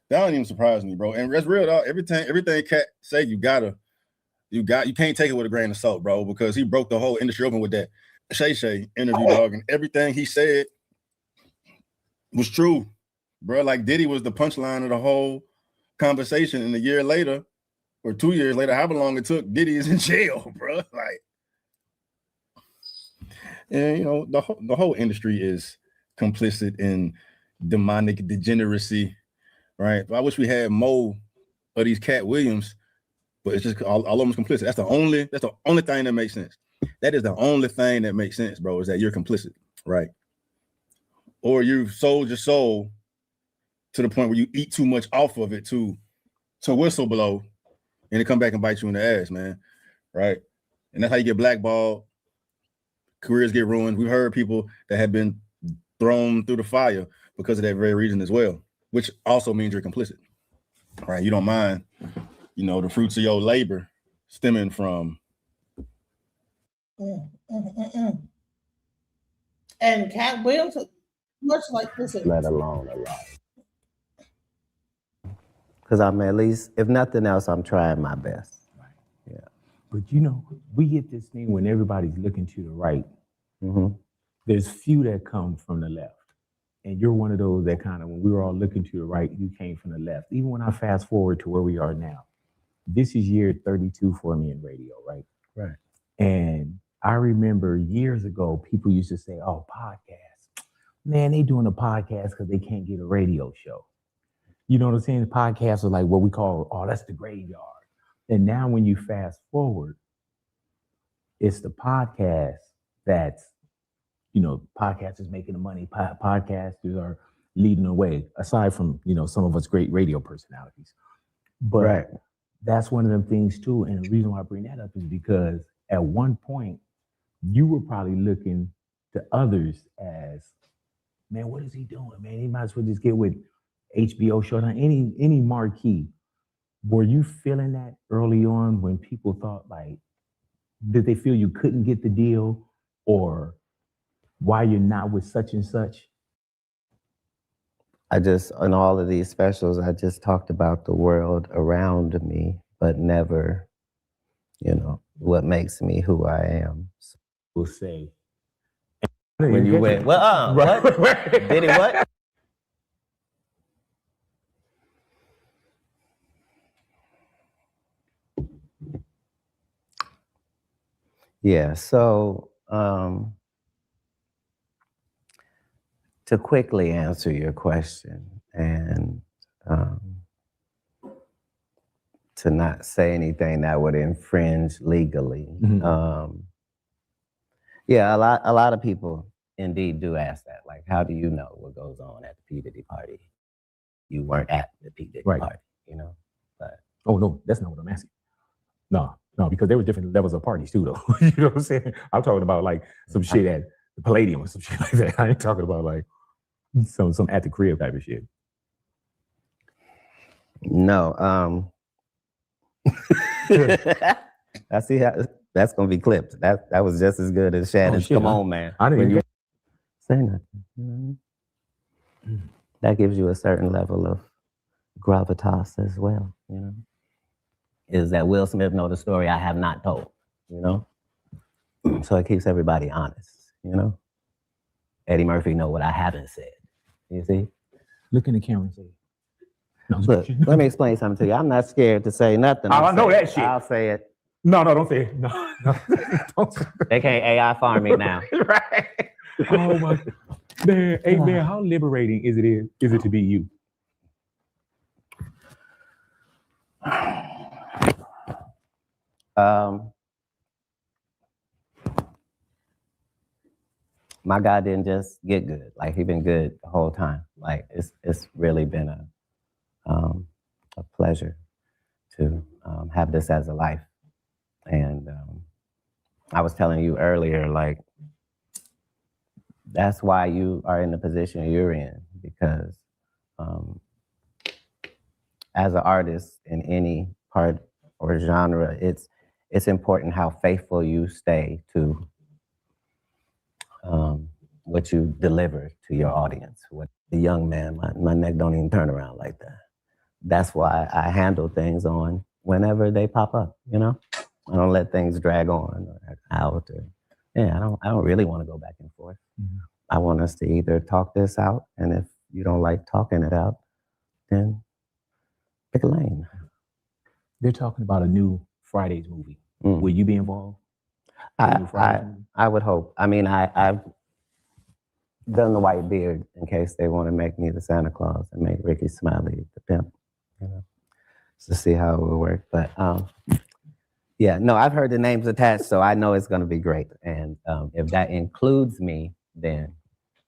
That don't even surprise me, bro. And that's real, dog. Everything Cat say, you can't take it with a grain of salt, bro, because he broke the whole industry open with that Shay interview, dog, and everything he said was true, bro. Like Diddy was the punchline of the whole conversation, and a year later or 2 years later, however long it took, Diddy is in jail, bro. Like, and you know, the whole industry is complicit in demonic degeneracy, right? I wish we had more of these Cat Williams, but it's just all of them complicit. That's the only thing that makes sense. That is the only thing that makes sense, bro, is that you're complicit, right? Or you've sold your soul to the point where you eat too much off of it to whistleblow, and it come back and bite you in the ass, man, right? And that's how you get blackballed. Careers get ruined. We've heard people that have been thrown through the fire because of that very reason as well, which also means you're complicit, right? You don't mind, you know, the fruits of your labor stemming from. And Cat Williams, much like this, let alone a lot. Because I'm at least, if nothing else, I'm trying my best. Yeah. But you know, we get this thing when everybody's looking to the right. Mm-hmm. There's few that come from the left. And you're one of those that kind of, when we were all looking to the right, you came from the left. Even when I fast forward to where we are now, this is year 32 for me in radio, right? Right. And I remember years ago, people used to say, oh, podcasts. Man, they doing a podcast because they can't get a radio show. You know what I'm saying? Podcasts are like what we call, oh, that's the graveyard. And now when you fast forward, it's the podcast that's, you know, podcasters making the money. Podcasters are leading the way, aside from, you know, some of us great radio personalities. But that's one of them things too. And the reason why I bring that up is because at one point, you were probably looking to others as, man, what is he doing, man? He might as well just get with HBO show, any marquee. Were you feeling that early on when people thought, like, did they feel you couldn't get the deal, or why you're not with such and such? I just, on all of these specials, I just talked about the world around me, but never, you know, what makes me who I am. We'll say. When you went, well, what? Did he what? Yeah, so to quickly answer your question and to not say anything that would infringe legally. Yeah, a lot of people indeed do ask that. Like, how do you know what goes on at the P. Diddy party? You weren't at the P. Diddy party, you know? But oh no, that's not what I'm asking. No, because there were different levels of parties too, though. You know what I'm saying? I'm talking about like some shit at the Palladium or some shit like that. I ain't talking about like some at the crib type of shit. No, I see how that's gonna be clipped. That was just as good as Shannon's. Come on, man. I didn't even say nothing. You know what I mean? That gives you a certain level of gravitas as well, you know? Is that Will Smith know the story I have not told, you know? So it keeps everybody honest, you know? Eddie Murphy know what I haven't said, you see? Look in the camera and say, no, look, let me explain something to you. I'm not scared to say nothing. I know that shit. I'll say it. No, don't say it. No. Don't say it. They can't AI farm me now. Right. Oh my man. Hey man, how liberating is it to be you? My guy didn't just get good. Like, he been good the whole time. Like, it's really been a pleasure to have this as a life. And I was telling you earlier, like, that's why you are in the position you're in, because as an artist in any part or genre, it's important how faithful you stay to what you deliver to your audience. What the young man, my neck don't even turn around like that. That's why I handle things on whenever they pop up, you know? I don't let things drag on or out. Or, I don't really want to go back and forth. Mm-hmm. I want us to either talk this out, and if you don't like talking it out, then Pick a lane. They're talking about a new Fridays movie. Mm. Will you be involved? in the new Fridays movie? I would hope. I mean, I've done the white beard in case they want to make me the Santa Claus and make Ricky Smiley the pimp, you know, to see how it will work. But yeah, no, I've heard the names attached, so I know it's going to be great. And if that includes me, then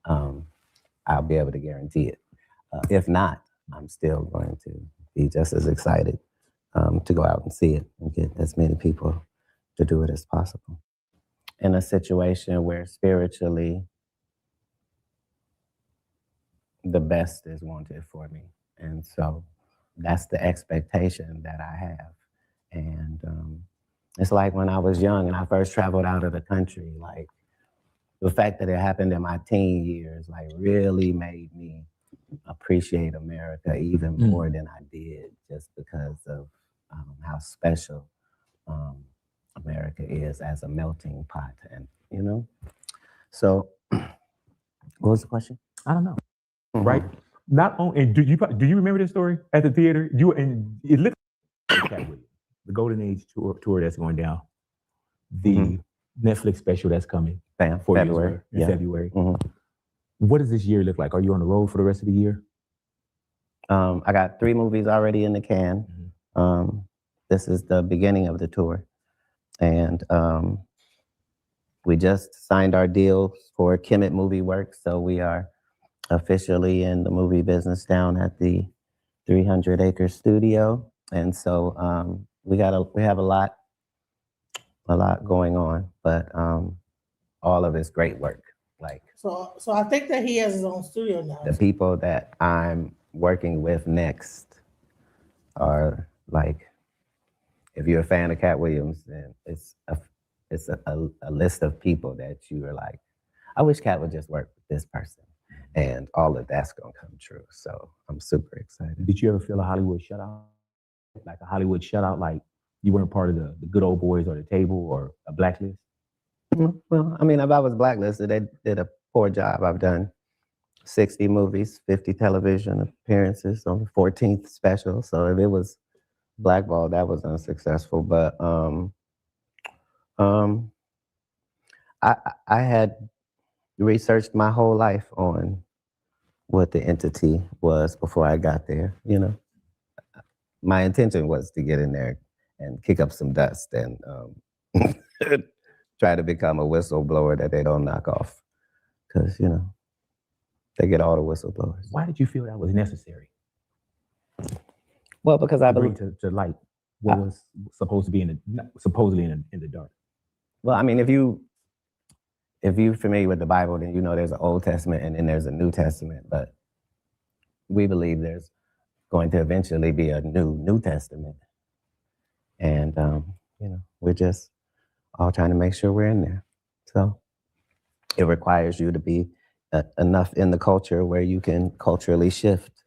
I'll be able to guarantee it. If not, I'm still going to be just as excited to go out and see it and get as many people to do it as possible. In a situation where spiritually the best is wanted for me. And so that's the expectation that I have. And it's like when I was young and I first traveled out of the country, like the fact that it happened in my teen years, like really made me appreciate America even more than I did, just because of how special America is as a melting pot. And, you know, so what was the question? I don't know. Mm-hmm. Right? Not only, and do you remember this story at the theater? It looked like Cat Williams, the Golden Age tour that's going down, the Netflix special that's coming for February. in February. What does this year look like? Are you on the road for the rest of the year? I got 3 movies already in the can. This is the beginning of the tour. And we just signed our deal for Kemet Movie Works, so we are officially in the movie business down at the 300 Acre Studio. And so we have a lot going on, but all of it's great work. Like, So I think that he has his own studio now. the people that I'm working with next are like, if you're a fan of Cat Williams, then it's a list of people that you are like, I wish Cat would just work with this person. And all of that's gonna come true. So I'm super excited. Did you ever feel a Hollywood shutout? Like a Hollywood shutout, like you weren't part of the good old boys or the table or a blacklist? Well, I mean, if I was blacklisted, they did a poor job. I've done 60 movies, 50 television appearances on the 14th special. So if it was blackballed, that was unsuccessful. But I had researched my whole life on what the entity was before I got there. You know, my intention was to get in there and kick up some dust and try to become a whistleblower that they don't knock off, because you know they get all the whistleblowers. Why did you feel that was necessary? Well, because I bring believe to light what was supposed to be supposedly in the dark. Well, I mean, if you're familiar with the Bible, then you know there's an Old Testament and then there's a New Testament. But we believe there's going to eventually be a New Testament, and you know, we're just all trying to make sure we're in there. So it requires you to be enough in the culture where you can culturally shift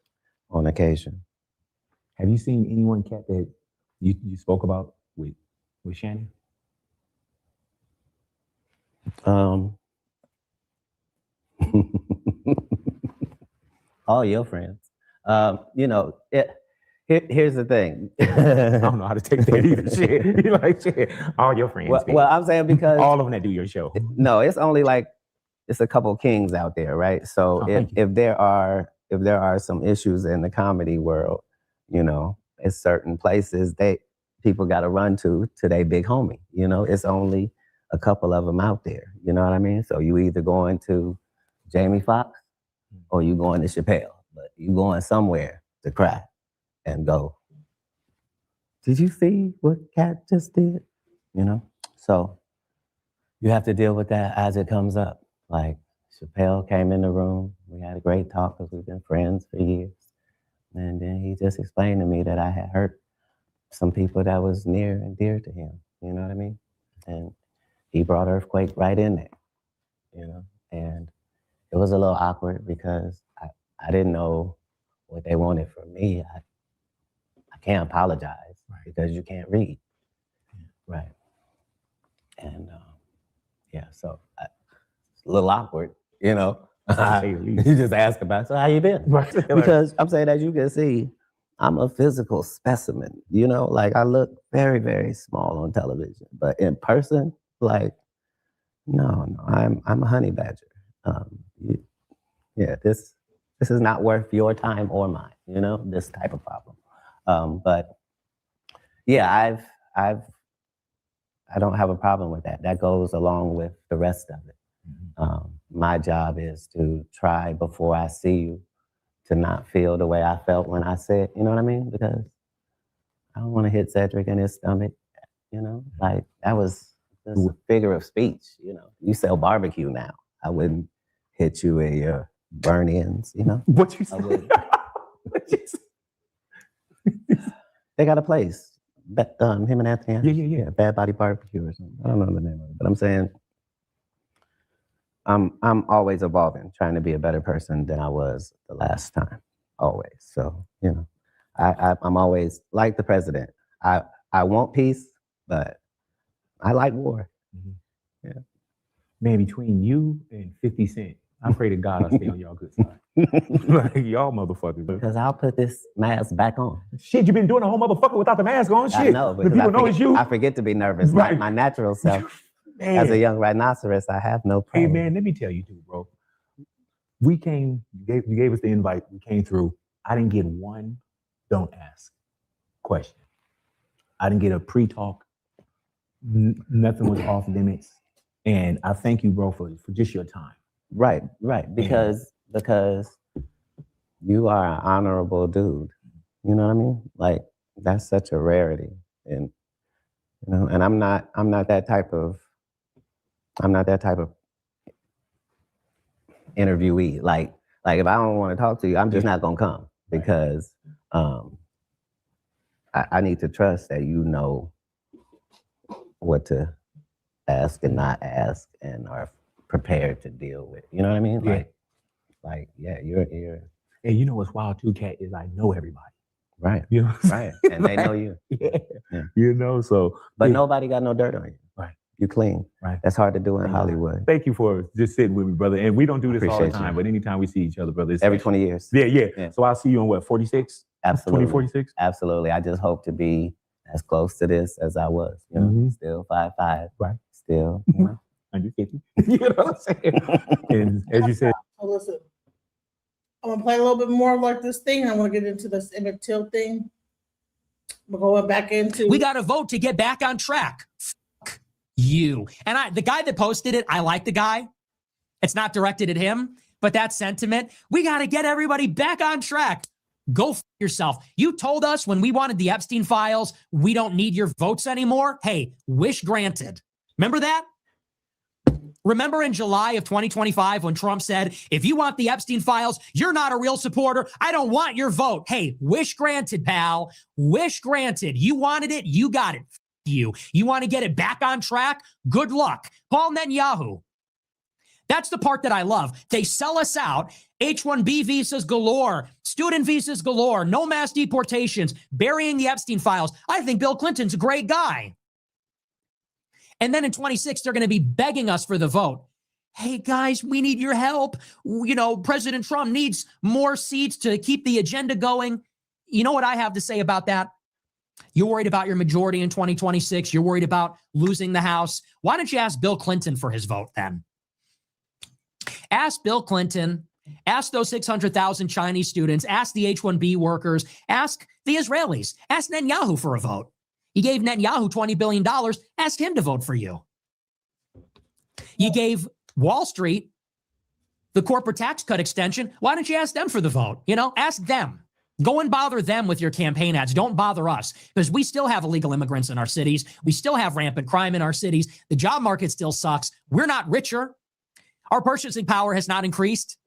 on occasion. Have you seen anyone, Kat, that you spoke about with Shannon? All your friends. You know, here's the thing. I don't know how to take that either. Shit. You're like, shit, all your friends. Well, I'm saying because all of them that do your show. No, it's only like it's a couple kings out there, right? So if there are some issues in the comedy world, you know, in certain places people got to run to their big homie. You know, it's only a couple of them out there. You know what I mean? So you either going to Jamie Foxx or you going to Chappelle, but you going somewhere to cry and go, did you see what Kat just did? You know? So you have to deal with that as it comes up. Like Chappelle came in the room, we had a great talk because we've been friends for years. And then he just explained to me that I had hurt some people that was near and dear to him. You know what I mean? And he brought Earthquake right in there, you know? And it was a little awkward because I didn't know what they wanted from me. I can't apologize because you can't read. Right. And yeah, so it's a little awkward, you know? You just ask about, so how you been? Because I'm saying, as you can see, I'm a physical specimen, you know, like I look very, very small on television, but in person, like, no, I'm a honey badger. Yeah, this is not worth your time or mine, you know, this type of problem. But yeah, I don't have a problem with that. That goes along with the rest of it. My job is to try before I see you to not feel the way I felt when I said, you know what I mean? Because I don't want to hit Cedric in his stomach, you know? Like, that was just a figure of speech, you know? You sell barbecue now. I wouldn't hit you in your burn ends, you know? What you say? They got a place. Him and Anthony. Yeah. Bad Body Barbecue or something. I don't know the name of it, but I'm saying I'm always evolving, trying to be a better person than I was the last time. Always. So, you know, I'm always like the president. I want peace, but I like war. Yeah. Man, between you and 50 Cent, I pray to God I stay on y'all good side. Like, y'all motherfuckers. Because I'll put this mask back on. Shit, you been doing a whole motherfucker without the mask on? Shit. I know, The because people know it's you. I forget to be nervous. Right. My natural self. Man. As a young rhinoceros, I have no Hey, problem. man, let me tell you, too, bro. We came, you gave us the invite. We came through. I didn't get one don't ask question. I didn't get a pre-talk. Nothing was off limits. And I thank you, bro, for just your time. Right. Because you are an honorable dude. You know what I mean? Like, that's such a rarity. And you know, and I'm not that type of interviewee. Like if I don't want to talk to you, I'm just not gonna come because I need to trust that you know what to ask and not ask and are prepared to deal with. You know what I mean? Yeah. Like yeah, you're And you know what's wild too, Kat, is I know everybody. right. You know, Right. And they know you. Yeah. Yeah. You know, so But yeah. nobody got no dirt on you. Right. You clean. Right. That's hard to do in Hollywood. Thank you for just sitting with me, brother. And we don't do this all the Appreciate time, you. but anytime we see each other, brother, it's Every special. 20 years. Yeah. So I'll see you on what, 46? Absolutely. 2046? Absolutely. I just hope to be as close to this as I was. You know, still 5'5". Right. Still, you know. 150. You know what I'm saying? And as you said, So listen, I'm gonna play a little bit more of like this thing. I want to get into this Emmit Till thing. We're going back into. We got to vote to get back on track. Fuck you. And the guy that posted it, I like the guy. It's not directed at him, but that sentiment, we got to get everybody back on track. Go f yourself. You told us when we wanted the Epstein files, we don't need your votes anymore. Hey, wish granted. Remember that? Remember in July of 2025 when Trump said, if you want the Epstein files, you're not a real supporter. I don't want your vote. Hey, wish granted, pal. Wish granted. You wanted it. You got it. F you. You want to get it back on track? Good luck. Paul Netanyahu. That's the part that I love. They sell us out. H-1B visas galore, student visas galore, no mass deportations, burying the Epstein files. I think Bill Clinton's a great guy. And then in 26, they're going to be begging us for the vote. Hey, guys, we need your help. You know, President Trump needs more seats to keep the agenda going. You know what I have to say about that? You're worried about your majority in 2026. You're worried about losing the House. Why don't you ask Bill Clinton for his vote then? Ask Bill Clinton. Ask those 600,000 Chinese students. Ask the H-1B workers. Ask the Israelis. Ask Netanyahu for a vote. You gave Netanyahu $20 billion. Ask him to vote for you. You gave Wall Street the corporate tax cut extension. Why don't you ask them for the vote? You know, ask them. Go and bother them with your campaign ads. Don't bother us because we still have illegal immigrants in our cities. We still have rampant crime in our cities. The job market still sucks. We're not richer. Our purchasing power has not increased.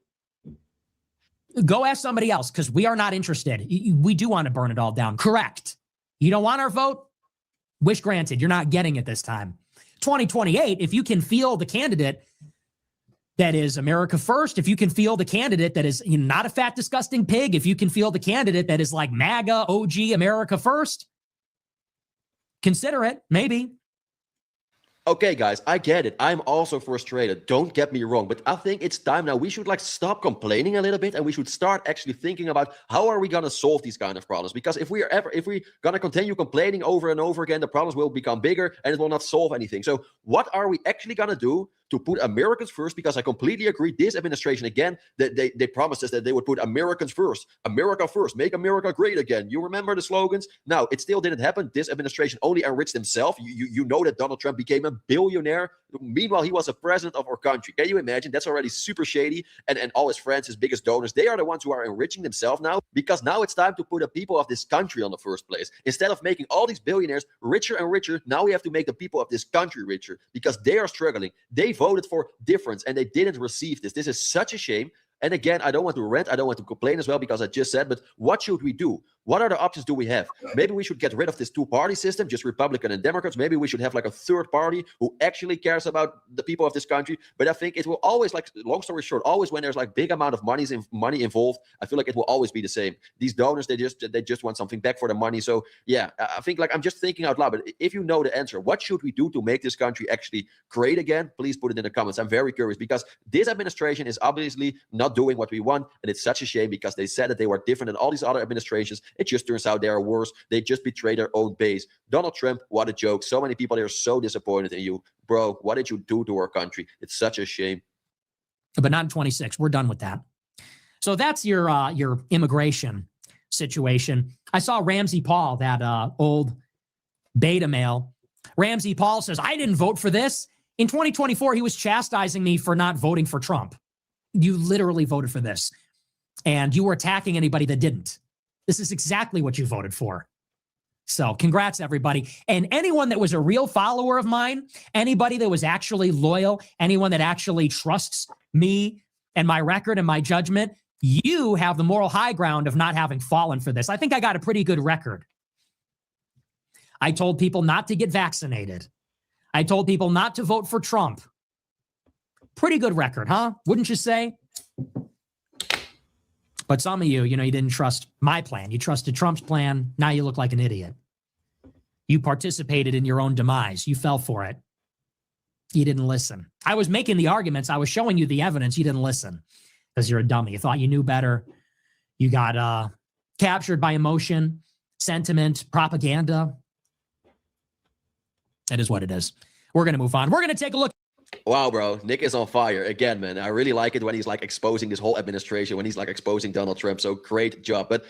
Go ask somebody else because we are not interested. We do want to burn it all down. Correct. You don't want our vote? Wish granted. You're not getting it this time. 2028, if you can feel the candidate that is America first, if you can feel the candidate that is not a fat, disgusting pig, if you can feel the candidate that is like MAGA, OG, America first, consider it, maybe. Okay, guys, I get it. I'm also frustrated. Don't get me wrong, but I think it's time now. We should like stop complaining a little bit, and we should start actually thinking about how are we gonna solve these kind of problems. Because if we gonna continue complaining over and over again, the problems will become bigger and it will not solve anything. So, what are we actually gonna do to put Americans first? Because I completely agree. This administration, again, they promised us that they would put Americans first, America first, make America great again. You remember the slogans? Now, it still didn't happen. This administration only enriched himself. You know that Donald Trump became a billionaire. Meanwhile, he was a president of our country. Can you imagine? That's already super shady. And all his friends, his biggest donors, they are the ones who are enriching themselves now, because now it's time to put the people of this country on the first place. Instead of making all these billionaires richer and richer, now we have to make the people of this country richer, because they are struggling. They voted for difference and they didn't receive this. This is such a shame. And again, I don't want to rant, I don't want to complain as well, because I just said, but what should we do? What other options do we have? Maybe we should get rid of this two-party system, just Republican and Democrats. Maybe we should have like a third party who actually cares about the people of this country. But I think it will always, like, long story short, always when there's like big amount of money involved, I feel like it will always be the same. These donors, they just want something back for the money. So yeah, I think, like, I'm just thinking out loud, but if you know the answer, what should we do to make this country actually great again? Please put it in the comments. I'm very curious, because this administration is obviously not doing what we want, and it's such a shame, because they said that they were different than all these other administrations. It just turns out they are worse. They just betray their own base. Donald Trump, what a joke. So many people, they're so disappointed in you. Bro, what did you do to our country? It's such a shame. But not in 26. We're done with that. So that's your immigration situation. I saw Ramsey Paul, that old beta male. Ramsey Paul says, I didn't vote for this. In 2024, he was chastising me for not voting for Trump. You literally voted for this. And you were attacking anybody that didn't. This is exactly what you voted for. So congrats, everybody. And anyone that was a real follower of mine, anybody that was actually loyal, anyone that actually trusts me and my record and my judgment, you have the moral high ground of not having fallen for this. I think I got a pretty good record. I told people not to get vaccinated. I told people not to vote for Trump. Pretty good record, huh? Wouldn't you say? But some of you, you didn't trust my plan. You trusted Trump's plan. Now you look like an idiot. You participated in your own demise. You fell for it. You didn't listen. I was making the arguments. I was showing you the evidence. You didn't listen because you're a dummy. You thought you knew better. You got captured by emotion, sentiment, propaganda. That is what it is. We're going to move on. We're going to take a look. Wow, bro. Nick is on fire again, man. I really like it when he's like exposing this whole administration, when he's like exposing Donald Trump. So great job. But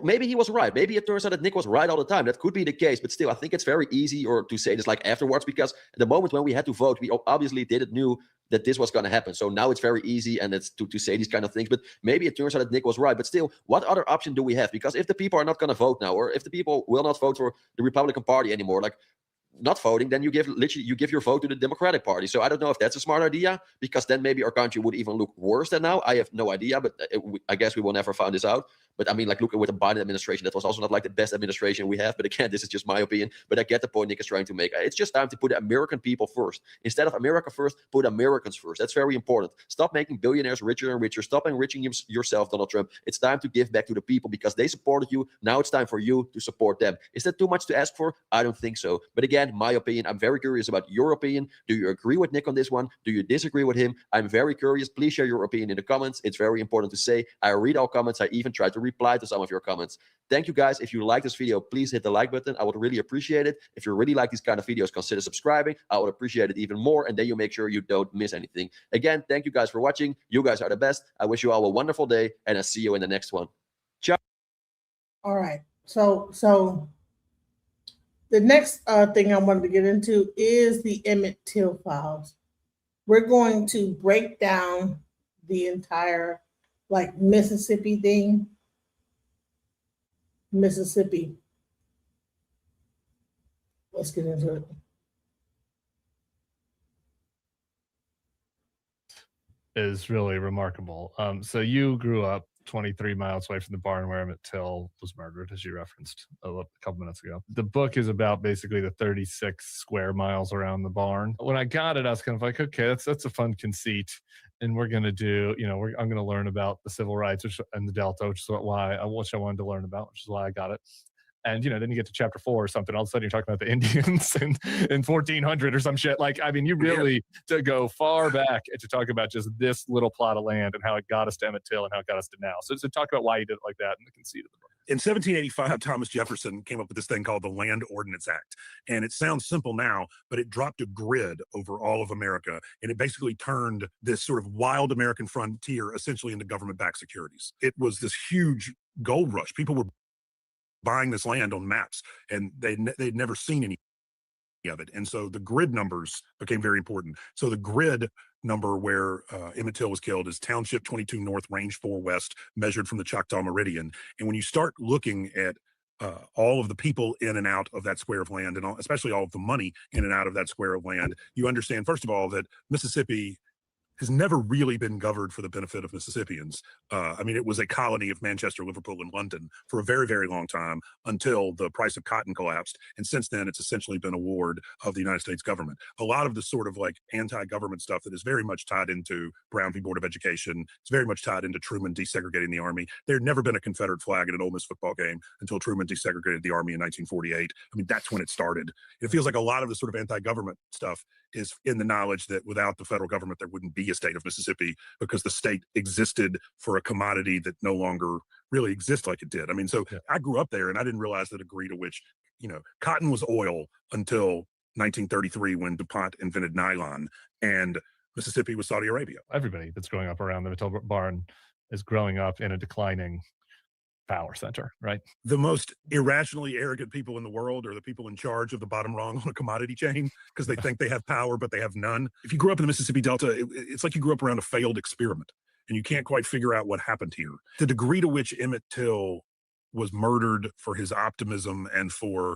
maybe he was right. Maybe it turns out that Nick was right all the time. That could be the case. But still, I think it's very easy to say this like afterwards, because at the moment when we had to vote, we obviously didn't knew that this was going to happen. So now it's very easy and it's to say these kind of things. But maybe it turns out that Nick was right. But still, what other option do we have? Because if the people are not going to vote now, or if the people will not vote for the Republican Party anymore, like not voting, then you give your vote to the Democratic Party. So I don't know if that's a smart idea, because then maybe our country would even look worse than now. I have no idea, but I guess we will never find this out. But I mean, like, look at with the Biden administration, that was also not like the best administration we have. But again, this is just my opinion. But I get the point Nick is trying to make. It's just time to put the American people first. Instead of America first, put Americans first. That's very important. Stop making billionaires richer and richer. Stop enriching yourself, Donald Trump. It's time to give back to the people, because they supported you. Now it's time for you to support them. Is that too much to ask for? I don't think so. But again, my opinion, I'm very curious about your opinion. Do you agree with Nick on this one? Do you disagree with him? I'm very curious. Please share your opinion in the comments. It's very important to say. I read all comments. I even try to reply to some of your comments. Thank you, guys. If you like this video, please hit the like button. I would really appreciate it. If you really like these kind of videos, consider subscribing. I would appreciate it even more. And then you make sure you don't miss anything. Again, thank you guys for watching. You guys are the best. I wish you all a wonderful day, and I'll see you in the next one. Ciao. All right. So the next thing I wanted to get into is the Emmit Till files. We're going to break down the entire Mississippi thing. Mississippi. Let's get into it. Is really remarkable. So you grew up 23 miles away from the barn where Emmit Till was murdered, as you referenced a couple minutes ago. The book is about basically the 36 square miles around the barn. When I got it, I was kind of like, okay, that's a fun conceit. And we're going to do, I'm going to learn about the civil rights and the Delta, which I wanted to learn about, which is why I got it. And, then you get to chapter 4 or something, all of a sudden you're talking about the Indians in 1400 or some shit. Like, I mean, you really to go far back to talk about just this little plot of land and how it got us to Emmett Till and how it got us to now. So talk about why you did it like that and the conceit of the book. In 1785, Thomas Jefferson came up with this thing called the Land Ordinance Act. And it sounds simple now, but it dropped a grid over all of America. And it basically turned this sort of wild American frontier essentially into government-backed securities. It was this huge gold rush. People were buying this land on maps, and they'd never seen any of it. And so the grid numbers became very important. So the grid number where Emmett Till was killed is Township 22 North, Range 4 West, measured from the Choctaw Meridian. And when you start looking at all of the people in and out of that square of land, and especially all of the money in and out of that square of land, you understand, first of all, that Mississippi has never really been governed for the benefit of Mississippians. I mean, it was a colony of Manchester, Liverpool, and London for a very, very long time until the price of cotton collapsed. And since then, it's essentially been a ward of the United States government. A lot of the sort of like anti-government stuff that is very much tied into Brown v. Board of Education, it's very much tied into Truman desegregating the Army. There had never been a Confederate flag at an Ole Miss football game until Truman desegregated the Army in 1948. I mean, that's when it started. It feels like a lot of the sort of anti-government stuff is in the knowledge that without the federal government, there wouldn't be a state of Mississippi because the state existed for a commodity that no longer really exists like it did. I mean, so I grew up there and I didn't realize the degree to which, cotton was oil until 1933 when DuPont invented nylon, and Mississippi was Saudi Arabia. Everybody that's growing up around the Till Barn is growing up in a declining power center, right? The most irrationally arrogant people in the world are the people in charge of the bottom rung on a commodity chain because they think they have power, but they have none. If you grew up in the Mississippi Delta, it's like you grew up around a failed experiment and you can't quite figure out what happened here. The degree to which Emmett Till was murdered for his optimism and for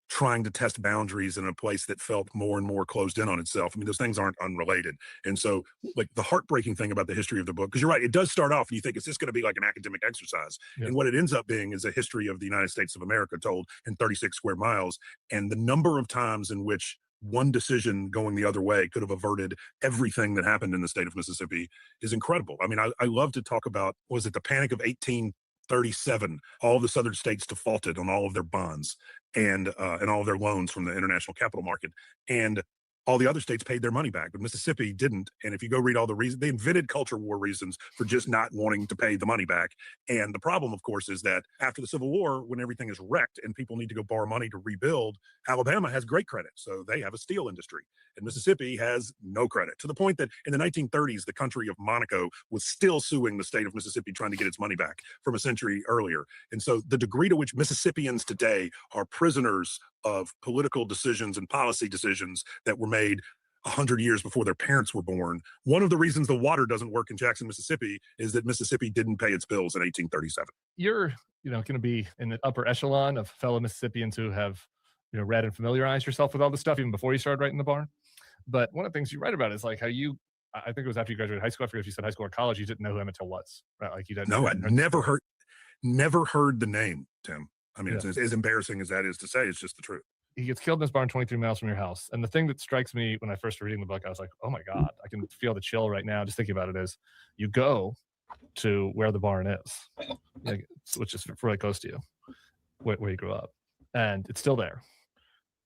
trying to test boundaries in a place that felt more and more closed in on itself. I mean, those things aren't unrelated. And so, like, the heartbreaking thing about the history of the book, because you're right, it does start off and you think, is this going to be like an academic exercise? Yeah. And what it ends up being is a history of the United States of America told in 36 square miles. And the number of times in which one decision going the other way could have averted everything that happened in the state of Mississippi is incredible. I mean, I love to talk about, was it the Panic of 1837? All of the southern states defaulted on all of their bonds and all of their loans from the international capital market. And all the other states paid their money back, but Mississippi didn't. And if you go read all the reasons, they invented culture war reasons for just not wanting to pay the money back. And the problem, of course, is that after the Civil War, when everything is wrecked and people need to go borrow money to rebuild, Alabama has great credit. So they have a steel industry. And Mississippi has no credit, to the point that in the 1930s, the country of Monaco was still suing the state of Mississippi trying to get its money back from a century earlier. And so the degree to which Mississippians today are prisoners of political decisions and policy decisions that were made 100 years before their parents were born. One of the reasons the water doesn't work in Jackson, Mississippi is that Mississippi didn't pay its bills in 1837. You're, going to be in the upper echelon of fellow Mississippians who have, read and familiarized yourself with all this stuff even before you started writing The Barn. But one of the things you write about is like how I think it was after you graduated high school, I forget if you said high school or college, you didn't know who Emmett Till was, right? Like you didn't. No, I'd never heard the name, Tim. I mean, it's as embarrassing as that is to say, it's just the truth. He gets killed in this barn 23 miles from your house. And the thing that strikes me when I first reading the book, I was like, oh my God, I can feel the chill right now just thinking about it, is you go to where the barn is, which is really close to you, where you grew up. And it's still there.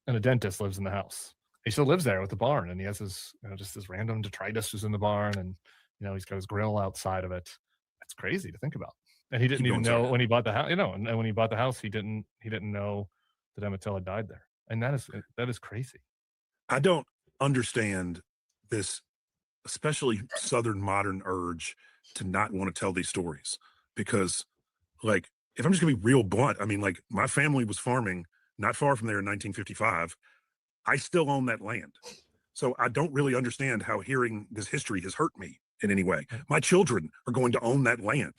And a dentist lives in the house. He still lives there with the barn. And he has his, just this random detritus is in the barn. And, he's got his grill outside of it. That's crazy to think about. And he didn't even know when he bought the house, and when he bought the house, he didn't know that Emmett Till had died there. And that is crazy. I don't understand this, especially Southern modern urge to not want to tell these stories, because, like, if I'm just gonna be real blunt, I mean, like, my family was farming not far from there in 1955. I still own that land. So I don't really understand how hearing this history has hurt me in any way. My children are going to own that land.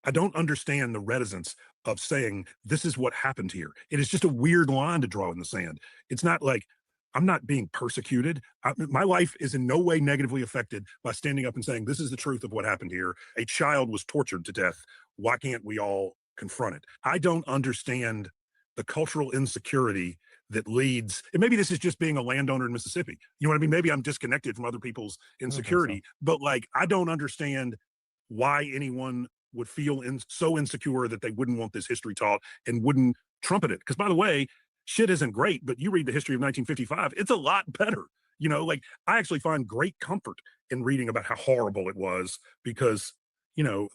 I don't understand the reticence of saying this is what happened here. It is just a weird line to draw in the sand. It's not like I'm not being persecuted. My life is in no way negatively affected by standing up and saying this is the truth of what happened here. A child was tortured to death. Why can't we all confront it? I don't understand the cultural insecurity that leads, and maybe this is just being a landowner in Mississippi. You know what I mean? Maybe I'm disconnected from other people's insecurity, but like, I don't understand why anyone would feel so insecure that they wouldn't want this history taught and wouldn't trumpet it. Because by the way, shit isn't great, but you read the history of 1955, it's a lot better. You know, like I actually find great comfort in reading about how horrible it was because, you know,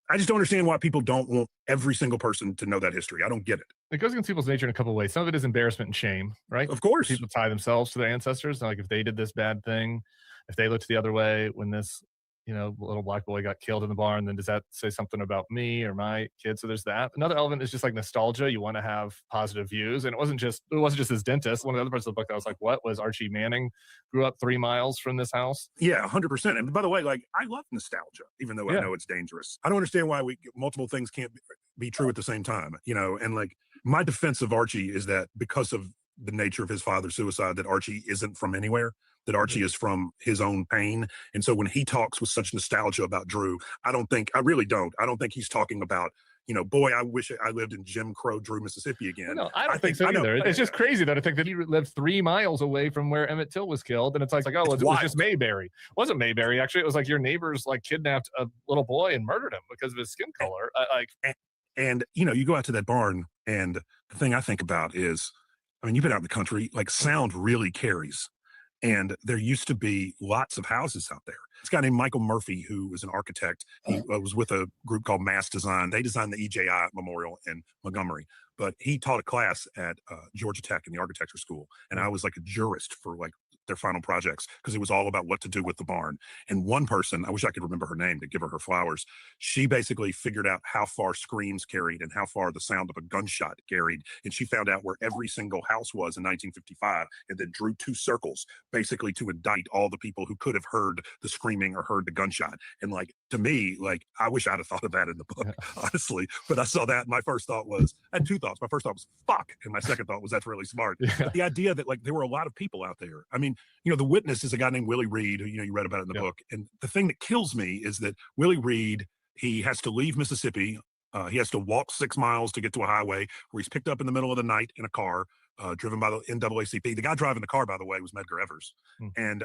I just don't understand why people don't want every single person to know that history. I don't get it. It goes against people's nature in a couple of ways. Some of it is embarrassment and shame, right? Of course. People tie themselves to their ancestors. Like if they did this bad thing, if they looked the other way when this, you know, little black boy got killed in the barn, then does that say something about me or my kid? So there's that. Another element is just like nostalgia. You want to have positive views. And it wasn't just his dentist. One of the other parts of the book that I was like, what was Archie Manning grew up 3 miles from this house? Yeah, 100%. And by the way, like I love nostalgia, even though I know it's dangerous. I don't understand why multiple things can't be true at the same time, you know, and like my defense of Archie is that because of the nature of his father's suicide, that Archie isn't from anywhere, that Archie is from his own pain. And so when he talks with such nostalgia about Drew, I don't think he's talking about, you know, boy, I wish I lived in Jim Crow Drew, Mississippi again. No, I don't think so either. It's just crazy that I think that he lived 3 miles away from where Emmett Till was killed. And it's like, oh, it was just Mayberry. It wasn't Mayberry. Actually, it was like your neighbors like kidnapped a little boy and murdered him because of his skin color. And you know, you go out to that barn and the thing I think about is, I mean, you've been out in the country, like sound really carries. And there used to be lots of houses out there. This guy named Michael Murphy, who was an architect, he was with a group called Mass Design. They designed the EJI Memorial in Montgomery, but he taught a class at Georgia Tech in the architecture school. And I was like a jurist for like their final projects because it was all about what to do with the barn. And one person, I wish I could remember her name to give her flowers. She basically figured out how far screams carried and how far the sound of a gunshot carried. And she found out where every single house was in 1955 and then drew 2 circles basically to indict all the people who could have heard the screaming or heard the gunshot. And like, to me, like, I wish I'd have thought of that in the book, honestly. But I saw that and my first thought was, I had 2 thoughts. My first thought was, fuck. And my second thought was, that's really smart. But the idea that like there were a lot of people out there. I mean, you know, the witness is a guy named Willie Reed, who, you know, you read about it in the book. And the thing that kills me is that Willie Reed, he has to leave Mississippi. He has to walk 6 miles to get to a highway where he's picked up in the middle of the night in a car, driven by the NAACP. The guy driving the car, by the way, was Medgar Evers, and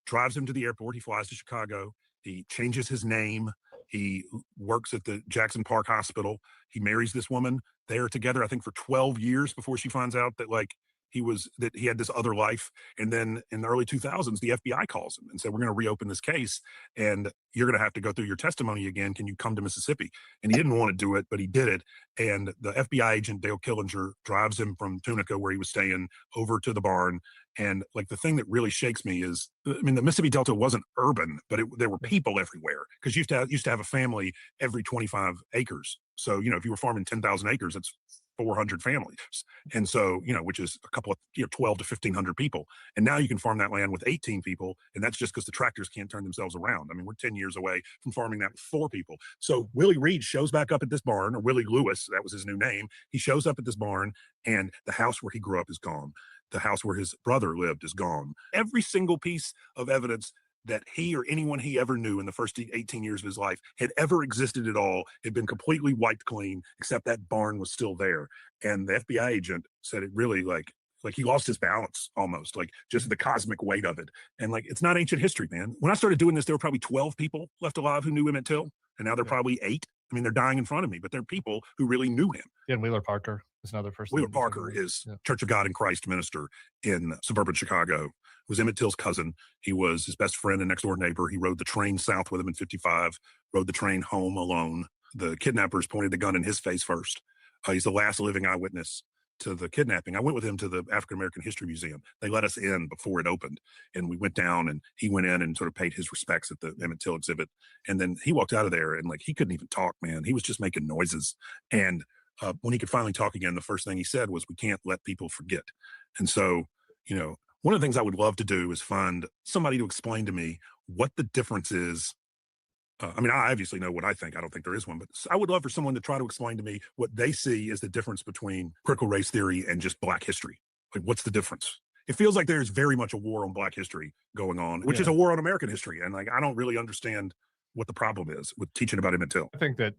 drives him to the airport. He flies to Chicago. He changes his name. He works at the Jackson Park Hospital. He marries this woman. They are together, I think, for 12 years before she finds out that like that he had this other life. And then in the early 2000s, the FBI calls him and said, we're going to reopen this case and you're going to have to go through your testimony again. Can you come to Mississippi? And he didn't want to do it, but he did it. And the FBI agent, Dale Killinger, drives him from Tunica, where he was staying, over to the barn. And like the thing that really shakes me is, I mean, the Mississippi Delta wasn't urban, but there were people everywhere because you used to have a family every 25 acres. So, you know, if you were farming 10,000 acres, that's 400 families. And so, you know, which is a couple of, 12 to 1,500 people. And now you can farm that land with 18 people. And that's just because the tractors can't turn themselves around. I mean, we're 10 years away from farming that with 4 people. So Willie Reed shows back up at this barn, or Willie Lewis, that was his new name. He shows up at this barn and the house where he grew up is gone. The house where his brother lived is gone. Every single piece of evidence that he or anyone he ever knew in the first 18 years of his life had ever existed at all had been completely wiped clean, except that barn was still there. And the FBI agent said it really like he lost his balance almost, like just the cosmic weight of it. And like, it's not ancient history, man. When I started doing this, there were probably 12 people left alive who knew Emmett Till. And now they're probably 8. I mean, they're dying in front of me, but they're people who really knew him. Yeah, and Wheeler Parker is another person. Wheeler Parker is Church of God in Christ minister in suburban Chicago. Was Emmett Till's cousin. He was his best friend and next door neighbor. He rode the train south with him in 55, rode the train home alone. The kidnappers pointed the gun in his face first. He's the last living eyewitness to the kidnapping. I went with him to the African American History Museum. They let us in before it opened. And we went down and he went in and sort of paid his respects at the Emmett Till exhibit. And then he walked out of there and like, he couldn't even talk, man. He was just making noises. And when he could finally talk again, the first thing he said was, we can't let people forget. And so, you know, one of the things I would love to do is find somebody to explain to me what the difference is. I mean, I obviously know what I think. I don't think there is one, but I would love for someone to try to explain to me what they see as the difference between critical race theory and just Black history. Like, what's the difference? It feels like there's very much a war on Black history going on, which is a war on American history. And like, I don't really understand what the problem is with teaching about Emmett Till. I think that,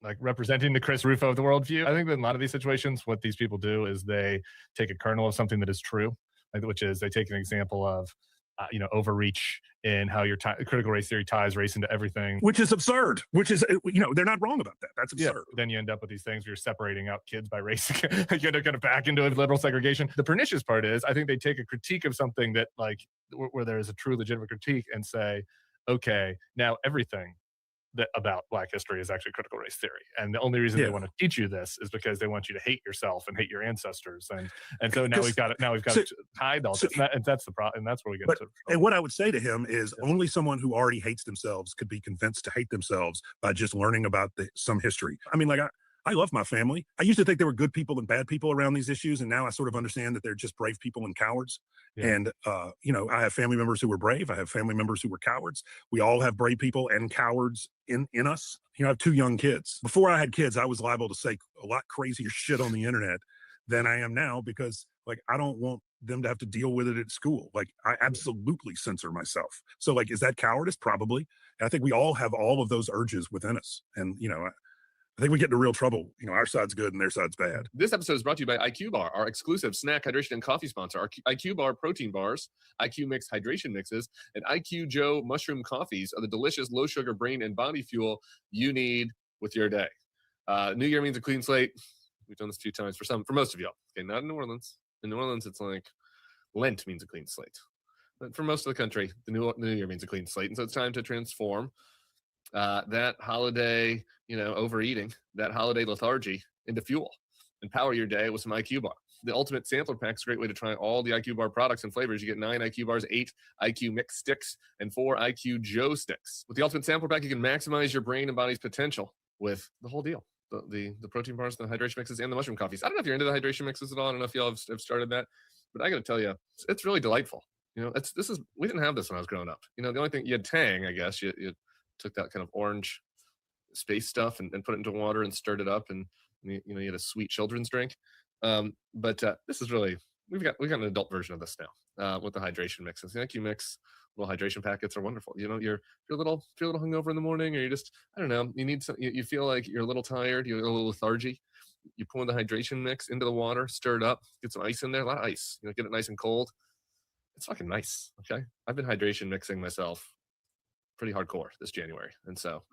like, representing the Chris Rufo of the worldview, I think that in a lot of these situations, what these people do is they take a kernel of something that is true, which is they take an example of overreach in how your critical race theory ties race into everything. Which is absurd. Which is, they're not wrong about that. That's absurd. Yeah, then you end up with these things where you're separating out kids by race. You end up kind of back into liberal segregation. The pernicious part is, I think they take a critique of something that where there is a true legitimate critique and say, okay, now everything that about Black history is actually critical race theory, and the only reason they want to teach you this is because they want you to hate yourself and hate your ancestors, and so now we've got it. Now we've got tied all this, and that's the problem, and that's where we get into. And what I would say to him is, only someone who already hates themselves could be convinced to hate themselves by just learning about some history. I mean, I love my family. I used to think there were good people and bad people around these issues, and now I sort of understand that they're just brave people and cowards. Yeah. And I have family members who were brave. I have family members who were cowards. We all have brave people and cowards in us. I have 2 young kids. Before I had kids, I was liable to say a lot crazier shit on the internet than I am now, because I don't want them to have to deal with it at school. I absolutely censor myself. So is that cowardice? Probably. And I think we all have all of those urges within us. And, I think we get into real trouble. Our side's good and their side's bad. This episode is brought to you by IQ Bar, our exclusive snack, hydration, and coffee sponsor. Our IQ Bar protein bars, IQ Mix hydration mixes, and IQ Joe mushroom coffees are the delicious low-sugar brain and body fuel you need with your day. New Year means a clean slate. We've done this a few times for most of y'all. Okay, not in New Orleans. In New Orleans, it's like Lent means a clean slate. But for most of the country, the New Year means a clean slate. And so it's time to transform that holiday, overeating, that holiday lethargy into fuel. And power your day with some IQ Bar. The ultimate sampler pack is a great way to try all the IQ Bar products and flavors. You get 9 IQ Bars, 8 IQ Mix sticks, and 4 IQ Joe sticks. With the ultimate sampler pack, you can maximize your brain and body's potential with the whole deal. The protein bars, the hydration mixes, and the mushroom coffees. I don't know if you're into the hydration mixes at all. I don't know if y'all have started that, but I got to tell you, it's really delightful. We didn't have this when I was growing up. The only thing, you had Tang, I guess. You took that kind of orange space stuff and put it into water and stirred it up, and you had a sweet children's drink. But this is really, we've got an adult version of this now with the hydration mixes. The IQ Mix little hydration packets are wonderful. You're a little hungover in the morning, or you just, I don't know, you need some, you feel like you're a little tired, you're a little lethargy. You pour the hydration mix into the water, stir it up, get some ice in there, a lot of ice. Get it nice and cold. It's fucking nice. Okay, I've been hydration mixing myself pretty hardcore this January, and so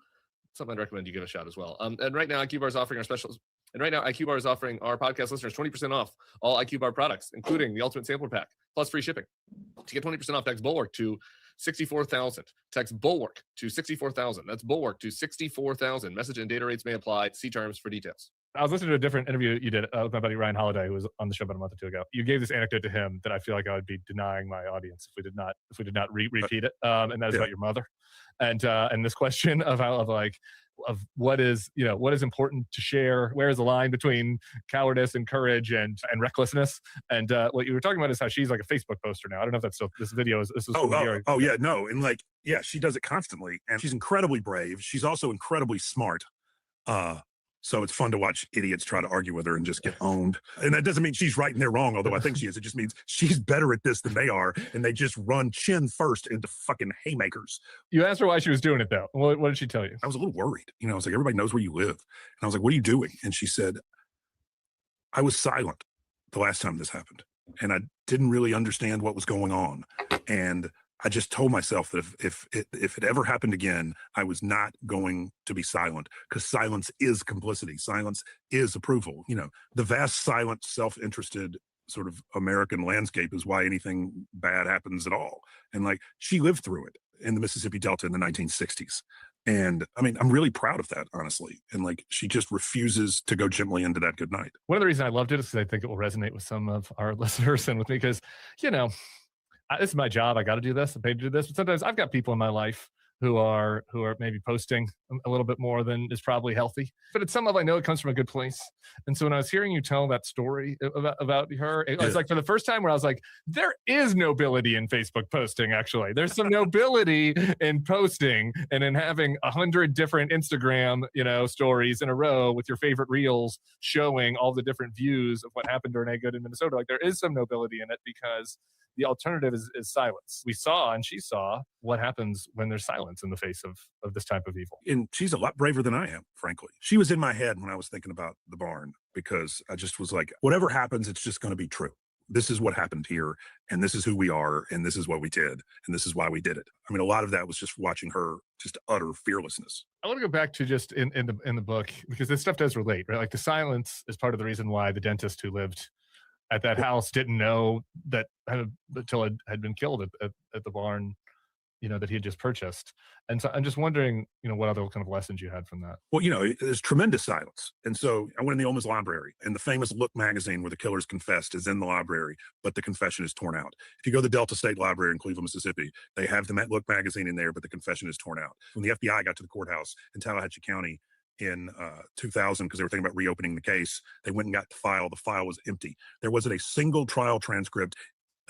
something I'd recommend you give a shot as well. And right now, IQ Bar is offering our specials. And right now, IQ Bar is offering our podcast listeners 20% off all IQ Bar products, including the Ultimate Sampler Pack, plus free shipping. To get 20% off, text Bulwark to 64,000. Text Bulwark to 64,000. That's Bulwark to 64,000. Message and data rates may apply. See terms for details. I was listening to a different interview you did with my buddy Ryan Holiday, who was on the show about a month or 2 ago. You gave this anecdote to him that I feel like I would be denying my audience if we did not repeat it. And that is about your mother, and this question of what is important to share. Where is the line between cowardice and courage and recklessness? And what you were talking about is how she's like a Facebook poster now. I don't know if that's still this video is. This is she does it constantly, and she's incredibly brave. She's also incredibly smart. So it's fun to watch idiots try to argue with her and just get owned. And that doesn't mean she's right and they're wrong, although I think she is. It just means she's better at this than they are, and they just run chin first into fucking haymakers. You asked her why she was doing it, though. What did she tell you? I was a little worried. I was like, everybody knows where you live. And I was like, what are you doing? And she said, I was silent the last time this happened, and I didn't really understand what was going on. And I just told myself that if it ever happened again, I was not going to be silent, because silence is complicity. Silence is approval. The vast, silent, self-interested sort of American landscape is why anything bad happens at all. And she lived through it in the Mississippi Delta in the 1960s. And I mean, I'm really proud of that, honestly. And she just refuses to go gently into that good night. One of the reasons I loved it is because I think it will resonate with some of our listeners and with me, because, this is my job. I got to do this. I'm paid to do this. But sometimes I've got people in my life who are maybe posting a little bit more than is probably healthy. But at some level, I know it comes from a good place. And so when I was hearing you tell that story about her, it was like for the first time where I was like, there is nobility in Facebook posting, actually. There's some nobility in posting and in having 100 different Instagram, stories in a row with your favorite reels showing all the different views of what happened during a good in Minnesota. There is some nobility in it, because the alternative is silence. We saw, and she saw, what happens when there's silence in the face of this type of evil. And she's a lot braver than I am, frankly. She was in my head when I was thinking about the barn, because I just was like, whatever happens, it's just going to be true. this is what happened here, and this is who we are, and this is what we did, and this is why we did it. I mean, a lot of that was just watching her just utter fearlessness. I want to go back to just in the book, because this stuff does relate, right? Like the silence is part of the reason why the dentist who lived at that house didn't know that until it had been killed at the barn, that he had just purchased. And so I'm just wondering, what other kind of lessons you had from that. Well, there's tremendous silence. And so I went in the Olma's library, and the famous Look magazine where the killers confessed is in the library, but the confession is torn out. If you go to the Delta State Library in Cleveland, Mississippi, they have the Look magazine in there, but the confession is torn out. When the FBI got to the courthouse in Tallahatchie County in 2000, because they were thinking about reopening the case, they went and got the file. The file was empty. There wasn't a single trial transcript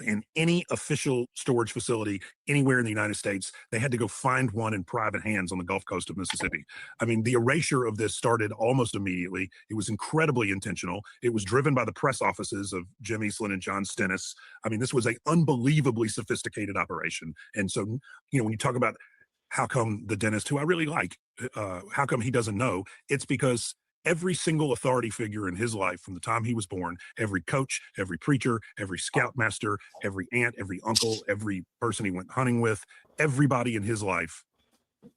in any official storage facility anywhere in the United States. They had to go find one in private hands on the Gulf Coast of Mississippi. I mean, the erasure of this started almost immediately. It was incredibly intentional. It was driven by the press offices of Jim Eastland and John Stennis. I mean, this was an unbelievably sophisticated operation. And so, when you talk about how come the dentist, who I really like, how come he doesn't know, it's because every single authority figure in his life from the time he was born, every coach, every preacher, every scoutmaster, every aunt, every uncle, every person he went hunting with, everybody in his life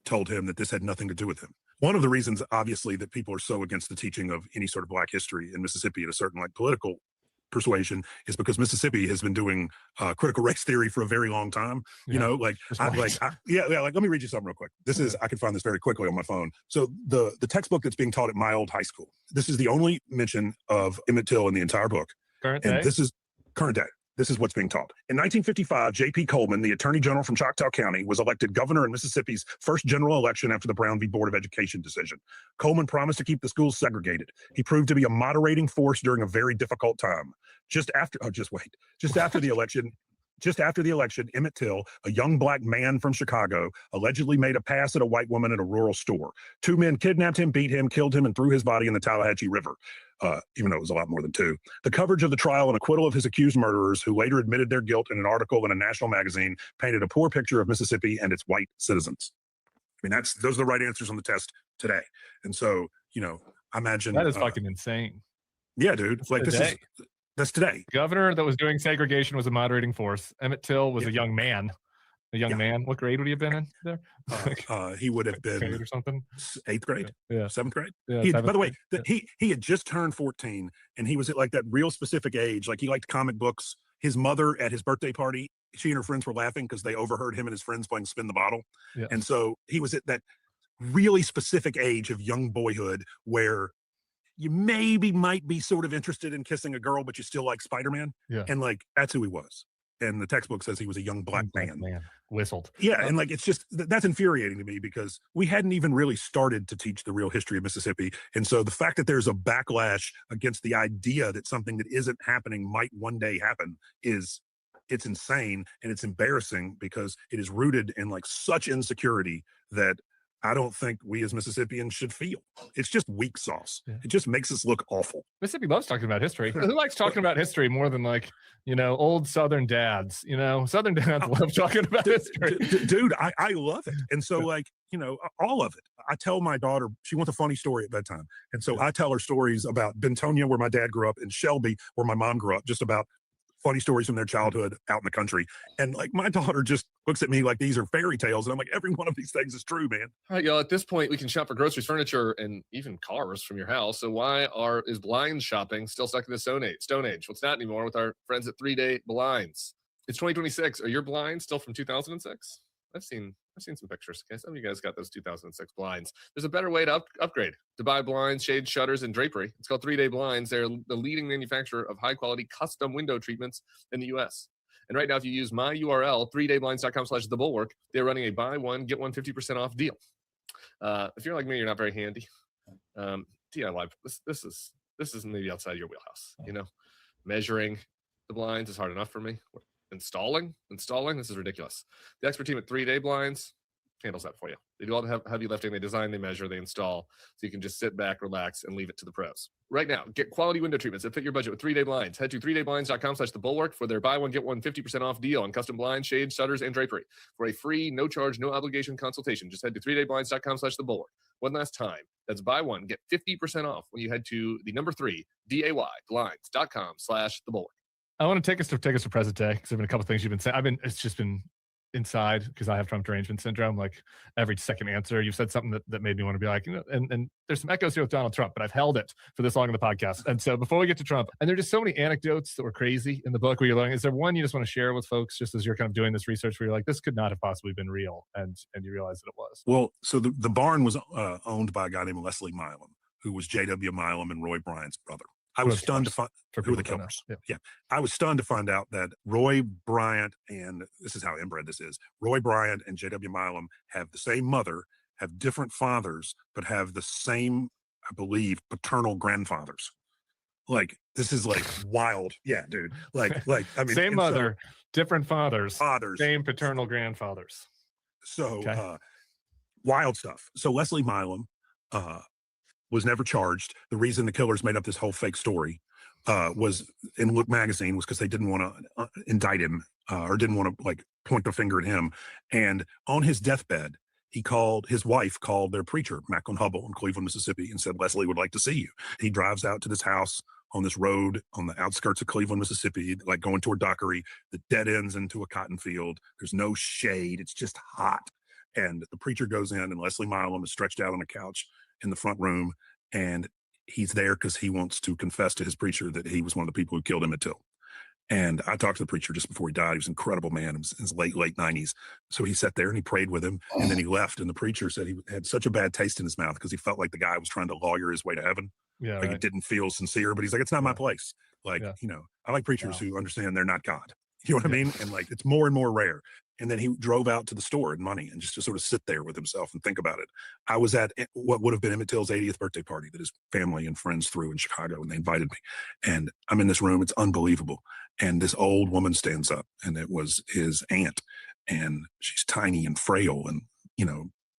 told him that this had nothing to do with him. One of the reasons, obviously, that people are so against the teaching of any sort of Black history in Mississippi at a certain political persuasion is because Mississippi has been doing critical race theory for a very long time. Yeah. Let me read you something real quick. This is, I can find this very quickly on my phone. So the textbook that's being taught at my old high school, this is the only mention of Emmit Till in the entire book. Current And day? this is current day. This is what's being taught. In 1955, J.P. Coleman, the attorney general from Choctaw County, was elected governor in Mississippi's first general election after the Brown v. Board of Education decision. Coleman promised to keep the schools segregated. He proved to be a moderating force during a very difficult time. Just after the election, Emmit Till, a young Black man from Chicago, allegedly made a pass at a white woman at a rural store. Two men kidnapped him, beat him, killed him, and threw his body in the Tallahatchie River, even though it was a lot more than two. The coverage of the trial and acquittal of his accused murderers, who later admitted their guilt in an article in a national magazine, painted a poor picture of Mississippi and its white citizens. I mean, those are the right answers on the test today. And so, I imagine that is fucking insane. Yeah, dude. That's today. Governor that was doing segregation was a moderating force. Emmit Till was a young man. Man. What grade would he have been in there? He would have been or something. 8th grade, yeah, 7th grade. Yeah, By the way, he had just turned 14, and he was at that real specific age. Like, he liked comic books. His mother at his birthday party, she and her friends were laughing because they overheard him and his friends playing Spin the Bottle. Yeah. And so he was at that really specific age of young boyhood where you might be sort of interested in kissing a girl, but you still like Spider-Man. Yeah. And that's who he was. And the textbook says he was a young Black man. Whistled. Yeah. And it's just, that's infuriating to me because we hadn't even really started to teach the real history of Mississippi. And so the fact that there's a backlash against the idea that something that isn't happening might one day happen it's insane. And it's embarrassing because it is rooted in such insecurity that I don't think we as Mississippians should feel. It's just weak sauce. Yeah. It just makes us look awful. Mississippi loves talking about history. Who likes talking about history more than old Southern dads? Southern dads love talking about history. Dude, I love it. And so all of it. I tell my daughter, she wants a funny story at bedtime. And so I tell her stories about Bentonia, where my dad grew up, and Shelby, where my mom grew up, just about funny stories from their childhood out in the country. And my daughter just looks at me like these are fairy tales. And I'm like, every one of these things is true, man. All right, y'all. At this point, we can shop for groceries, furniture, and even cars from your house. So why is blind shopping still stuck in the Stone Age? Well, it's not anymore with our friends at 3 Day Blinds. It's 2026. Are your blinds still from 2006? I've seen some pictures. Okay, some of you guys got those 2006 blinds. There's a better way to upgrade. To buy blinds, shades, shutters, and drapery. It's called 3 Day Blinds. They're the leading manufacturer of high-quality custom window treatments in the U.S. And right now, if you use my URL, 3dayblinds.com/thebulwark, they're running a buy one, get one 50% off deal. If you're like me, you're not very handy. DIY, this is maybe outside your wheelhouse. Measuring the blinds is hard enough for me. Installing, this is ridiculous. The expert team at 3 Day Blinds handles that for you. They do all the heavy lifting. They design, they measure, they install, so you can just sit back, relax, and leave it to the pros. Right now, get quality window treatments that fit your budget with 3 Day Blinds. Head to 3dayblinds.com/thebulwark for their buy one, get one 50% off deal on custom blinds, shades, shutters, and drapery. For a free, no charge, no obligation consultation, just head to 3dayblinds.com/thebulwark. One last time, that's buy one, get 50% off when you head to the number 3, DAY, blinds.com/thebulwark. I want to take us to present day because there've been a couple things you've been saying. It's just been inside because I have Trump derangement syndrome. Like every second answer, you've said something that made me want to be like, and there's some echoes here with Donald Trump, but I've held it for this long in the podcast. And so before we get to Trump, and there are just so many anecdotes that were crazy in the book where you're learning. Is there one you just want to share with folks just as you're kind of doing this research where you're like, this could not have possibly been real, and you realize that it was? Well, so the barn was owned by a guy named Leslie Milam, who was J.W. Milam and Roy Bryant's brother. I was stunned to find who were the killers. Yeah. I was stunned to find out that Roy Bryant, and this is how inbred this is, Roy Bryant and J.W. Milam have the same mother, have different fathers, but have the same, I believe, paternal grandfathers. Like, this is like wild. Yeah, dude. Like, I mean, same mother, different fathers, fathers, same paternal grandfathers. So wild stuff. So Leslie Milam was never charged. The reason the killers made up this whole fake story was in Look magazine was because they didn't want to indict him or didn't want to like point the finger at him. And on his deathbed, his wife called their preacher, Macklin Hubble in Cleveland, Mississippi, and said, Leslie would like to see you. He drives out to this house on this road on the outskirts of Cleveland, Mississippi, like going toward Dockery. The dead ends into a cotton field. There's no shade. It's just hot. And the preacher goes in, and Leslie Milam is stretched out on a couch in the front room, and he's there because he wants to confess to his preacher that he was one of the people who killed Emmit Till. And I talked to the preacher just before he died. He was an incredible man. He was in his late 90s. So he sat there and he prayed with him, and then he left. And the preacher said he had such a bad taste in his mouth because he felt like the guy was trying to lawyer his way to heaven. Yeah, like it didn't feel sincere, but he's like, it's not my place. Like, I like preachers who understand they're not God. You know what I mean? And like, it's more and more rare. And then he drove out to the store in money and just to sort of sit there with himself and think about it. I was at what would have been Emmit Till's 80th birthday party that his family and friends threw in Chicago, and they invited me. And I'm in this room. It's unbelievable. And this old woman stands up, and it was his aunt. And she's tiny and frail and,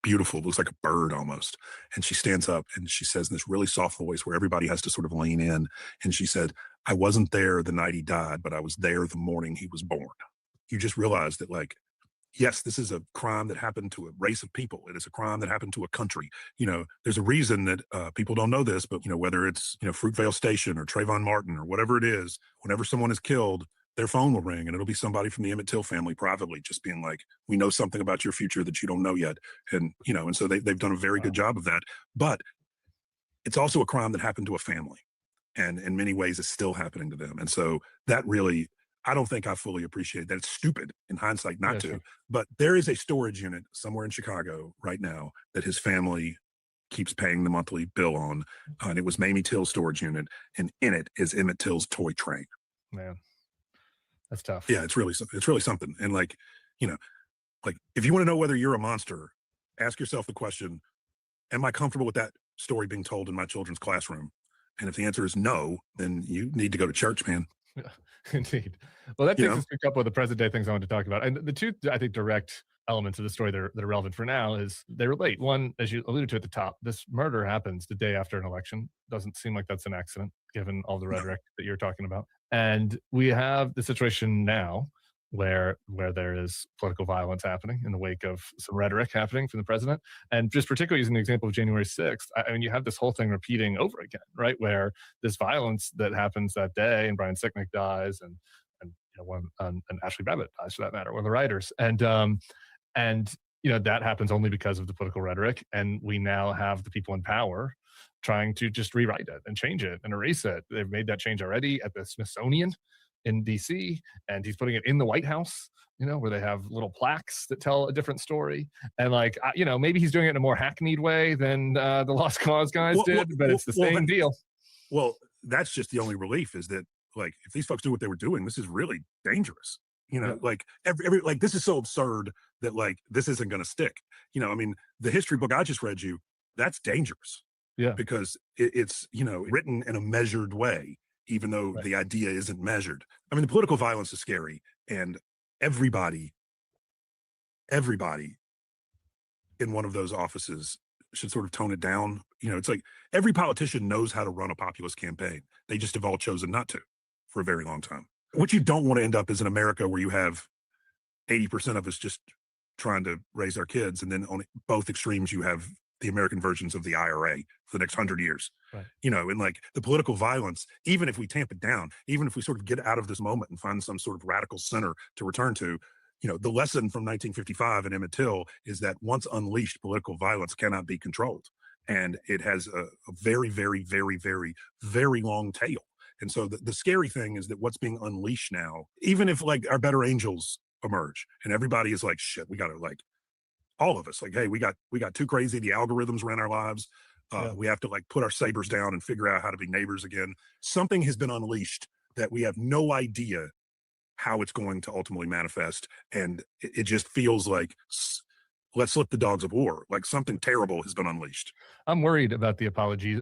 beautiful, looks like a bird almost. And she stands up and she says in this really soft voice where everybody has to sort of lean in. And she said, I wasn't there the night he died, but I was there the morning he was born. You just realize that, like, yes, this is a crime that happened to a race of people. It is a crime that happened to a country. There's a reason that people don't know this, but, whether it's, Fruitvale Station or Trayvon Martin or whatever it is, whenever someone is killed, their phone will ring and it'll be somebody from the Emmit Till family privately just being like, we know something about your future that you don't know yet. And, and so they've done a very good job of that. But it's also a crime that happened to a family, and in many ways is still happening to them. And so that really, I don't think I fully appreciate that. It's stupid in hindsight not to, but there is a storage unit somewhere in Chicago right now that his family keeps paying the monthly bill on. And it was Mamie Till's storage unit, and in it is Emmit Till's toy train. Man, that's tough. Yeah, it's really something. And like if you want to know whether you're a monster, ask yourself the question, am I comfortable with that story being told in my children's classroom? And if the answer is no, then you need to go to church, man. Indeed. Well, that takes us to a couple of the present day things I wanted to talk about. And the two, I think, direct elements of the story that are relevant for now is they relate. One, as you alluded to at the top, this murder happens the day after an election. Doesn't seem like that's an accident, given all the rhetoric that you're talking about. And we have the situation now where there is political violence happening in the wake of some rhetoric happening from the president. And just particularly using the example of January 6th, I mean, you have this whole thing repeating over again, right? Where this violence that happens that day, and Brian Sicknick dies, and Ashley Babbitt dies for that matter, one of the writers. And that happens only because of the political rhetoric. And we now have the people in power trying to just rewrite it and change it and erase it. They've made that change already at the Smithsonian in DC, and he's putting it in the White House, where they have little plaques that tell a different story. And maybe he's doing it in a more hackneyed way than the Lost Cause guys did, but it's the same deal. Well, that's just the only relief, is that like, if these folks do what they were doing, this is really dangerous. Like every like, this is so absurd that like, this isn't going to stick. I mean, the history book I just read you, that's dangerous. Yeah. Because it's, written in a measured way, even though the idea isn't measured. I mean, the political violence is scary, and everybody in one of those offices should sort of tone it down. It's like every politician knows how to run a populist campaign. They just have all chosen not to for a very long time. What you don't want to end up is in America where you have 80% of us just trying to raise our kids, and then on both extremes you have the American versions of the IRA for the next 100 years. Right. You know, and like the political violence, even if we tamp it down, even if we sort of get out of this moment and find some sort of radical center to return to, you know, the lesson from 1955 and Emmit Till is that once unleashed, political violence cannot be controlled. And it has a very, very, very, very, very long tail. And so the scary thing is that what's being unleashed now, even if like our better angels emerge and everybody is like, shit, we got to like, all of us, like, hey, we got too crazy. The algorithms ran our lives. We have to like put our sabers down and figure out how to be neighbors again. Something has been unleashed that we have no idea how it's going to ultimately manifest. And it just feels like, let's slip the dogs of war. Like something terrible has been unleashed. I'm worried about the apologia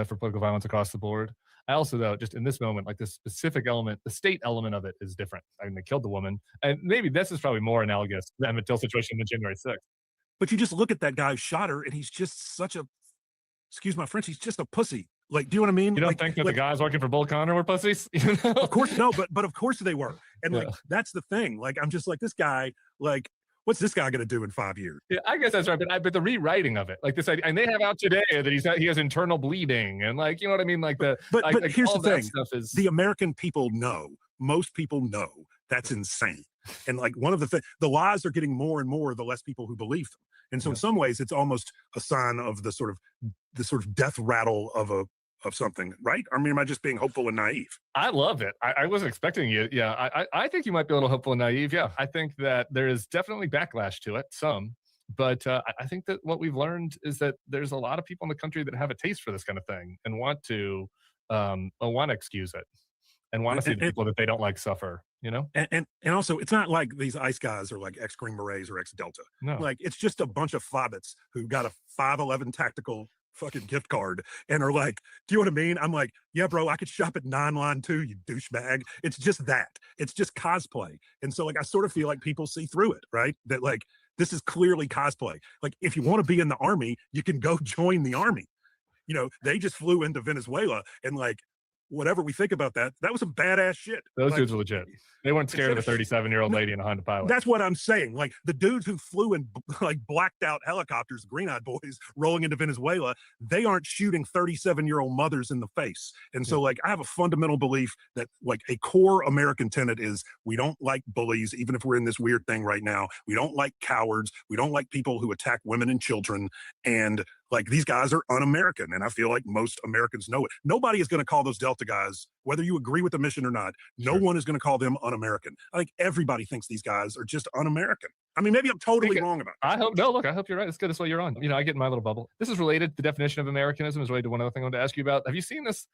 for political violence across the board. I also, though, just in this moment, like this specific element, the state element of it is different. I mean, they killed the woman. And maybe this is probably more analogous to the Emmit Till situation than January 6th. But you just look at that guy who shot her and he's just such a, excuse my French, he's just a pussy. Like, do you know what I mean? You don't like, think that the guys working for Bull Connor were pussies? You know? Of course, no, but of course they were. And like, that's the thing. Like, I'm just like, this guy, like, what's this guy going to do in 5 years? Yeah, I guess that's right. But the rewriting of it, like this idea, and they have out today that he has internal bleeding, and like, you know what I mean? Like but like here's all the that thing: stuff is the American people know. Most people know that's insane. And like one of the things, the lies are getting more and more the less people who believe them. And so in some ways, it's almost a sign of the sort of death rattle of something, right? I mean, am I just being hopeful and naive? I love it. I wasn't expecting you. Yeah, I think you might be a little hopeful and naive. Yeah, I think that there is definitely backlash to it, some. But I think that what we've learned is that there's a lot of people in the country that have a taste for this kind of thing and want to excuse it and want to see the people that they don't like suffer, you know? And also, it's not like these ICE guys are like ex-Green Berets or ex-Delta. No. Like, it's just a bunch of fobbits who got a 511 tactical fucking gift card and are like, do you know what I mean? I'm like, yeah, bro, I could shop at 9 Line too, you douchebag. It's just that. It's just cosplay. And so like, I sort of feel like people see through it, right? That like, this is clearly cosplay. Like, if you want to be in the army, you can go join the army. You know, they just flew into Venezuela and like, whatever we think about that, that was some badass shit. Those like, dudes were legit. They weren't scared of a 37-year-old lady in a Honda Pilot. That's what I'm saying. Like the dudes who flew in like blacked out helicopters, green-eyed boys rolling into Venezuela, they aren't shooting 37-year-old mothers in the face. And so like I have a fundamental belief that like a core American tenet is we don't like bullies, even if we're in this weird thing right now. We don't like cowards. We don't like people who attack women and children. And like these guys are un-American. And I feel like most Americans know it. Nobody is going to call those Delta guys, whether you agree with the mission or not, no one is going to call them un-American. I think everybody thinks these guys are just un-American. I mean, maybe I'm totally wrong about it. I hope you're right. It's good. That's what you're on. You know, I get in my little bubble. This is related. The definition of Americanism is related to one other thing I wanted to ask you about. Have you seen this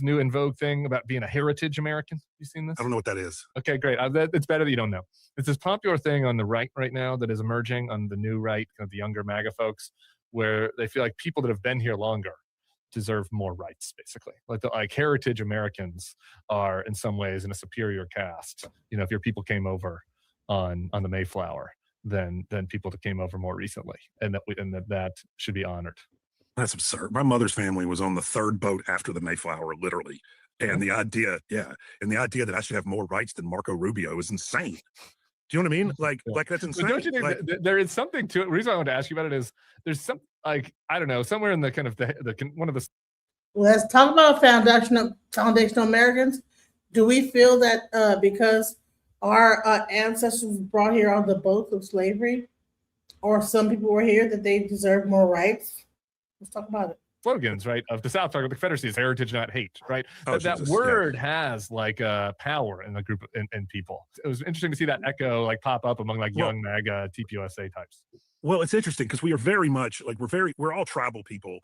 new in vogue thing about being a heritage American? You seen this? I don't know what that is. Okay, great. It's better that you don't know. It's this popular thing on the right now that is emerging on the new right, kind of the younger MAGA folks, where they feel like people that have been here longer deserve more rights, basically. Like heritage Americans are in some ways in a superior caste. You know, if your people came over on the Mayflower than people that came over more recently, and that should be honored. That's absurd. My mother's family was on the 3rd boat after the Mayflower, literally. And the idea, that I should have more rights than Marco Rubio is insane. Do you know what I mean? Like that's insane. But don't you think that there is something to it? The reason I wanted to ask you about it is there's some, like, I don't know, somewhere in the kind of the one of the. Let's talk about foundational Americans. Do we feel that because our ancestors were brought here on the boats of slavery, or some people were here, that they deserve more rights? Let's talk about it. Slogans, right, of the South, the Confederacy is heritage, not hate, right? That word has like power in the group and people. It was interesting to see that echo like pop up among like young MAGA TPUSA types. Well, it's interesting because we are very much like we're all tribal people.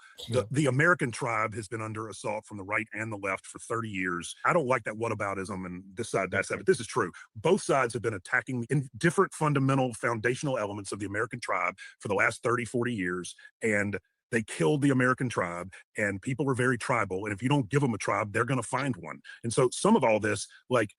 The American tribe has been under assault from the right and the left for 30 years. I don't like that whataboutism and this side, that side, but this is true. Both sides have been attacking in different fundamental foundational elements of the American tribe for the last 30, 40 years. And they killed the American tribe, and people are very tribal. And if you don't give them a tribe, they're going to find one. And so some of all this, like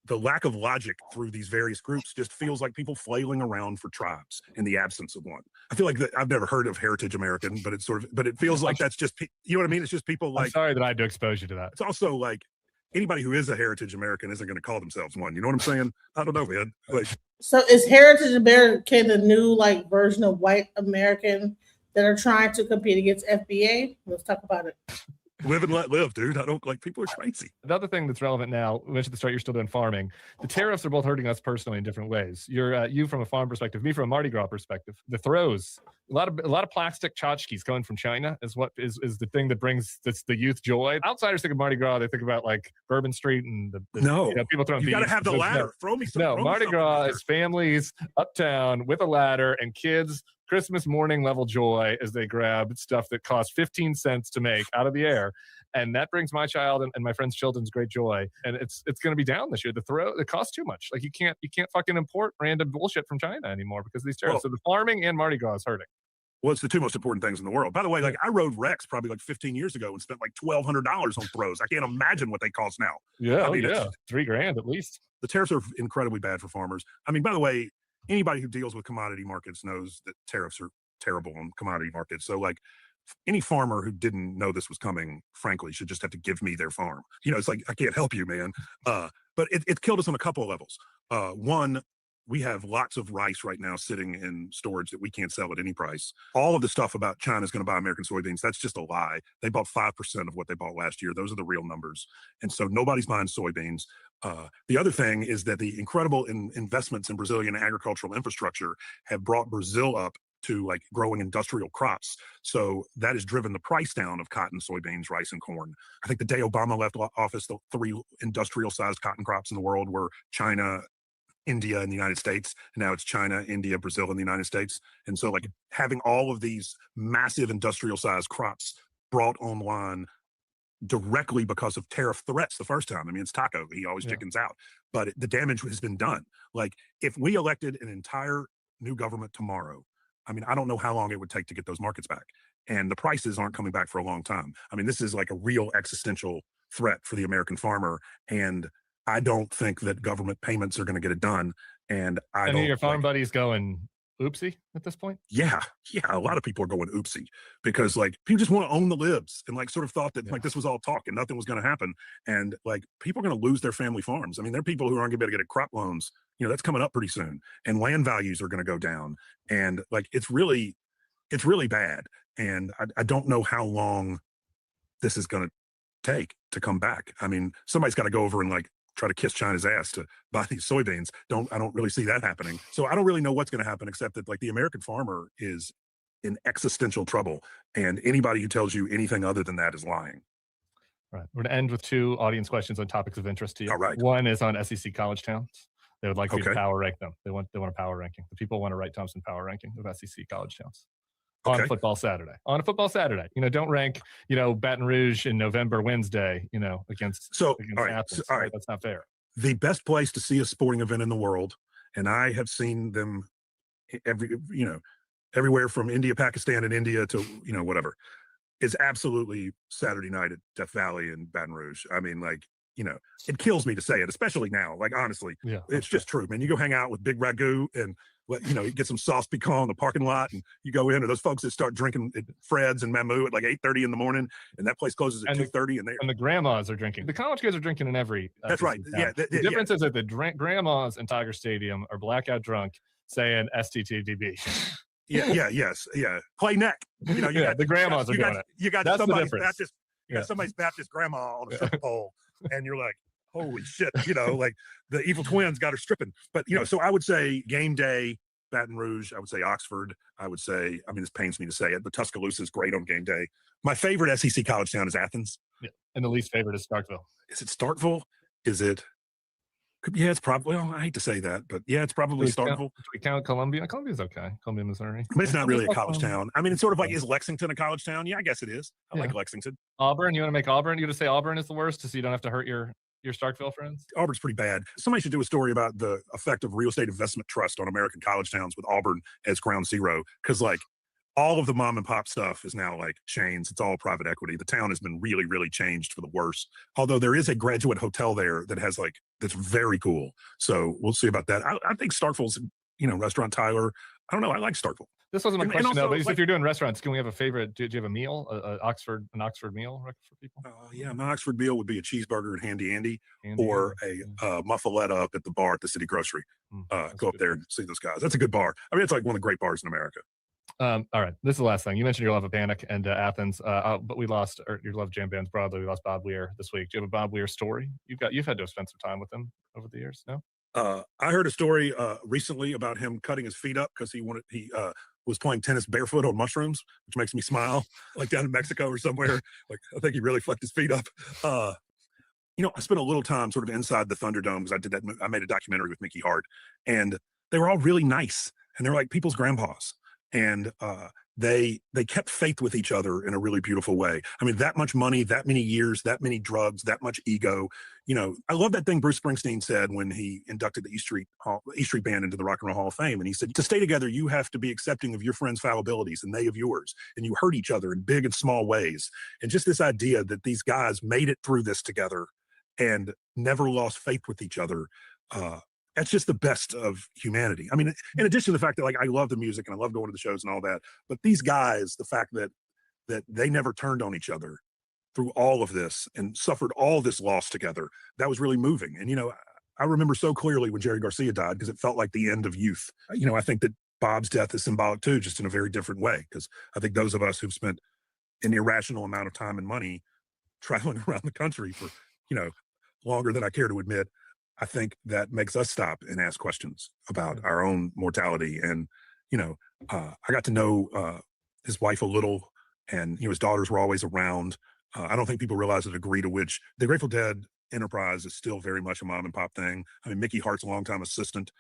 the lack of logic through these various groups, just feels like people flailing around for tribes in the absence of one. I feel like that I've never heard of heritage American, but it's but it feels like that's just, you know what I mean? It's just people like. I'm sorry that I had to expose you to that. It's also like anybody who is a heritage American isn't going to call themselves one. You know what I'm saying? I don't know, man. Like, so is heritage American the new like version of white American that are trying to compete against FBA. Let's talk about it. Live and let live, dude. I don't like people are crazy. Another thing that's relevant now, we mentioned at the start, you're still doing farming. The tariffs are both hurting us personally in different ways. You from a farm perspective, me from a Mardi Gras perspective. The throws, a lot of plastic tchotchkes coming from China is what is the thing that brings the youth joy. Outsiders think of Mardi Gras, they think about like Bourbon Street and people throwing. You got to have the ladder. Throw me some. No, Mardi Gras is families uptown with a ladder and kids. Christmas morning level joy as they grab stuff that costs 15 cents to make out of the air. And that brings my child and my friends' children's great joy. And it's going to be down this year. It costs too much. Like you can't fucking import random bullshit from China anymore because of these tariffs. So the farming and Mardi Gras is hurting. Well, it's the two most important things in the world. By the way, like I rode Rex probably like 15 years ago and spent like $1,200 on throws. I can't imagine what they cost now. Yeah, I mean, $3,000 at least. The tariffs are incredibly bad for farmers. I mean, by the way, anybody who deals with commodity markets knows that tariffs are terrible on commodity markets. So like any farmer who didn't know this was coming, frankly, should just have to give me their farm. You know, it's like, I can't help you, man. But it killed us on a couple of levels. One, we have lots of rice right now sitting in storage that we can't sell at any price. All of the stuff about China's going to buy American soybeans, that's just a lie. They bought 5% of what they bought last year. Those are the real numbers. And so nobody's buying soybeans. The other thing is that the incredible investments in Brazilian agricultural infrastructure have brought Brazil up to like growing industrial crops. So that has driven the price down of cotton, soybeans, rice, and corn. I think the day Obama left office, the 3 industrial sized cotton crops in the world were China, India, and the United States. And now it's China, India, Brazil, and the United States. And so like having all of these massive industrial sized crops brought online directly because of tariff threats the first time. I mean, it's Taco. He always chickens out. But the damage has been done. Like if we elected an entire new government tomorrow, I mean, I don't know how long it would take to get those markets back. And the prices aren't coming back for a long time. I mean, this is like a real existential threat for the American farmer. And I don't think that government payments are going to get it done. And I don't. Your farm buddies going oopsie at this point? Yeah. A lot of people are going oopsie because like people just want to own the libs and like sort of thought that like this was all talk and nothing was going to happen. And like people are going to lose their family farms. I mean, there are people who aren't going to be able to get crop loans. You know, that's coming up pretty soon, and land values are going to go down. And like, it's really bad. And I don't know how long this is going to take to come back. I mean, somebody's got to go over and like try to kiss China's ass to buy these soybeans. I don't really see that happening. So I don't really know what's going to happen, except that like the American farmer is in existential trouble. And anybody who tells you anything other than that is lying. Right. We're going to end with 2 audience questions on topics of interest to you. All right. One is on SEC college towns. They would like you to Okay. power rank them. They want a power ranking. The people want to write Thompson power ranking of SEC college towns on football Saturday. On a football Saturday, you know, don't rank, you know, Baton Rouge in November Wednesday, you know, against all right, Athens. all right. That's not fair. The best place to see a sporting event in the world, and I have seen them everywhere from India, Pakistan, and India to, you know, whatever, is absolutely Saturday night at Death Valley and Baton Rouge. I mean, like, you know, it kills me to say it, especially now. Like, honestly, it's just true, man. You go hang out with Big Ragu and, you know, you get some sauce piquant in the parking lot, and you go in, or those folks that start drinking at Fred's and Mamu at like 8:30 in the morning, and that place closes at 2:30, and the grandmas are drinking. The college kids are drinking in every. That's right. Yeah. The difference is that the grandmas in Tiger Stadium are blackout drunk saying STTDB. Yes. Play neck. You know, you got the grandmas are doing it. You got That's somebody's the difference. Baptist. You got somebody's Baptist grandma on a stripper pole, and you're like, holy shit, you know, like the evil twins got her stripping. But, you know, so I would say game day, Baton Rouge. I would say Oxford. I would say, I mean, this pains me to say it, but Tuscaloosa is great on game day. My favorite SEC college town is Athens. Yeah. And the least favorite is Starkville. Is it Starkville? Is it? Yeah, it's probably, well, I hate to say that, but yeah, it's probably Starkville. Do we count Columbia? Columbia's okay. Columbia, Missouri. But it's not really a college town. I mean, it's sort of like, is Lexington a college town? Yeah, I guess it is. I like Lexington. Auburn, you want to make Auburn? You want to say Auburn is the worst so you don't have to hurt your Starkville friends? Auburn's pretty bad. Somebody should do a story about the effect of real estate investment trust on American college towns with Auburn as ground zero. Because like all of the mom and pop stuff is now like chains. It's all private equity. The town has been really, really changed for the worse. Although there is a graduate hotel there that has like, that's very cool. So we'll see about that. I think Starkville's, you know, Restaurant Tyler. I don't know. I like Starkville. This wasn't my And question also, though, but like- if you're doing restaurants, can we have a favorite? Do you have a meal, an Oxford meal for people? Yeah, my Oxford meal would be a cheeseburger and Handy Andy, Handy or a muffaletta up at the bar at the City Grocery. Go up there and see those guys. That's a good bar. I mean, it's like one of the great bars in America. All right, this is the last thing. You mentioned your love of Panic and Athens, but we lost, or your love of jam bands broadly. We lost Bob Weir this week. Do you have a Bob Weir story? You've had to have spent some time with him over the years, no? I heard a story recently about him cutting his feet up because he was playing tennis barefoot on mushrooms, which makes me smile. Like down in Mexico or somewhere. Like I think he really fucked his feet up. I spent a little time sort of inside the Thunderdome because I made a documentary with Mickey Hart, and they were all really nice, and they were like people's grandpas, and they kept faith with each other in a really beautiful way. I mean, that much money, that many years, that many drugs, that much ego. I love that thing Bruce Springsteen said when he inducted the E Street Band into the Rock and Roll Hall of Fame. And he said, to stay together, you have to be accepting of your friends' fallibilities and they of yours. And you hurt each other in big and small ways. And just this idea that these guys made it through this together and never lost faith with each other. That's just the best of humanity. I mean, in addition to the fact that I love the music and I love going to the shows and all that, but these guys, the fact that they never turned on each other through all of this and suffered all this loss together, that was really moving. And, I remember so clearly when Jerry Garcia died because it felt like the end of youth. I think that Bob's death is symbolic too, just in a very different way. Because I think those of us who've spent an irrational amount of time and money traveling around the country for, longer than I care to admit, I think that makes us stop and ask questions about our own mortality. And, I got to know his wife a little, and his daughters were always around. I don't think people realize the degree to which the Grateful Dead enterprise is still very much a mom and pop thing. I mean, Mickey Hart's longtime assistant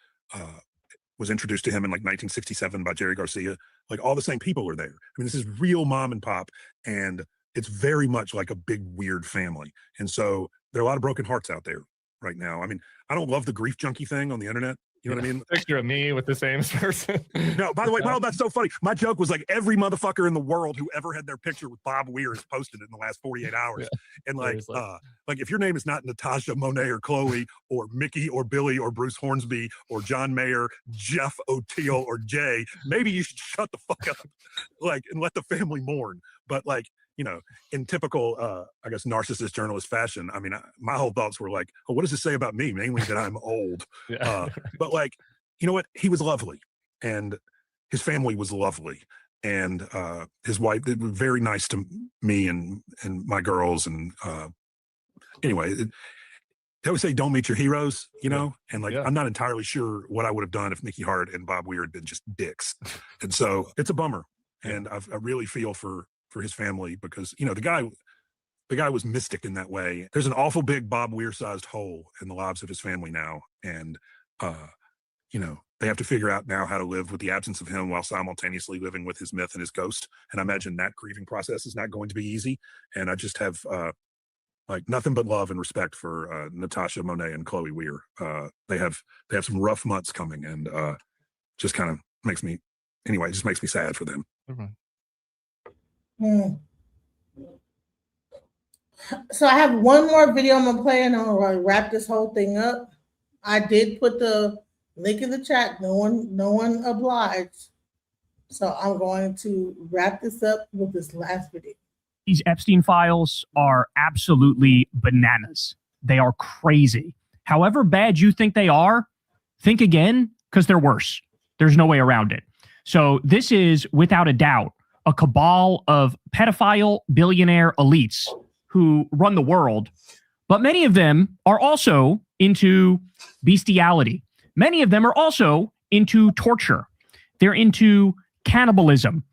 was introduced to him in 1967 by Jerry Garcia. All the same people are there. I mean, this is real mom and pop, and it's very much like a big, weird family. And so there are a lot of broken hearts out there right now. I mean, I don't love the grief junkie thing on the internet. You know what I mean? Picture of me with the same person. No, by the way, that's so funny. My joke was every motherfucker in the world who ever had their picture with Bob Weir has posted it in the last 48 hours. Yeah, and if your name is not Natasha, Monet, or Chloe, or Mickey, or Billy, or Bruce Hornsby, or John Mayer, Jeff O'Teal, or Jay, maybe you should shut the fuck up, and let the family mourn. But in typical, I guess, narcissist journalist fashion, I mean, my whole thoughts were oh, what does this say about me? Mainly that I'm old. Yeah. But you know what? He was lovely, and his family was lovely, and his wife, they were very nice to me and my girls. And anyway, they always say, don't meet your heroes, and I'm not entirely sure what I would have done if Mickey Hart and Bob Weir had been just dicks. And so it's a bummer. And I really feel for his family because, the guy was mystic in that way. There's an awful big Bob Weir sized hole in the lives of his family now. And, they have to figure out now how to live with the absence of him while simultaneously living with his myth and his ghost. And I imagine that grieving process is not going to be easy. And I just have, nothing but love and respect for Natasha, Monet, and Chloe Weir. They have some rough months coming, and just kind of makes me sad for them. So I have one more video I'm gonna play, and I'm gonna wrap this whole thing up. I did put the link in the chat. No one obliged. So I'm going to wrap this up with this last video. These Epstein files are absolutely bananas. They are crazy. However bad you think they are, think again, because they're worse. There's no way around it. So this is, without a doubt, a cabal of pedophile billionaire elites who run the world. But many of them are also into bestiality. Many of them are also into torture. They're into cannibalism.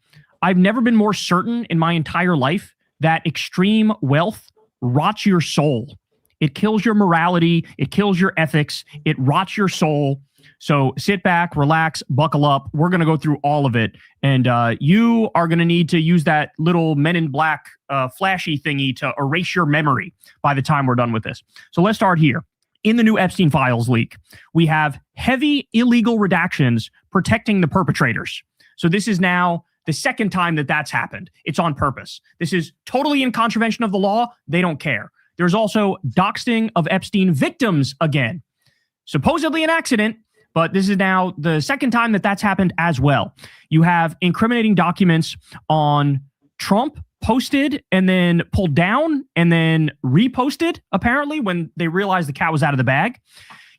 I've never been more certain in my entire life that extreme wealth rots your soul. It kills your morality. It kills your ethics. It rots your soul. So sit back, relax, buckle up. We're going to go through all of it. And you are going to need to use that little Men in Black flashy thingy to erase your memory by the time we're done with this. So let's start here. In the new Epstein files leak, we have heavy illegal redactions protecting the perpetrators. So this is now the second time that that's happened. It's on purpose. This is totally in contravention of the law. They don't care. There's also doxing of Epstein victims again. Supposedly an accident, but this is now the second time that that's happened as well. You have incriminating documents on Trump posted and then pulled down and then reposted, apparently, when they realized the cat was out of the bag.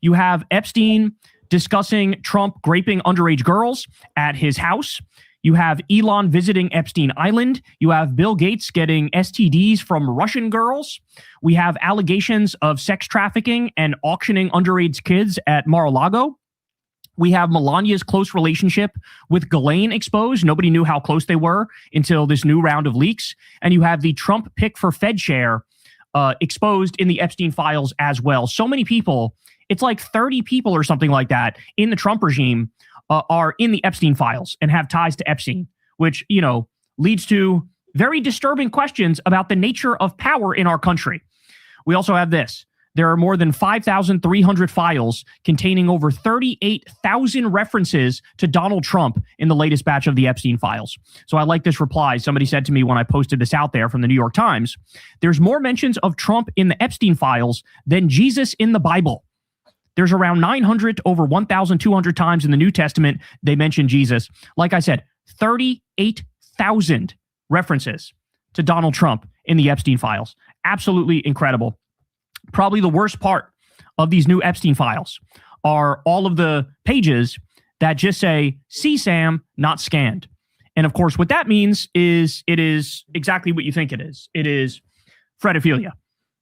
You have Epstein discussing Trump raping underage girls at his house. You have Elon visiting Epstein Island. You have Bill Gates getting STDs from Russian girls. We have allegations of sex trafficking and auctioning underage kids at Mar-a-Lago. We have Melania's close relationship with Ghislaine exposed. Nobody knew how close they were until this new round of leaks. And you have the Trump pick for Fed chair exposed in the Epstein files as well. So many people, it's like 30 people or something like that in the Trump regime are in the Epstein files and have ties to Epstein, which, you know, leads to very disturbing questions about the nature of power in our country. We also have this. There are more than 5,300 files containing over 38,000 references to Donald Trump in the latest batch of the Epstein files. So I like this reply. Somebody said to me when I posted this out there from the New York Times, there's more mentions of Trump in the Epstein files than Jesus in the Bible. There's around 900 to over 1,200 times in the New Testament they mention Jesus. Like I said, 38,000 references to Donald Trump in the Epstein files. Absolutely incredible. Probably the worst part of these new Epstein files are all of the pages that just say CSAM not scanned. And of course, what that means is it is exactly what you think it is. It is pedophilia.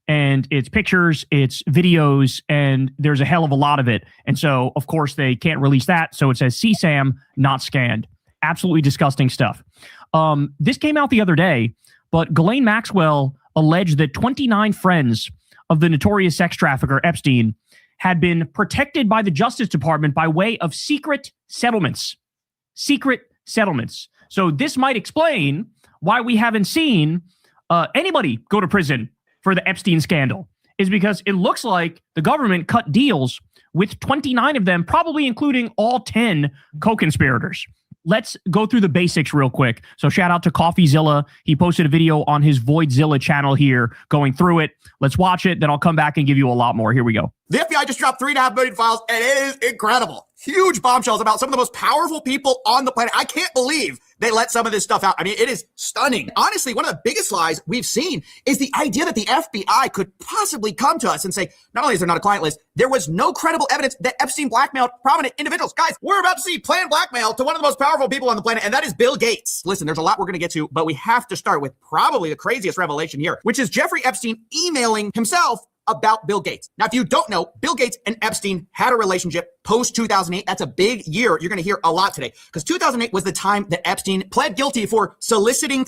And it's pictures, it's videos, and there's a hell of a lot of it. And so, of course, they can't release that. So it says CSAM not scanned. Absolutely disgusting stuff. This came out the other day, but Ghislaine Maxwell alleged that 29 friends of the notorious sex trafficker Epstein had been protected by the Justice Department by way of secret settlements. Secret settlements. So this might explain why we haven't seen anybody go to prison for the Epstein scandal, is because it looks like the government cut deals with 29 of them, probably including all 10 co-conspirators. Let's go through the basics real quick. So shout out to CoffeeZilla. He posted a video on his Voidzilla channel here going through it. Let's watch it. Then I'll come back and give you a lot more. Here we go. The FBI just dropped 3.5 million files, and it is incredible. Huge bombshells about some of the most powerful people on the planet. I can't believe they let some of this stuff out. I mean, it is stunning. Honestly, one of the biggest lies we've seen is the idea that the FBI could possibly come to us and say, not only is there not a client list, there was no credible evidence that Epstein blackmailed prominent individuals. Guys, we're about to see planned blackmail to one of the most powerful people on the planet, and that is Bill Gates. Listen, there's a lot we're going to get to, but we have to start with probably the craziest revelation here, which is Jeffrey Epstein emailing himself about Bill Gates. Now, if you don't know, Bill Gates and Epstein had a relationship post-2008. That's a big year. You're going to hear a lot today because 2008 was the time that Epstein pled guilty for soliciting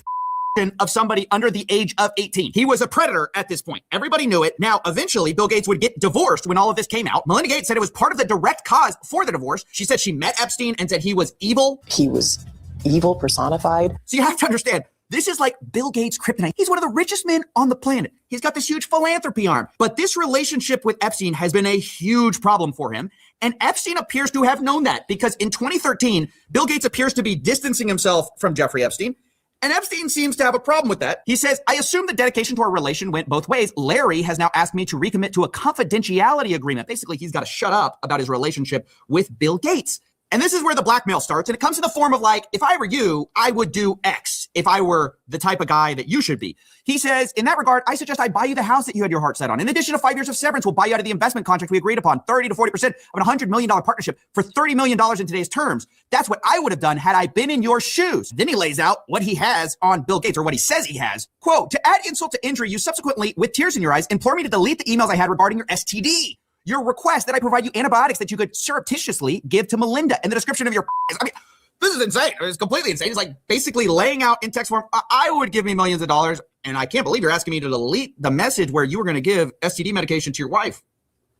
of somebody under the age of 18. He was a predator at this point. Everybody knew it. Now, eventually, Bill Gates would get divorced when all of this came out. Melinda Gates said it was part of the direct cause for the divorce. She said she met Epstein and said he was evil. He was evil personified. So you have to understand, this is like Bill Gates' kryptonite. He's one of the richest men on the planet. He's got this huge philanthropy arm. But this relationship with Epstein has been a huge problem for him. And Epstein appears to have known that because in 2013, Bill Gates appears to be distancing himself from Jeffrey Epstein. And Epstein seems to have a problem with that. He says, I assume the dedication to our relation went both ways. Larry has now asked me to recommit to a confidentiality agreement. Basically, he's got to shut up about his relationship with Bill Gates. And this is where the blackmail starts. And it comes in the form of like, if I were you, I would do X if I were the type of guy that you should be. He says, in that regard, I suggest I buy you the house that you had your heart set on. In addition to 5 years of severance, we'll buy you out of the investment contract we agreed upon, 30 to 40% of a $100 million partnership for $30 million in today's terms. That's what I would have done had I been in your shoes. Then he lays out what he has on Bill Gates, or what he says he has. Quote, to add insult to injury, you subsequently, with tears in your eyes, implore me to delete the emails I had regarding your STD. Your request that I provide you antibiotics that you could surreptitiously give to Melinda, and the description of your. I mean, this is insane. It's completely insane. It's like basically laying out in text form, I would give me millions of dollars, and I can't believe you're asking me to delete the message where you were going to give STD medication to your wife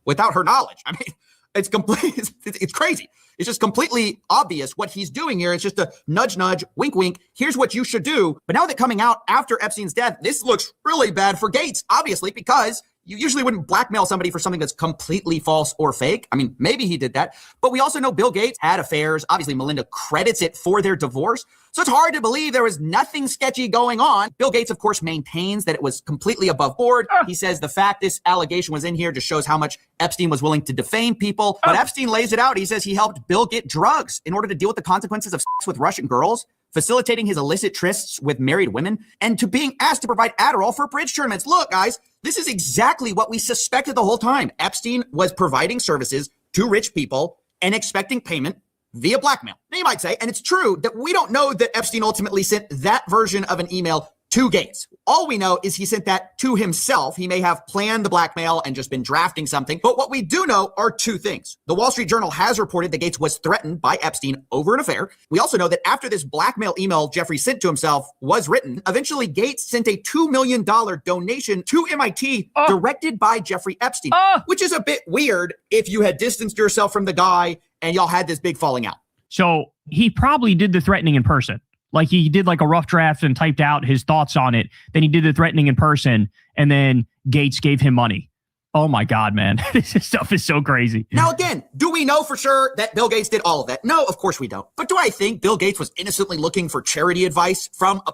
without her knowledge. I mean, it's complete. It's crazy. It's just completely obvious what he's doing here. It's just a nudge, nudge, wink, wink. Here's what you should do. But now that coming out after Epstein's death, this looks really bad for Gates, obviously, because you usually wouldn't blackmail somebody for something that's completely false or fake. I mean, maybe he did that. But we also know Bill Gates had affairs. Obviously, Melinda credits it for their divorce. So it's hard to believe there was nothing sketchy going on. Bill Gates, of course, maintains that it was completely above board. He says the fact this allegation was in here just shows how much Epstein was willing to defame people. But Epstein lays it out. He says he helped Bill get drugs in order to deal with the consequences of sex with Russian girls, facilitating his illicit trysts with married women, and to being asked to provide Adderall for bridge tournaments. Look, guys, this is exactly what we suspected the whole time. Epstein was providing services to rich people and expecting payment via blackmail. Now you might say, and it's true, that we don't know that Epstein ultimately sent that version of an email to Gates. All we know is he sent that to himself. He may have planned the blackmail and just been drafting something. But what we do know are two things. The Wall Street Journal has reported that Gates was threatened by Epstein over an affair. We also know that after this blackmail email Jeffrey sent to himself was written, eventually Gates sent a $2 million donation to MIT directed by Jeffrey Epstein, which is a bit weird if you had distanced yourself from the guy and y'all had this big falling out. So he probably did the threatening in person. Like he did like a rough draft and typed out his thoughts on it. Then he did the threatening in person, and then Gates gave him money. Oh my God, man. This stuff is so crazy. Now, again, do we know for sure that Bill Gates did all of that? No, of course we don't. But do I think Bill Gates was innocently looking for charity advice from a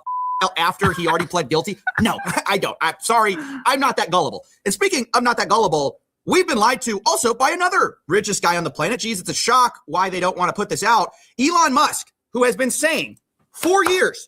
after he already pled guilty? No, I don't. I'm sorry. I'm not that gullible. And speaking of not that gullible, we've been lied to also by another richest guy on the planet. Geez, it's a shock why they don't want to put this out. Elon Musk, who has been saying for years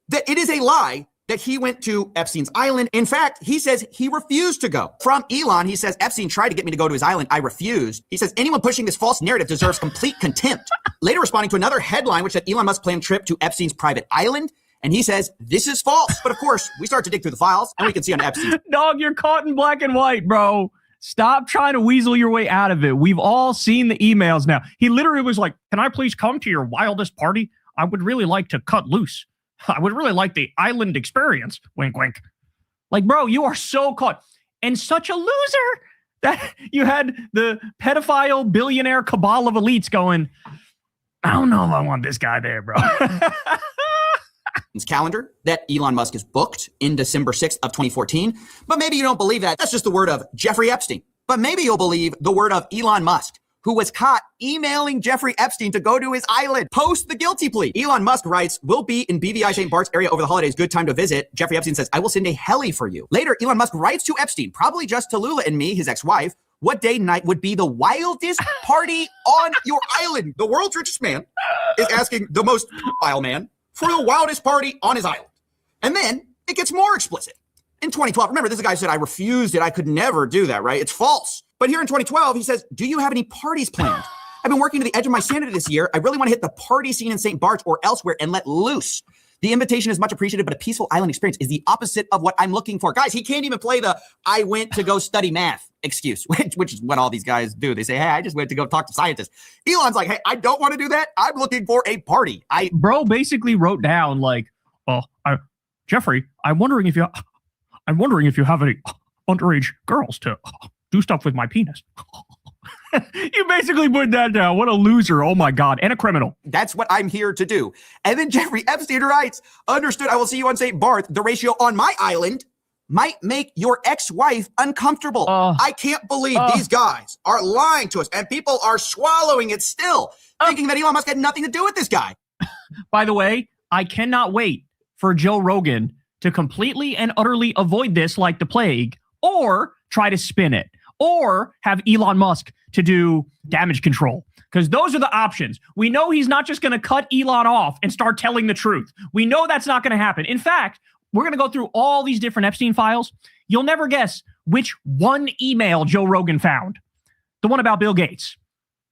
that it is a lie that he went to Epstein's island. In fact, he says he refused to go. From Elon, he says, Epstein tried to get me to go to his island. I refused. He says, anyone pushing this false narrative deserves complete contempt. Later responding to another headline, which said Elon Musk planned trip to Epstein's private island. And he says, this is false. But of course, we start to dig through the files and we can see on Epstein. Dog, you're caught in black and white, bro. Stop trying to weasel your way out of it. We've all seen the emails now. He literally was like, can I please come to your wildest party? I would really like to cut loose. I would really like the island experience. Wink, wink. Like, bro, you are so caught. And such a loser that you had the pedophile billionaire cabal of elites going, I don't know if I want this guy there, bro. Calendar that Elon Musk is booked in December 6th of 2014. But maybe you don't believe that. That's just the word of Jeffrey Epstein. But maybe you'll believe the word of Elon Musk, who was caught emailing Jeffrey Epstein to go to his island post the guilty plea. Elon Musk writes, we'll be in BVI St. Bart's area over the holidays. Good time to visit. Jeffrey Epstein says, I will send a heli for you. Later, Elon Musk writes to Epstein, probably just to Lula and me, his ex-wife, what day and night would be the wildest party on your island? The world's richest man is asking the most vile man for the wildest party on his island. And then it gets more explicit. In 2012, remember, this guy said, I refused it. I could never do that, right? It's false. But here in 2012, he says, do you have any parties planned? I've been working to the edge of my sanity this year. I really want to hit the party scene in St. Bart's or elsewhere and let loose. The invitation is much appreciated, but a peaceful island experience is the opposite of what I'm looking for. Guys, he can't even play the I went to go study math excuse, which is what all these guys do. They say, hey, I just went to go talk to scientists. Elon's like, hey, I don't want to do that. I'm looking for a party. Bro basically wrote down like, Jeffrey, I'm wondering if you have any underage girls to do stuff with my penis. You basically put that down. What a loser. Oh my God. And a criminal. That's what I'm here to do. And then Jeffrey Epstein writes, understood, I will see you on St. Barth. The ratio on my island might make your ex-wife uncomfortable. I can't believe these guys are lying to us and people are swallowing it still, thinking that Elon Musk had nothing to do with this guy. By the way, I cannot wait for Joe Rogan to completely and utterly avoid this like the plague, or try to spin it, or have Elon Musk to do damage control. Because those are the options. We know he's not just going to cut Elon off and start telling the truth. We know that's not going to happen. In fact, we're going to go through all these different Epstein files. You'll never guess which one email Joe Rogan found. The one about Bill Gates.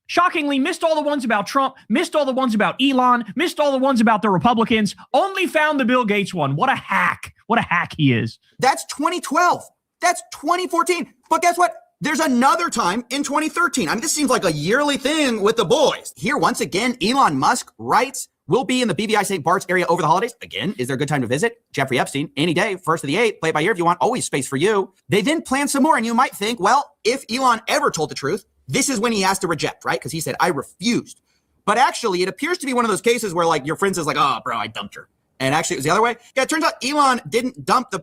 Shockingly, missed all the ones about Trump, missed all the ones about Elon, missed all the ones about the Republicans, only found the Bill Gates one. What a hack. What a hack he is. That's 2012. That's 2014. But guess what? There's another time in 2013. I mean, this seems like a yearly thing with the boys. Here, once again, Elon Musk writes, we'll be in the BVI St. Bart's area over the holidays. Again, is there a good time to visit? Jeffrey Epstein, any day, 1st of the 8th, play it by ear if you want, always space for you. They then plan some more, and you might think, well, if Elon ever told the truth, this is when he has to reject, right? Because he said, I refused. But actually, it appears to be one of those cases where, like, your friend says, like, oh, bro, I dumped her. And actually, it was the other way. Yeah, it turns out Elon didn't dump the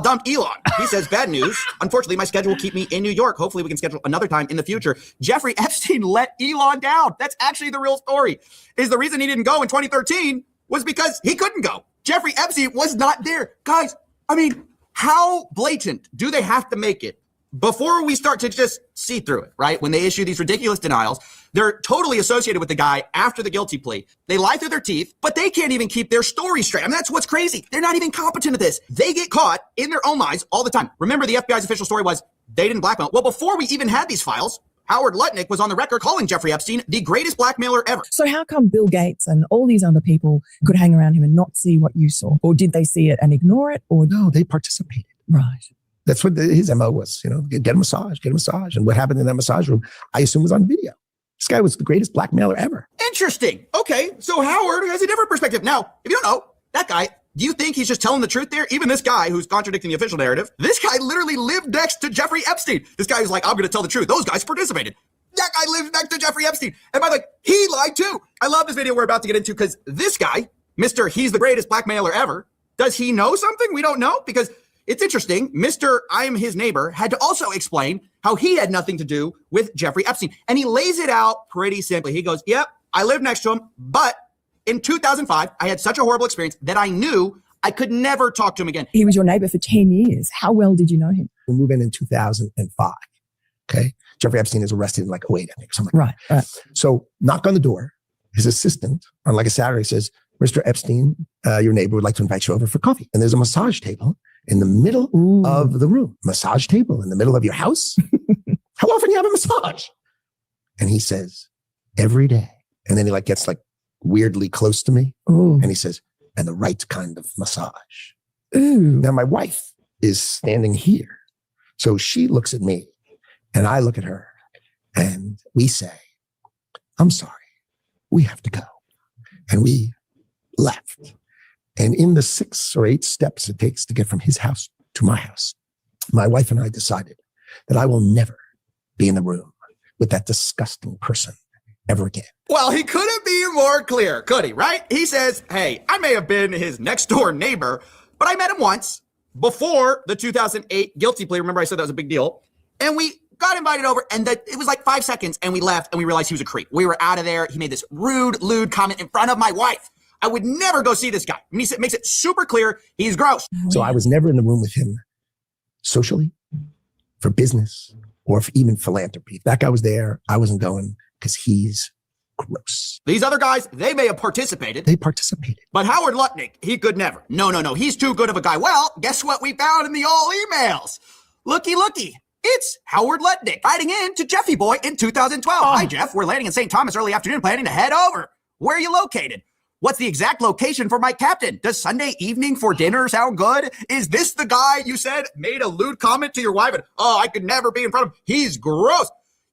dumped Elon. He says, bad news. Unfortunately, my schedule will keep me in New York. Hopefully, we can schedule another time in the future. Jeffrey Epstein let Elon down. That's actually the real story. Is the reason he didn't go in 2013 was because he couldn't go. Jeffrey Epstein was not there. Guys, I mean, how blatant do they have to make it before we start to just see through it, right? When they issue these ridiculous denials, they're totally associated with the guy after the guilty plea. They lie through their teeth, but they can't even keep their story straight. I mean, that's what's crazy. They're not even competent at this. They get caught in their own lies all the time. Remember, the FBI's official story was they didn't blackmail. Well, before we even had these files, Howard Lutnick was on the record calling Jeffrey Epstein the greatest blackmailer ever. So how come Bill Gates and all these other people could hang around him and not see what you saw? Or did they see it and ignore it? Or no, they participated. Right. That's what his MO was, get a massage, get a massage. And what happened in that massage room, I assume was on video. This guy was the greatest blackmailer ever. Interesting. Okay, so Howard has a different perspective. Now, if you don't know, that guy, do you think he's just telling the truth there? Even this guy who's contradicting the official narrative, this guy literally lived next to Jeffrey Epstein. This guy was like, I'm going to tell the truth. Those guys participated. That guy lived next to Jeffrey Epstein. And by the way, he lied too. I love this video we're about to get into because this guy, Mr. He's the greatest blackmailer ever, does he know something we don't know? Because it's interesting. Mr. I'm his neighbor had to also explain how he had nothing to do with Jeffrey Epstein. And he lays it out pretty simply. He goes, yep, I lived next to him, but in 2005, I had such a horrible experience that I knew I could never talk to him again. he was your neighbor for 10 years. How well did you know him? We move in 2005. Okay. Jeffrey Epstein is arrested in like 08, I think, something like that. Right. So knock on the door. His assistant on like a Saturday says, Mr. Epstein, your neighbor would like to invite you over for coffee. And there's a massage table in the middle of the room. Massage table in the middle of your house? How often do you have a massage? And he says, every day. And then he gets weirdly close to me. And he says, and the right kind of massage. Now my wife is standing here. So she looks at me and I look at her and we say, I'm sorry, we have to go. And we left. And in the 6 or 8 steps it takes to get from his house to my house, my wife and I decided that I will never be in the room with that disgusting person ever again. Well, he couldn't be more clear, could he, right? He says, hey, I may have been his next door neighbor, but I met him once before the 2008 guilty plea. Remember I said that was a big deal? And we got invited over and it was 5 seconds and we left and we realized he was a creep. We were out of there. He made this rude, lewd comment in front of my wife. I would never go see this guy. I mean, he makes it super clear he's gross. So I was never in the room with him socially, for business, or for even philanthropy. If that guy was there, I wasn't going because he's gross. These other guys, they may have participated. They participated. But Howard Lutnick, he could never. No. He's too good of a guy. Well, guess what we found in the old emails? Looky. It's Howard Lutnick writing in to Jeffy Boy in 2012. Hi, Jeff. We're landing in St. Thomas early afternoon, planning to head over. Where are you located? What's the exact location for my captain? Does Sunday evening for dinner sound good? Is this the guy you said made a lewd comment to your wife and, I could never be in front of him? He's gross.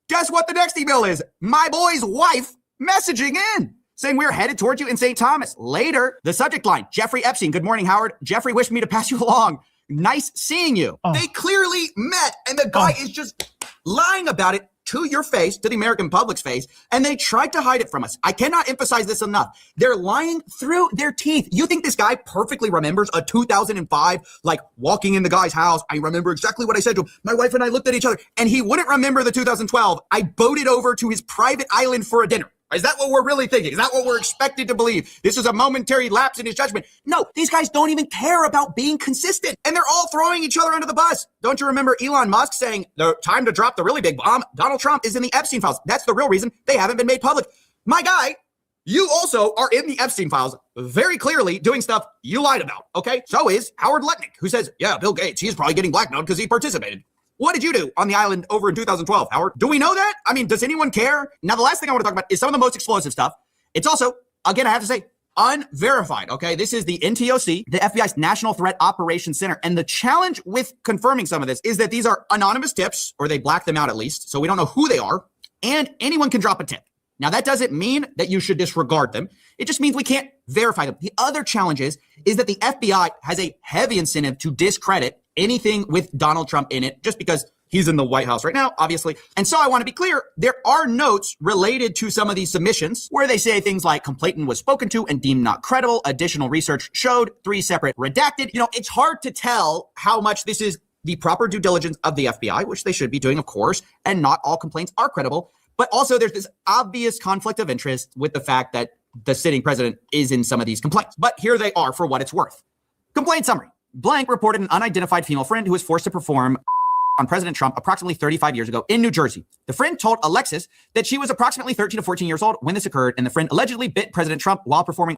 Guess what the next email is? My boy's wife messaging in, saying we're headed towards you in St. Thomas. Later, the subject line, Jeffrey Epstein. Good morning, Howard. Jeffrey wished me to pass you along. Nice seeing you. They clearly met, and the guy is just lying about it to your face, to the American public's face, and they tried to hide it from us. I cannot emphasize this enough. They're lying through their teeth. You think this guy perfectly remembers a 2005, walking in the guy's house? I remember exactly what I said to him. My wife and I looked at each other, and he wouldn't remember the 2012. I boated over to his private island for a dinner. Is that what we're really thinking? Is that what we're expected to believe? This is a momentary lapse in his judgment. No, these guys don't even care about being consistent. And they're all throwing each other under the bus. Don't you remember Elon Musk saying, the time to drop the really big bomb? Donald Trump is in the Epstein files. That's the real reason they haven't been made public. My guy, you also are in the Epstein files, very clearly doing stuff you lied about, okay? So is Howard Lutnick, who says, yeah, Bill Gates, he's probably getting blackmailed because he participated. What did you do on the island over in 2012, Howard? Do we know that? I mean, does anyone care? Now, the last thing I want to talk about is some of the most explosive stuff. It's also, again, I have to say, unverified, okay? This is the NTOC, the FBI's National Threat Operations Center. And the challenge with confirming some of this is that these are anonymous tips, or they black them out at least, so we don't know who they are, and anyone can drop a tip. Now, that doesn't mean that you should disregard them. It just means we can't verify them. The other challenge is that the FBI has a heavy incentive to discredit anything with Donald Trump in it, just because he's in the White House right now, obviously. And so I want to be clear, there are notes related to some of these submissions where they say things like complainant was spoken to and deemed not credible. Additional research showed 3 separate redacted. It's hard to tell how much this is the proper due diligence of the FBI, which they should be doing, of course, and not all complaints are credible. But also there's this obvious conflict of interest with the fact that the sitting president is in some of these complaints. But here they are for what it's worth. Complaint summary. Blank reported an unidentified female friend who was forced to perform on President Trump approximately 35 years ago in New Jersey. The friend told Alexis that she was approximately 13 to 14 years old when this occurred, and the friend allegedly bit President Trump while performing.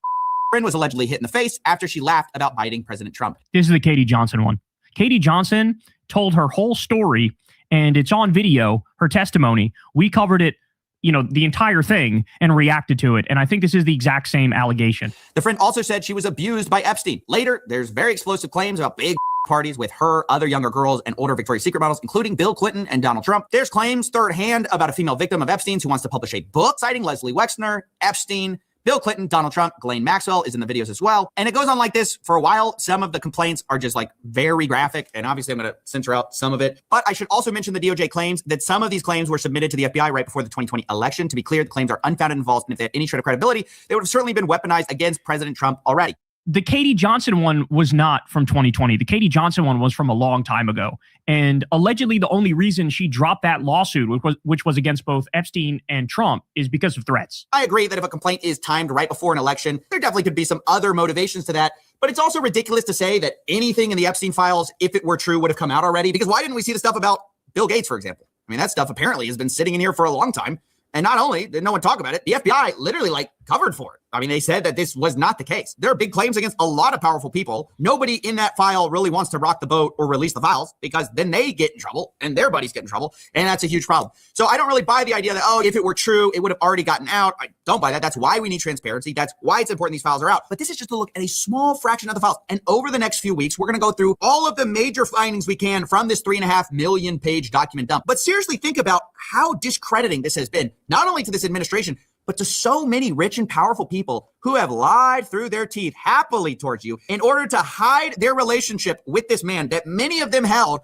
Friend was allegedly hit in the face after she laughed about biting President Trump. This is the Katie Johnson one. Katie Johnson told her whole story, and it's on video, her testimony. We covered it, the entire thing and reacted to it. And I think this is the exact same allegation. The friend also said she was abused by Epstein. Later, there's very explosive claims about big parties with her, other younger girls, and older Victoria's Secret models, including Bill Clinton and Donald Trump. There's claims third hand about a female victim of Epstein's who wants to publish a book citing Leslie Wexner, Epstein, Bill Clinton, Donald Trump, Ghislaine Maxwell is in the videos as well. And it goes on like this for a while. Some of the complaints are just like very graphic. And obviously I'm going to censor out some of it. But I should also mention the DOJ claims that some of these claims were submitted to the FBI right before the 2020 election. To be clear, the claims are unfounded and false. And if they had any shred of credibility, they would have certainly been weaponized against President Trump already. The Katie Johnson one was not from 2020. The Katie Johnson one was from a long time ago. And allegedly the only reason she dropped that lawsuit, which was against both Epstein and Trump, is because of threats. I agree that if a complaint is timed right before an election, there definitely could be some other motivations to that. But it's also ridiculous to say that anything in the Epstein files, if it were true, would have come out already. Because why didn't we see the stuff about Bill Gates, for example? I mean, that stuff apparently has been sitting in here for a long time. And not only did no one talk about it, the FBI literally covered for it. I mean, they said that this was not the case. There are big claims against a lot of powerful people. Nobody in that file really wants to rock the boat or release the files because then they get in trouble and their buddies get in trouble. And that's a huge problem. So I don't really buy the idea that, if it were true, it would have already gotten out. I don't buy that. That's why we need transparency. That's why it's important these files are out. But this is just to look at a small fraction of the files. And over the next few weeks, we're going to go through all of the major findings we can from this 3.5 million page document dump. But seriously, think about how discrediting this has been, not only to this administration, but to so many rich and powerful people who have lied through their teeth happily towards you in order to hide their relationship with this man that many of them held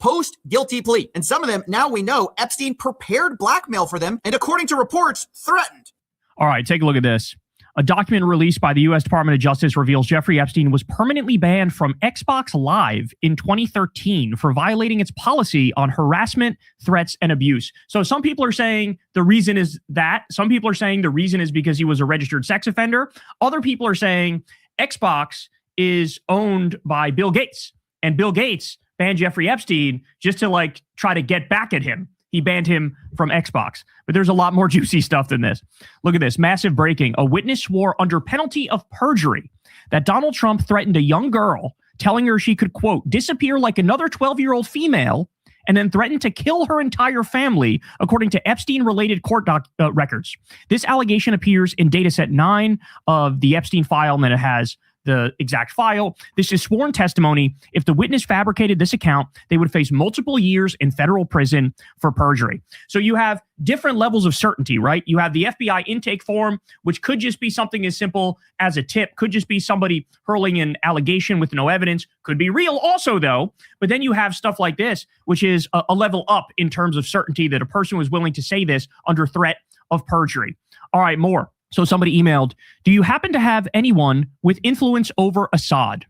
post guilty plea. And some of them, now we know, Epstein prepared blackmail for them and, according to reports, threatened. All right, take a look at this. A document released by the U.S. Department of Justice reveals Jeffrey Epstein was permanently banned from Xbox Live in 2013 for violating its policy on harassment, threats, and abuse. So some people are saying the reason is that. Some people are saying the reason is because he was a registered sex offender. Other people are saying Xbox is owned by Bill Gates, and Bill Gates banned Jeffrey Epstein just to try to get back at him. He banned him from Xbox. But there's a lot more juicy stuff than this. Look at this. Massive breaking. A witness swore under penalty of perjury that Donald Trump threatened a young girl, telling her she could, quote, disappear like another 12-year-old female, and then threatened to kill her entire family, according to Epstein-related court records. This allegation appears in dataset 9 of the Epstein file, and then it has the exact file. This is sworn testimony. If the witness fabricated this account, they would face multiple years in federal prison for perjury. So you have different levels of certainty, right? You have the FBI intake form, which could just be something as simple as a tip, could just be somebody hurling an allegation with no evidence, could be real also, though. But then you have stuff like this, which is a level up in terms of certainty that a person was willing to say this under threat of perjury. All right, more. So somebody emailed, do you happen to have anyone with influence over Assad?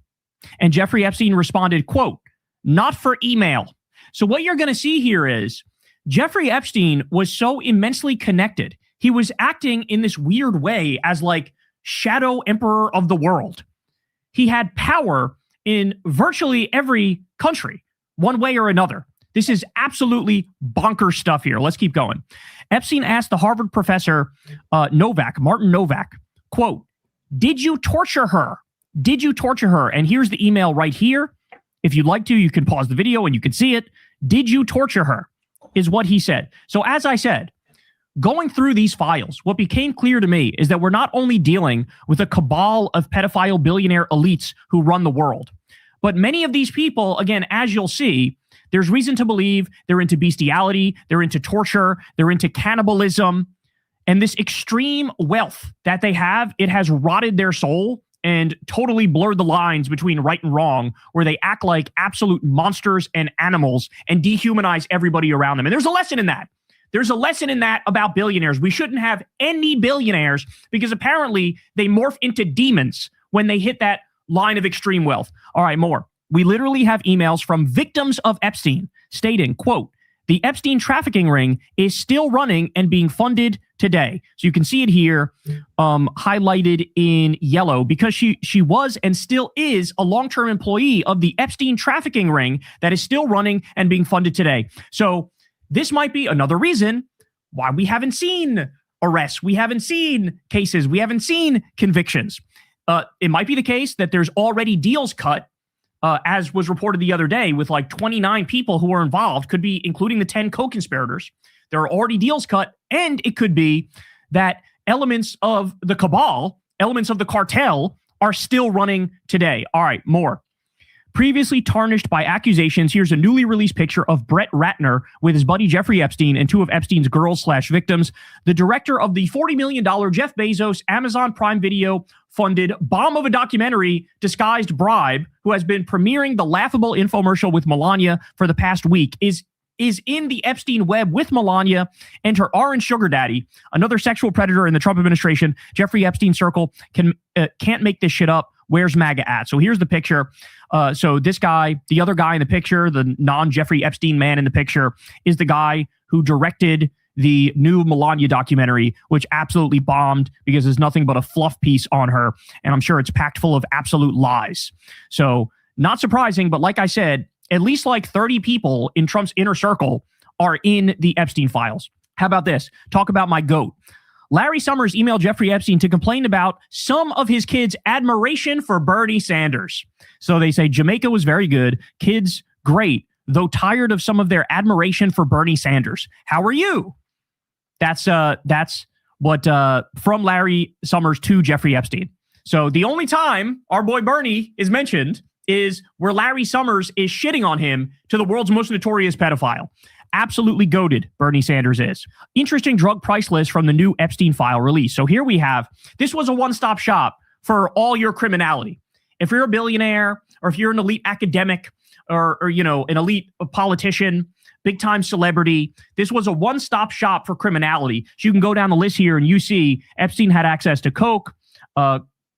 And Jeffrey Epstein responded, quote, not for email. So what you're going to see here is Jeffrey Epstein was so immensely connected. He was acting in this weird way as shadow emperor of the world. He had power in virtually every country, one way or another. This is absolutely bonkers stuff here. Let's keep going. Epstein asked the Harvard professor Martin Novak, quote, did you torture her? Did you torture her? And here's the email right here. If you'd like to, you can pause the video and you can see it. Did you torture her? Is what he said. So as I said, going through these files, what became clear to me is that we're not only dealing with a cabal of pedophile billionaire elites who run the world, but many of these people, again, as you'll see, there's reason to believe they're into bestiality, they're into torture, they're into cannibalism, and this extreme wealth that they have, it has rotted their soul and totally blurred the lines between right and wrong, where they act like absolute monsters and animals and dehumanize everybody around them. And there's a lesson in that. There's a lesson in that about billionaires. We shouldn't have any billionaires because apparently they morph into demons when they hit that line of extreme wealth. All right, more. We literally have emails from victims of Epstein stating, quote, the Epstein trafficking ring is still running and being funded today. So you can see it here highlighted in yellow because she was and still is a long-term employee of the Epstein trafficking ring that is still running and being funded today. So this might be another reason why we haven't seen arrests. We haven't seen cases. We haven't seen convictions. It might be the case that there's already deals cut as was reported the other day, with like 29 people who were involved, could be including the 10 co-conspirators. There are already deals cut, and it could be that elements of the cabal, elements of the cartel, are still running today. All right, more. Previously tarnished by accusations, here's a newly released picture of Brett Ratner with his buddy Jeffrey Epstein and two of Epstein's girls/victims. The director of the $40 million Jeff Bezos Amazon Prime Video funded bomb of a documentary disguised bribe, who has been premiering the laughable infomercial with Melania for the past week, is in the Epstein web with Melania and her orange sugar daddy, another sexual predator in the Trump administration. Jeffrey Epstein circle can't make this shit up. Where's MAGA at? So here's the picture. So this guy, the other guy in the picture, the non-Jeffrey Epstein man in the picture, is the guy who directed the new Melania documentary, which absolutely bombed because there's nothing but a fluff piece on her. And I'm sure it's packed full of absolute lies. So not surprising, but like I said, at least like 30 people in Trump's inner circle are in the Epstein files. How about this? Talk about my GOAT. Larry Summers emailed Jeffrey Epstein to complain about some of his kids' admiration for Bernie Sanders. So they say Jamaica was very good. Kids, great, though tired of some of their admiration for Bernie Sanders. How are you? That's what from Larry Summers to Jeffrey Epstein. So the only time our boy Bernie is mentioned is where Larry Summers is shitting on him to the world's most notorious pedophile. Absolutely goated, Bernie Sanders is. Interesting drug price list from the new Epstein file release. So here we have, this was a one-stop shop for all your criminality. If you're a billionaire, or if you're an elite academic, or you know, an elite politician, big-time celebrity, this was a one-stop shop for criminality. So you can go down the list here and you see Epstein had access to coke,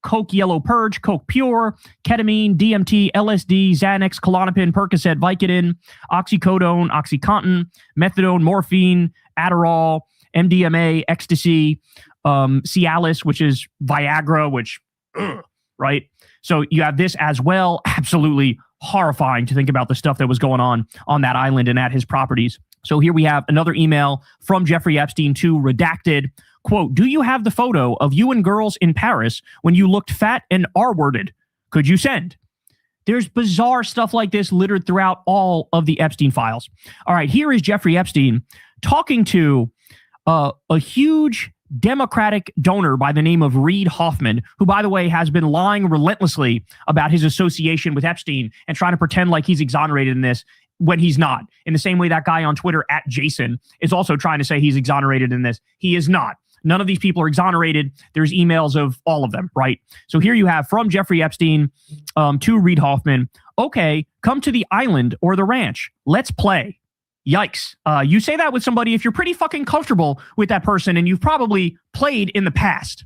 Coke Yellow Purge, Coke Pure, ketamine, DMT, LSD, Xanax, Klonopin, Percocet, Vicodin, oxycodone, OxyContin, methadone, morphine, Adderall, MDMA, ecstasy, Cialis, which is Viagra, which, right? So you have this as well. Absolutely horrifying to think about the stuff that was going on that island and at his properties. So here we have another email from Jeffrey Epstein to redacted. Quote, do you have the photo of you and girls in Paris when you looked fat and R-worded? Could you send? There's bizarre stuff like this littered throughout all of the Epstein files. All right, here is Jeffrey Epstein talking to a huge Democratic donor by the name of Reid Hoffman, who, by the way, has been lying relentlessly about his association with Epstein and trying to pretend like he's exonerated in this when he's not. In the same way that guy on Twitter, @Jason, is also trying to say he's exonerated in this. He is not. None of these people are exonerated. There's emails of all of them, right? So here you have from Jeffrey Epstein to Reid Hoffman. Okay, come to the island or the ranch. Let's play. Yikes. You say that with somebody if you're pretty fucking comfortable with that person and you've probably played in the past.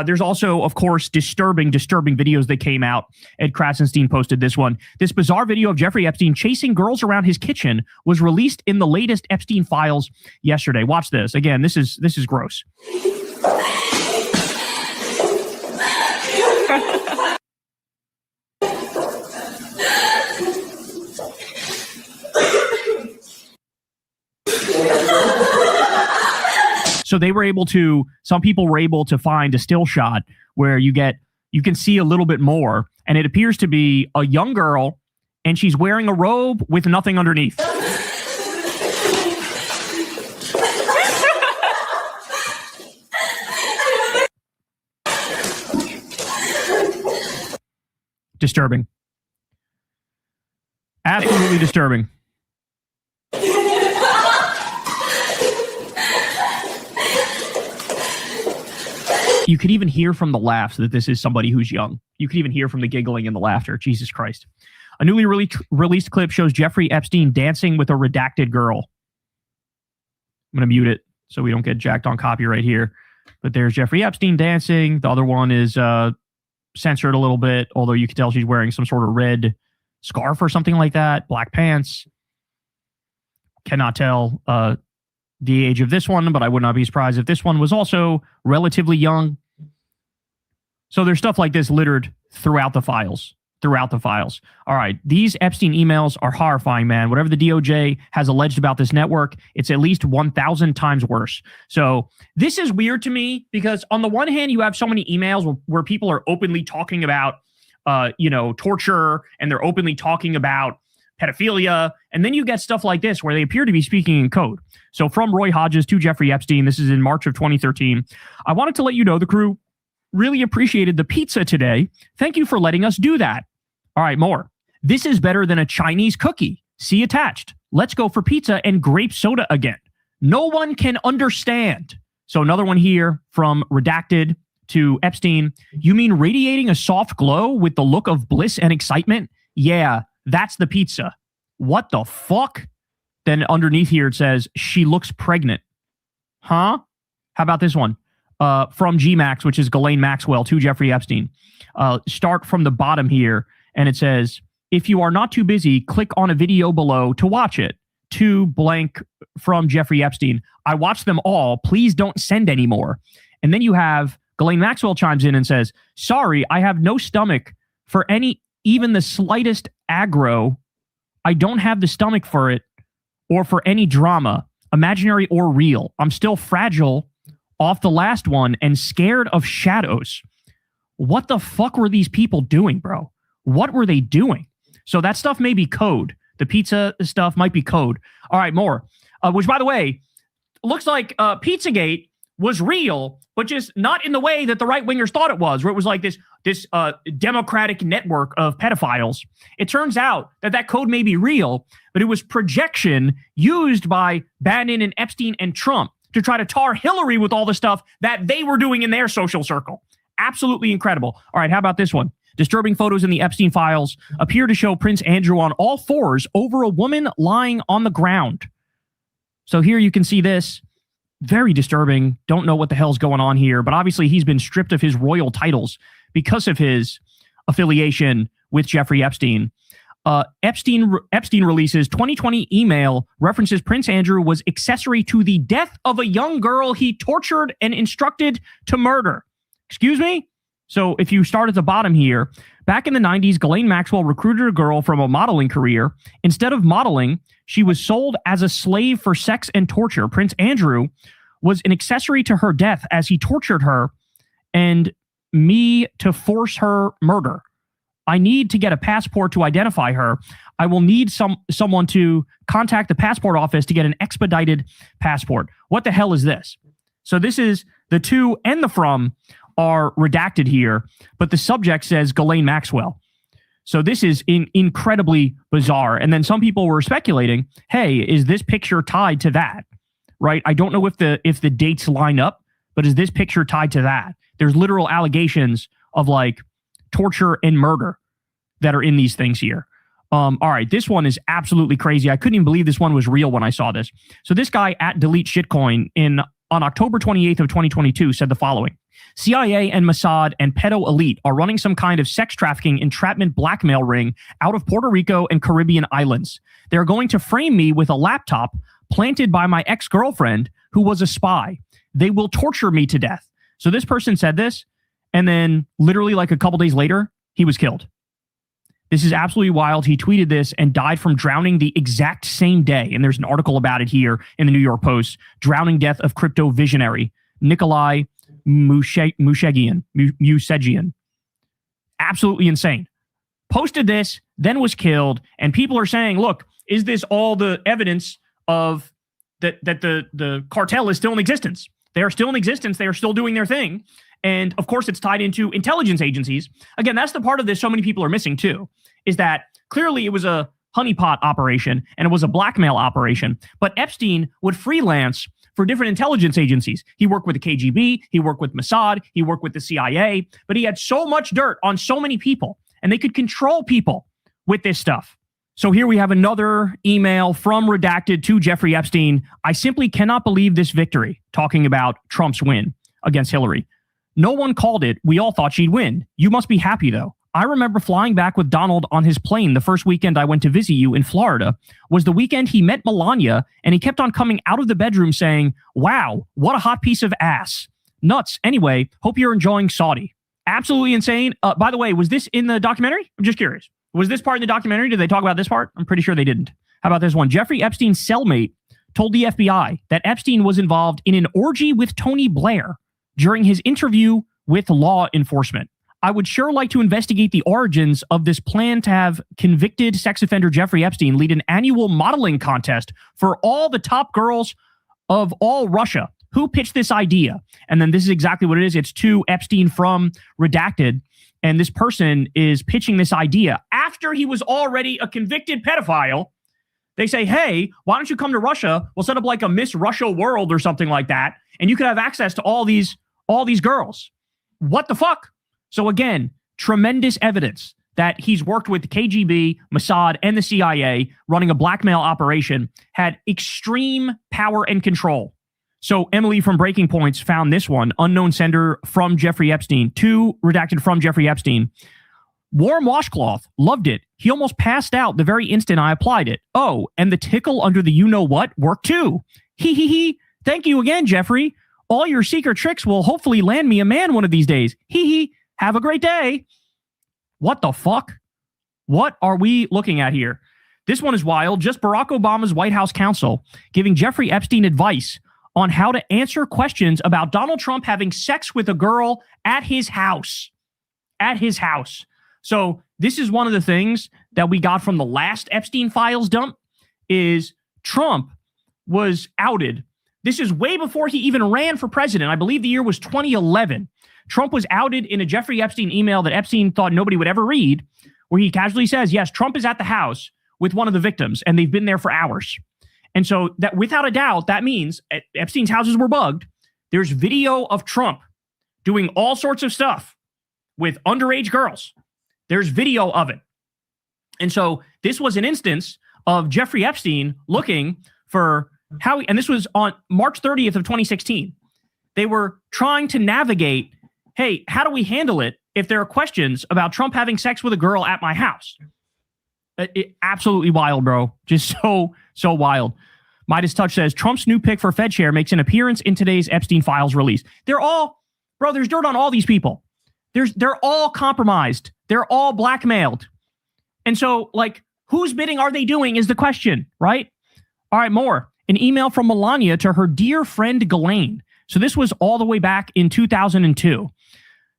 There's also, of course, disturbing videos that came out. Ed Krasenstein posted this one. This bizarre video of Jeffrey Epstein chasing girls around his kitchen was released in the latest Epstein files yesterday. Watch this. Again, this is gross. So some people were able to find a still shot where you can see a little bit more, and it appears to be a young girl, and she's wearing a robe with nothing underneath. Disturbing. Absolutely disturbing. You could even hear from the laughs that this is somebody who's young. You could even hear from the giggling and the laughter. Jesus Christ. A newly released clip shows Jeffrey Epstein dancing with a redacted girl. I'm going to mute it so we don't get jacked on copyright here. But there's Jeffrey Epstein dancing. The other one is censored a little bit, although you can tell she's wearing some sort of red scarf or something like that. Black pants. Cannot tell the age of this one, but I would not be surprised if this one was also relatively young. So there's stuff like this littered throughout the files. All right. These Epstein emails are horrifying, man. Whatever the DOJ has alleged about this network, it's at least 1,000 times worse. So this is weird to me because on the one hand, you have so many emails where people are openly talking about torture, and they're openly talking about pedophilia. And then you get stuff like this where they appear to be speaking in code. So from Roy Hodges to Jeffrey Epstein, this is in March of 2013. I wanted to let you know the crew really appreciated the pizza today. Thank you for letting us do that. All right, more. This is better than a Chinese cookie. See attached. Let's go for pizza and grape soda again. No one can understand. So another one here from Redacted to Epstein. You mean radiating a soft glow with the look of bliss and excitement? Yeah, that's the pizza. What the fuck? Then underneath here it says, she looks pregnant. Huh? How about this one? From GMAX, which is Ghislaine Maxwell to Jeffrey Epstein. Start from the bottom here, and it says, if you are not too busy, click on a video below to watch it. To blank from Jeffrey Epstein. I watched them all. Please don't send any more. And then you have Ghislaine Maxwell chimes in and says, sorry, I have no stomach for even the slightest aggro. I don't have the stomach for it or for any drama, imaginary or real. I'm still fragile off the last one and scared of shadows. What the fuck were these people doing, bro? What were they doing? So that stuff may be code. The pizza stuff might be code. All right, more. Which, by the way, looks like Pizzagate was real, but just not in the way that the right-wingers thought it was, where it was like this democratic network of pedophiles. It turns out that code may be real, but it was projection used by Bannon and Epstein and Trump to try to tar Hillary with all the stuff that they were doing in their social circle. Absolutely incredible. All right, how about this one? Disturbing photos in the Epstein files appear to show Prince Andrew on all fours over a woman lying on the ground. So here you can see this. Very disturbing. Don't know what the hell's going on here, but obviously he's been stripped of his royal titles because of his affiliation with Jeffrey Epstein. Epstein releases 2020 email references Prince Andrew was accessory to the death of a young girl he tortured and instructed to murder. Excuse me? So if you start at the bottom here, back in the 90s, Ghislaine Maxwell recruited a girl from a modeling career. Instead of modeling, she was sold as a slave for sex and torture. Prince Andrew was an accessory to her death as he tortured her and me to force her murder. I need to get a passport to identify her. I will need someone to contact the passport office to get an expedited passport. What the hell is this? So this is the to and the from are redacted here, but the subject says Ghislaine Maxwell. So this is incredibly bizarre. And then some people were speculating, hey, is this picture tied to that? Right? I don't know if the dates line up, but is this picture tied to that? There's literal allegations of like torture and murder that are in these things here. All right, this one is absolutely crazy. I couldn't even believe this one was real when I saw this. So this guy at Delete Shitcoin on October 28th of 2022 said the following. CIA and Mossad and pedo elite are running some kind of sex trafficking entrapment blackmail ring out of Puerto Rico and Caribbean islands. They're going to frame me with a laptop planted by my ex-girlfriend who was a spy. They will torture me to death. So this person said this, and then literally like a couple days later, he was killed. This is absolutely wild. He tweeted this and died from drowning the exact same day. And there's an article about it here in the New York Post. Drowning death of crypto visionary Nikolai Mushegian. Absolutely insane. Posted this, then was killed. And people are saying, look, is this all the evidence of that the cartel is still in existence? They are still in existence. They are still doing their thing. And of course, it's tied into intelligence agencies. Again, that's the part of this so many people are missing too, is that clearly it was a honeypot operation and it was a blackmail operation. But Epstein would freelance for different intelligence agencies. He worked with the KGB, he worked with Mossad, he worked with the CIA, but he had so much dirt on so many people, and they could control people with this stuff. So here we have another email from Redacted to Jeffrey Epstein. I simply cannot believe this victory, talking about Trump's win against Hillary. No one called it. We all thought she'd win. You must be happy, though. I remember flying back with Donald on his plane the first weekend I went to visit you in Florida. Was the weekend he met Melania, and he kept on coming out of the bedroom saying, wow, what a hot piece of ass. Nuts. Anyway, hope you're enjoying Saudi. Absolutely insane. By the way, was this in the documentary? I'm just curious. Was this part in the documentary? Did they talk about this part? I'm pretty sure they didn't. How about this one? Jeffrey Epstein's cellmate told the FBI that Epstein was involved in an orgy with Tony Blair during his interview with law enforcement. I would sure like to investigate the origins of this plan to have convicted sex offender Jeffrey Epstein lead an annual modeling contest for all the top girls of all Russia. Who pitched this idea? And then this is exactly what it is. It's to Epstein from Redacted. And this person is pitching this idea after he was already a convicted pedophile. They say, hey, why don't you come to Russia? We'll set up like a Miss Russia World or something like that. And you could have access to all these girls. What the fuck? So again, tremendous evidence that he's worked with the KGB, Mossad, and the CIA running a blackmail operation, had extreme power and control. So Emily from Breaking Points found this one, unknown sender from Jeffrey Epstein, to Redacted from Jeffrey Epstein. Warm washcloth, loved it. He almost passed out the very instant I applied it. Oh, and the tickle under the you-know-what worked too. Hee. Thank you again, Jeffrey. All your secret tricks will hopefully land me a man one of these days. Hee. Have a great day. What the fuck? What are we looking at here? This one is wild. Just Barack Obama's White House counsel giving Jeffrey Epstein advice on how to answer questions about Donald Trump having sex with a girl at his house. At his house. So this is one of the things that we got from the last Epstein files dump is Trump was outed. This is way before he even ran for president. I believe the year was 2011. Trump was outed in a Jeffrey Epstein email that Epstein thought nobody would ever read, where he casually says, yes, Trump is at the house with one of the victims, and they've been there for hours. And so that without a doubt, that means Epstein's houses were bugged. There's video of Trump doing all sorts of stuff with underage girls. There's video of it. And so this was an instance of Jeffrey Epstein looking for how, and this was on March 30th of 2016. They were trying to navigate, hey, how do we handle it if there are questions about Trump having sex with a girl at my house? Absolutely wild, bro. Just so wild. Midas Touch says, Trump's new pick for Fed chair makes an appearance in today's Epstein files release. They're all, bro, there's dirt on all these people. They're all compromised. They're all blackmailed. And so, like, whose bidding are they doing is the question, right? All right, more. An email from Melania to her dear friend Ghislaine. So this was all the way back in 2002.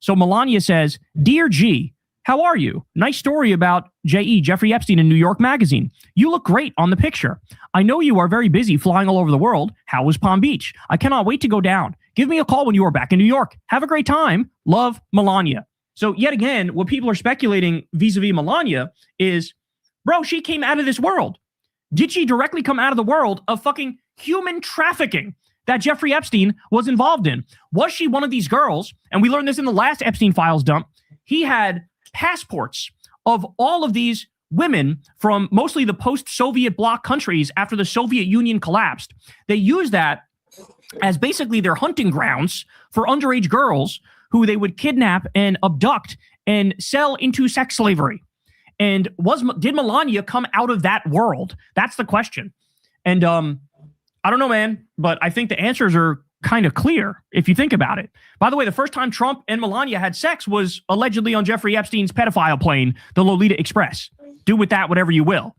So Melania says, Dear G, how are you? Nice story about Jeffrey Epstein in New York Magazine. You look great on the picture. I know you are very busy flying all over the world. How was Palm Beach? I cannot wait to go down. Give me a call when you are back in New York. Have a great time. Love, Melania. So yet again, what people are speculating vis-a-vis Melania is, bro, she came out of this world. Did she directly come out of the world of fucking human trafficking that Jeffrey Epstein was involved in? Was she one of these girls? And we learned this in the last Epstein files dump. He had passports of all of these women from mostly the post-Soviet bloc countries after the Soviet Union collapsed. They used that as basically their hunting grounds for underage girls who they would kidnap and abduct and sell into sex slavery. And did Melania come out of that world? That's the question. And I don't know, man, but I think the answers are kind of clear if you think about it. By the way, the first time Trump and Melania had sex was allegedly on Jeffrey Epstein's pedophile plane, the Lolita Express. Do with that whatever you will.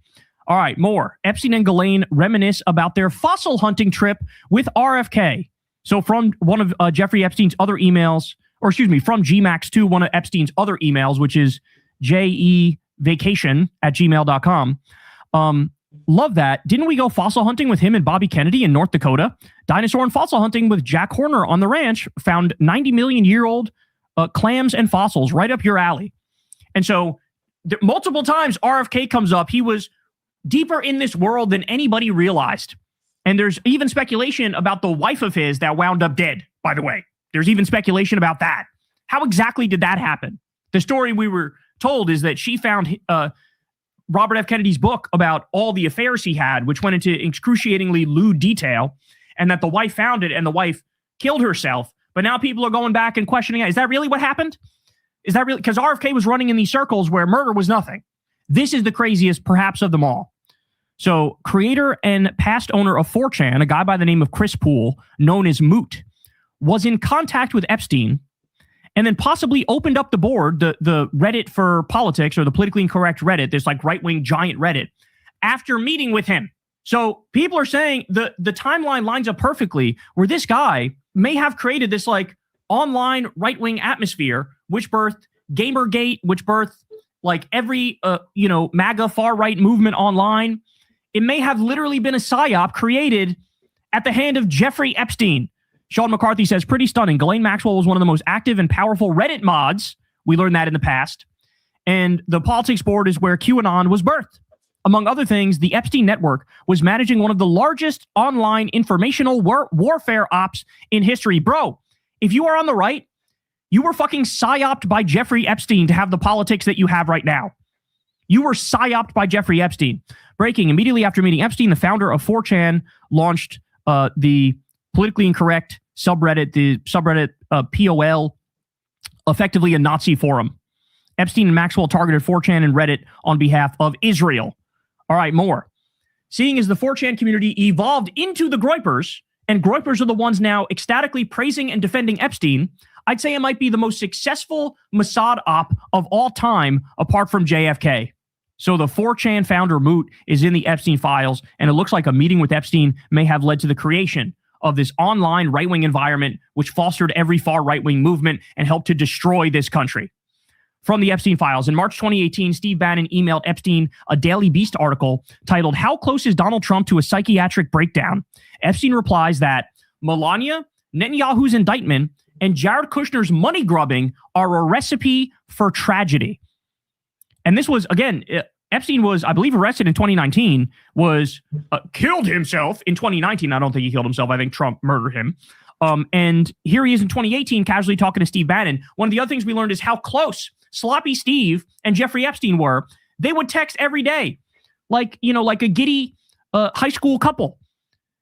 All right, more. Epstein and Ghislaine reminisce about their fossil hunting trip with RFK. So from one of Jeffrey Epstein's other emails, or excuse me, from GMAX to one of Epstein's other emails, which is jevacation@gmail.com. Love that. Didn't we go fossil hunting with him and Bobby Kennedy in North Dakota? Dinosaur and fossil hunting with Jack Horner on the ranch. Found 90 million year old clams and fossils right up your alley. And so multiple times RFK comes up. He was deeper in this world than anybody realized. And there's even speculation about the wife of his that wound up dead, by the way. There's even speculation about that. How exactly did that happen? The story we were told is that she found Robert F. Kennedy's book about all the affairs he had, which went into excruciatingly lewd detail, and that the wife found it and the wife killed herself. But now people are going back and questioning, is that really what happened? Is that really? Because RFK was running in these circles where murder was nothing. This is the craziest, perhaps, of them all. So creator and past owner of 4chan, a guy by the name of Chris Poole, known as Moot, was in contact with Epstein and then possibly opened up the board, the Reddit for politics, or the politically incorrect Reddit, this like right-wing giant Reddit, after meeting with him. So people are saying the timeline lines up perfectly where this guy may have created this like online right-wing atmosphere, which birthed Gamergate, which birthed like every, MAGA far-right movement online. It may have literally been a psyop created at the hand of Jeffrey Epstein. Sean McCarthy says, pretty stunning. Ghislaine Maxwell was one of the most active and powerful Reddit mods. We learned that in the past. And the politics board is where QAnon was birthed. Among other things, the Epstein network was managing one of the largest online informational warfare ops in history. Bro, if you are on the right, you were fucking psyoped by Jeffrey Epstein to have the politics that you have right now. You were psyoped by Jeffrey Epstein. Breaking, immediately after meeting Epstein, the founder of 4chan launched the politically incorrect subreddit, POL, effectively a Nazi forum. Epstein and Maxwell targeted 4chan and Reddit on behalf of Israel. All right, more. Seeing as the 4chan community evolved into the Groypers, and Groypers are the ones now ecstatically praising and defending Epstein, I'd say it might be the most successful Mossad op of all time, apart from JFK. So the 4chan founder Moot is in the Epstein files, and it looks like a meeting with Epstein may have led to the creation of this online right-wing environment, which fostered every far right-wing movement and helped to destroy this country. From the Epstein files, in March 2018, Steve Bannon emailed Epstein a Daily Beast article titled, "How Close is Donald Trump to a Psychiatric Breakdown?" Epstein replies that Melania, Netanyahu's indictment, and Jared Kushner's money grubbing are a recipe for tragedy. And this was, again, Epstein was, I believe, arrested in 2019, was killed himself in 2019. I don't think he killed himself. I think Trump murdered him. And here he is in 2018, casually talking to Steve Bannon. One of the other things we learned is how close Sloppy Steve and Jeffrey Epstein were. They would text every day, like a giddy high school couple.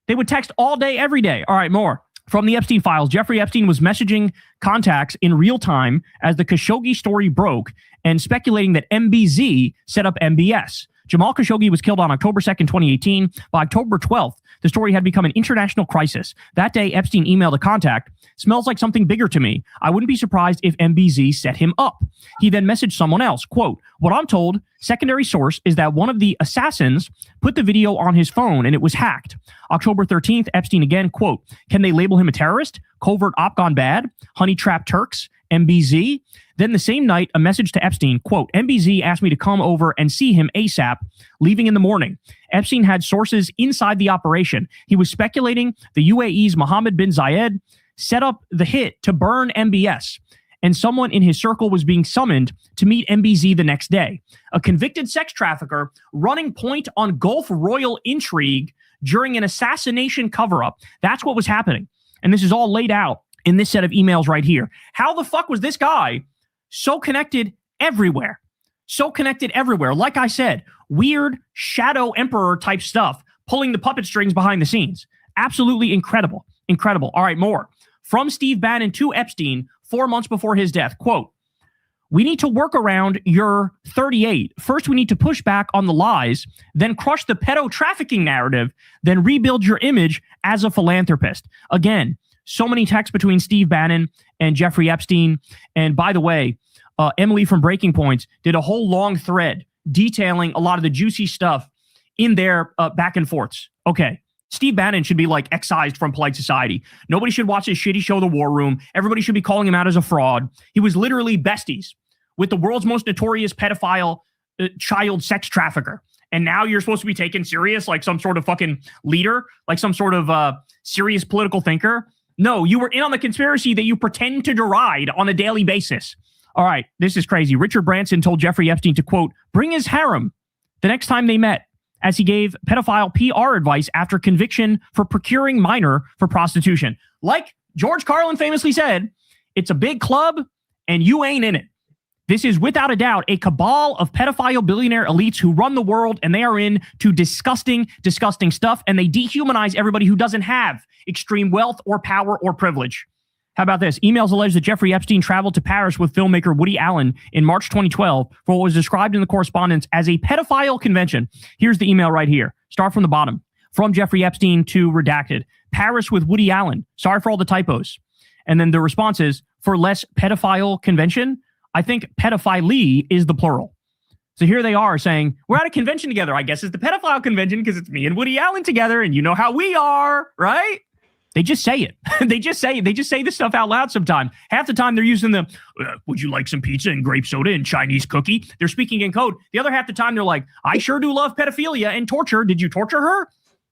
They would text all day, every day. All right, more. From the Epstein files, Jeffrey Epstein was messaging contacts in real time as the Khashoggi story broke and speculating that MBZ set up MBS. Jamal Khashoggi was killed on October 2nd, 2018. By October 12th, the story had become an international crisis. That day, Epstein emailed a contact, "Smells like something bigger to me. I wouldn't be surprised if MBZ set him up." He then messaged someone else, quote, "What I'm told, secondary source, is that one of the assassins put the video on his phone and it was hacked." October 13th, Epstein again, quote, "Can they label him a terrorist? Covert op gone bad? Honey trap Turks? MBZ?" Then the same night, a message to Epstein, quote, "MBZ asked me to come over and see him ASAP, leaving in the morning." Epstein had sources inside the operation. He was speculating the UAE's Mohammed bin Zayed set up the hit to burn MBS, and someone in his circle was being summoned to meet MBZ the next day. A convicted sex trafficker running point on Gulf Royal intrigue during an assassination cover-up. That's what was happening. And this is all laid out in this set of emails right here. How the fuck was this guy so connected everywhere? So connected everywhere. Like I said, weird shadow emperor type stuff, pulling the puppet strings behind the scenes. Absolutely incredible. Incredible. All right, more. From Steve Bannon to Epstein 4 months before his death, quote, "We need to work around your 38. First, we need to push back on the lies, then crush the pedo trafficking narrative, then rebuild your image as a philanthropist." Again, so many texts between Steve Bannon and Jeffrey Epstein. And by the way, Emily from Breaking Points did a whole long thread detailing a lot of the juicy stuff in their back and forths. Okay, Steve Bannon should be like excised from polite society. Nobody should watch his shitty show, The War Room. Everybody should be calling him out as a fraud. He was literally besties with the world's most notorious pedophile child sex trafficker. And now you're supposed to be taken serious like some sort of fucking leader, like some sort of serious political thinker. No, you were in on the conspiracy that you pretend to deride on a daily basis. All right, this is crazy. Richard Branson told Jeffrey Epstein to, quote, "bring his harem" the next time they met, as he gave pedophile PR advice after conviction for procuring minor for prostitution. Like George Carlin famously said, it's a big club and you ain't in it. This is without a doubt a cabal of pedophile billionaire elites who run the world, and they are into disgusting, disgusting stuff, and they dehumanize everybody who doesn't have extreme wealth or power or privilege. How about this? Emails allege that Jeffrey Epstein traveled to Paris with filmmaker Woody Allen in March 2012 for what was described in the correspondence as a pedophile convention. Here's the email right here. Start from the bottom. From Jeffrey Epstein to redacted. Paris with Woody Allen. Sorry for all the typos. And then the response is, for less pedophile convention, I think pedophilie is the plural. So here they are saying, we're at a convention together. I guess it's the pedophile convention because it's me and Woody Allen together, and you know how we are, right? They just say it. They just say this stuff out loud sometimes. Half the time they're using the, would you like some pizza and grape soda and Chinese cookie? They're speaking in code. The other half the time they're like, I sure do love pedophilia and torture. Did you torture her?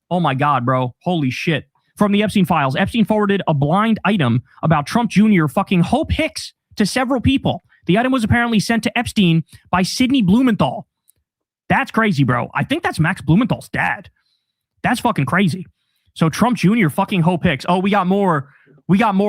Oh my God, bro. Holy shit. From the Epstein files, Epstein forwarded a blind item about Trump Jr. fucking Hope Hicks to several people. The item was apparently sent to Epstein by Sidney Blumenthal. That's crazy, bro. I think that's Max Blumenthal's dad. That's fucking crazy. So Trump Jr. fucking Hope Hicks. Oh, we got more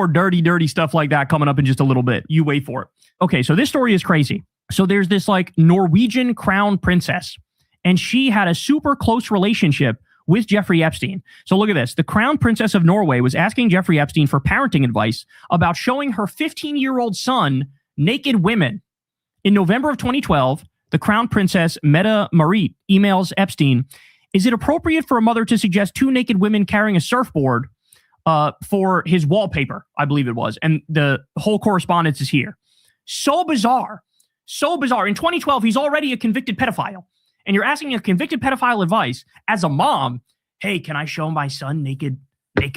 dirty stuff like that coming up in just a little bit. You wait for it. Okay, so this story is crazy. So there's this like Norwegian crown princess, and she had a super close relationship with Jeffrey Epstein. So look at this. The crown princess of Norway was asking Jeffrey Epstein for parenting advice about showing her 15-year-old son naked women. In November of 2012, the crown princess Mette Marit emails Epstein, is it appropriate for a mother to suggest 2 naked women carrying a surfboard for his wallpaper, I believe it was. And the whole correspondence is here. So bizarre. So bizarre. In 2012, he's already a convicted pedophile. And you're asking a convicted pedophile advice as a mom, hey, can I show my son naked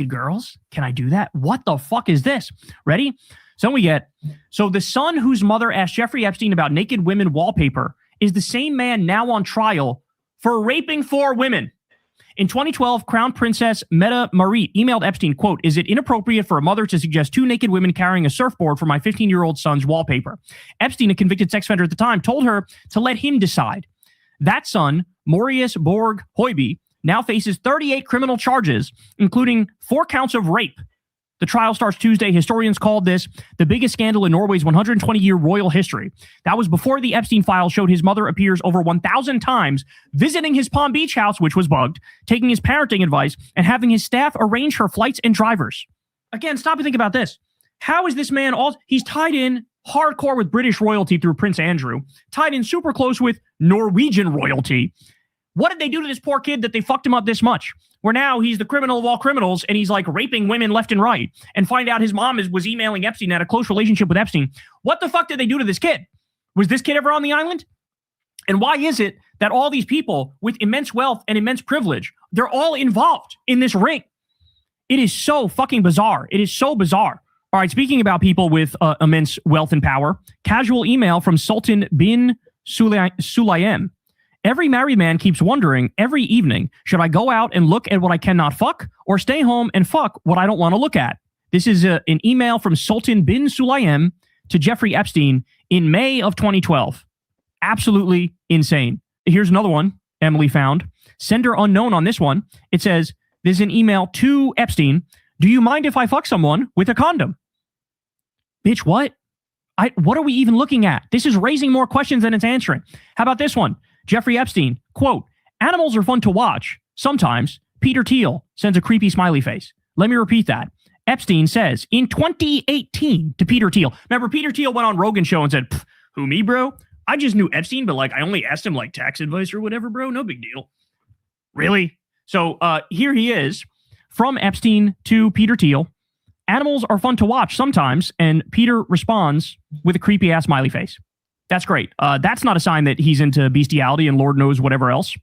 girls? Can I do that? What the fuck is this? Ready? So the son whose mother asked Jeffrey Epstein about naked women wallpaper is the same man now on trial for raping 4 women. In 2012, Crown Princess Mette Marit emailed Epstein, quote, is it inappropriate for a mother to suggest 2 naked women carrying a surfboard for my 15-year-old son's wallpaper? Epstein, a convicted sex offender at the time, told her to let him decide. That son, Marius Borg Høiby, now faces 38 criminal charges, including 4 counts of rape. The trial starts Tuesday. Historians called this the biggest scandal in Norway's 120-year royal history. That was before the Epstein files showed his mother appears over 1,000 times, visiting his Palm Beach house, which was bugged, taking his parenting advice, and having his staff arrange her flights and drivers. Again, stop and think about this. How is this man he's tied in hardcore with British royalty through Prince Andrew, tied in super close with Norwegian royalty. What did they do to this poor kid that they fucked him up this much? Where now he's the criminal of all criminals and he's like raping women left and right, and find out his mom was emailing Epstein, had a close relationship with Epstein. What the fuck did they do to this kid? Was this kid ever on the island? And why is it that all these people with immense wealth and immense privilege, they're all involved in this ring? It is so fucking bizarre. It is so bizarre. All right, speaking about people with immense wealth and power, casual email from Sultan bin Sulayem. Every married man keeps wondering every evening, should I go out and look at what I cannot fuck or stay home and fuck what I don't want to look at? This is an email from Sultan bin Sulayem to Jeffrey Epstein in May of 2012. Absolutely insane. Here's another one Emily found. Sender unknown on this one. It says, there's an email to Epstein. Do you mind if I fuck someone with a condom? Bitch, what? What are we even looking at? This is raising more questions than it's answering. How about this one? Jeffrey Epstein, quote, animals are fun to watch. Sometimes. Peter Thiel sends a creepy smiley face. Let me repeat that. Epstein says in 2018 to Peter Thiel. Remember, Peter Thiel went on Rogan's show and said, who, me, bro? I just knew Epstein, but I only asked him tax advice or whatever, bro. No big deal. Really? So here he is from Epstein to Peter Thiel. Animals are fun to watch sometimes. And Peter responds with a creepy ass smiley face. That's great. That's not a sign that he's into bestiality and Lord knows whatever else.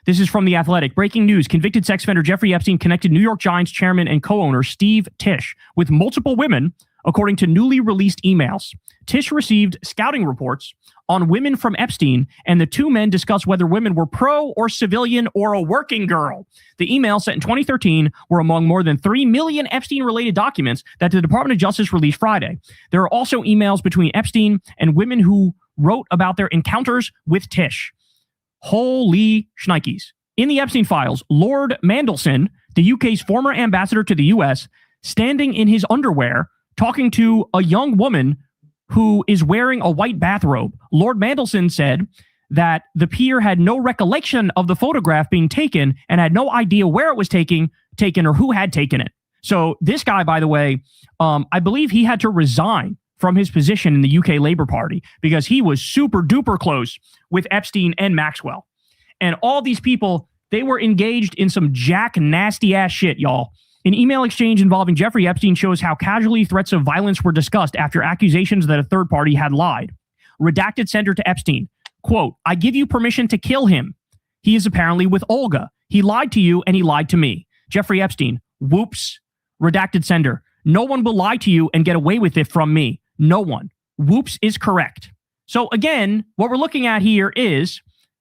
This is from The Athletic. Breaking news. Convicted sex offender Jeffrey Epstein connected New York Giants chairman and co-owner Steve Tisch with multiple women, according to newly released emails. Tisch received scouting reports on women from Epstein, and the 2 men discussed whether women were pro or civilian or a working girl. The emails sent in 2013 were among more than 3 million Epstein-related documents that the Department of Justice released Friday. There are also emails between Epstein and women who wrote about their encounters with Tisch. Holy shnikes. In the Epstein files, Lord Mandelson, the UK's former ambassador to the US, standing in his underwear, talking to a young woman who is wearing a white bathrobe. Lord Mandelson said that the peer had no recollection of the photograph being taken and had no idea where it was taken or who had taken it. So this guy, by the way, I believe he had to resign from his position in the UK Labour Party because he was super duper close with Epstein and Maxwell. And all these people, they were engaged in some jack nasty ass shit, y'all. An email exchange involving Jeffrey Epstein shows how casually threats of violence were discussed after accusations that a third party had lied. Redacted sender to Epstein, quote, I give you permission to kill him. He is apparently with Olga. He lied to you and he lied to me. Jeffrey Epstein, whoops. redacted sender. No one will lie to you and get away with it from me. No one. Whoops is correct. So again, what we're looking at here is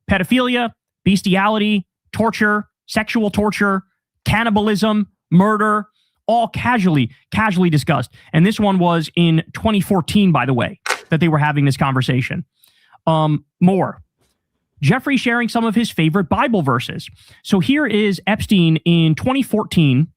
pedophilia, bestiality, torture, sexual torture, cannibalism, murder, all casually discussed. And this one was in 2014, by the way, that they were having this conversation. More. Jeffrey sharing some of his favorite Bible verses. So here is Epstein in 2014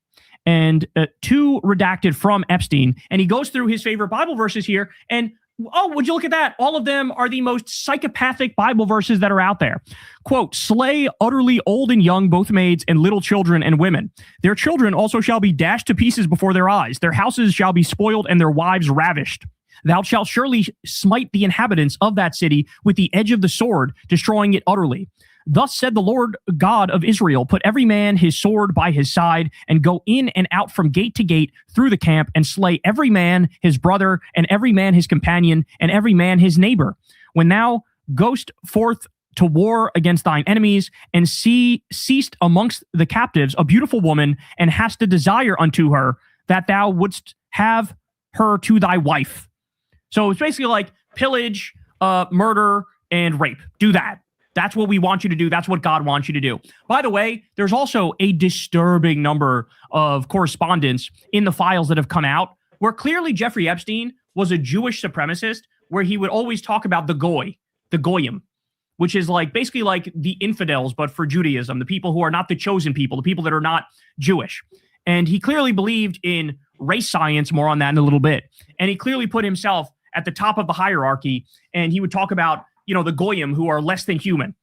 and 2 redacted from Epstein. And he goes through his favorite Bible verses here. And oh, would you look at that? All of them are the most psychopathic Bible verses that are out there. Quote, slay utterly old and young, both maids and little children and women. Their children also shall be dashed to pieces before their eyes. Their houses shall be spoiled and their wives ravished. Thou shalt surely smite the inhabitants of that city with the edge of the sword, destroying it utterly. Thus said the Lord God of Israel, put every man his sword by his side, and go in and out from gate to gate through the camp, and slay every man his brother, and every man his companion, and every man his neighbor. When thou goest forth to war against thine enemies, and seest amongst the captives a beautiful woman, and hast a desire unto her, that thou wouldst have her to thy wife. So it's basically like pillage, murder, and rape. Do that. That's what we want you to do. That's what God wants you to do. By the way, there's also a disturbing number of correspondence in the files that have come out where clearly Jeffrey Epstein was a Jewish supremacist, where he would always talk about the goyim, which is like basically like the infidels, but for Judaism, the people who are not the chosen people, the people that are not Jewish. And he clearly believed in race science, more on that in a little bit. And he clearly put himself at the top of the hierarchy, and he would talk about, you know, the goyim who are less than human.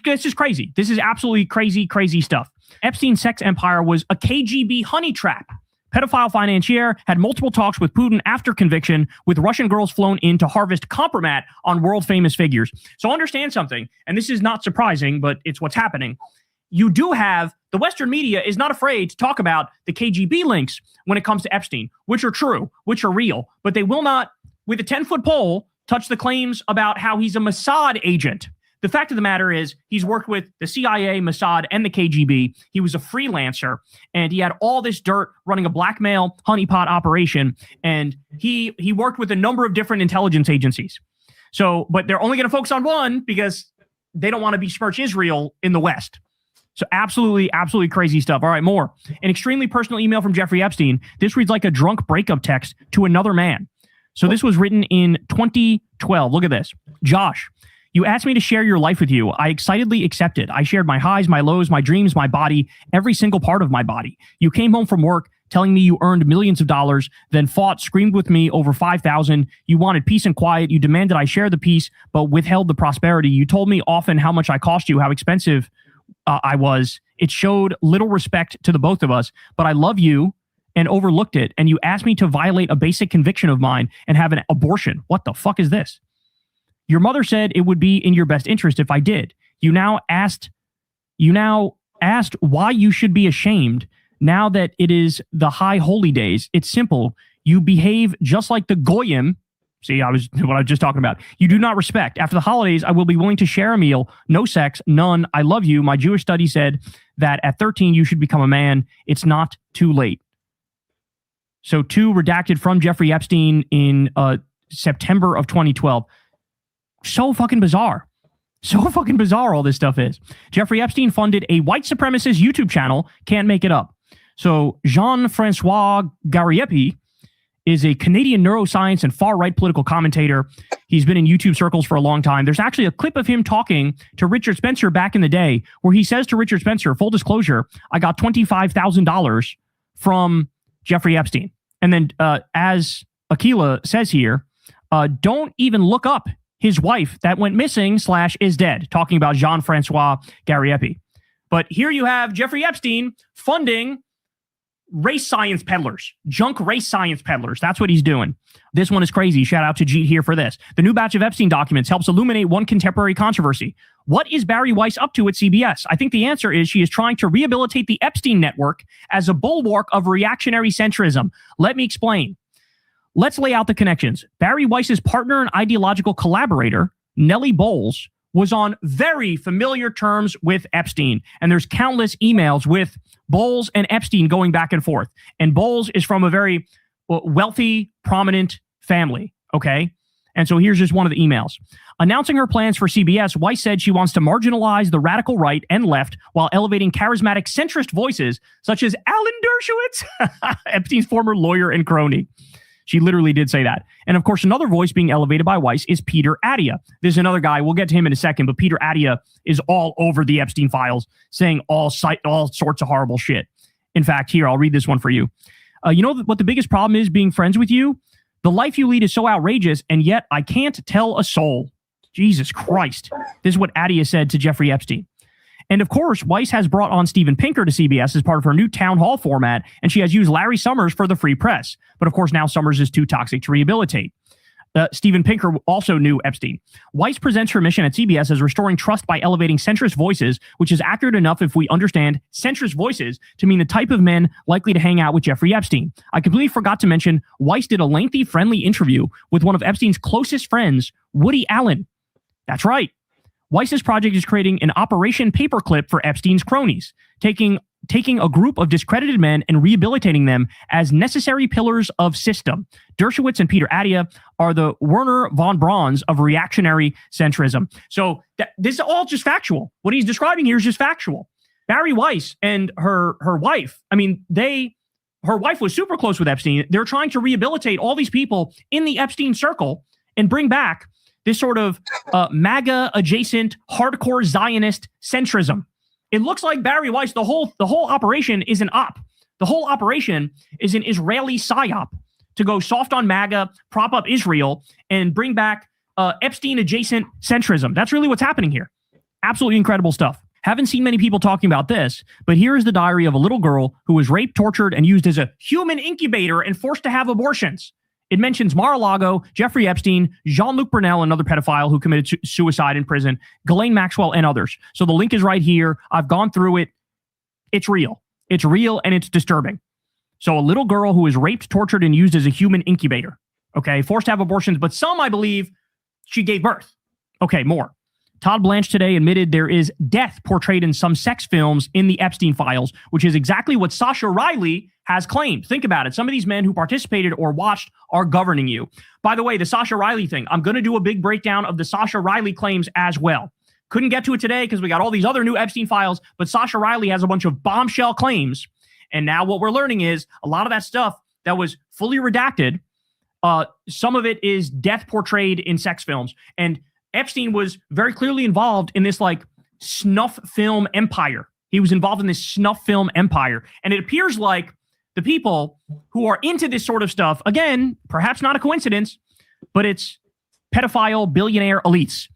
This is crazy. This is absolutely crazy stuff. Epstein's sex empire was a KGB honey trap. Pedophile financier had multiple talks with Putin after conviction, with Russian girls flown in to harvest compromat on world-famous figures. So understand something, and this is not surprising, but it's what's happening. You do have, the Western media is not afraid to talk about the KGB links when it comes to Epstein, which are true, which are real, but they will not, with a 10-foot pole, touch the claims about how he's a Mossad agent. The fact of the matter is he's worked with the CIA, Mossad, and the KGB. He was a freelancer, and he had all this dirt running a blackmail honeypot operation, and he worked with a number of different intelligence agencies. So, but they're only going to focus on one because they don't want to besmirch Israel in the West. So absolutely crazy stuff. All right, more. An extremely personal email from Jeffrey Epstein. This reads like a drunk breakup text to another man. So this was written in 2012. Look at this. Josh, you asked me to share your life with you. I excitedly accepted. I shared my highs, my lows, my dreams, my body, every single part of my body. You came home from work telling me you earned millions of dollars, then fought, screamed with me over 5,000. You wanted peace and quiet. You demanded I share the peace, but withheld the prosperity. You told me often how much I cost you, how expensive I was. It showed little respect to the both of us, but I love you and overlooked it, and you asked me to violate a basic conviction of mine and have an abortion. What the fuck is this? Your mother said it would be in your best interest if I did. You now asked why you should be ashamed now that it is the high holy days. It's simple. You behave just like the goyim. See, what I was just talking about. You do not respect. After the holidays, I will be willing to share a meal. No sex, none. I love you. My Jewish study said that at 13, you should become a man. It's not too late. So 2 redacted from Jeffrey Epstein in September of 2012. So fucking bizarre. So fucking bizarre all this stuff is. Jeffrey Epstein funded a white supremacist YouTube channel. Can't make it up. So Jean-Francois Gariepi is a Canadian neuroscience and far-right political commentator. He's been in YouTube circles for a long time. There's actually a clip of him talking to Richard Spencer back in the day where he says to Richard Spencer, full disclosure, I got $25,000 from Jeffrey Epstein. And then as Aquila says here, don't even look up his wife that went missing / is dead, talking about Jean-Francois Gariepi. But here you have Jeffrey Epstein funding race science peddlers, junk race science peddlers. That's what he's doing. This one is crazy. Shout out to Jeet here for this. The new batch of Epstein documents helps illuminate one contemporary controversy. What is Barry Weiss up to at CBS? I think the answer is she is trying to rehabilitate the Epstein network as a bulwark of reactionary centrism. Let me explain. Let's lay out the connections. Barry Weiss's partner and ideological collaborator, Nellie Bowles, was on very familiar terms with Epstein. And there's countless emails with Bowles and Epstein going back and forth. And Bowles is from a very wealthy, prominent family, okay? And so here's just one of the emails. Announcing her plans for CBS, Weiss said she wants to marginalize the radical right and left while elevating charismatic centrist voices such as Alan Dershowitz, Epstein's former lawyer and crony. She literally did say that. And of course, another voice being elevated by Weiss is Peter Attia. There's another guy, we'll get to him in a second, but Peter Attia is all over the Epstein files, saying all sorts of horrible shit. In fact, here, I'll read this one for you. You know what the biggest problem is being friends with you? The life you lead is so outrageous, and yet I can't tell a soul. Jesus Christ. This is what Attia said to Jeffrey Epstein. And of course, Weiss has brought on Steven Pinker to CBS as part of her new town hall format, and she has used Larry Summers for the free press. But of course, now Summers is too toxic to rehabilitate. Steven Pinker also knew Epstein. Weiss presents her mission at CBS as restoring trust by elevating centrist voices, which is accurate enough if we understand centrist voices to mean the type of men likely to hang out with Jeffrey Epstein. I completely forgot to mention, Weiss did a lengthy, friendly interview with one of Epstein's closest friends, Woody Allen. That's right. Weiss's project is creating an Operation Paperclip for Epstein's cronies, taking a group of discredited men and rehabilitating them as necessary pillars of system. Dershowitz and Peter Attia are the Werner von Brauns of reactionary centrism. So this is all just factual. What he's describing here is just factual. Barry Weiss and her wife, her wife was super close with Epstein. They're trying to rehabilitate all these people in the Epstein circle and bring back this sort of MAGA-adjacent, hardcore Zionist centrism. It looks like Barry Weiss, the whole operation is an op. The whole operation is an Israeli psyop to go soft on MAGA, prop up Israel, and bring back Epstein-adjacent centrism. That's really what's happening here. Absolutely incredible stuff. Haven't seen many people talking about this, but here is the diary of a little girl who was raped, tortured, and used as a human incubator and forced to have abortions. It mentions Mar-a-Lago, Jeffrey Epstein, Jean-Luc Brunel, another pedophile who committed suicide in prison, Ghislaine Maxwell, and others. So the link is right here. I've gone through it. It's real. It's real, and it's disturbing. So a little girl who is raped, tortured, and used as a human incubator. Okay, forced to have abortions, but some, I believe, she gave birth. Okay, more. Todd Blanche today admitted there is death portrayed in some sex films in the Epstein files, which is exactly what Sasha Riley has claimed. Think about it. Some of these men who participated or watched are governing you. By the way, the Sasha Riley thing, I'm going to do a big breakdown of the Sasha Riley claims as well. Couldn't get to it today because we got all these other new Epstein files, but Sasha Riley has a bunch of bombshell claims. And now what we're learning is a lot of that stuff that was fully redacted, some of it is death portrayed in sex films. And Epstein was very clearly involved in this like snuff film empire. He was involved in this snuff film empire. And it appears like the people who are into this sort of stuff, again, perhaps not a coincidence, but it's pedophile billionaire elites.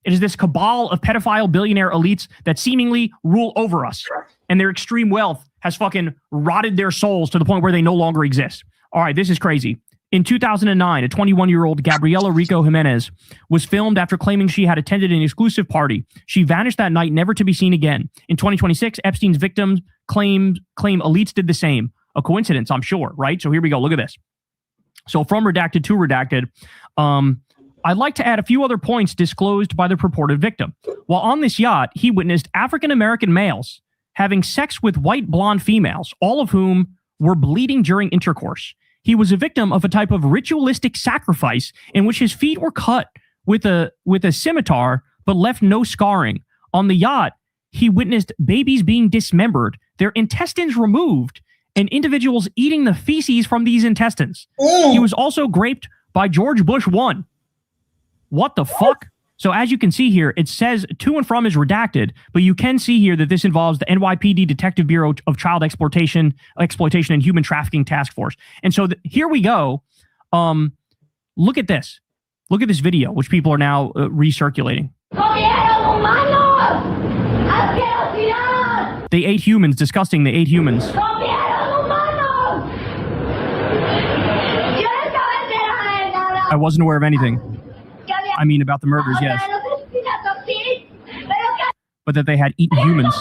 It is this cabal of pedophile billionaire elites that seemingly rule over us. And their extreme wealth has fucking rotted their souls to the point where they no longer exist. All right, this is crazy. In 2009, a 21-year-old Gabriela Rico Jimenez was filmed after claiming she had attended an exclusive party. She vanished that night, never to be seen again. In 2026, Epstein's victims claim elites did the same. A coincidence, I'm sure, right? So here we go. Look at this. So from redacted to redacted, I'd like to add a few other points disclosed by the purported victim. While on this yacht, he witnessed African-American males having sex with white blonde females, all of whom were bleeding during intercourse. He was a victim of a type of ritualistic sacrifice in which his feet were cut with a scimitar, but left no scarring. On the yacht, he witnessed babies being dismembered, their intestines removed, and individuals eating the feces from these intestines. He was also graped by George Bush I. What the fuck? So as you can see here, it says to and from is redacted, but you can see here that this involves the NYPD Detective Bureau of Child Exploitation and Human Trafficking Task Force. And so here we go. Look at this. Look at this video, which people are now recirculating. They ate humans. Disgusting. They ate humans. I wasn't aware of anything. I mean, about the murders, yes. But that they had eaten humans.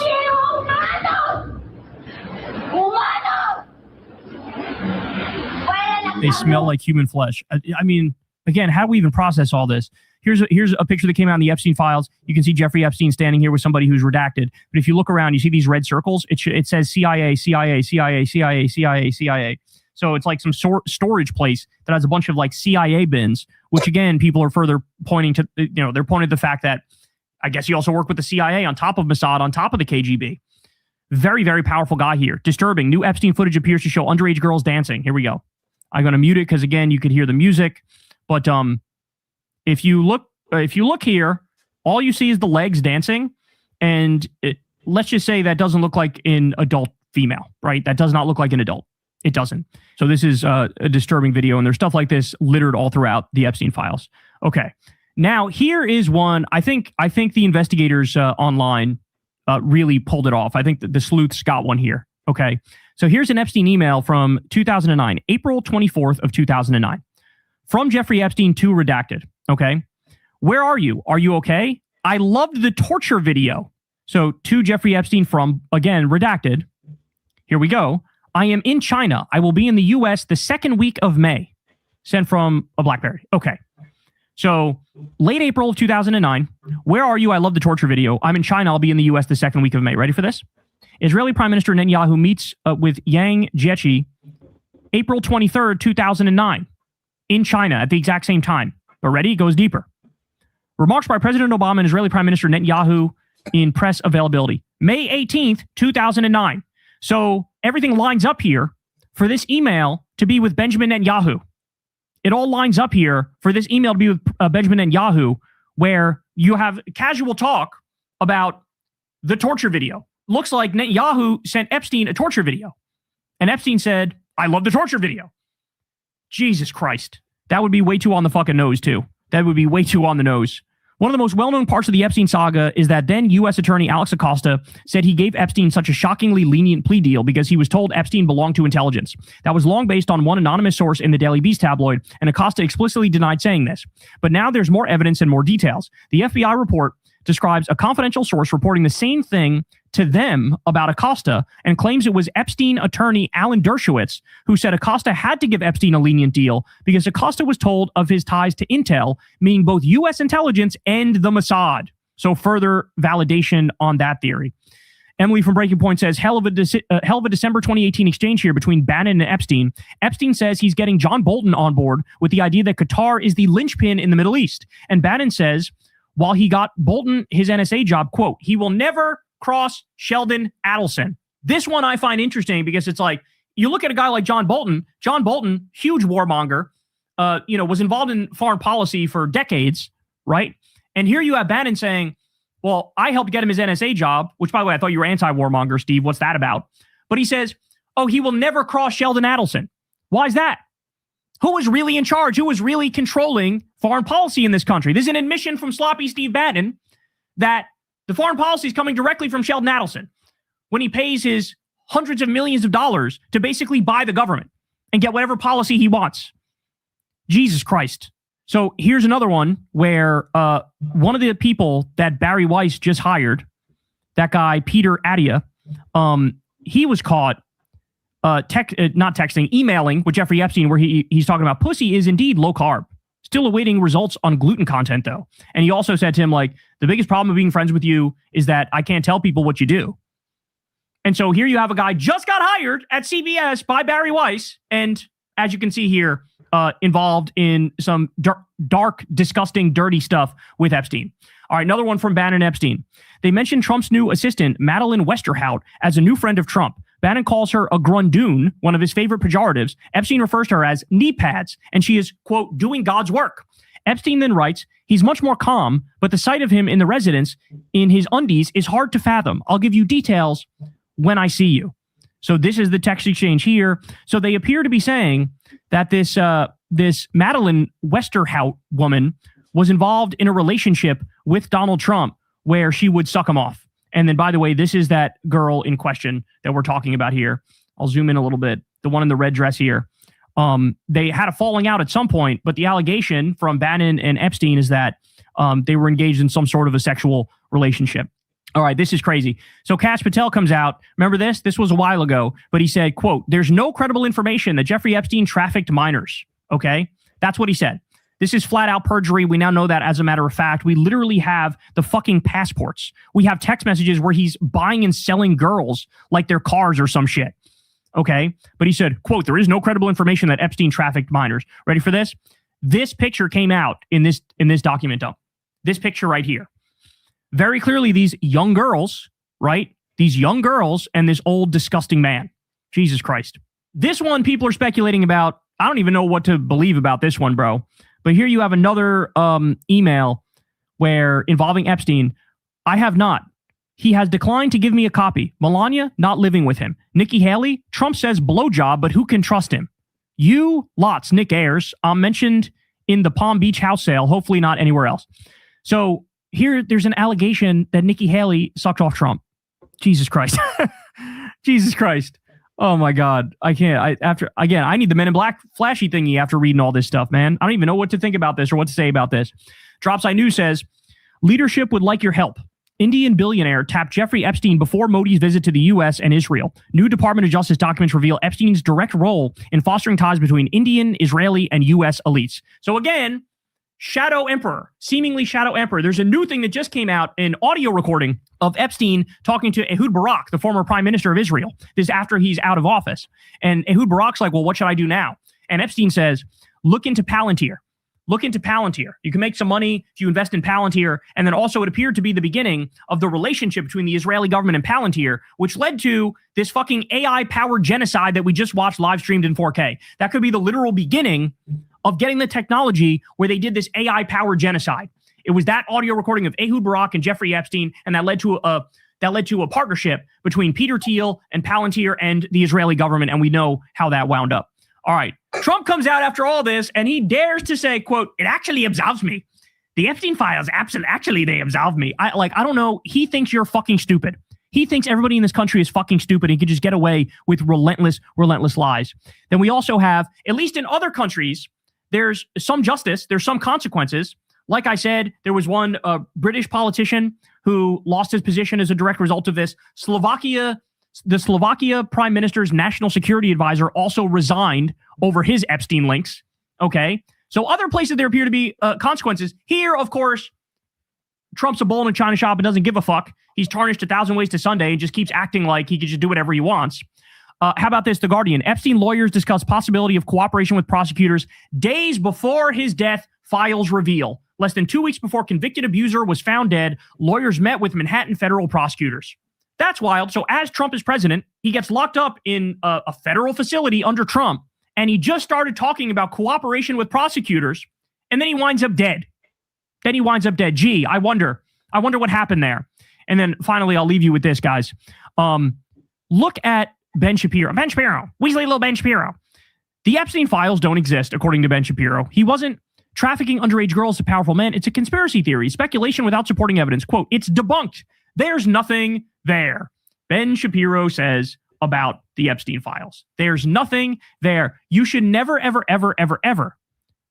They smell like human flesh. I mean, again, how do we even process all this? here's a picture that came out in the Epstein files. You can see Jeffrey Epstein standing here with somebody who's redacted. But if you look around, you see these red circles. It says CIA, CIA, CIA, CIA, CIA, CIA. So it's like some storage place that has a bunch of like CIA bins, which again, people are further pointing to, they're pointing to the fact that I guess he also worked with the CIA on top of Mossad, on top of the KGB. Very, very powerful guy here. Disturbing. New Epstein footage appears to show underage girls dancing. Here we go. I'm going to mute it because again, you could hear the music. But if you look here, all you see is the legs dancing, and let's just say that doesn't look like an adult female, right? That does not look like an adult. It doesn't. So this is a disturbing video, and there's stuff like this littered all throughout the Epstein files. Okay, now here is one. I think the investigators online really pulled it off. I think the sleuths got one here. Okay, so here's an Epstein email from 2009, April 24th of 2009. From Jeffrey Epstein to redacted. Okay. Where are you? Are you okay? I loved the torture video. So to Jeffrey Epstein from, again, redacted. Here we go. I am in China. I will be in the US the second week of May. Sent from a BlackBerry. Okay. So late April of 2009. Where are you? I love the torture video. I'm in China. I'll be in the US the second week of May. Ready for this? Israeli Prime Minister Netanyahu meets with Yang Jiechi April 23rd, 2009. In China at the exact same time. But ready? It goes deeper. Remarks by President Obama and Israeli Prime Minister Netanyahu in press availability. May 18th, 2009. So everything lines up here for this email to be with Benjamin Netanyahu. It all lines up here for this email to be with Benjamin Netanyahu, where you have casual talk about the torture video. Looks like Netanyahu sent Epstein a torture video. And Epstein said, I love the torture video. Jesus Christ. That would be way too on the fucking nose, too. That would be way too on the nose. One of the most well-known parts of the Epstein saga is that then U.S. Attorney Alex Acosta said he gave Epstein such a shockingly lenient plea deal because he was told Epstein belonged to intelligence. That was long based on one anonymous source in the Daily Beast tabloid, and Acosta explicitly denied saying this. But now there's more evidence and more details. The FBI report describes a confidential source reporting the same thing to them about Acosta and claims it was Epstein attorney Alan Dershowitz who said Acosta had to give Epstein a lenient deal because Acosta was told of his ties to Intel, meaning both U.S. intelligence and the Mossad. So further validation on that theory. Emily from Breaking Point says, hell of a December 2018 exchange here between Bannon and Epstein. Epstein says he's getting John Bolton on board with the idea that Qatar is the linchpin in the Middle East. And Bannon says, while he got Bolton his NSA job, quote, he will never cross Sheldon Adelson. This one I find interesting because it's like, you look at a guy like John Bolton, huge warmonger, was involved in foreign policy for decades, right? And here you have Bannon saying, well, I helped get him his NSA job, which by the way, I thought you were anti-warmonger, Steve. What's that about? But he says, oh, he will never cross Sheldon Adelson. Why is that? Who was really in charge? Who was really controlling foreign policy in this country? This is an admission from sloppy Steve Bannon that the foreign policy is coming directly from Sheldon Adelson when he pays his hundreds of millions of dollars to basically buy the government and get whatever policy he wants. Jesus Christ. So here's another one where one of the people that Barry Weiss just hired, that guy, Peter Attia, he was caught emailing with Jeffrey Epstein where he's talking about pussy is indeed low carb. Still awaiting results on gluten content, though. And he also said to him, like, the biggest problem of being friends with you is that I can't tell people what you do. And so here you have a guy just got hired at CBS by Barry Weiss. And as you can see here, involved in some dark, disgusting, dirty stuff with Epstein. All right, another one from Bannon Epstein. They mentioned Trump's new assistant, Madeleine Westerhout, as a new friend of Trump. Bannon calls her a grundoon, one of his favorite pejoratives. Epstein refers to her as knee pads, and she is, quote, doing God's work. Epstein then writes, he's much more calm, but the sight of him in the residence in his undies is hard to fathom. I'll give you details when I see you. So this is the text exchange here. So they appear to be saying that this Madeleine Westerhout woman was involved in a relationship with Donald Trump where she would suck him off. And then, by the way, this is that girl in question that we're talking about here. I'll zoom in a little bit. The one in the red dress here. They had a falling out at some point, but the allegation from Bannon and Epstein is that they were engaged in some sort of a sexual relationship. All right, this is crazy. So Kash Patel comes out. Remember this? This was a while ago, but he said, quote, there's no credible information that Jeffrey Epstein trafficked minors. Okay, that's what he said. This is flat out perjury. We now know that as a matter of fact. We literally have the fucking passports. We have text messages where he's buying and selling girls like they're cars or some shit. Okay. But he said, quote, there is no credible information that Epstein trafficked minors. Ready for this? This picture came out in this document dump. This picture right here. Very clearly, these young girls, right? These young girls and this old disgusting man. Jesus Christ. This one people are speculating about. I don't even know what to believe about this one, bro. But here you have another email where involving Epstein. I have not. He has declined to give me a copy. Melania, not living with him. Nikki Haley, Trump says blowjob, but who can trust him? You, lots, Nick Ayers, mentioned in the Palm Beach house sale, hopefully not anywhere else. So here, there's an allegation that Nikki Haley sucked off Trump. Jesus Christ. Jesus Christ. Oh my God. I can't. I need the Men in Black flashy thingy after reading all this stuff, man. I don't even know what to think about this or what to say about this. Dropside News says, leadership would like your help. Indian billionaire tapped Jeffrey Epstein before Modi's visit to the U.S. and Israel. New Department of Justice documents reveal Epstein's direct role in fostering ties between Indian, Israeli, and U.S. elites. So again, Shadow Emperor, seemingly Shadow Emperor. There's a new thing that just came out, an audio recording of Epstein talking to Ehud Barak, the former prime minister of Israel. This is after he's out of office. And Ehud Barak's like, well, what should I do now? And Epstein says, look into Palantir. Look into Palantir. You can make some money if you invest in Palantir. And then also it appeared to be the beginning of the relationship between the Israeli government and Palantir, which led to this fucking AI-powered genocide that we just watched live streamed in 4K. That could be the literal beginning of getting the technology where they did this AI-powered genocide. It was that audio recording of Ehud Barak and Jeffrey Epstein, and that led to a partnership between Peter Thiel and Palantir and the Israeli government, and we know how that wound up. All right. Trump comes out after all this, and he dares to say, quote, it actually absolves me. The Epstein files, actually, they absolve me. I don't know. He thinks you're fucking stupid. He thinks everybody in this country is fucking stupid and can just get away with relentless lies. Then we also have, at least in other countries, there's some justice, there's some consequences. Like I said, there was one British politician who lost his position as a direct result of this. The Slovakia Prime Minister's national security advisor also resigned over his Epstein links. Okay. So other places there appear to be consequences. Here, of course, Trump's a bull in a china shop and doesn't give a fuck. He's tarnished 1,000 ways to Sunday and just keeps acting like he can just do whatever he wants. How about this? The Guardian. Epstein lawyers discuss possibility of cooperation with prosecutors days before his death, files reveal. Less than 2 weeks before convicted abuser was found dead, lawyers met with Manhattan federal prosecutors. That's wild. So as Trump is president, he gets locked up in a federal facility under Trump, and he just started talking about cooperation with prosecutors, and then he winds up dead. Gee, I wonder what happened there. And then finally, I'll leave you with this, guys. Look at Ben Shapiro. Weasley little Ben Shapiro. The Epstein files don't exist, according to Ben Shapiro. He wasn't trafficking underage girls to powerful men. It's a conspiracy theory, speculation without supporting evidence. Quote, it's debunked. There's nothing there. Ben Shapiro says about the Epstein files. There's nothing there. You should never, ever, ever, ever, ever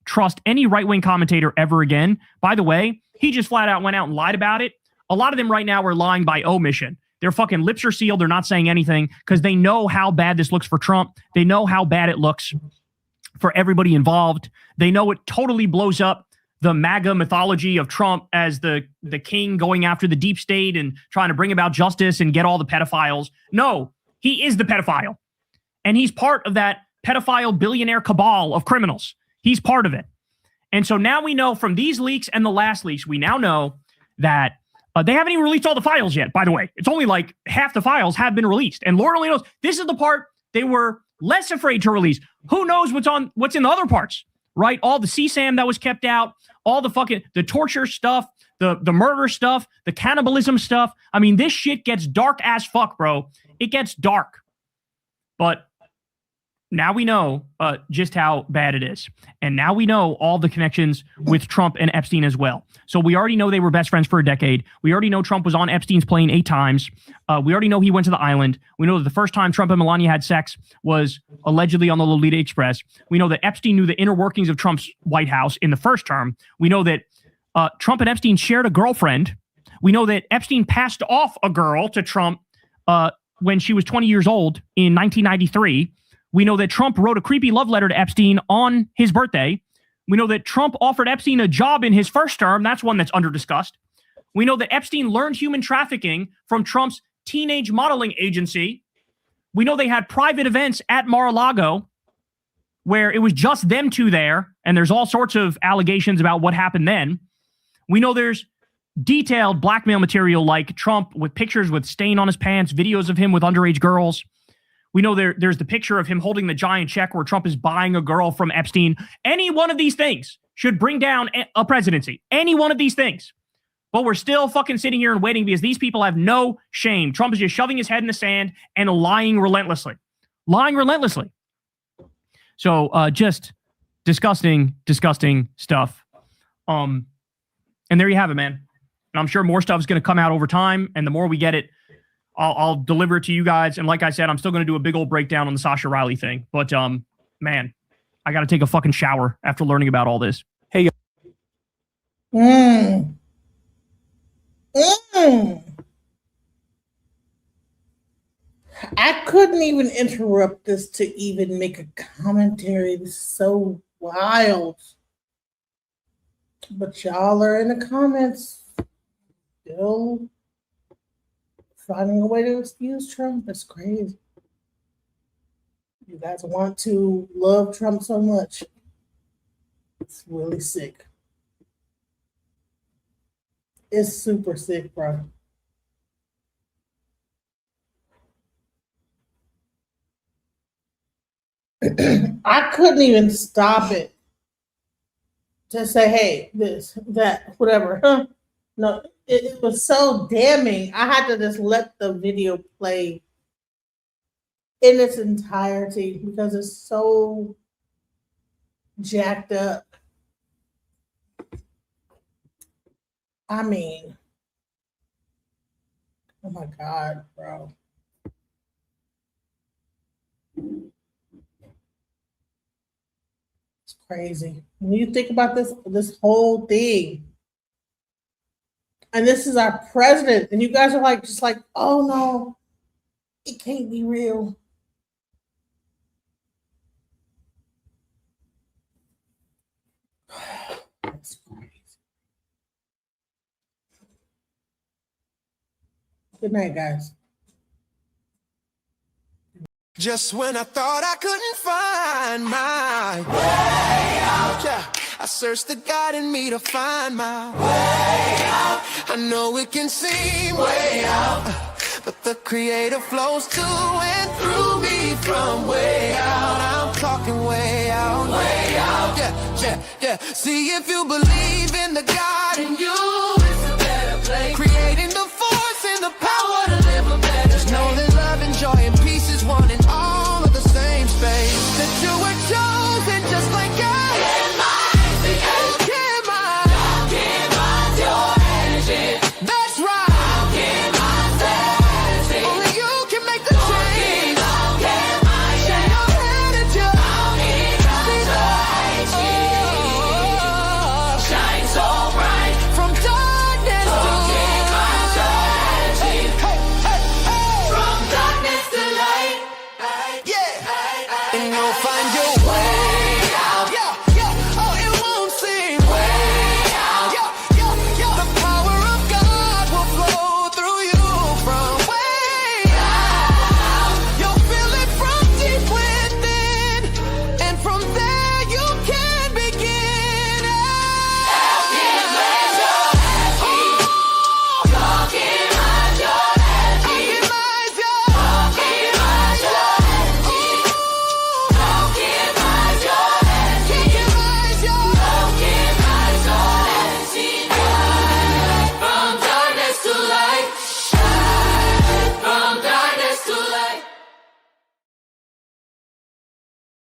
trust any right-wing commentator ever again. By the way, he just flat out went out and lied about it. A lot of them right now are lying by omission. Their fucking lips are sealed. They're not saying anything because they know how bad this looks for Trump. They know how bad it looks for everybody involved. They know it totally blows up the MAGA mythology of Trump as the king going after the deep state and trying to bring about justice and get all the pedophiles. No, he is the pedophile. And he's part of that pedophile billionaire cabal of criminals. He's part of it. And so now we know from these leaks and the last leaks, we now know that they haven't even released all the files yet, by the way. It's only like half the files have been released. And Lord only knows, this is the part they were less afraid to release. Who knows what's in the other parts, right? All the CSAM that was kept out, all the torture stuff, the murder stuff, the cannibalism stuff. I mean, this shit gets dark as fuck, bro. It gets dark. But now we know just how bad it is. And now we know all the connections with Trump and Epstein as well. So we already know they were best friends for a decade. We already know Trump was on Epstein's plane 8 times. We already know he went to the island. We know that the first time Trump and Melania had sex was allegedly on the Lolita Express. We know that Epstein knew the inner workings of Trump's White House in the first term. We know that Trump and Epstein shared a girlfriend. We know that Epstein passed off a girl to Trump when she was 20 years old in 1993. We know that Trump wrote a creepy love letter to Epstein on his birthday. We know that Trump offered Epstein a job in his first term. That's one that's under-discussed. We know that Epstein learned human trafficking from Trump's teenage modeling agency. We know they had private events at Mar-a-Lago where it was just them two there, and there's all sorts of allegations about what happened then. We know there's detailed blackmail material like Trump with pictures with stain on his pants, videos of him with underage girls. We know there's the picture of him holding the giant check where Trump is buying a girl from Epstein. Any one of these things should bring down a presidency. Any one of these things. But we're still fucking sitting here and waiting because these people have no shame. Trump is just shoving his head in the sand and lying relentlessly. Lying relentlessly. So just disgusting, disgusting stuff. And there you have it, man. And I'm sure more stuff is going to come out over time. And the more we get it, I'll deliver it to you guys. And like I said, I'm still going to do a big old breakdown on the Sasha Riley thing. But man, I got to take a fucking shower after learning about all this. Hey, I couldn't even interrupt this to even make a commentary. This is so wild. But y'all are in the comments still finding a way to excuse Trump. That's crazy. You guys want to love Trump so much. It's really sick. It's super sick, bro. I couldn't even stop it to say, hey, this, that, whatever. Huh? No, it was so damning. I had to just let the video play in its entirety because it's so jacked up. I mean, oh my God, bro. It's crazy. When you think about this whole thing, and this is our president, and you guys are like, just like, oh no, it can't be real. That's crazy. Good night, guys. Just when I thought I couldn't find my way out, yeah, I searched the God in me to find my way out. I know it can seem way out, but the Creator flows to and through me from way out. I'm talking way out, yeah, yeah, yeah. See if you believe in the God in you, it's a better place. Creating the force and the power